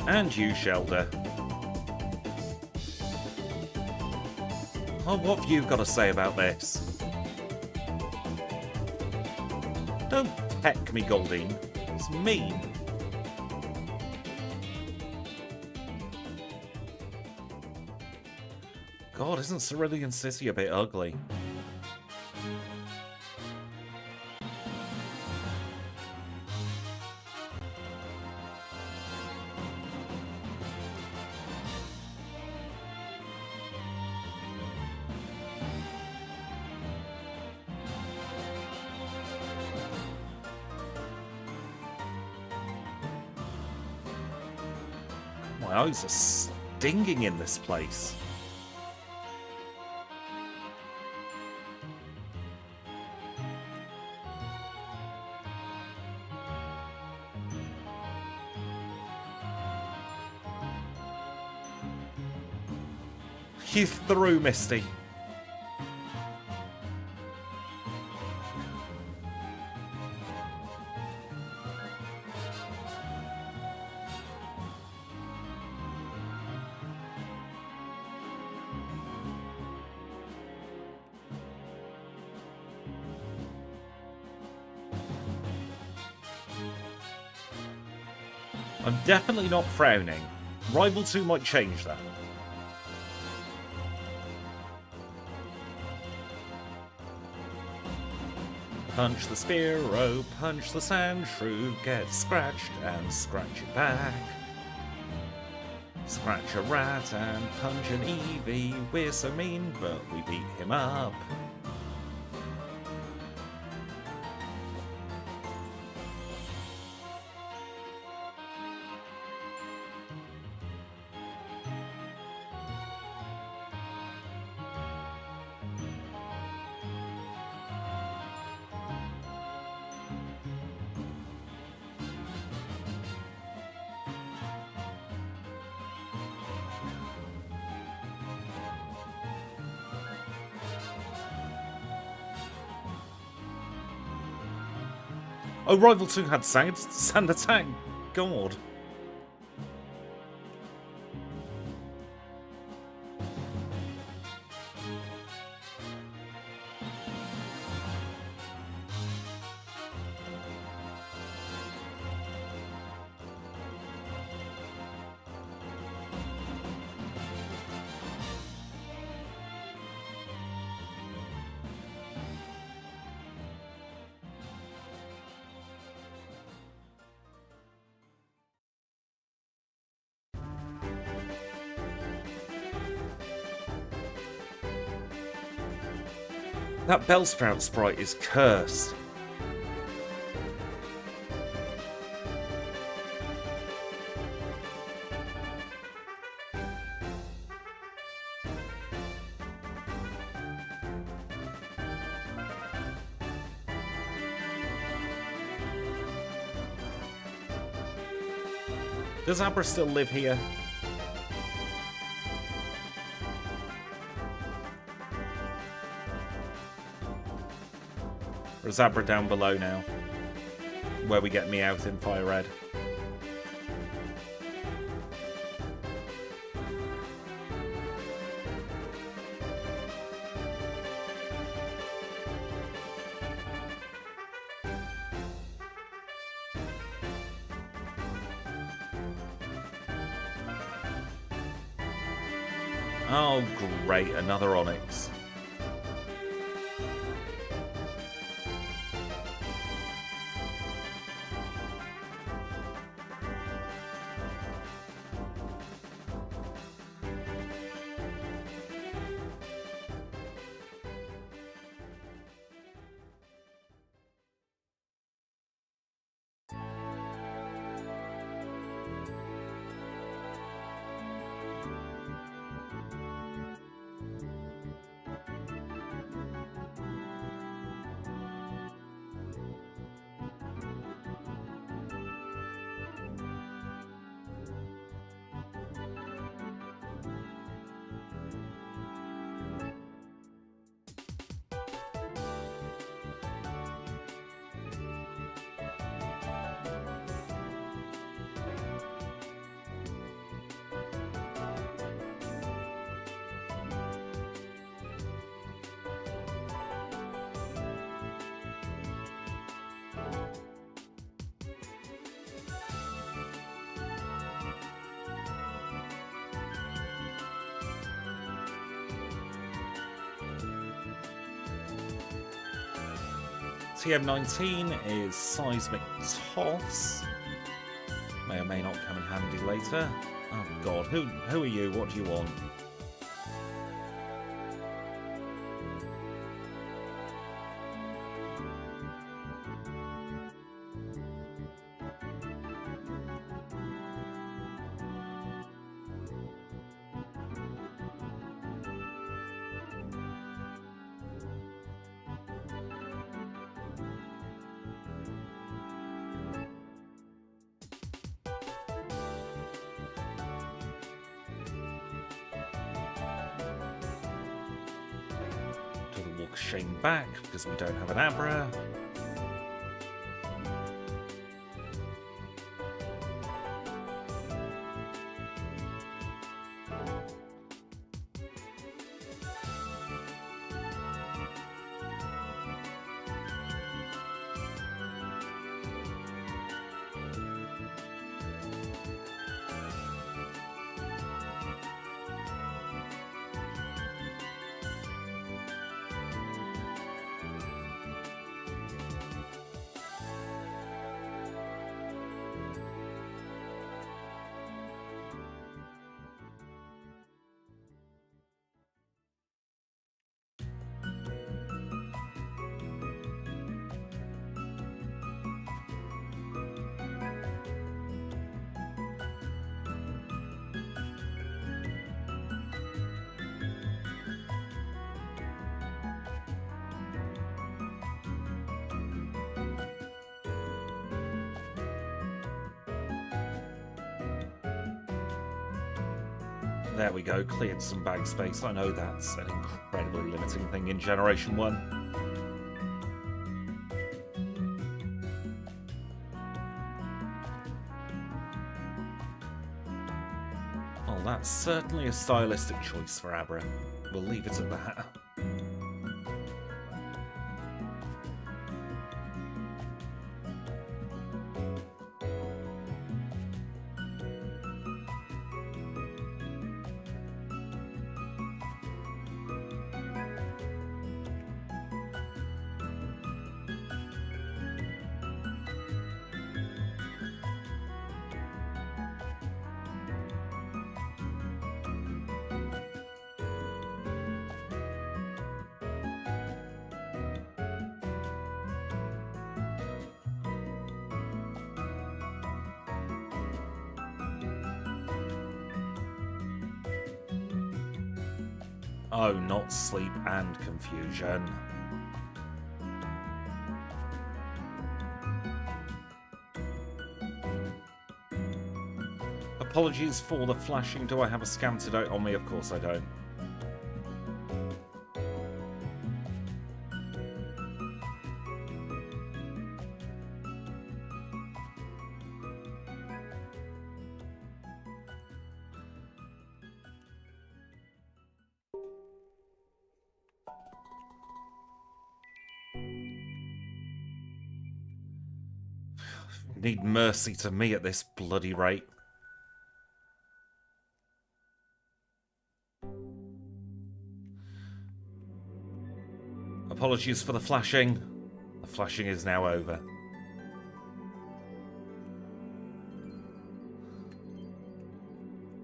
And you, Shelter. Oh, what have you got to say about this? Don't peck me, Goldine. It's mean. God, isn't Cerulean City a bit ugly? My eyes are stinging in this place. You threw, Misty. I'm definitely not frowning. Rival 2 might change that. Punch the Spearow, punch the Sandshrew, get scratched and scratch it back. Scratch a rat and punch an Eevee, we're so mean, but we beat him up. Oh, Rival 2 had sand attack. God. That Bellsprout sprite is cursed. Does Abra still live here? Or is Abra down below now? Where we get me out in FireRed. Oh, great, another Onyx. TM19 is Seismic Toss. May or may not come in handy later. Oh god, who are you? What do you want? Walk Shane back because we don't have an Abra. There we go, cleared some bag space. I know that's an incredibly limiting thing in Generation 1. Well, that's certainly a stylistic choice for Abra. We'll leave it at that. Oh, not sleep and confusion. Apologies for the flashing. Do I have a scam antidote on me? Of course I don't. Need mercy to me at this bloody rate. Apologies for the flashing. The flashing is now over.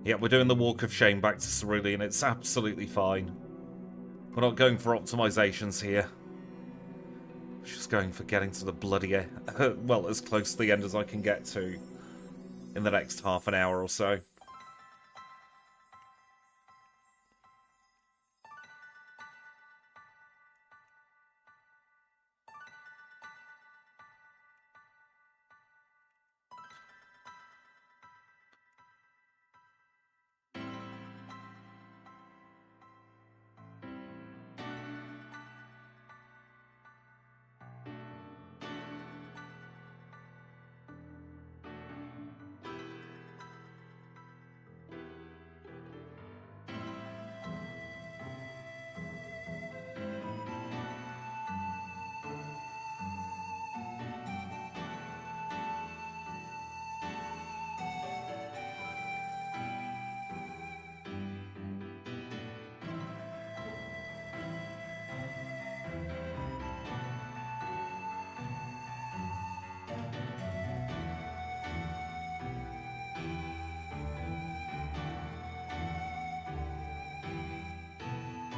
Yeah, we're doing the walk of shame back to Cerulean. It's absolutely fine. We're not going for optimizations here. Just going for getting to the bloody, well, as close to the end as I can get to in the next half an hour or so.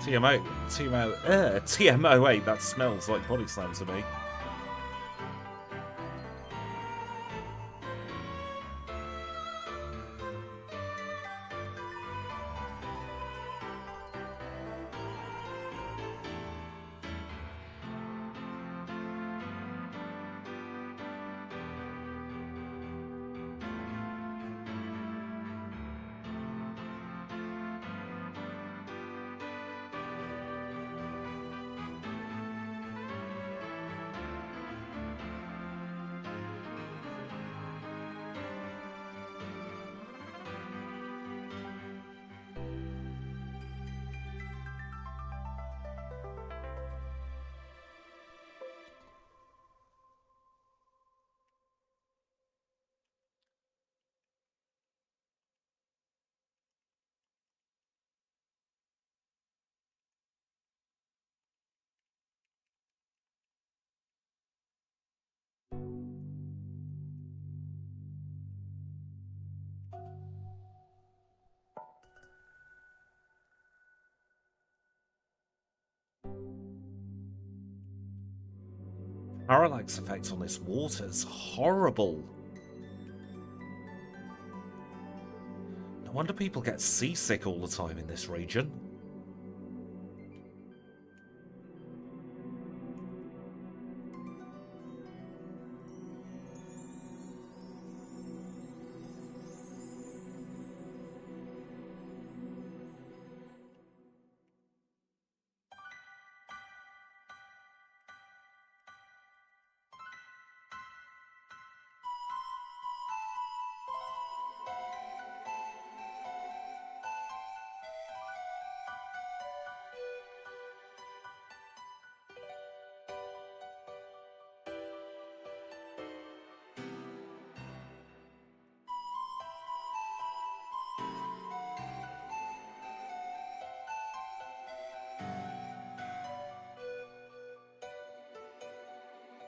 TMO8, that smells like body slam to me. Parallax effect on this water's horrible. No wonder people get seasick all the time in this region.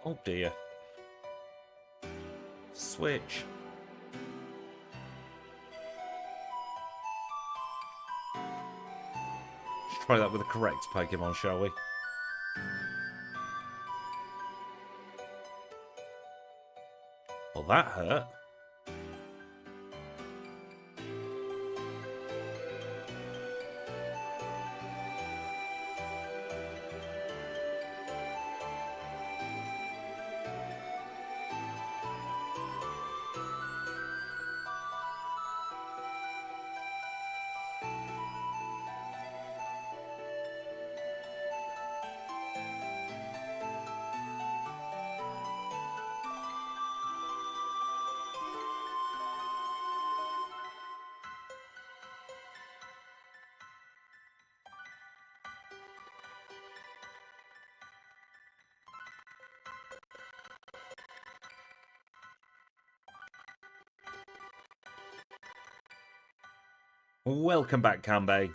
Oh dear. Switch. Let's try that with the correct Pokemon, shall we? Well, that hurt. Welcome back, Kanbei.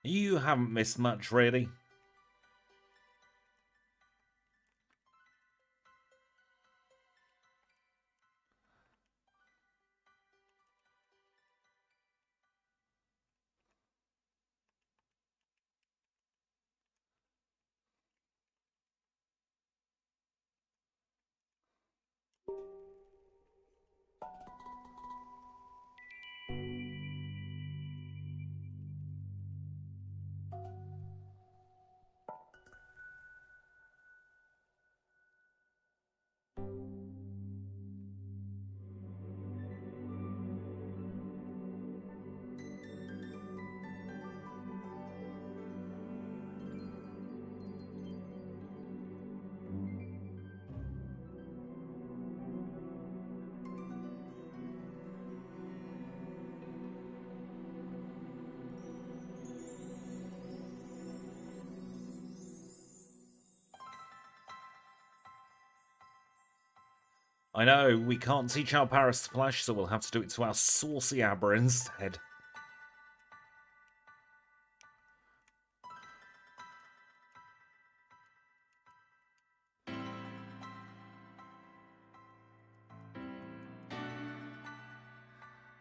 You haven't missed much, really. I know, we can't teach our Paris to flash, so we'll have to do it to our saucy Abra instead.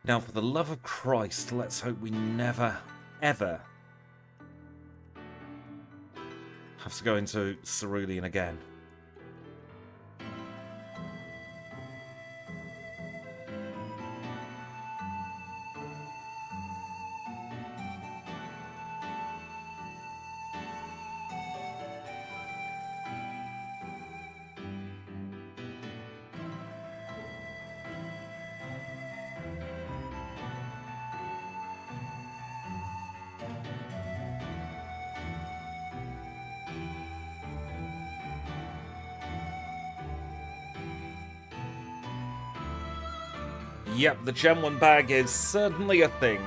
Now, for the love of Christ, let's hope we never, ever have to go into Cerulean again. Yep, the Gen 1 bag is certainly a thing.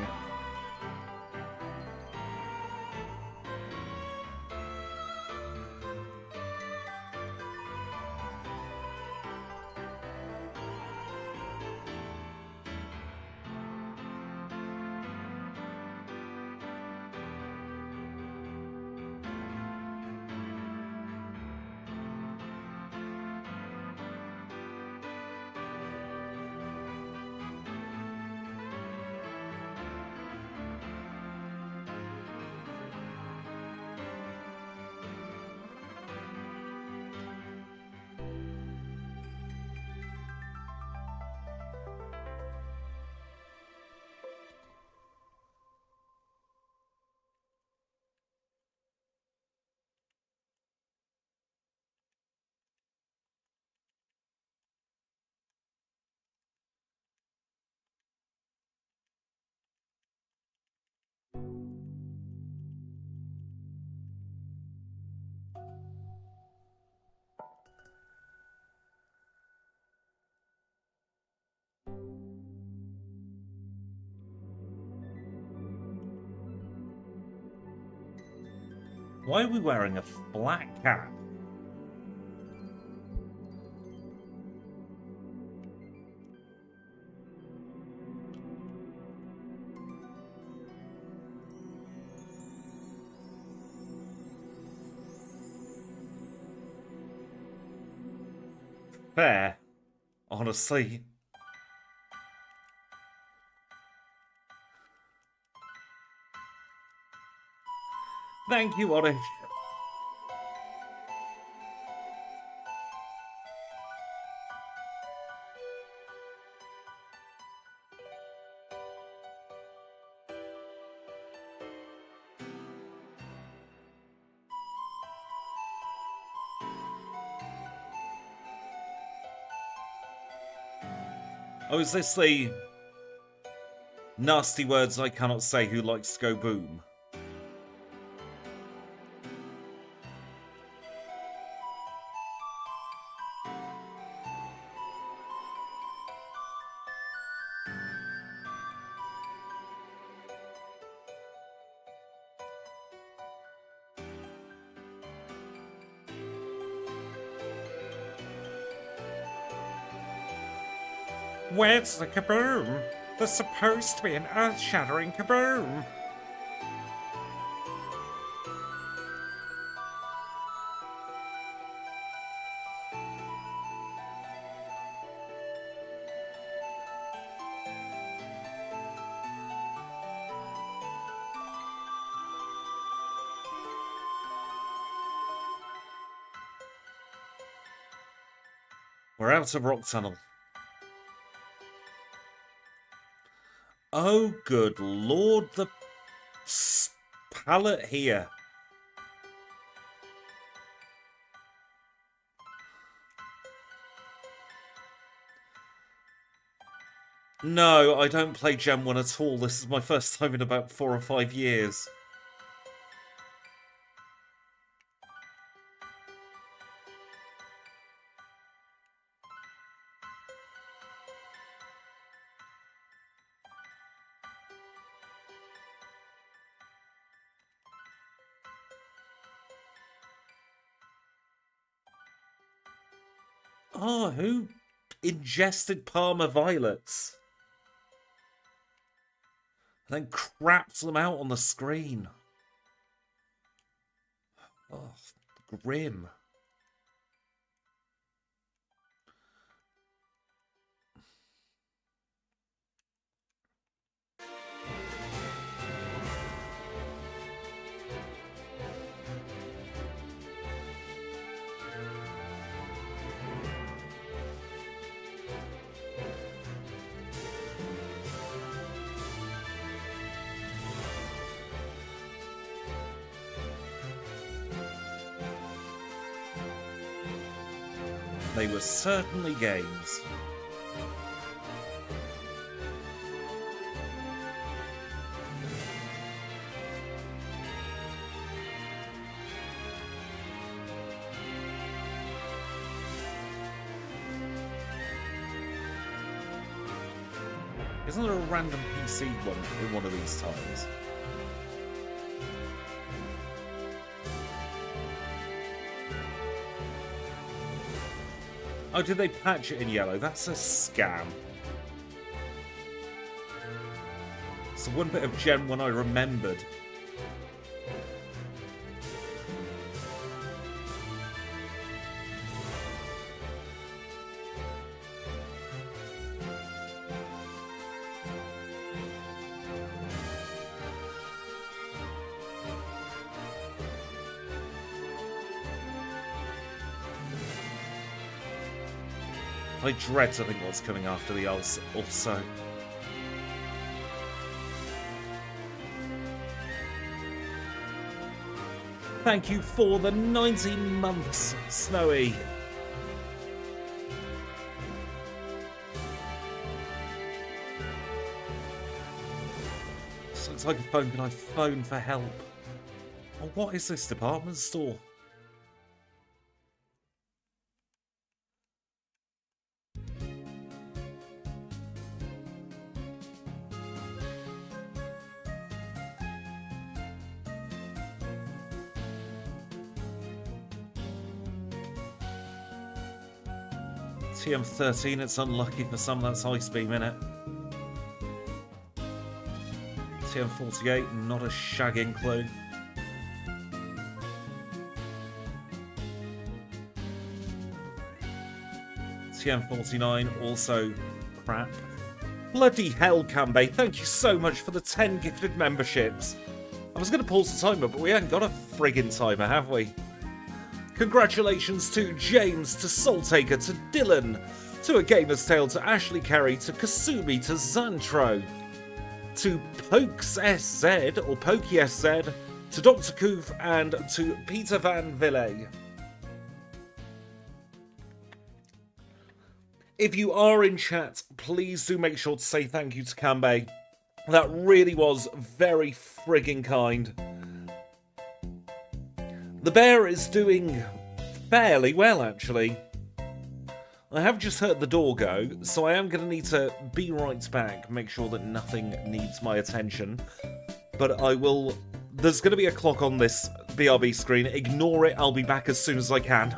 Why are we wearing a black cap? Fair, honestly. Thank you, Orange. Oh, is this the nasty words I cannot say who likes to go boom? Where's the kaboom? There's supposed to be an earth-shattering kaboom. We're out of Rock Tunnel. Oh, good lord, the pallet here. No, I don't play Gen 1 at all. This is my first time in about 4 or 5 years. Oh, who ingested Parma violets? And then crapped them out on the screen. Oh, grim. They were certainly games. Isn't there a random PC one in one of these tiles? Oh, did they patch it in yellow? That's a scam. It's the one bit of Gen 1 I remembered. I dread to think what's coming after the also. Thank you for the 19 months, Snowy. This looks like a phone. Can I phone for help? Oh, what is this department store? TM13, it's unlucky for some, that's Ice Beam, innit? TM48, not a shagging clue. TM49, also crap. Bloody hell, Cambe, thank you so much for the 10 gifted memberships. I was going to pause the timer, but we ain't got a friggin' timer, have we? Congratulations to James, to Soultaker, to Dylan, to A Gamer's Tale, to Ashley Carey, to Kasumi, to Zantro, to Pokes SZ, or Pokey SZ, to Dr. Koof, and to Peter Van Ville. If you are in chat, please do make sure to say thank you to Cambe. That really was very friggin' kind. The bear is doing fairly well, actually. I have just heard the door go, so I am going to need to be right back, make sure that nothing needs my attention. But I will... There's going to be a clock on this BRB screen. Ignore it, I'll be back as soon as I can.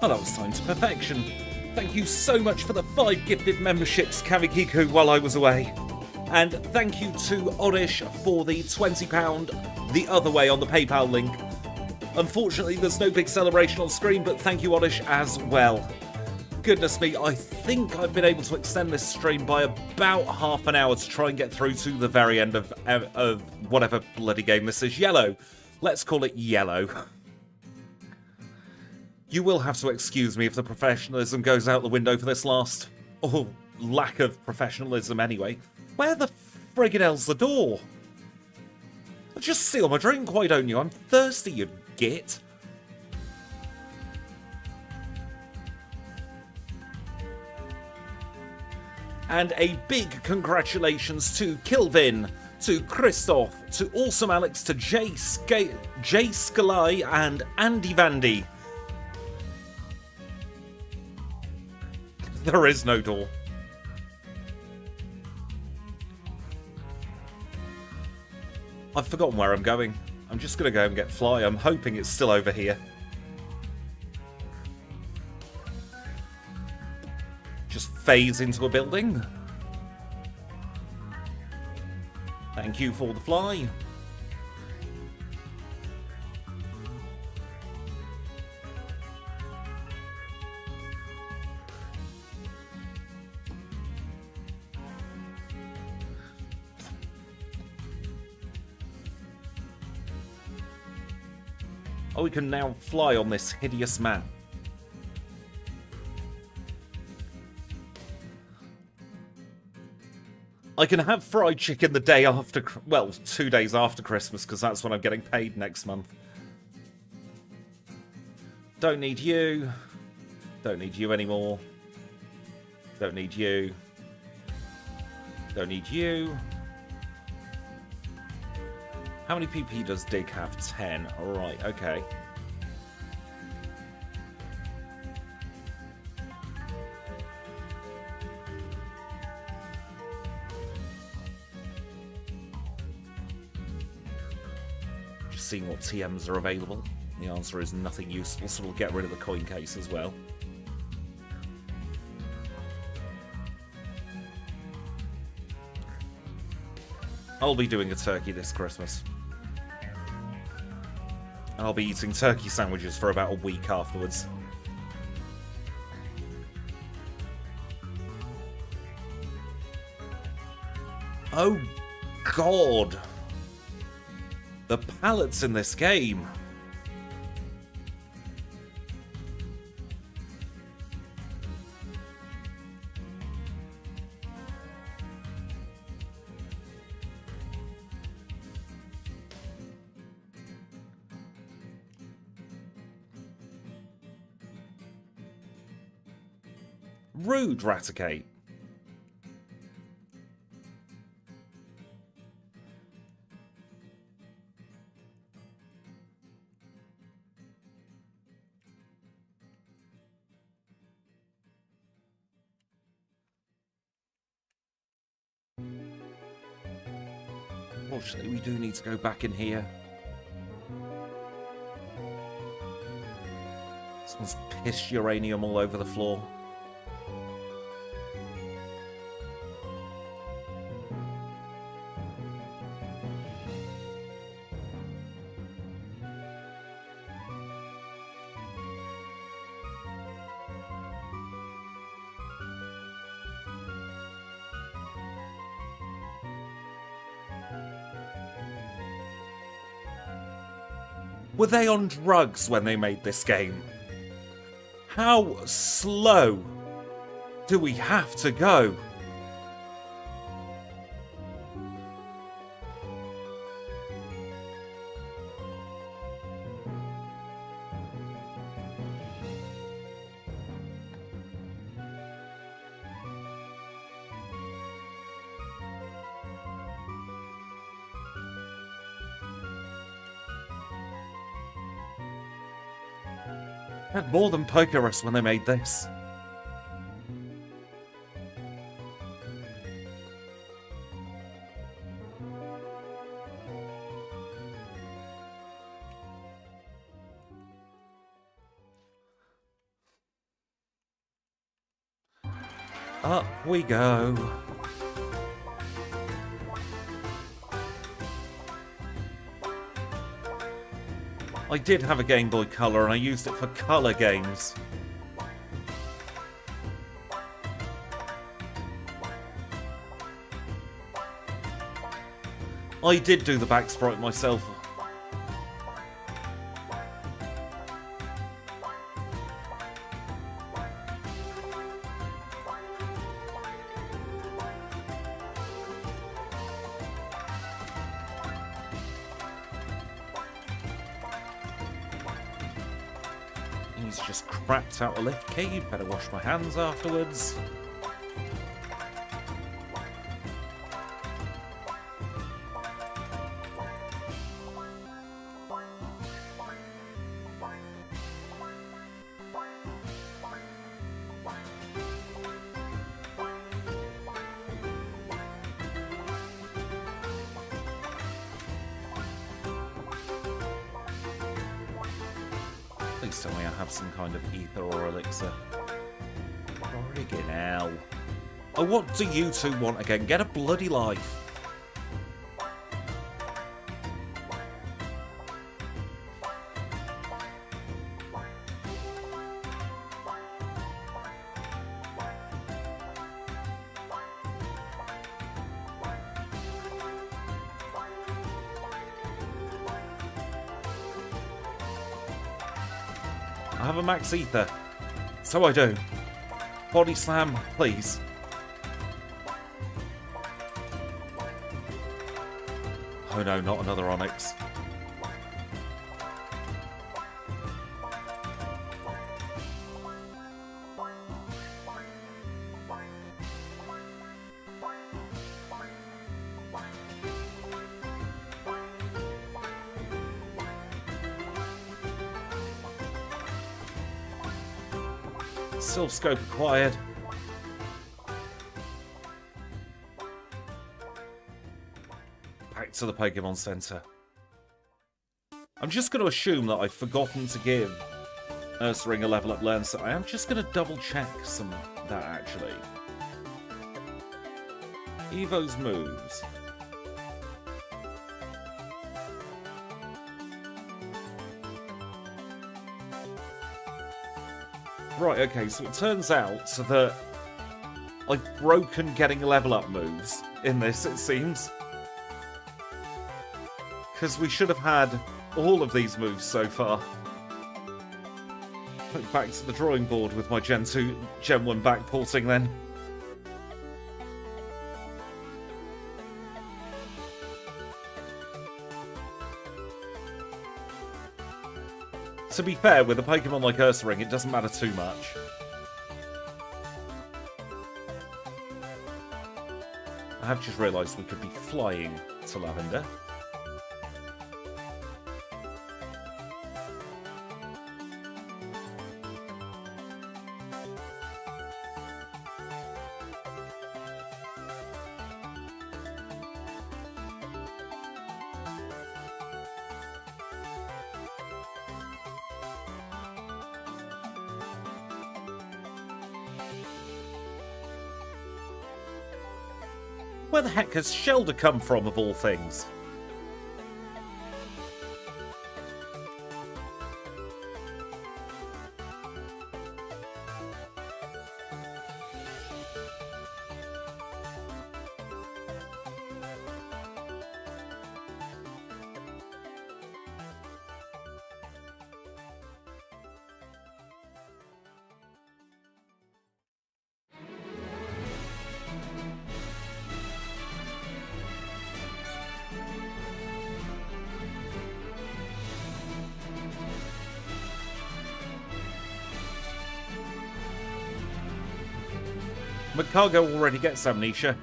Oh, that was time to perfection. Thank you so much for the 5 gifted memberships, Kavikiku, while I was away. And thank you to Oddish for the £20 the other way on the PayPal link. Unfortunately, there's no big celebration on screen, but thank you, Oddish, as well. Goodness me, I think I've been able to extend this stream by about half an hour to try and get through to the very end of whatever bloody game this is. Yellow. Let's call it Yellow. You will have to excuse me if the professionalism goes out the window for this last... or lack of professionalism anyway. Where the friggin' hell's the door? Just steal my drink, why don't you? I'm thirsty, you git. And a big congratulations to Kilvin, to Christoph, to Awesome Alex, to Jay Skalai and Andy Vandy. There is no door. I've forgotten where I'm going. I'm just going to go and get Fly. I'm hoping it's still over here. Just phase into a building. Thank you for the Fly. Oh, we can now fly on this hideous map. I can have fried chicken the day after, well, 2 days after Christmas, because that's when I'm getting paid next month. Don't need you. Don't need you anymore. Don't need you. Don't need you. How many PP does Dig have? 10. Alright, okay. Just seeing what TMs are available. The answer is nothing useful, so we'll get rid of the coin case as well. I'll be doing a turkey this Christmas. I'll be eating turkey sandwiches for about a week afterwards. Oh, God. The pallets in this game. Rude, Raticate. Unfortunately, we do need to go back in here. Someone's pissed uranium all over the floor. Were they on drugs when they made this game? How slow do we have to go? Had more than Pokerus when they made this. Up we go. I did have a Game Boy Color and I used it for colour games. I did do the back sprite myself. He's just crapped out a lift key. Better wash my hands afterwards. Please tell me I have some kind of ether or elixir. Friggin' hell. Oh, what do you two want again? Get a bloody life. I have a max ether. So I do. Body slam, please. Oh no, not another Onyx. Silph scope acquired. Back to the Pokémon Center. I'm just going to assume that I've forgotten to give Ursaring a level up learn, so I am just going to double check some of that actually. Evo's moves. Right, okay, so it turns out that I've broken getting level up moves in this, it seems. Because we should have had all of these moves so far. Back to the drawing board with my Gen 2, Gen 1 backporting then. To be fair, with a Pokemon like Ursaring, it doesn't matter too much. I have just realised we could be flying to Lavender. Where the heck has Shelder come from, of all things? McCargo already gets amnesia.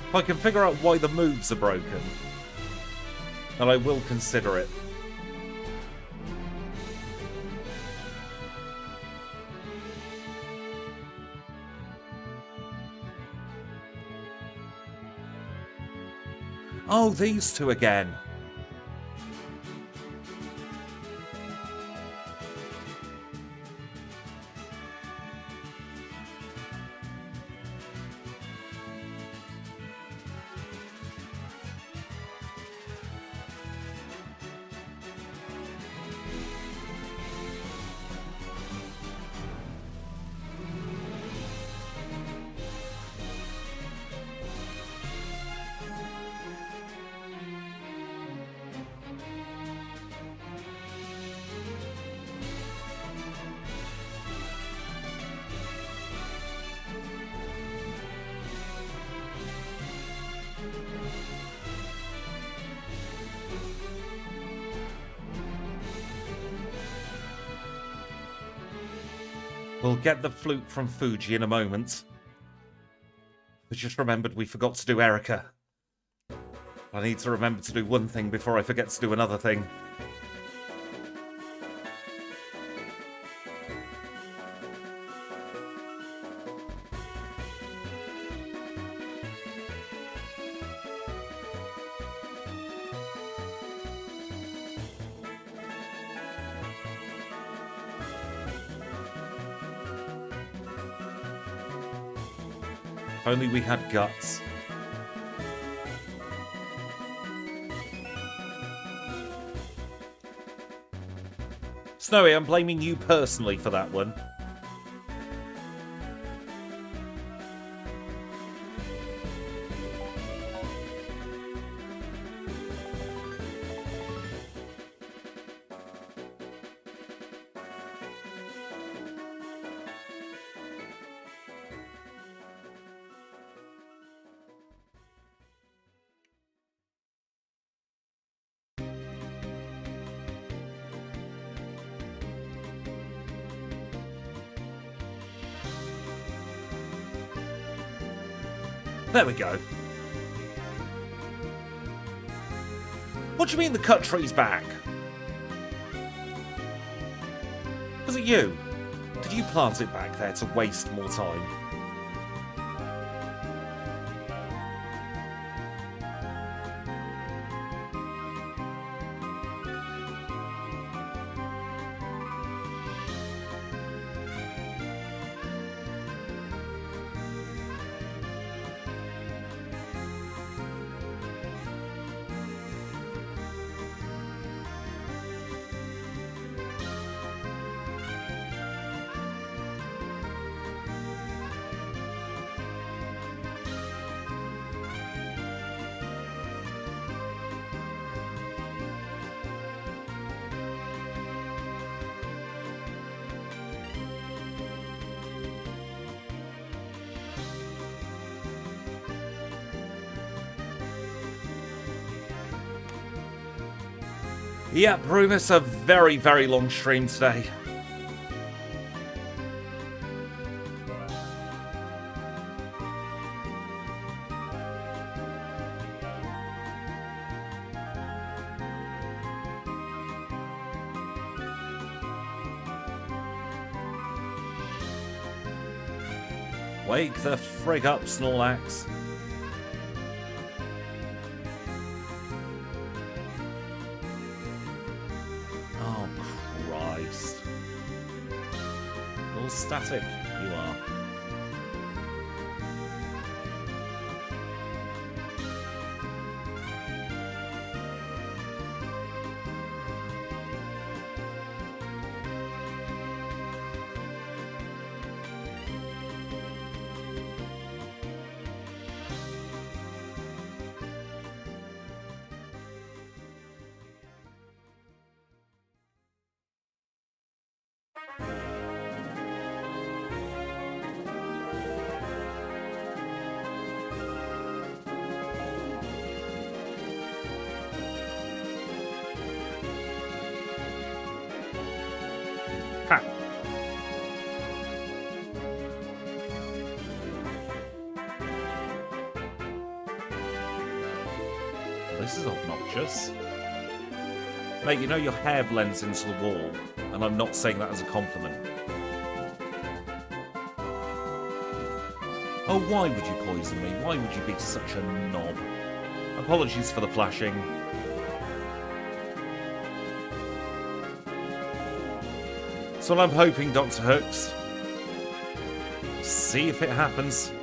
If I can figure out why the moves are broken, then I will consider it. Oh, these two again. We'll get the flute from Fuji in a moment. I just remembered we forgot to do Erica. I need to remember to do one thing before I forget to do another thing. If only we had guts. Snowy, I'm blaming you personally for that one. There we go. What do you mean the cut tree's back? Was it you? Did you plant it back there to waste more time? Yep, Rumus, a very, very long stream today. Wake the frig up, Snorlax. Oh, Christ. All static, you are. Ha! This is obnoxious. Mate, you know your hair blends into the wall, and I'm not saying that as a compliment. Oh, why would you poison me? Why would you be such a knob? Apologies for the flashing. So I'm hoping, Dr. Hooks. See if it happens.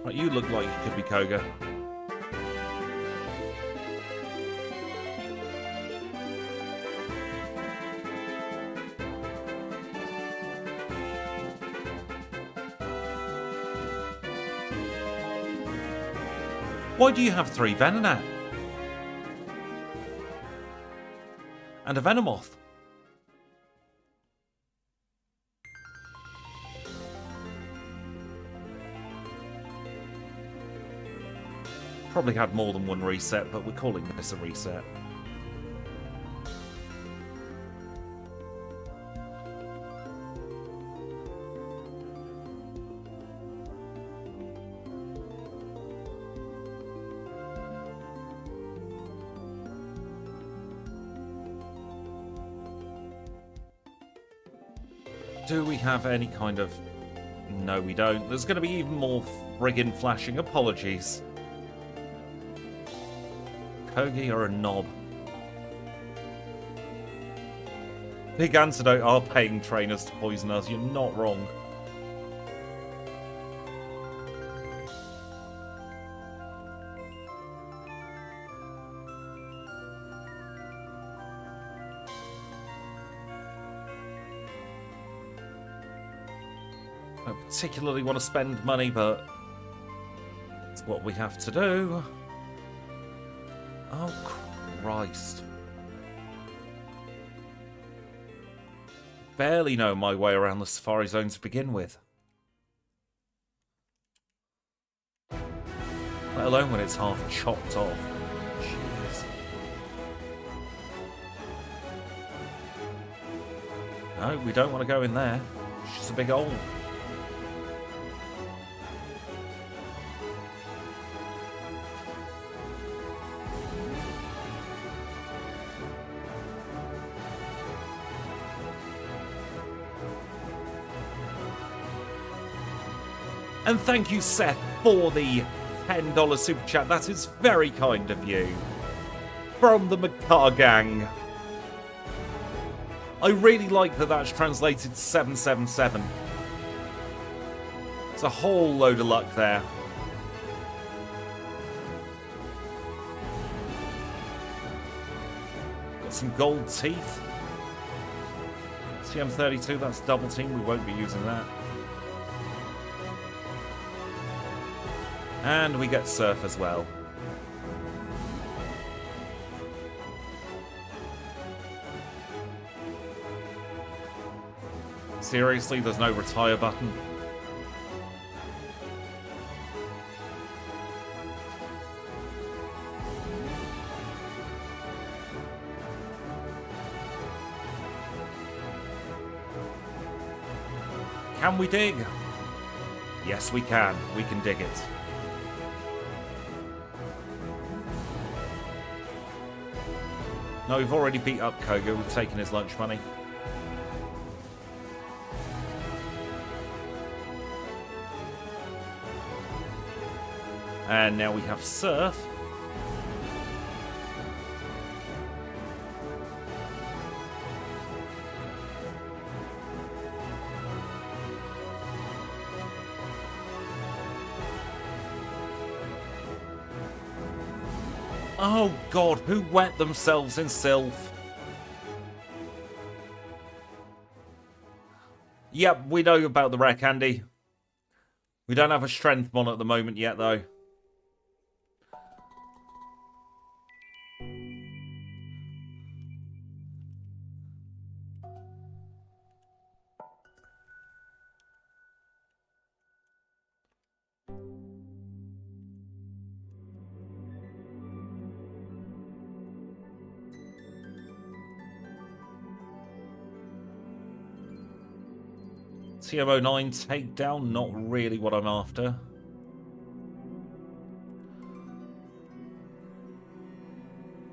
Right, you look like you could be Koga. Why do you have 3 Venonat? And a Venomoth. Probably had more than one reset, but we're calling this a reset. Do we have any kind of... No, we don't. There's going to be even more friggin' flashing. Apologies. Kogi, you're a knob. Big Antidote are paying trainers to poison us. You're not wrong. I don't particularly want to spend money, but it's what we have to do. Oh, Christ. Barely know my way around the Safari Zone to begin with. Let alone when it's half chopped off. Jeez. No, we don't want to go in there. It's just a big hole. And thank you, Seth, for the $10 super chat. That is very kind of you. From the Macar Gang. I really like that that's translated to 777. It's a whole load of luck there. Got some gold teeth. CM32, that's double team. We won't be using that. And we get Surf as well. Seriously, there's no retire button. Can we dig? Yes, we can. We can dig it. No, we've already beat up Koga. We've taken his lunch money. And now we have Surf. Oh God, who wet themselves in Sylph? Yep, we know about the wreck, Andy. We don't have a strength mon at the moment yet, though. TM09 takedown, not really what I'm after.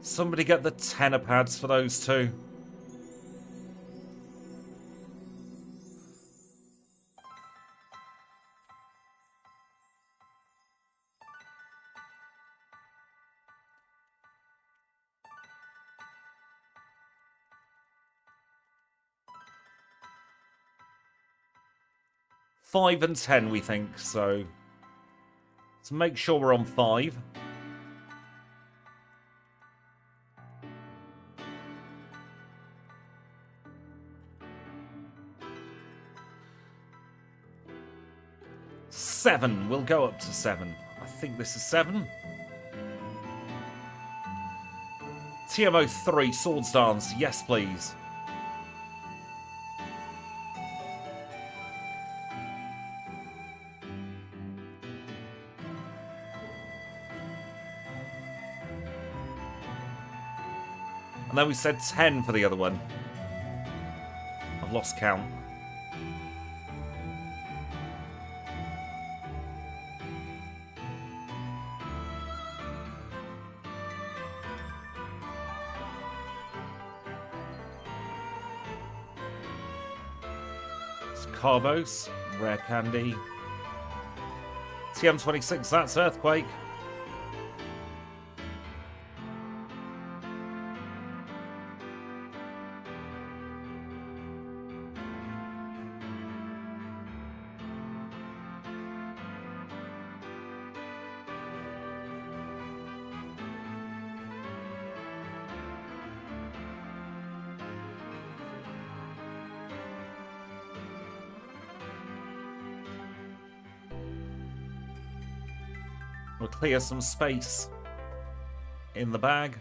Somebody get the tenor pads for those two. Five and 10, we think, so let's make sure we're on 5. Seven. We'll go up to 7. I think this is 7. TMO3, Swords Dance. Yes, please. And then we said 10 for the other one. I've lost count. It's Carbos, Rare Candy. TM26, that's Earthquake. We'll clear some space in the bag.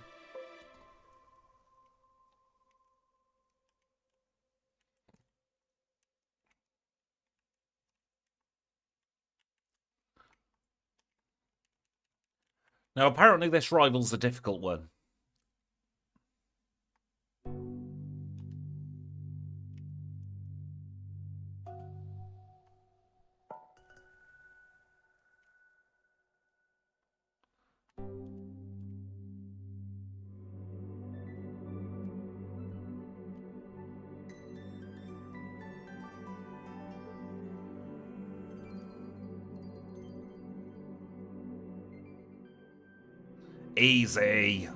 Now, apparently this rival's a difficult one. Easy.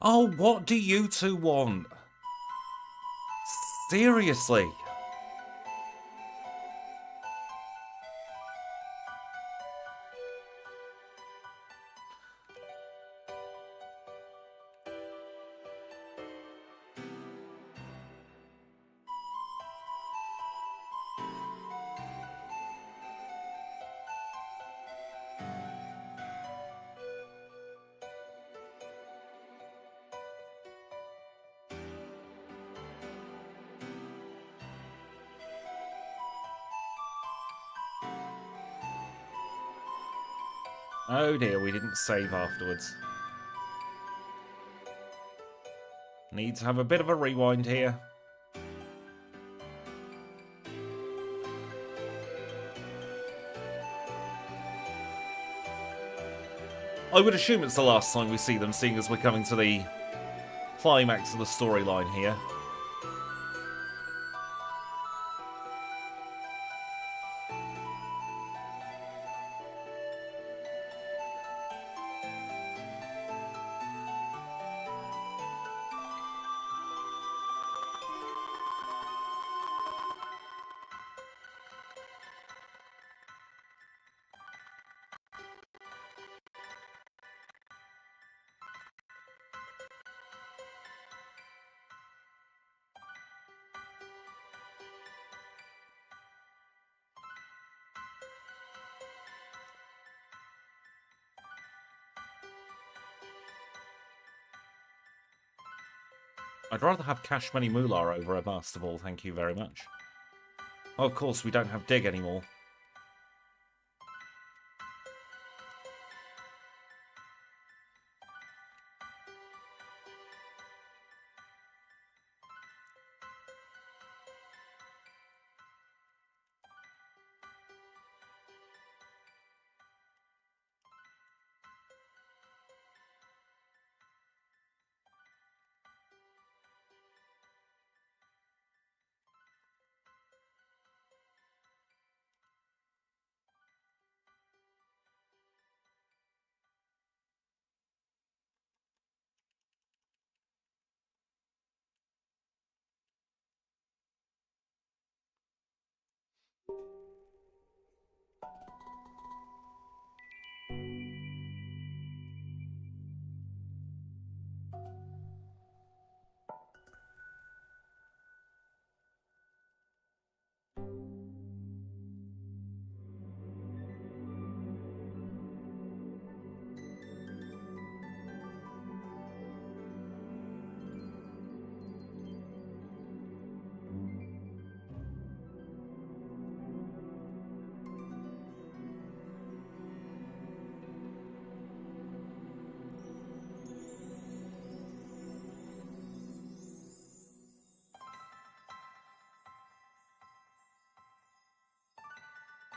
Oh, what do you two want? Seriously? Oh dear, we didn't save afterwards. Need to have a bit of a rewind here. I would assume it's the last time we see them, seeing as we're coming to the climax of the storyline here. I'd rather have Cash Money Moolah over a Master Ball, thank you very much. Oh, of course, we don't have Dig anymore.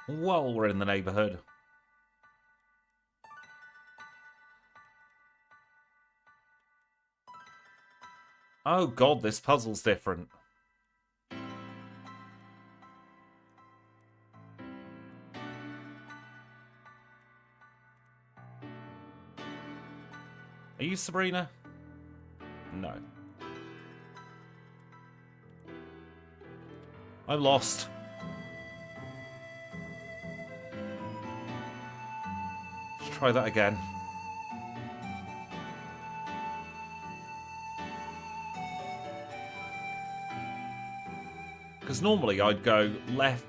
while we're in the neighbourhood. Oh god, this puzzle's different. Are you Sabrina? No. I'm lost. Let's try that again. Because normally I'd go left,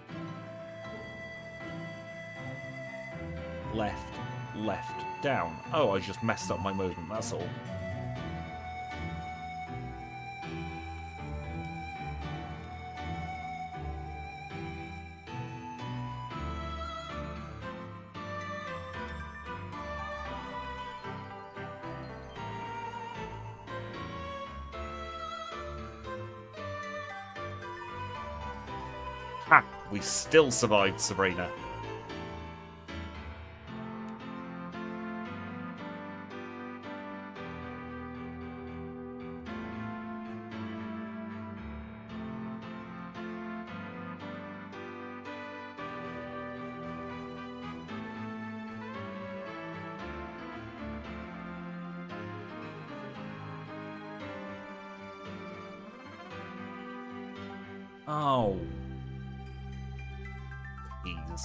left, left, down. Oh, I just messed up my movement, that's all. Ha! We still survived, Sabrina. Oh. Jeez.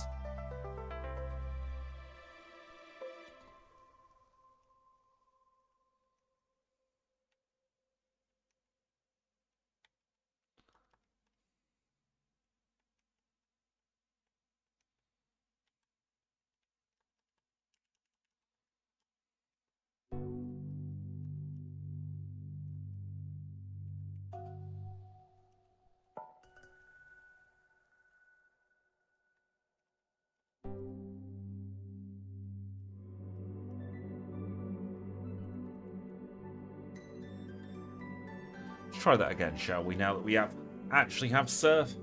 Let's try that again, shall we, now that we actually have surf?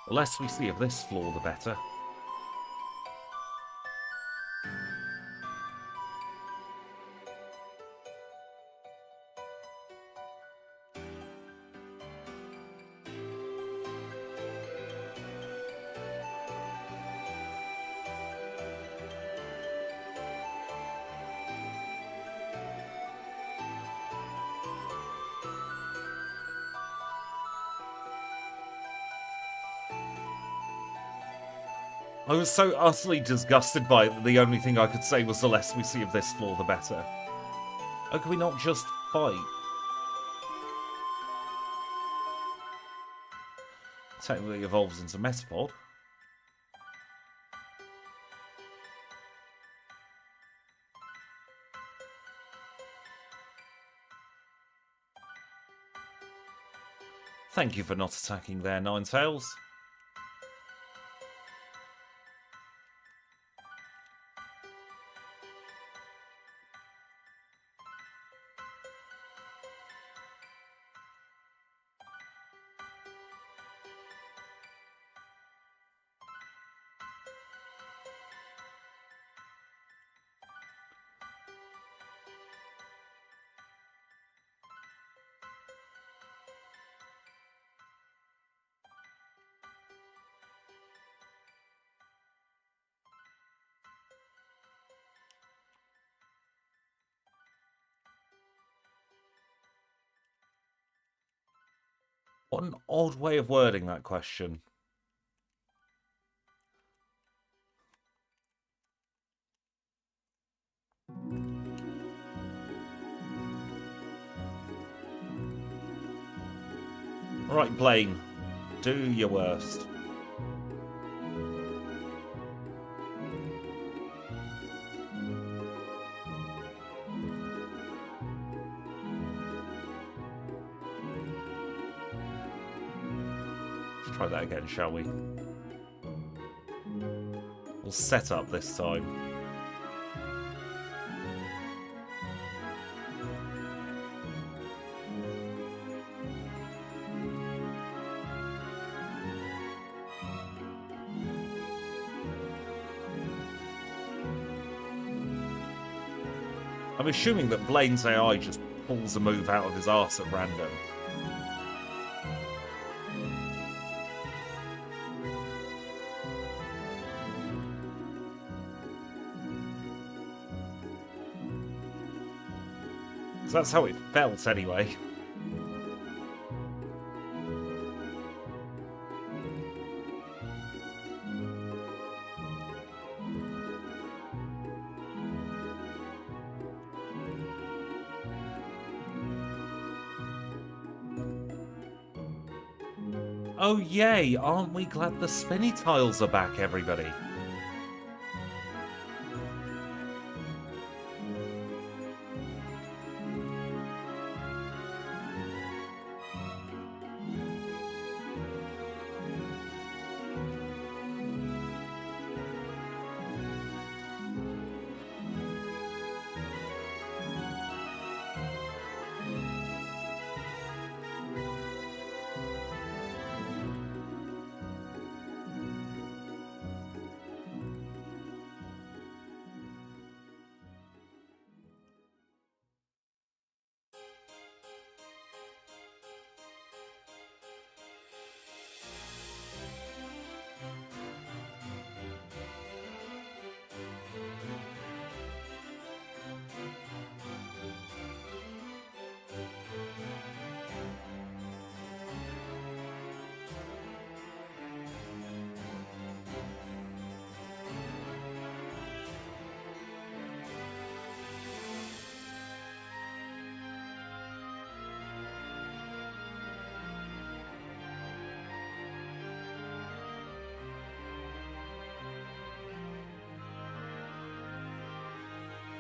The less we see of this floor, the better. I was so utterly disgusted by it that the only thing I could say was the less we see of this floor, the better. Oh, can we not just fight? Technically evolves into Metapod. Thank you for not attacking there, Ninetales. What an odd way of wording that question. Right, Blaine, do your worst. Let's try that again, shall we? We'll set up this time. I'm assuming that Blaine's AI just pulls a move out of his arse at random. So that's how it felt anyway. Oh yay, aren't we glad the spinny tiles are back, everybody?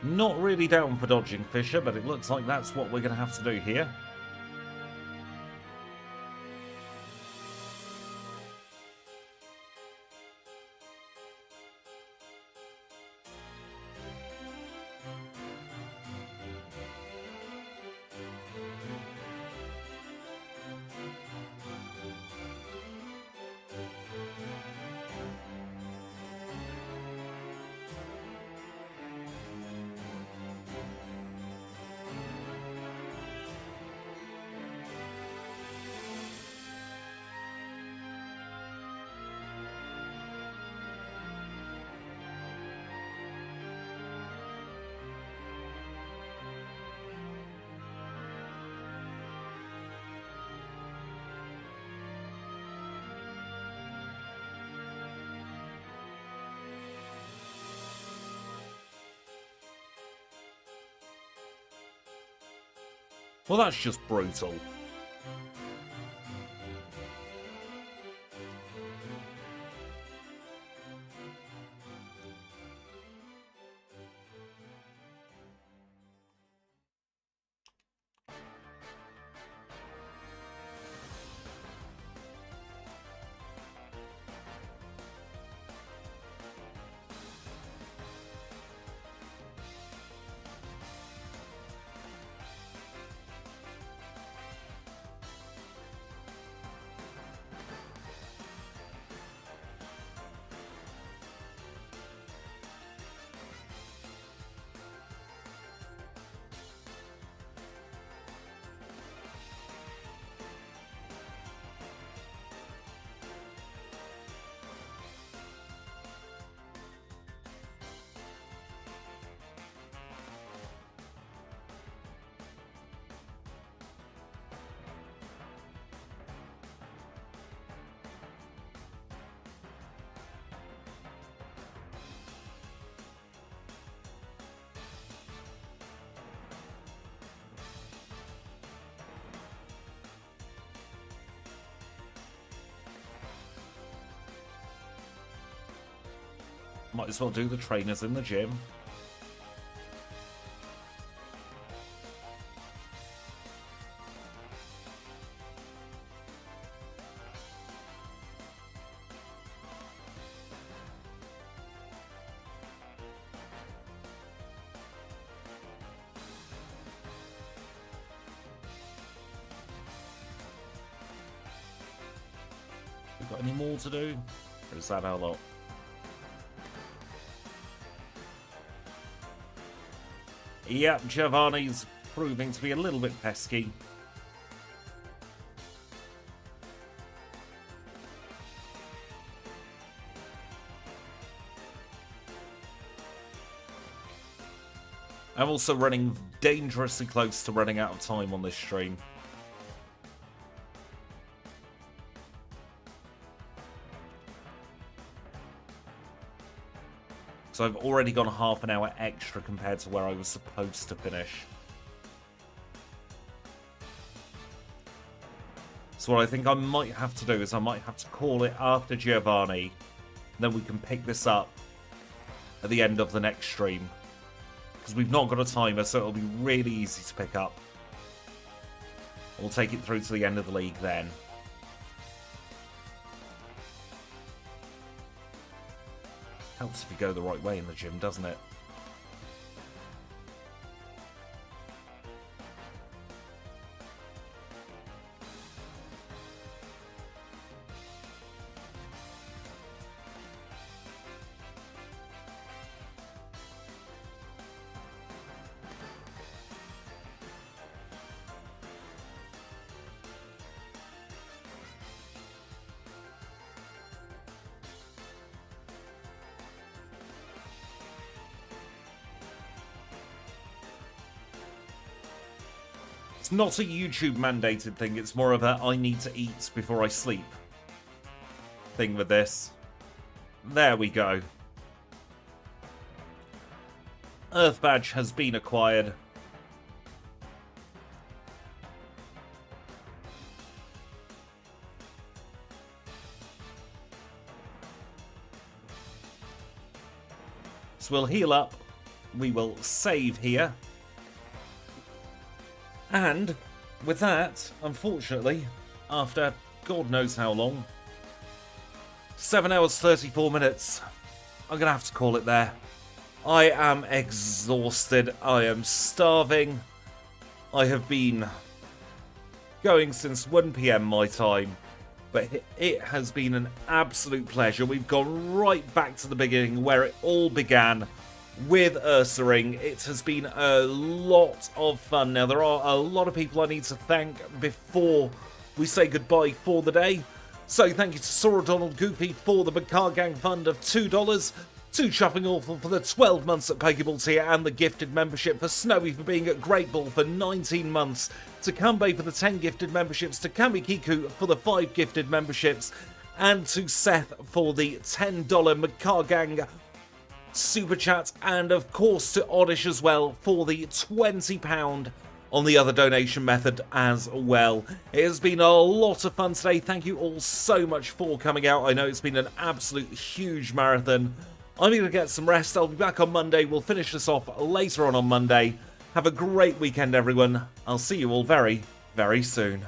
Not really down for dodging Fisher, but it looks like that's what we're going to have to do here. Well, that's just brutal. Might as well do the trainers in the gym. Got any more to do? Or is that our lot? Yep, Giovanni's proving to be a little bit pesky. I'm also running dangerously close to running out of time on this stream. So I've already gone half an hour extra compared to where I was supposed to finish. So what I think I might have to do is I might have to call it after Giovanni. Then we can pick this up at the end of the next stream. Because we've not got a timer, so it'll be really easy to pick up. We'll take it through to the end of the league then. Helps if you go the right way in the gym, doesn't it? It's not a YouTube mandated thing, it's more of a I need to eat before I sleep thing with this. There we go. Earth Badge has been acquired. So we'll heal up. We will save here. And with that, unfortunately, after God knows how long, 7 hours 34 minutes, I'm going to have to call it there. I am exhausted. I am starving. I have been going since 1 PM my time, but it has been an absolute pleasure. We've gone right back to the beginning where it all began. With Ursaring, it has been a lot of fun. Now, there are a lot of people I need to thank before we say goodbye for the day. So, thank you to Sora Donald Goofy for the Car Gang Fund of $2, to Chuffing Awful for the 12 months at Pokeball tier and the gifted membership, for Snowy for being at Great Ball for 19 months, to Kanbei for the 10 gifted memberships, to Kami Kiku for the 5 gifted memberships, and to Seth for the $10 Car Gang Super Chat, and of course to Oddish as well for the £20 on the other donation method as well. It has been a lot of fun today. Thank you all so much for coming out. I know it's been an absolute huge marathon. I'm going to get some rest. I'll be back on Monday. We'll finish this off later on Monday. Have a great weekend, everyone. I'll see you all very, very soon.